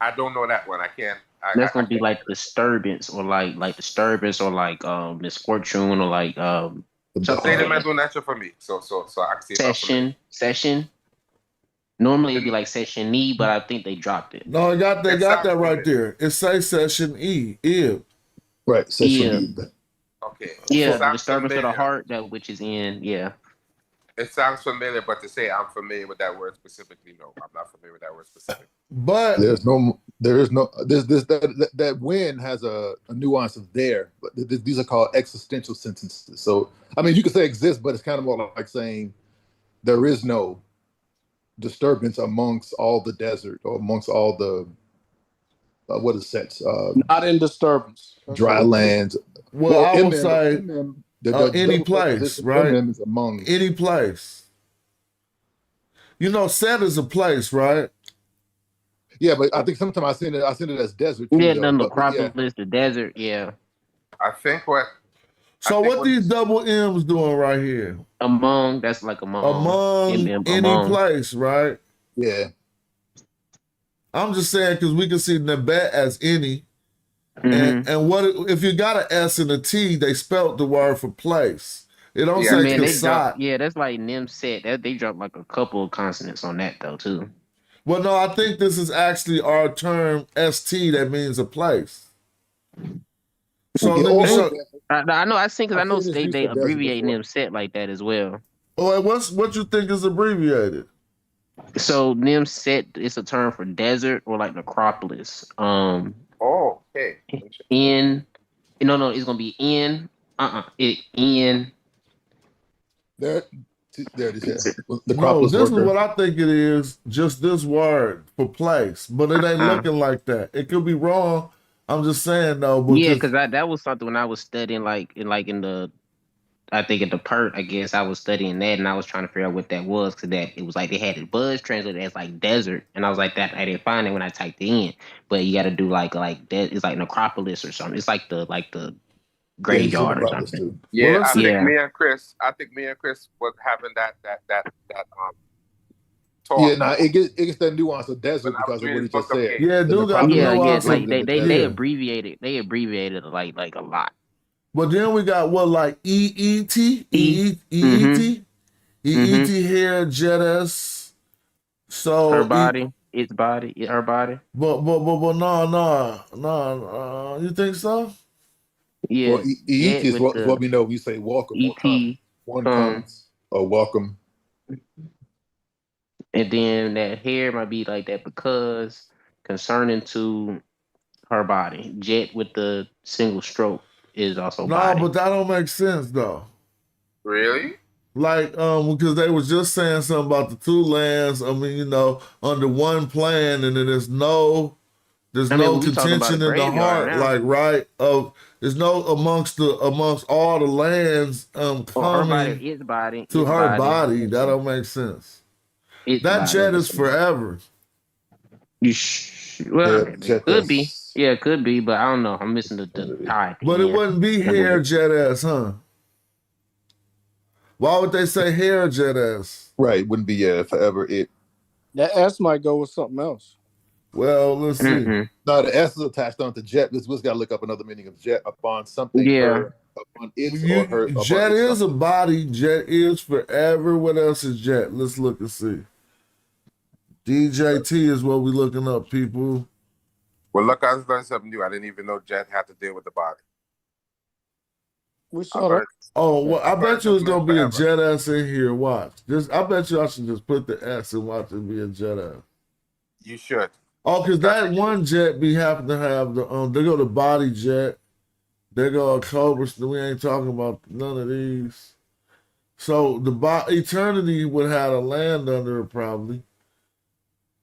I don't know that one. I can't. That's I gonna be can't. like disturbance or like disturbance or like misfortune or like something Say like the man that. do natural for me. So I can see if I'm familiar. Session. Normally it'd be like session E, but I think they dropped it. No, they It got sounds that right familiar. there. It says session E. Yeah. Right. Session Yeah. E. Okay. Yeah, It the sounds disturbance of the familiar. heart, that which is in, yeah. It sounds familiar, but to say I'm familiar with that word specifically, no, I'm not familiar with that word specifically. But There is no that win has a nuance of there, but these are called existential sentences. So I mean, you could say exist, but it's kind of more like saying there is no disturbance amongst all the desert or amongst all the what is that? Not in disturbance. That's Dry it. lands. well, I would say the any double place, position right? MM is among. Any place. You know, set is a place, right? Yeah, but I think sometimes I seen it as desert too, Yeah, though. the But yeah, necropolis, the desert, yeah. I think what So what these double M's doing right here? Among, that's like among. Among any Among. place, right? Yeah. I'm just saying because we can see Nebet as any. Mm-hmm. And what if you got an S and a T, they spelt the word for place. It don't say Man, they Kasat. dropped, that's like Nim set. That they dropped like a couple of consonants on that though too. Well, no, I think this is actually our term ST that means a place. So let me show. I know. I think because I know I've seen this used they for desert abbreviate before. Nim set like that as well. Oh, what you think is abbreviated? So Nim set is a term for desert or like necropolis. Oh, okay. In no, it's gonna be in. In. There it is. Yeah. The No, this worker. is what I think it is. Just this word for place, but it ain't looking like that. It could be wrong. I'm just saying though. Yeah, because that was something when I was studying in the. I think at the PERT, I guess I was studying that, and I was trying to figure out what that was, because that it was like they had it buzz translated as like desert, and I was like that I didn't find it when I typed it in, but you got to do like it's like necropolis or something. It's like the graveyard or something. Yeah, Well, I think me and Chris was having that talk. Yeah, nah, it gets that nuance of desert because of what he just said. Yeah, do got the nuance. Like they abbreviated it like a lot. But then we got what, like EET, EET here, Jettis. So her body, its body, her body. But no. You think so? Yeah. Well, EET is what we know. We say welcome. ET, one comes or welcome. And then that hair might be like that because concerning to her body. Jet with the single stroke is also body. No, but that don't make sense though. Really? Like, because they was just saying something about the two lands. I mean, under one plan, and then there's no contention in the heart. Now. Like, right? There's no amongst all the lands coming her body, its body, to her body. That don't make sense. That jet is forever. Well, it could be. Yeah, it could be, but I don't know. I'm missing the tie. But it wouldn't be hair jet ass, huh? Why would they say hair jet ass? Right, wouldn't be forever it. That S might go with something else. Well, let's see. No, the S is attached onto jet. We just got to look up another meaning of jet upon something. Yeah. Upon its or her. Jet is a body. Jet is forever. What else is jet? Let's look and see. DJT is what we're looking up, people. Well, look, I was learning something new. I didn't even know jet had to deal with the body. We saw that. Oh, well, I bet you it's gonna be a jet ass in here. Watch. I bet you I should just put the S and watch it be a jet ass. You should. Oh, because that one jet be happen to have the they go to body jet. They go a Cobra. We ain't talking about none of these. So the Eternity would have a land under it probably.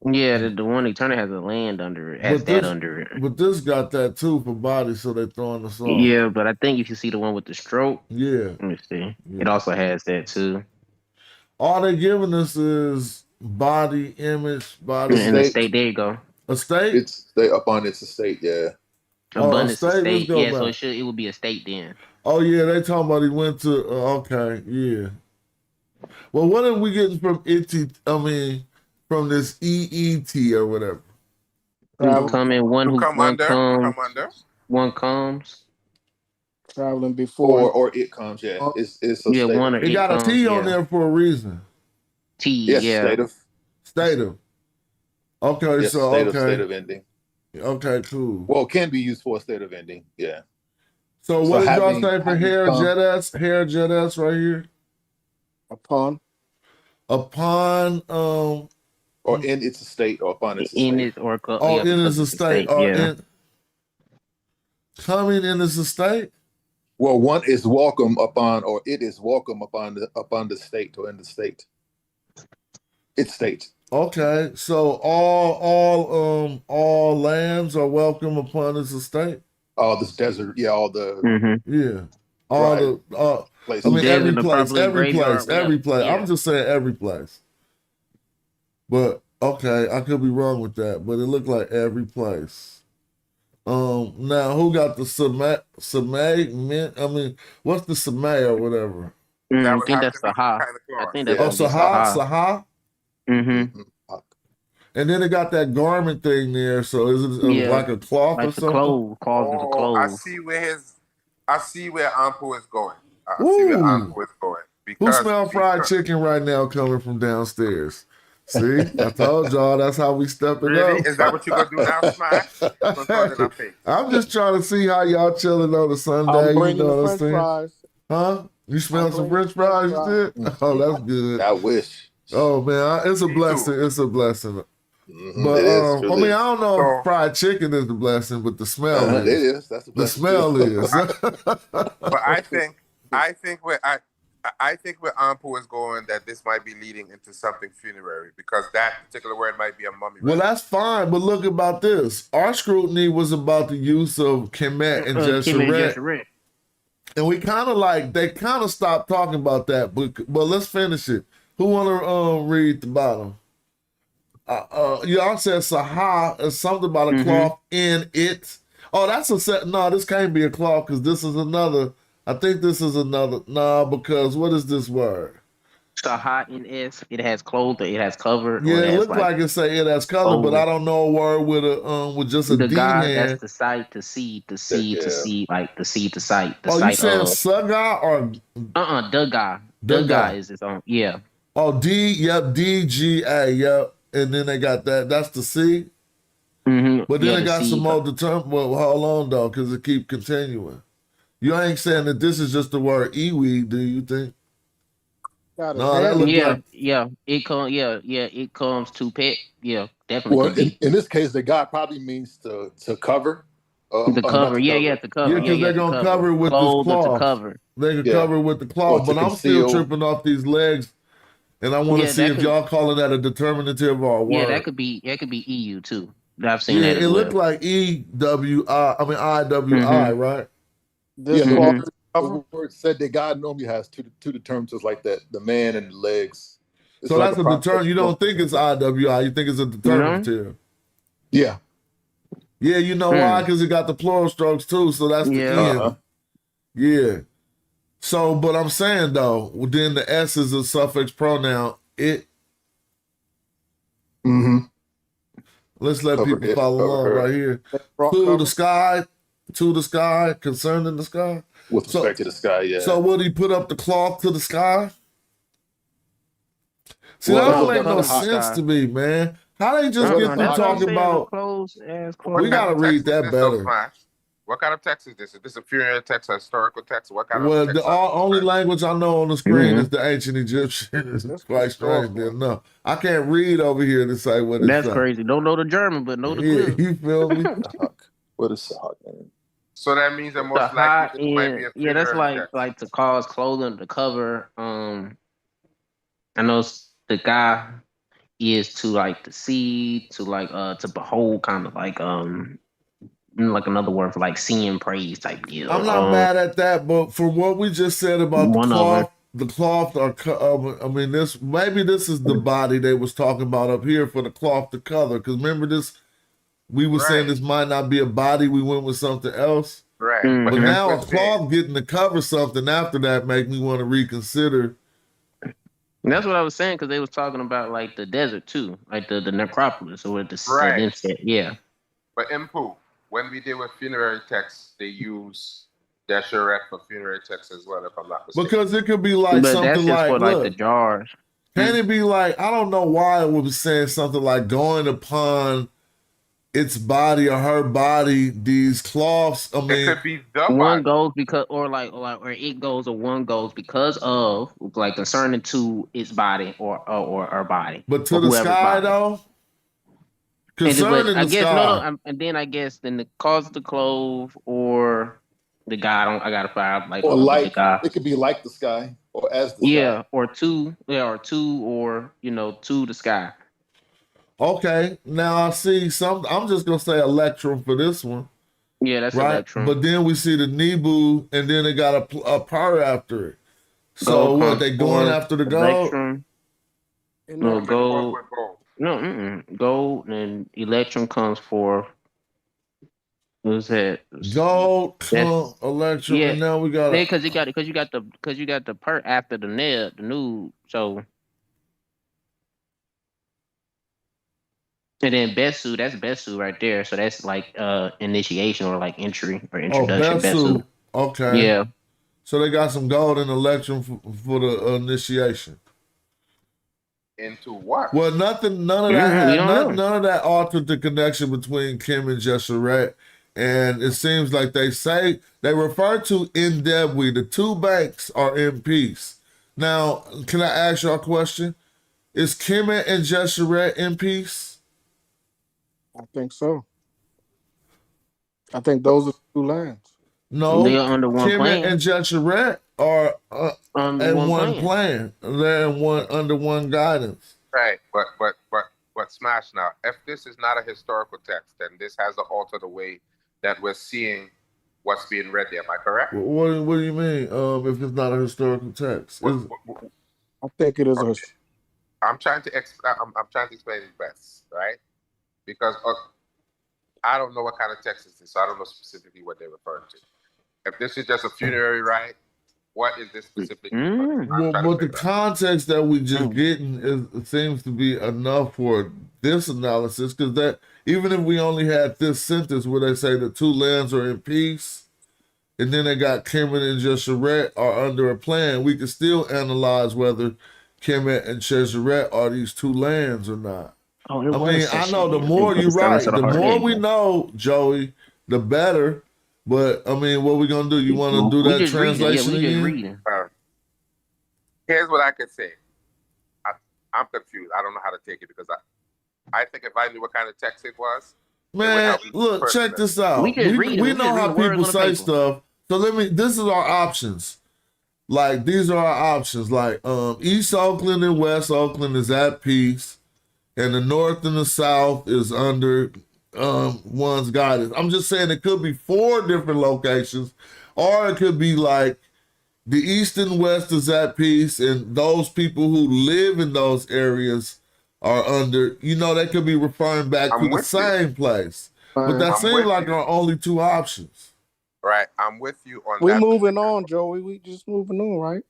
Yeah, the one Eternity has a land under it. Under it. But this got that too for body, so they throwing us off. Yeah, but I think if you see the one with the stroke, yeah. Let me see. Yeah. It also has that too. All they giving us is body, image, body. And estate. There you go. Estate? It's up on its estate, yeah. Abundance estate. Yeah, back. So it would be a state then. Oh yeah, they talking about he went to okay, yeah. Well, what are we getting from Enqi? I mean, from this EET or whatever. Who come in one Who who come one under? Who comes, come under? one comes. Traveling before. Or it comes. Yeah, it's a Yeah, state one of or It it got a comes. T on Yeah, there for a reason. T. yes, Yeah. State of. Okay, yes, so state of ending. Okay, cool. Well, it can be used for a state of ending. Yeah. So So what did y'all having say for hair come jet S? Hair jet S right here. Upon. Upon or in its estate or upon its In estate. it or oh, yeah, in because his it's a estate, state. or Yeah. in coming in his estate. Well, one is welcome upon, or it is welcome upon the state or in the state. Its state. Okay, so all lands are welcome upon his estate. All this desert, yeah, all the Yeah, all right. the Places. I mean Desert, every the place, probably every graveyard, place, every whatever. place. Yeah. I'm just saying every place. But okay, I could be wrong with that, but it looked like every place. Now who got the Samay mint? I mean, what's the Samay or whatever? That I would think have that's to be Saha. kind of I cloth. think that's Oh, gonna be Saha, Saha. Saha. Mm-hmm. And then it got that garment thing there. So is it Yeah. like a cloth or Like the something? clothes, called the Oh, clothes. I see where Ampu is going. I see where Ooh. Ampu is going. Who Because smell fried chicken right now coming from downstairs? See, I told y'all that's how we step it Really? up. Is that what you're gonna do now, Smash? You're gonna throw it in our face. I'm just trying to see how y'all chilling on a Sunday. I'm You bringing know the what I'm French saying? fries. Huh? You smell I'm some bringing French fries, you did? Mm-hmm. Oh, that's good. I wish. Oh man, it's a Me blessing. too. It's a blessing. Mm-hmm. But It is. I Truly mean, I is. don't know So if fried chicken is the blessing, but the smell It is. is. That's a The blessing smell too. is. but I think where Ampu is going, that this might be leading into something funerary, because that particular word might be a mummy. Well, right? that's fine, but look about this. Our scrutiny was about the use of Kemet and Kim and Jeshurun. Jeshurun. And we kind of they kind of stopped talking about that, but let's finish it. Who want to read the bottom? Y'all said Saha is something about a cloth in it. Oh, that's a set. No, this can't be a cloth because this is another. I think this is another. No, because what is this word? Saha in S. It has clothes, or it has cover, Yeah, or it it has looked like it say it has color, but I don't know a word with a with just a the D God. That's hand. the sight, the seed, the seed, Yeah. to see, like the seed, the sight, the Oh, you sight saying of. Saga or The guy. The The guy. guy is its own. Yeah. oh DGA, yep. And then they got that. That's the C. Mm-hmm. But then Yeah, it the got some seed. more determined. Well, hold on though, because it keep continuing. You ain't saying that this is just the word iwi, do you think? Got his No, that hand look Yeah, like yeah. It comes. Yeah, yeah. It comes to pet. Yeah, definitely Well, could be in this case, the God probably means to cover. the cover. Not to Yeah, cover. yeah, to cover. yeah, because they're to gonna cover. cover it with this Clothes or to cloth. cover. They can Yeah. cover it with the Or cloth, to but I'm still conceal. tripping off these legs, and I want to Yeah, see that if could. y'all calling that a determinative or a Yeah, word. that could be. That could be EU too. I've seen Yeah, that as it well. looked like EWI. I mean IWI, right? This Yeah, cloth the word said that God normally has two determinants like that: the man and the legs. It's So like that's a a deterrent. You don't think it's IWI. You think it's a determinative. Yeah. Yeah, you know why? Because it got the plural strokes too. So that's the end. Yeah. So, but I'm saying though, then the S is a suffix pronoun. It. Mm-hmm. Let's let Cover people it, follow cover along her. right here. brought To cover. the sky, concerning the sky. With respect to the sky, yeah. So would he put up the cloth to the sky? See, Well, that it don't was make done no in high- sense to me, man. How they just What get is to high- talking about? Clothes as What clothes. We kind gotta of read text is that this, though, better. Smash? What kind of text is this? Is this a funeral text, a historical text? What kind Well, of the text? only language I know on the screen is the ancient Egyptian. It's That's quite strange. historical. No, I can't read over here to say what it's That's saying. crazy. Don't know the German, but know the Yeah, clue. you feel me? What is Sahak? So that means that most Saha likely this might be a yeah, that's funeral text. like to cause clothing to cover. I know the guy is to like to see, to like to behold, kind of like another word for like seeing praise type deal. I'm not mad at that, but for what we just said about One of the cloth I mean, maybe this is the body they was talking about up here for the cloth to color. Because remember this, we were saying this might not be a body. We went with something else. Right. But that's now a what's saying. cloth getting to cover something after that make me want to reconsider And that's what I was saying because they was talking about like the desert too, like the necropolis or the Right. then said, yeah. But Impu, when we deal with funerary texts, they use Deseret for funerary texts as well, if I'm not mistaken. Because it could be like But something that's just like, for like the look, jars. can it be like, I don't know why it would be saying something like going upon its body or her body, these cloths. I mean, it could be the one body. goes because, or it goes, or one goes because of, like concerning to its body or her body, but to or the whoever's sky body. though, But concerning I the guess sky. and then I guess then the cause of the clove or the guy. I gotta find like Or the like guy. it could be like the sky or as the sky. Yeah, or two, or to the sky. Okay, now I see some. I'm just gonna say Electrum for this one. Yeah, that's right. Electrum. But then we see the Nebu, and then they got a part after it. So what? They going after the gold? Electrum. No, gold. No, gold and Electrum comes for. What's that? Gold, Electrum, yeah. and now we got because you got the part after the nude. So. And then Besu, that's Besu right there. So that's like initiation or like entry or introduction. Besu. Okay. Yeah. So they got some gold and Electrum for the initiation. Into what? Well, none of that none of that altered the connection between Kim and Jesseret. And it seems like they refer to Ndebwe. The two banks are in peace. Now, can I ask y'all a question? Is Kemet and Jesseret in peace? I think so. I think those are two lands. No, they are under one Kemet plan. and Jesseret are under one plan. They're under one guidance. Right, but smash now. If this is not a historical text, then this has to alter the way that we're seeing what's being read there. Am I correct? What do you mean? If it's not a historical text, I think it is. Okay. I'm trying to explain it best, right? Because I don't know what kind of text this is, so I don't know specifically what they're referring to. If this is just a funerary rite, what is this specifically? Well, but the context that we just getting seems to be enough for this analysis, because that even if we only had this sentence where they say the two lands are in peace, and then they got Kemet and Jesseret are under a plan, we can still analyze whether Kemet and Jesseret are these two lands or not. I mean, I know the more you're right, the more we know, Joey, the better. But I mean, what we gonna do? You want to do that translation again? Here's what I could say. I'm confused. I don't know how to take it because I think if I knew what kind of text it was, man, look, check this out. We know how people say stuff. So this is our options. Like, these are our options. Like, East Oakland and West Oakland is at peace, and the North and the South is under one's guidance. I'm just saying it could be 4 different locations, or it could be like the East and West is at peace, and those people who live in those areas are under, they could be referring back to the same place. But that seems like our only 2 options. Right, I'm with you on that. We're moving on, Joey. We just moving on, right?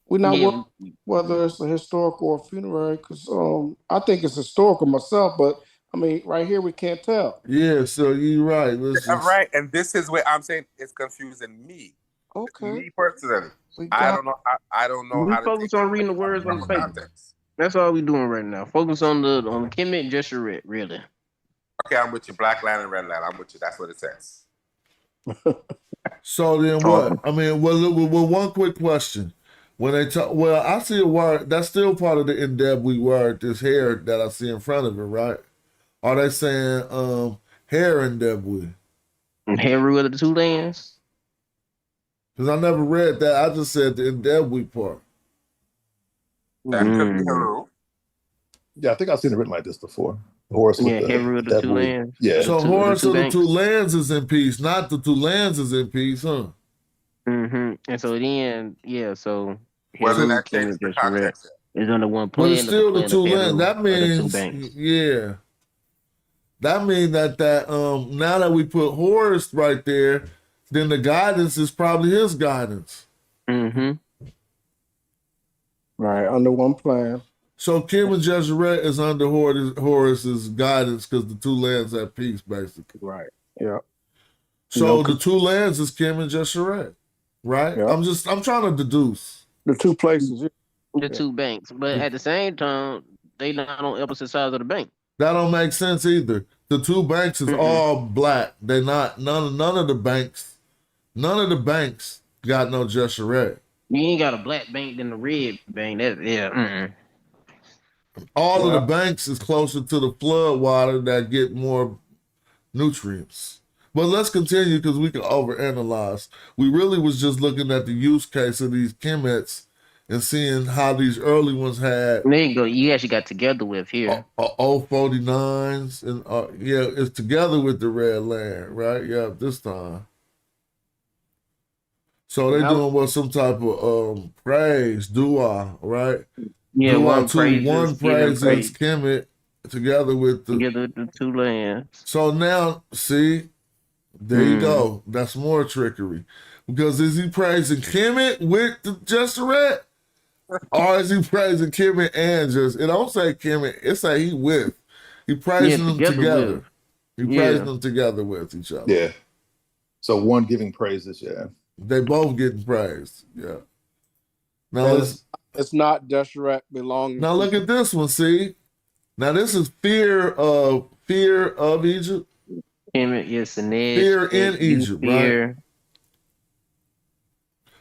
We're not whether it's a historical or funerary, because I think it's historical myself, but I mean, right here we can't tell. Yeah, so you're right. Right, and this is where I'm saying it's confusing me. Okay. Me personally, I don't know. I don't know how to focus on reading the words on the paper. That's all we're doing right now. Focus on the Kemet and Jesseret, really. Okay, I'm with you. Black line and red line. I'm with you. That's what it says. So then what? I mean, well, one quick question. When they talk, I see a word that's still part of the Ndebwe word. This hair that I see in front of it, right? Are they saying hair Ndebwe? Heru of the 2 lands? Because I never read that. I just said the Ndebwe part. That could be Heru. Yeah, I think I've seen it written like this before. Horus with Heru of the 2 lands. Yeah. So Horus of the 2 lands is in peace, not the 2 lands is in peace, huh? And so then, so whether that changes the context is under one plan. But it's still the 2 lands. That means, that means that now that we put Horus right there, then the guidance is probably his guidance. Right, under one plan. So Kim and Jezreel is under Horus's guidance because the two lands at peace, basically. Right. Yeah. So the two lands is Kim and Jezreel, right? Yeah. I'm trying to deduce. The two places. The two banks. But at the same time, they not on opposite sides of the bank. That don't make sense either. The two banks is all black. They not none of the banks got no Jezreel. You ain't got a black bank than the red bank. All of the banks is closer to the flood water that get more nutrients. But let's continue because we can overanalyze. We really was just looking at the use case of these Kemets and seeing how these early ones had. There you go. You actually got together with here. 049s and yeah, it's together with the red land, right? Yeah, this time. So they doing what some type of praise, dua, right? Yeah, dua one praises Kemet together with the two lands. So now, see, there you go. That's more trickery. Because is he praising Kemet with the Jezreel? Or is he praising Kemet and just, it don't say Kemet, it say he with. He praising them together. He praising them together with each other. Yeah. So one giving praises, yeah. They both getting praised. Yeah. Now it's not Deshret belonging. Now look at this one, see? Now this is fear of Egypt. Kemet, yes, and fear in Egypt, right?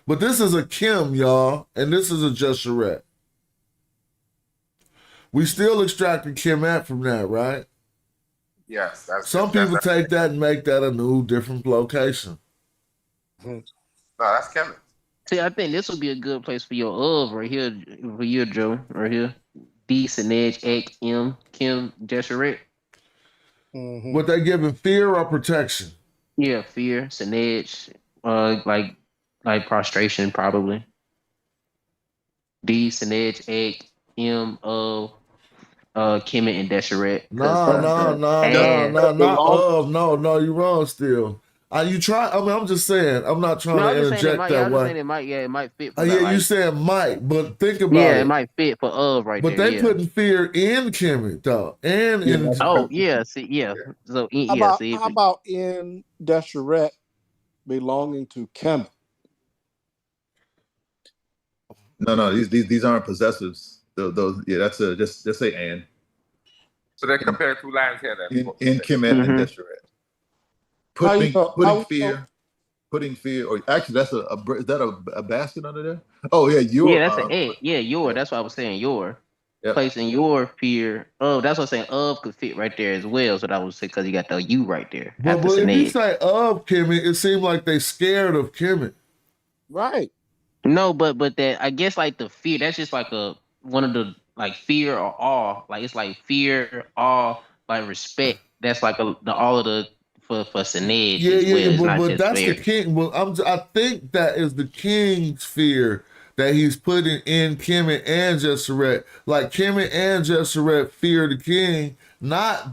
But this is a Kim, y'all, and this is a Jesheret. We still extracting Kemet from that, right? Yes. Some people take that and make that a new, different location. No, that's Kemet. See, I think this would be a good place for your right here, for your Joe, right here. D, Sinedge, Ek, M, Kim, Jesheret. What they giving, fear or protection? Yeah, fear, Sinedge, like prostration probably. D, Sinedge, Ek, M, Kemet, and Deshret. No, you're wrong still. You try. I mean, I'm just saying. I'm not trying to interject that way. It might fit. For you said might, but think about it. Yeah, it might fit for right but there. But they putting fear in Kemet though, and in. Oh yeah, see, yeah. So how about in Deshret belonging to Kemet? No, these aren't possessives. Those that's just say and. So they're comparing two lines here then. In Kemet and Deshret. Putting fear, or actually, that's is that a basket under there? Oh yeah, that's an egg. Yeah, your. That's what I was saying. Your placing your fear. Oh, that's what I'm saying. Of could fit right there as well. So that was because you got the U right there. But if you say of Kemet, it seems like they scared of Kemet. Right. No, but that I guess like the fear. That's just like one of the like fear or awe. Like it's like fear, awe, like respect. That's like the all of the. For Sinedge, but that's the king. Well, I think that is the king's fear that he's putting in Kemet and Jeshret. Like Kemet and Jeshret fear the king, not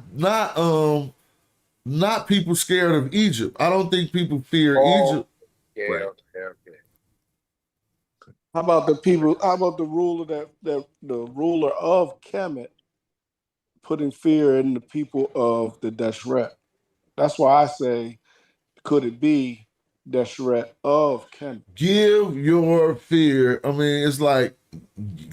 people scared of Egypt. I don't think people fear Egypt. Yeah, okay. How about the people? How about the ruler the ruler of Kemet putting fear in the people of the Deshret? That's why I say, could it be Deshret of Kemet? Give your fear. I mean, it's like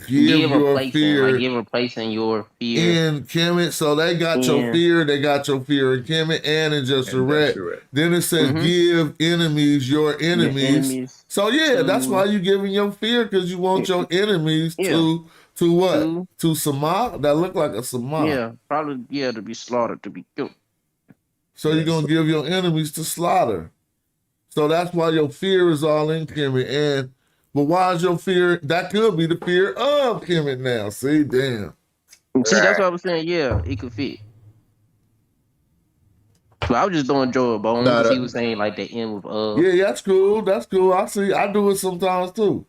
give your fear. Like replacing your fear in Kemet. So they got your fear. They got your fear in Kemet and in Jeshret. Then it says give enemies your enemies. So that's why you giving your fear, because you want your enemies to what? To Sama? That look like a Sama. Yeah, probably to be slaughtered, to be killed. So you're going to give your enemies to slaughter. So that's why your fear is all in Kemet. But why is your fear? That could be the fear of Kemet now. See, damn. See, that's what I was saying. Yeah, it could fit. But I was just doing Joe Bone because he was saying like the end with Yeah, that's cool. That's cool. I see. I do it sometimes too.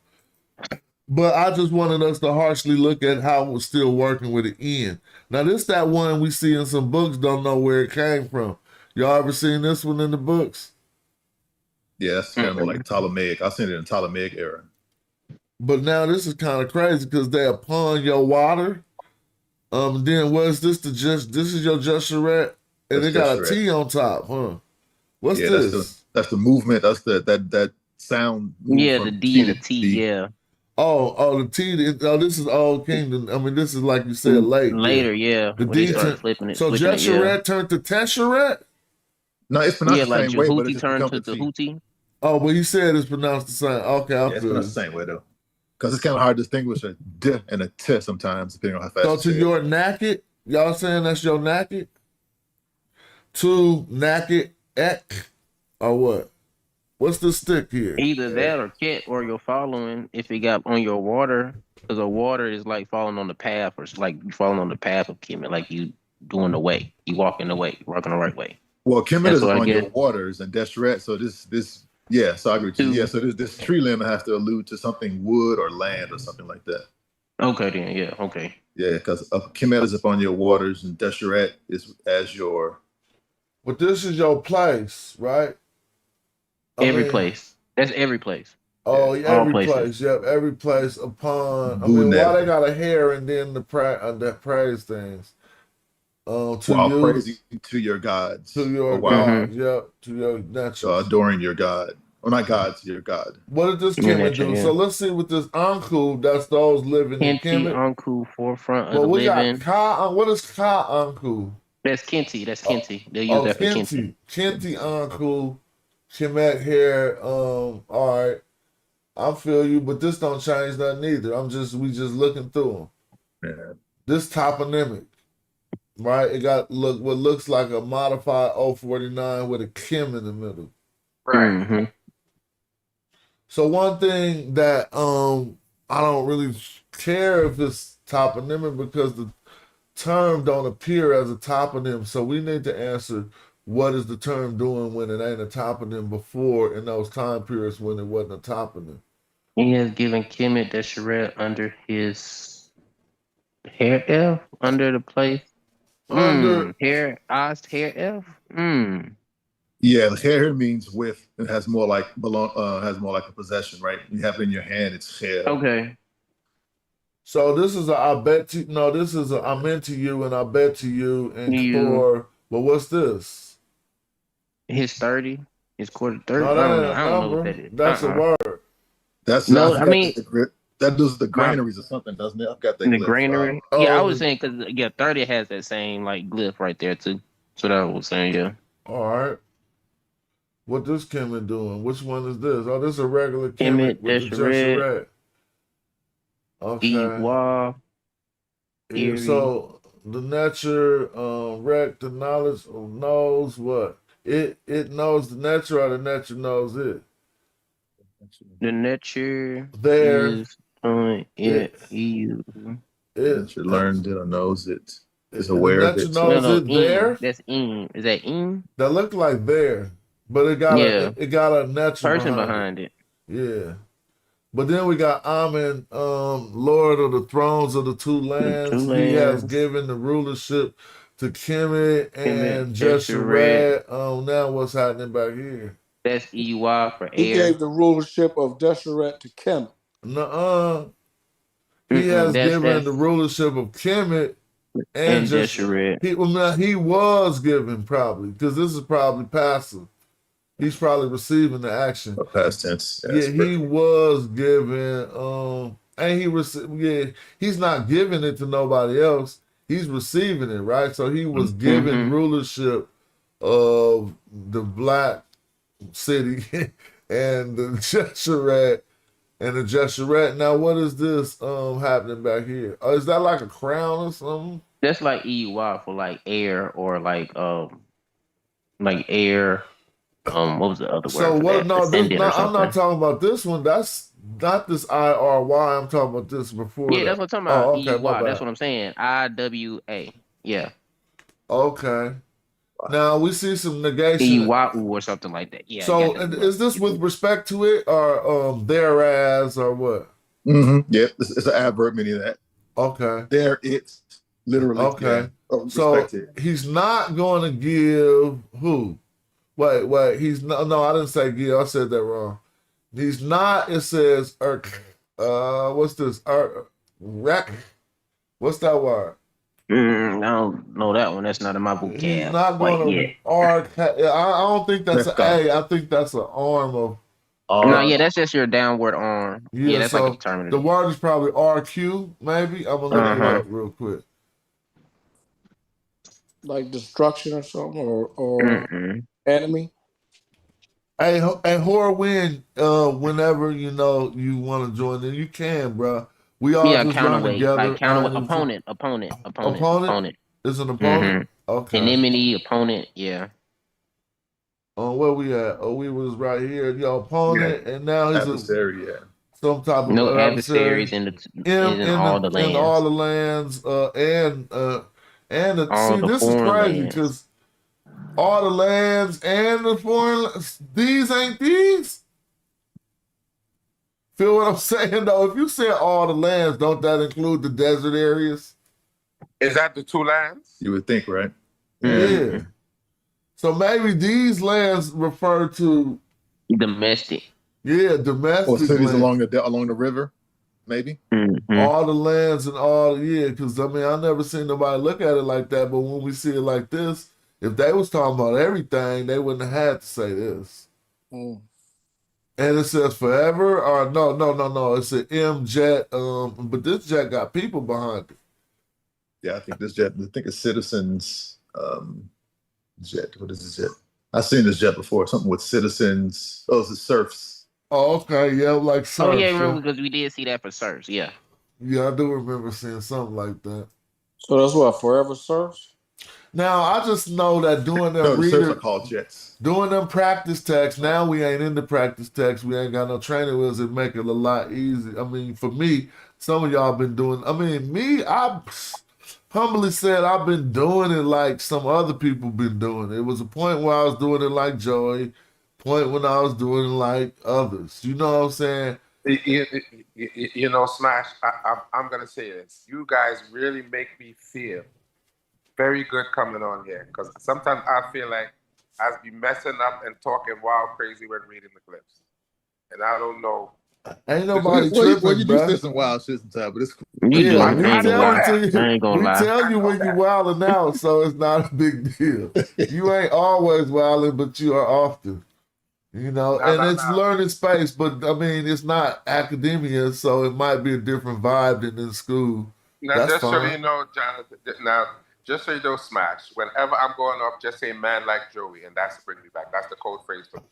But I just wanted us to harshly look at how we're still working with an N. Now, this that one we see in some books, don't know where it came from. Y'all ever seen this one in the books? Yeah, that's kind of like Ptolemaic. I seen it in Ptolemaic era. But now this is kind of crazy because they upon your water. Then what's this? This is your just charette, and That's it just got a correct. T on top, huh? What's Yeah, this? that's the movement. That's that sound move Yeah, the from D T and the to T. D. Yeah. The T. Oh, this is Old Kingdom. I mean, this is like you said, late. Later, Then. yeah, The when they D. started flipping So it, yeah. Jeshurette turned to Teshurette? No, it's Yeah, pronounced the like same way, but it Jehuti just turned becomes to a T. Jehuti. Oh, but he said it's pronounced the same. Okay, I Yeah, it's feel pronounced you. the same way though, because it's kind of hard to distinguish a D and a T sometimes, depending on how fast So you to say it. your naked, y'all saying that's your naked? To naked ek or what? What's the stick here? Either that or ket, or you're following if it got on your water, because a water is like falling on the path, or it's like you falling on the path of Kemet, like you doing the way, you walking the way, walking the right way. Well, Kemet That's is what I upon guess. your waters, and Deshret. So yeah. So I agree with you. Yeah. So this tree limb has to allude to something wood or land or something like that. Okay, then. Yeah. Okay. Yeah, because Kemet is upon your waters, and Deshret is as your. But this is your place, right? Every place. That's every place. Oh, All every places. place. Yep, every place upon. I Boo mean, why never. they got a hair and then the praise things? To While you, praising to your gods. to your Or while God. Yep, to your natural. adoring your God. Or not gods, your God. What did this Your Kemet nature, do? yeah. So let's see what this Enqi, that's those living in Kenti Kemet. Anku, forefront of But the we got living. Ka. What is Ka Enqi? That's Kenti. That's Kenti. They'll use that for Kenti. Kenti Enqi, Kemet hair. All right. I feel you, but this don't change nothing either. We just looking through them. Yeah. This toponymic, right? It got what looks like a modified 049 with a Kim in the middle. Right. Mm-hmm. So one thing that I don't really care if it's toponymic because the term don't appear as a toponym. So we need to answer what is the term doing when it ain't a toponym before in those time periods when it wasn't a toponym. He has given Kemet the Sheret under his hair F, under the place. Hair F. Yeah, the hair means with. It has more like has more like a possession, right? You have it in your hand, it's hair. Okay. So this is a I bet to no, this is a I'm into you and I bet to you and for but what's this? His 30, his quarter 30. No, that I don't ain't know. a I don't know what number. that is. That's a word. That's no. I mean, that does the granaries or something, doesn't it? I've got that. The granary. Yeah, I was saying because 30 has that same like glyph right there too. So that I was saying, yeah. All right. What this Kemet doing? Which one is this? Oh, this is a regular Kemet Kemet with the Jeshurette. Okay. Yeah, so the nature wreck the knowledge knows what? It knows the nature or the nature knows it. The nature there is on it. Nature learned it or knows it. Is The aware of nature it. knows it there. That's in. Is that in? That looked like there, but it got a natural person behind it. Yeah. But then we got Amen, Lord of the thrones of the two lands. He has given the rulership to Kemet and Jeshurette. Now what's happening back here? That's EY for air. He gave the rulership of Deshurette to Kemet. Nuh-uh. He has given the rulership of Kemet and Jeshurette. He was given probably, because this is probably passive. He's probably receiving the action. Past tense. Yeah, he was given, and he's not giving it to nobody else. He's receiving it, right? So he was given rulership of the black city and the Jeshurette and the Jeshurette. Now, what is this happening back here? Is that like a crown or something? That's like EY for like air or like air. What was the other word? So what? No, I'm not talking about this one. That's not this IRY. I'm talking about this before. Yeah, that's what I'm talking about. Okay, EY. That's what I'm saying. IWA. Yeah. Okay. Now we see some negation. EYU or something like that. Yeah. So is this with respect to it or thereas or what? Mm-hmm. Yep. It's an adverb meaning that. Okay. There it's literally. Okay. Yeah. So he's not going to give who? Wait. He's not. No, I didn't say give. I said that wrong. He's not. It says what's this? Rec. What's that word? I don't know that one. That's not in my He's vocab not quite going yet. to arc. I don't think that's an A. I think that's an arm of. No, yeah, that's just your downward arm. Yeah, Yeah, that's like a so the determinative. word is probably RQ, maybe. I'm gonna look it up real quick. Like destruction or something, or enemy. Hey, Horwin, whenever you know you want to join in, you can, bro. We all Yeah, just learn counterweight, like together. counter opponent. Opponent is an opponent. Okay. Enemy, opponent, yeah. Where we at? Oh, we was right here. Your opponent, and now he's adversary. Yeah. some type of No adversary. adversaries in all the In lands. all the lands, All see, the this is foreign crazy lands. because all the lands and the foreign, these ain't these. Feel what I'm saying though? If you said all the lands, don't that include the desert areas? Is that the two lands? You would think, right? Yeah. So maybe these lands refer to domestic. Yeah, domestic. Or cities lands. along the river, maybe. All the lands and all, because I mean, I never seen nobody look at it like that. But when we see it like this, if they was talking about everything, they wouldn't have had to say this. And it says forever, or no. It's an M jet, but this jet got people behind it. Yeah, I think this jet. I think it's Citizens jet. What is this jet? I've seen this jet before. Something with Citizens. Oh, it's the Surfs. Oh, okay, yeah, like Surfs. Oh yeah, remember because we did see that for Surfs. Yeah. Yeah, I do remember seeing something like that. So that's what Forever Surfs. Now I just know that doing them the Surfs are called jets. Doing them practice texts. Now we ain't in the practice text. We ain't got no training wheels. It make it a lot easier. I mean, for me, some of y'all been doing. I mean, I humbly said I've been doing it like some other people been doing it. It was a point where I was doing it like Joey. Point when I was doing it like others. You know what I'm saying? You know, Smash. I'm gonna say this. You guys really make me feel very good coming on here, because sometimes I feel like I be messing up and talking wild crazy when reading the clips, and I don't know. Ain't nobody tripping, well, you do bruh. say some wild shit sometimes, but it's cool. Yeah, we ain't gonna lie. tell you when you wilding out, so it's not a big deal. You ain't always wilding, but you are often. You know, it's learning space, but I mean, it's not academia, so it might be a different vibe than in school. Now, That's just fine. so you know, Jonathan. Now, just so you know, Smash. Whenever I'm going off, just say "man like Joey," and that's bring me back. That's the code phrase for me.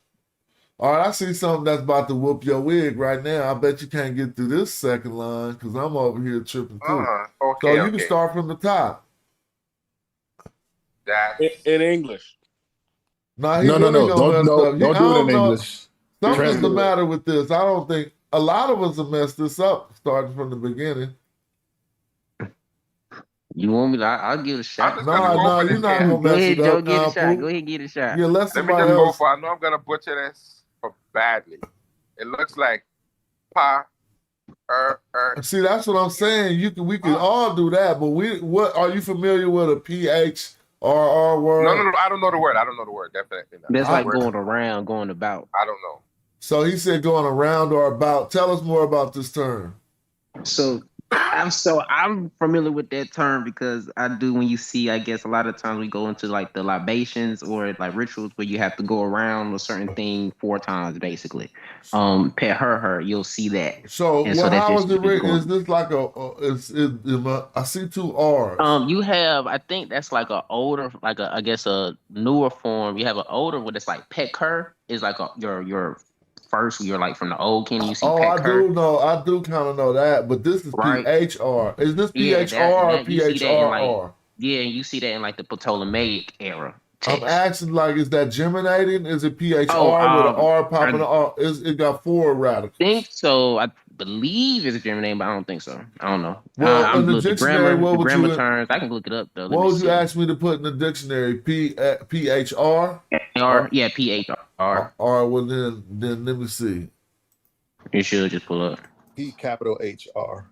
All right, I see something that's about to whoop your wig right now. I bet you can't get through this second line because I'm over here tripping too. Okay, so you can start from the top. That in English. No, Don't do it in English. Something's the matter with this. I don't think a lot of us have messed this up starting from the beginning. You want me to? I'll give it a shot. No, you're not gonna mess it up. Go ahead, Joe, get a shot. Go ahead, get a shot. Yeah, let Let me somebody just go else. for. I know I'm gonna butcher this badly. It looks like pa. See, that's what I'm saying. We can all do that, but what are you familiar with a PHRR word? No, I don't know the word. Definitely not. That's like going around, going about. I don't know. So he said going around or about. Tell us more about this term. So I'm familiar with that term because I do when you see, I guess a lot of times we go into like the libations or like rituals where you have to go around a certain thing 4 times basically. Pet her, you'll see that. So how is it written? Is this like I see 2 R's. You have, I think that's like a older, like I guess a newer form. You have an older one that's like pet her is like your first, you're like from the old Kenny, you see I do kind of know that, but this is PHR. Is this PHR or PHRR? Yeah, you see that in like the Ptolemaic era. Text. I'm asking, like, is that germinating? Is it PHR with an R popping? It got 4 radicals. I think so. I believe it's a germinating, but I don't think so. I don't know. Well, in the dictionary, the grammar terms, I can look it up though. What would you ask me to put in the dictionary? PHR? Yeah, PHR. Well, then let me see. You should just pull up. P capital HR.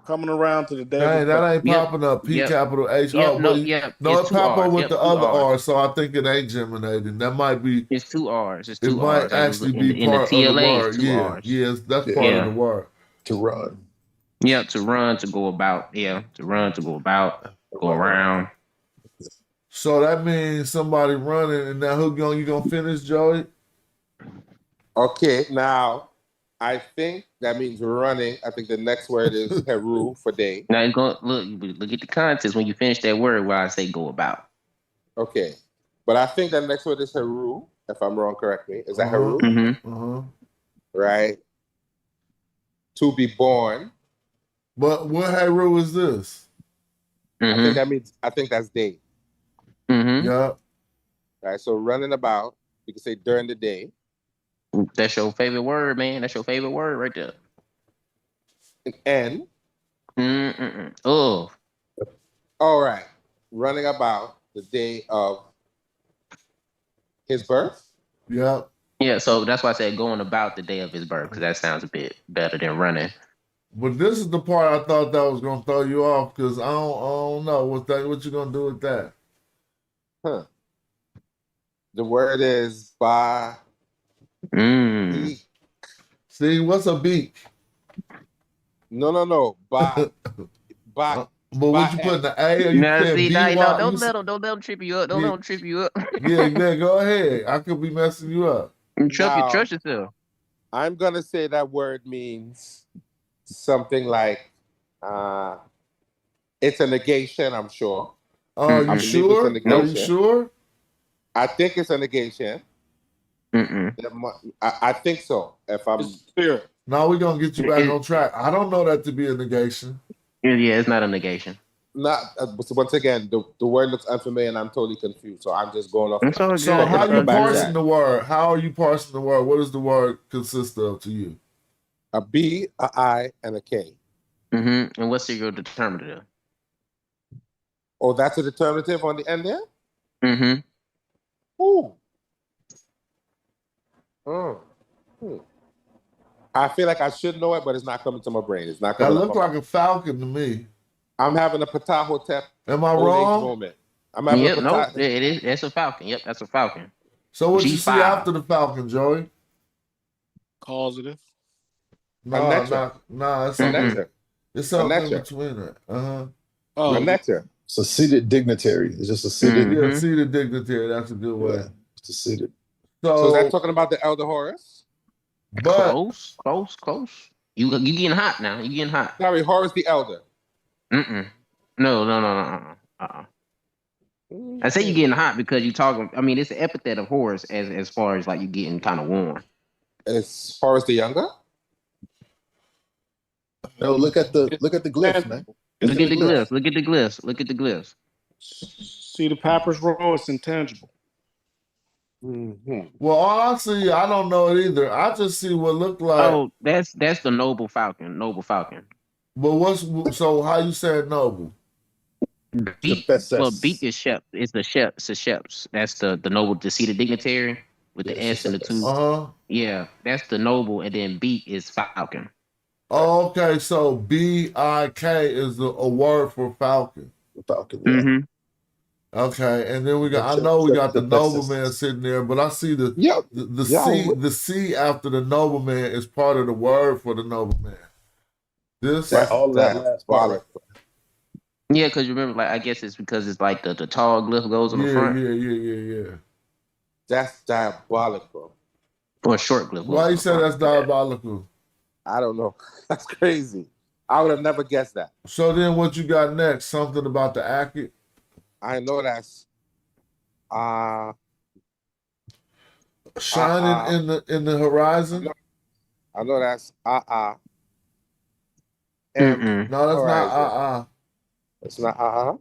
coming around to the day. Dang, that ain't Yep, popping up. P yep, capital H. yep. Oh, No, but yeah, no, it's it two pop up R's. with Yep, the two other R's. R, so I think it ain't germinating. That might be. It's two R's. It's It two might R's. I was actually in be the part of the TLA. It's word. two Yeah, R's. yes, that's part of Yeah. the word. To run. Yeah, to run, to go about. Yeah, to run, to go about, go around. So that means somebody running, and now you gonna finish, Joey? Okay, now I think that means running. I think the next word is Heru for day. Now go look at the context when you finish that word where I say go about. Okay, but I think the next word is Heru. If I'm wrong, correct me. Is that Heru? Mm-hmm. Right. To be born. But what Heru is this? I think that means. I think that's day. Mm-hmm. Yeah. Right. So running about. You can say during the day. That's your favorite word, man. That's your favorite word right there. N. Oh. All right. Running about the day of his birth. Yeah. Yeah, so that's why I said going about the day of his birth, because that sounds a bit better than running. But this is the part I thought that was gonna throw you off, because I don't know what you gonna do with that. Huh. The word is ba. See, what's a beak? No. Ba. But what you put in the A or you Now, said see, B-Y? don't let them trip you up. Don't let them trip you up. Yeah, go ahead. I could be messing you up. Trust yourself. I'm gonna say that word means something like it's a negation, I'm sure. You sure? Are you sure? I think it's a negation. I think so. If I'm clear. No, we're gonna get you back on track. I don't know that to be a negation. Yeah, it's not a negation. Not once again, the word looks unfamiliar and I'm totally confused. So I'm just going off. So how are you parsing the word? How are you parsing the word? What does the word consist of to you? A B, a I, and a K. And what's your determinative? Oh, that's a determinative on the end there? Ooh. I feel like I should know it, but it's not coming to my brain. It's not coming. That looked like a falcon to me. I'm having a Patahotep. Am I wrong? Moment. I'm having a no, it is. That's a falcon. Yep, that's a falcon. So what G5. you see after the falcon, Joey? Causative. No, it's something. It's something in between that. A nectar. It's a seated dignitary. It's just a seated. Yeah, seated dignitary. That's a good way. It's a seated. So is that talking about the Elder Horus? But close. You getting hot now. You getting hot. Sorry, Horus the Elder. No. I say you getting hot because you talking. I mean, it's an epithet of Horus as far as like you getting kind of warm. It's Horus the Younger. No, look at the glyphs, man. Look at the glyphs. Look at the glyphs. See the papyrus roll. It's intangible. Well, all I see, I don't know it either. I just see what looked like. Oh, that's the noble falcon. But so how you said noble? Beak is shep. It's the sheps. That's the noble, the seated dignitary with the S and the two. Yeah, that's the noble, and then beak is falcon. Oh, okay. So B-I-K is a word for falcon. Falcon. Yeah. Okay, and then we got. I know we got the nobleman sitting there, but I see the C after the nobleman is part of the word for the nobleman. This all of that last part. Yeah, because remember, like I guess it's because it's like the tall glyph goes on the front. Yeah. That's diabolical. Or a short glyph. Why you say that's diabolical? I don't know. That's crazy. I would have never guessed that. So then, what you got next? Something about the Akit? I know that's shining in the horizon. I know that's No, that's not It's not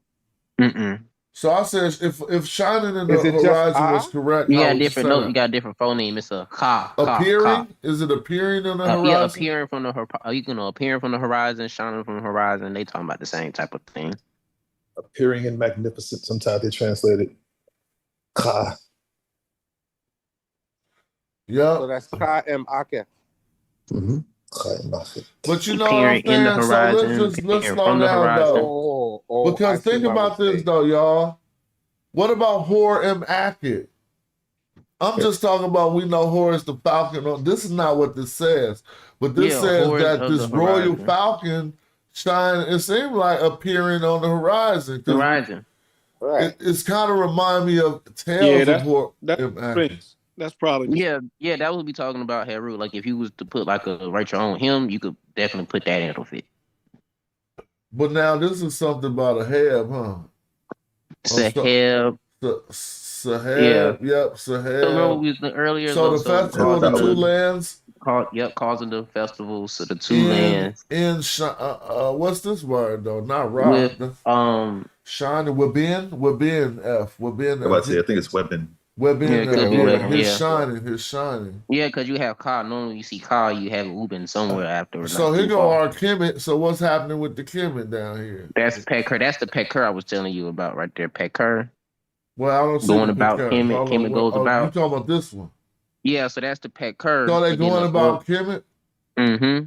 So I said if shining in the horizon was correct, you got different notes. You got different phoneme. It's a ka. Appearing? Is it appearing in the horizon? Yeah, appearing from the appearing from the horizon, shining from the horizon. They talking about the same type of thing. Appearing in magnificent. Sometimes they translate it. Ka. Yeah. So that's Ka M Ake. But you know what I'm Appearing in the saying? So horizon, let's appearing slow from the down horizon. though. I Because see think my about this mistake. though, y'all. What about Hor M. Akit? I'm just talking about we know Hor is the falcon. This is not what this says. But this Yeah, says hordes that of this the royal horizon. falcon shine, it seems like appearing on the horizon. Horizon. Right. It's kind of remind me of Yeah, Tales of Hor that's M. Akit. Prince. That's probably Yeah, that would be talking about Heru. Like if you was to put like write your own hymn, you could definitely put that in. It'll fit. But now this is something about a Heb, huh? Saheb. Yeah. Saheb, yep, So remember Saheb. we was earlier So though. the So festival of the causing two the lands causing the festivals of the two lands what's this word though? Not Ra. with Shining Wabin F. I'm about to say, I think it's weapon. yeah, it could be Yeah, weapon. his Yeah, shining. yeah, because you have Ka. Normally you see Ka, you have Ubin somewhere after. So Not here too go far. our Kemet. So what's happening with the Kemet down here? That's Pekur. That's the Pekur I was telling you about right there. Pekur. Well, I don't see Going the about Picard. Kemet. Hold on. Kemet goes Oh, you about. talking about this one? Yeah, so that's the Pekur. So they And then going the about Kemet? Mm-hmm.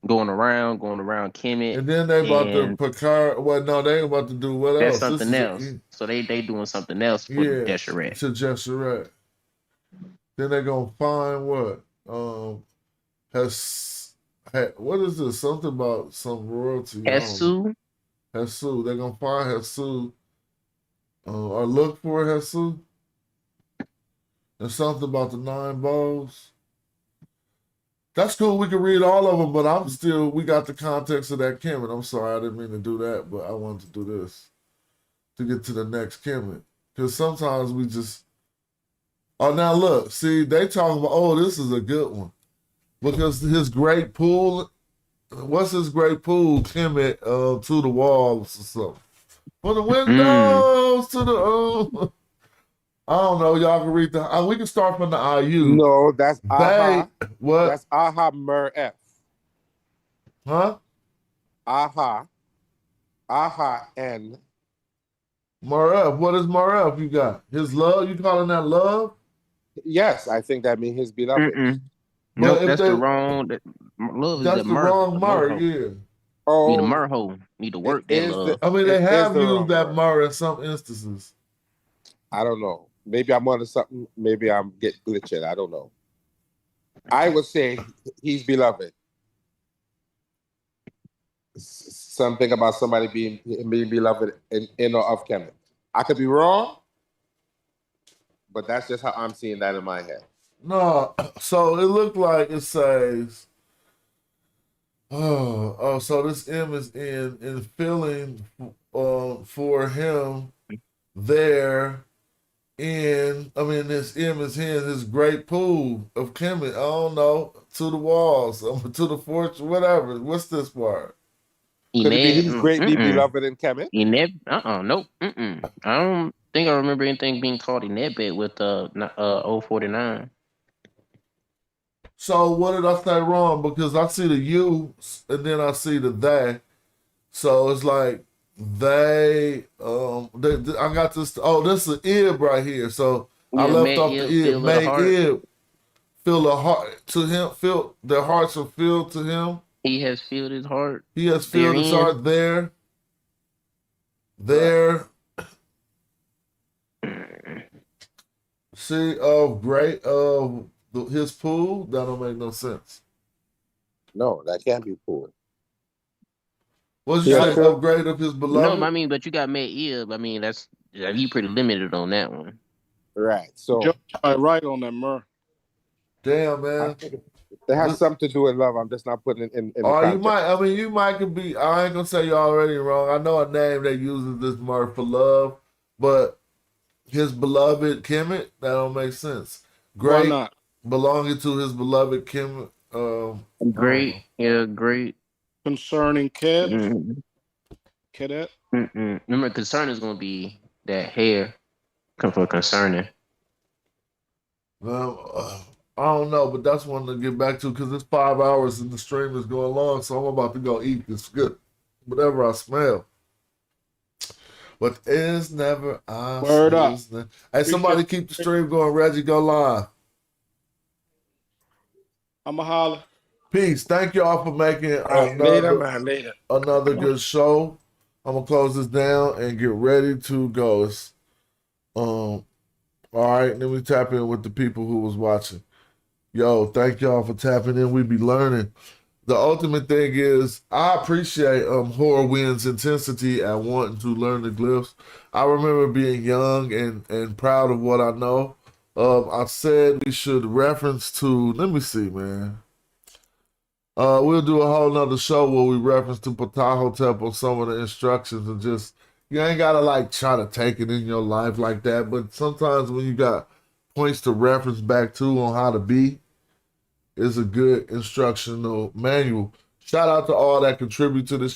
Going around Kemet. And then they about to And Picard. Well, no, they about to do what that's else? This something is else. So they doing something else for the Desheret. to Jesheret. Then they gonna find what? What is this? Something about some royalty. Hesu. Hesu. They're gonna find Hesu. Or look for Hesu. There's something about the 9 bowls. That's cool. We can read all of them, but we got the context of that Kemet. I'm sorry, I didn't mean to do that, but I wanted to do this to get to the next Kemet. Because sometimes we just, now look, see, they talking about, this is a good one. Because his great pool, what's his great pool? Kemet to the walls or something. For the windows to the, I don't know. Y'all can read we can start from the IU. No, that's Aha. What? That's Aha Mer F. Huh? Aha. Aha N. Maref. What is Maref you got? His love? You calling that love? Yes, I think that means his beloved. Nope, that's the wrong. Love is that's the wrong Mar, yeah. Need a Merho. Need to work that love. They have used that Mar in some instances. I don't know. Maybe I'm onto something. Maybe I'm getting glitched. I don't know. I would say he's beloved. Something about somebody being beloved in or of Kemet. I could be wrong, but that's just how I'm seeing that in my head. No, so it looked like it says, so this M is in feeling for him there. This M is in his great pool of Kemet. I don't know, to the walls, to the fortress, whatever. What's this part? Could it be he's greatly beloved in Kemet? Nope. I don't think I remember anything being called Inebet with 049. So what did I say wrong? Because I see the U and then I see the they. So it's like I got this. This is an ib right here. So I left off the ib. May ib feel the heart to him. Feel their hearts are filled to him. He has filled his heart. He has filled his heart there. See, great his pool. That don't make no sense. No, that can't be pool. What's you say? Upgrade of his beloved? No, but you got Met Ib. That's you pretty limited on that one. Right. So right on that Mer. Damn, man. It has something to do with love. I'm just not putting it in the context. you might could be. I ain't gonna say you're already wrong. I know a name that uses this Mer for love, but his beloved Kemet, that don't make sense. Great. Why not? Belonging to his beloved Kemet. Great. Great. Concerning Kev. Cadet. Remember, concern is gonna be that hair. Come for concerning. Well, I don't know, but that's one to get back to because it's 5 hours and the stream is going long, so I'm about to go eat this good, whatever I smell. But it's never I. Word up. Hey, somebody keep the stream going. Reggie, go live. I'ma holler. Peace. Thank y'all for making another good show. I'm gonna close this down and get ready to go. It's, all right, then we tap in with the people who was watching. Yo, thank y'all for tapping in. We be learning. The ultimate thing is I appreciate Horrorwind's intensity and wanting to learn the glyphs. I remember being young and proud of what I know. I said we should reference to, let me see, man. We'll do a whole nother show where we reference to Ptahotep on some of the instructions and just, you ain't gotta like try to take it in your life like that, but sometimes when you got points to reference back to on how to be, is a good instructional manual. Shout out to all that contribute to this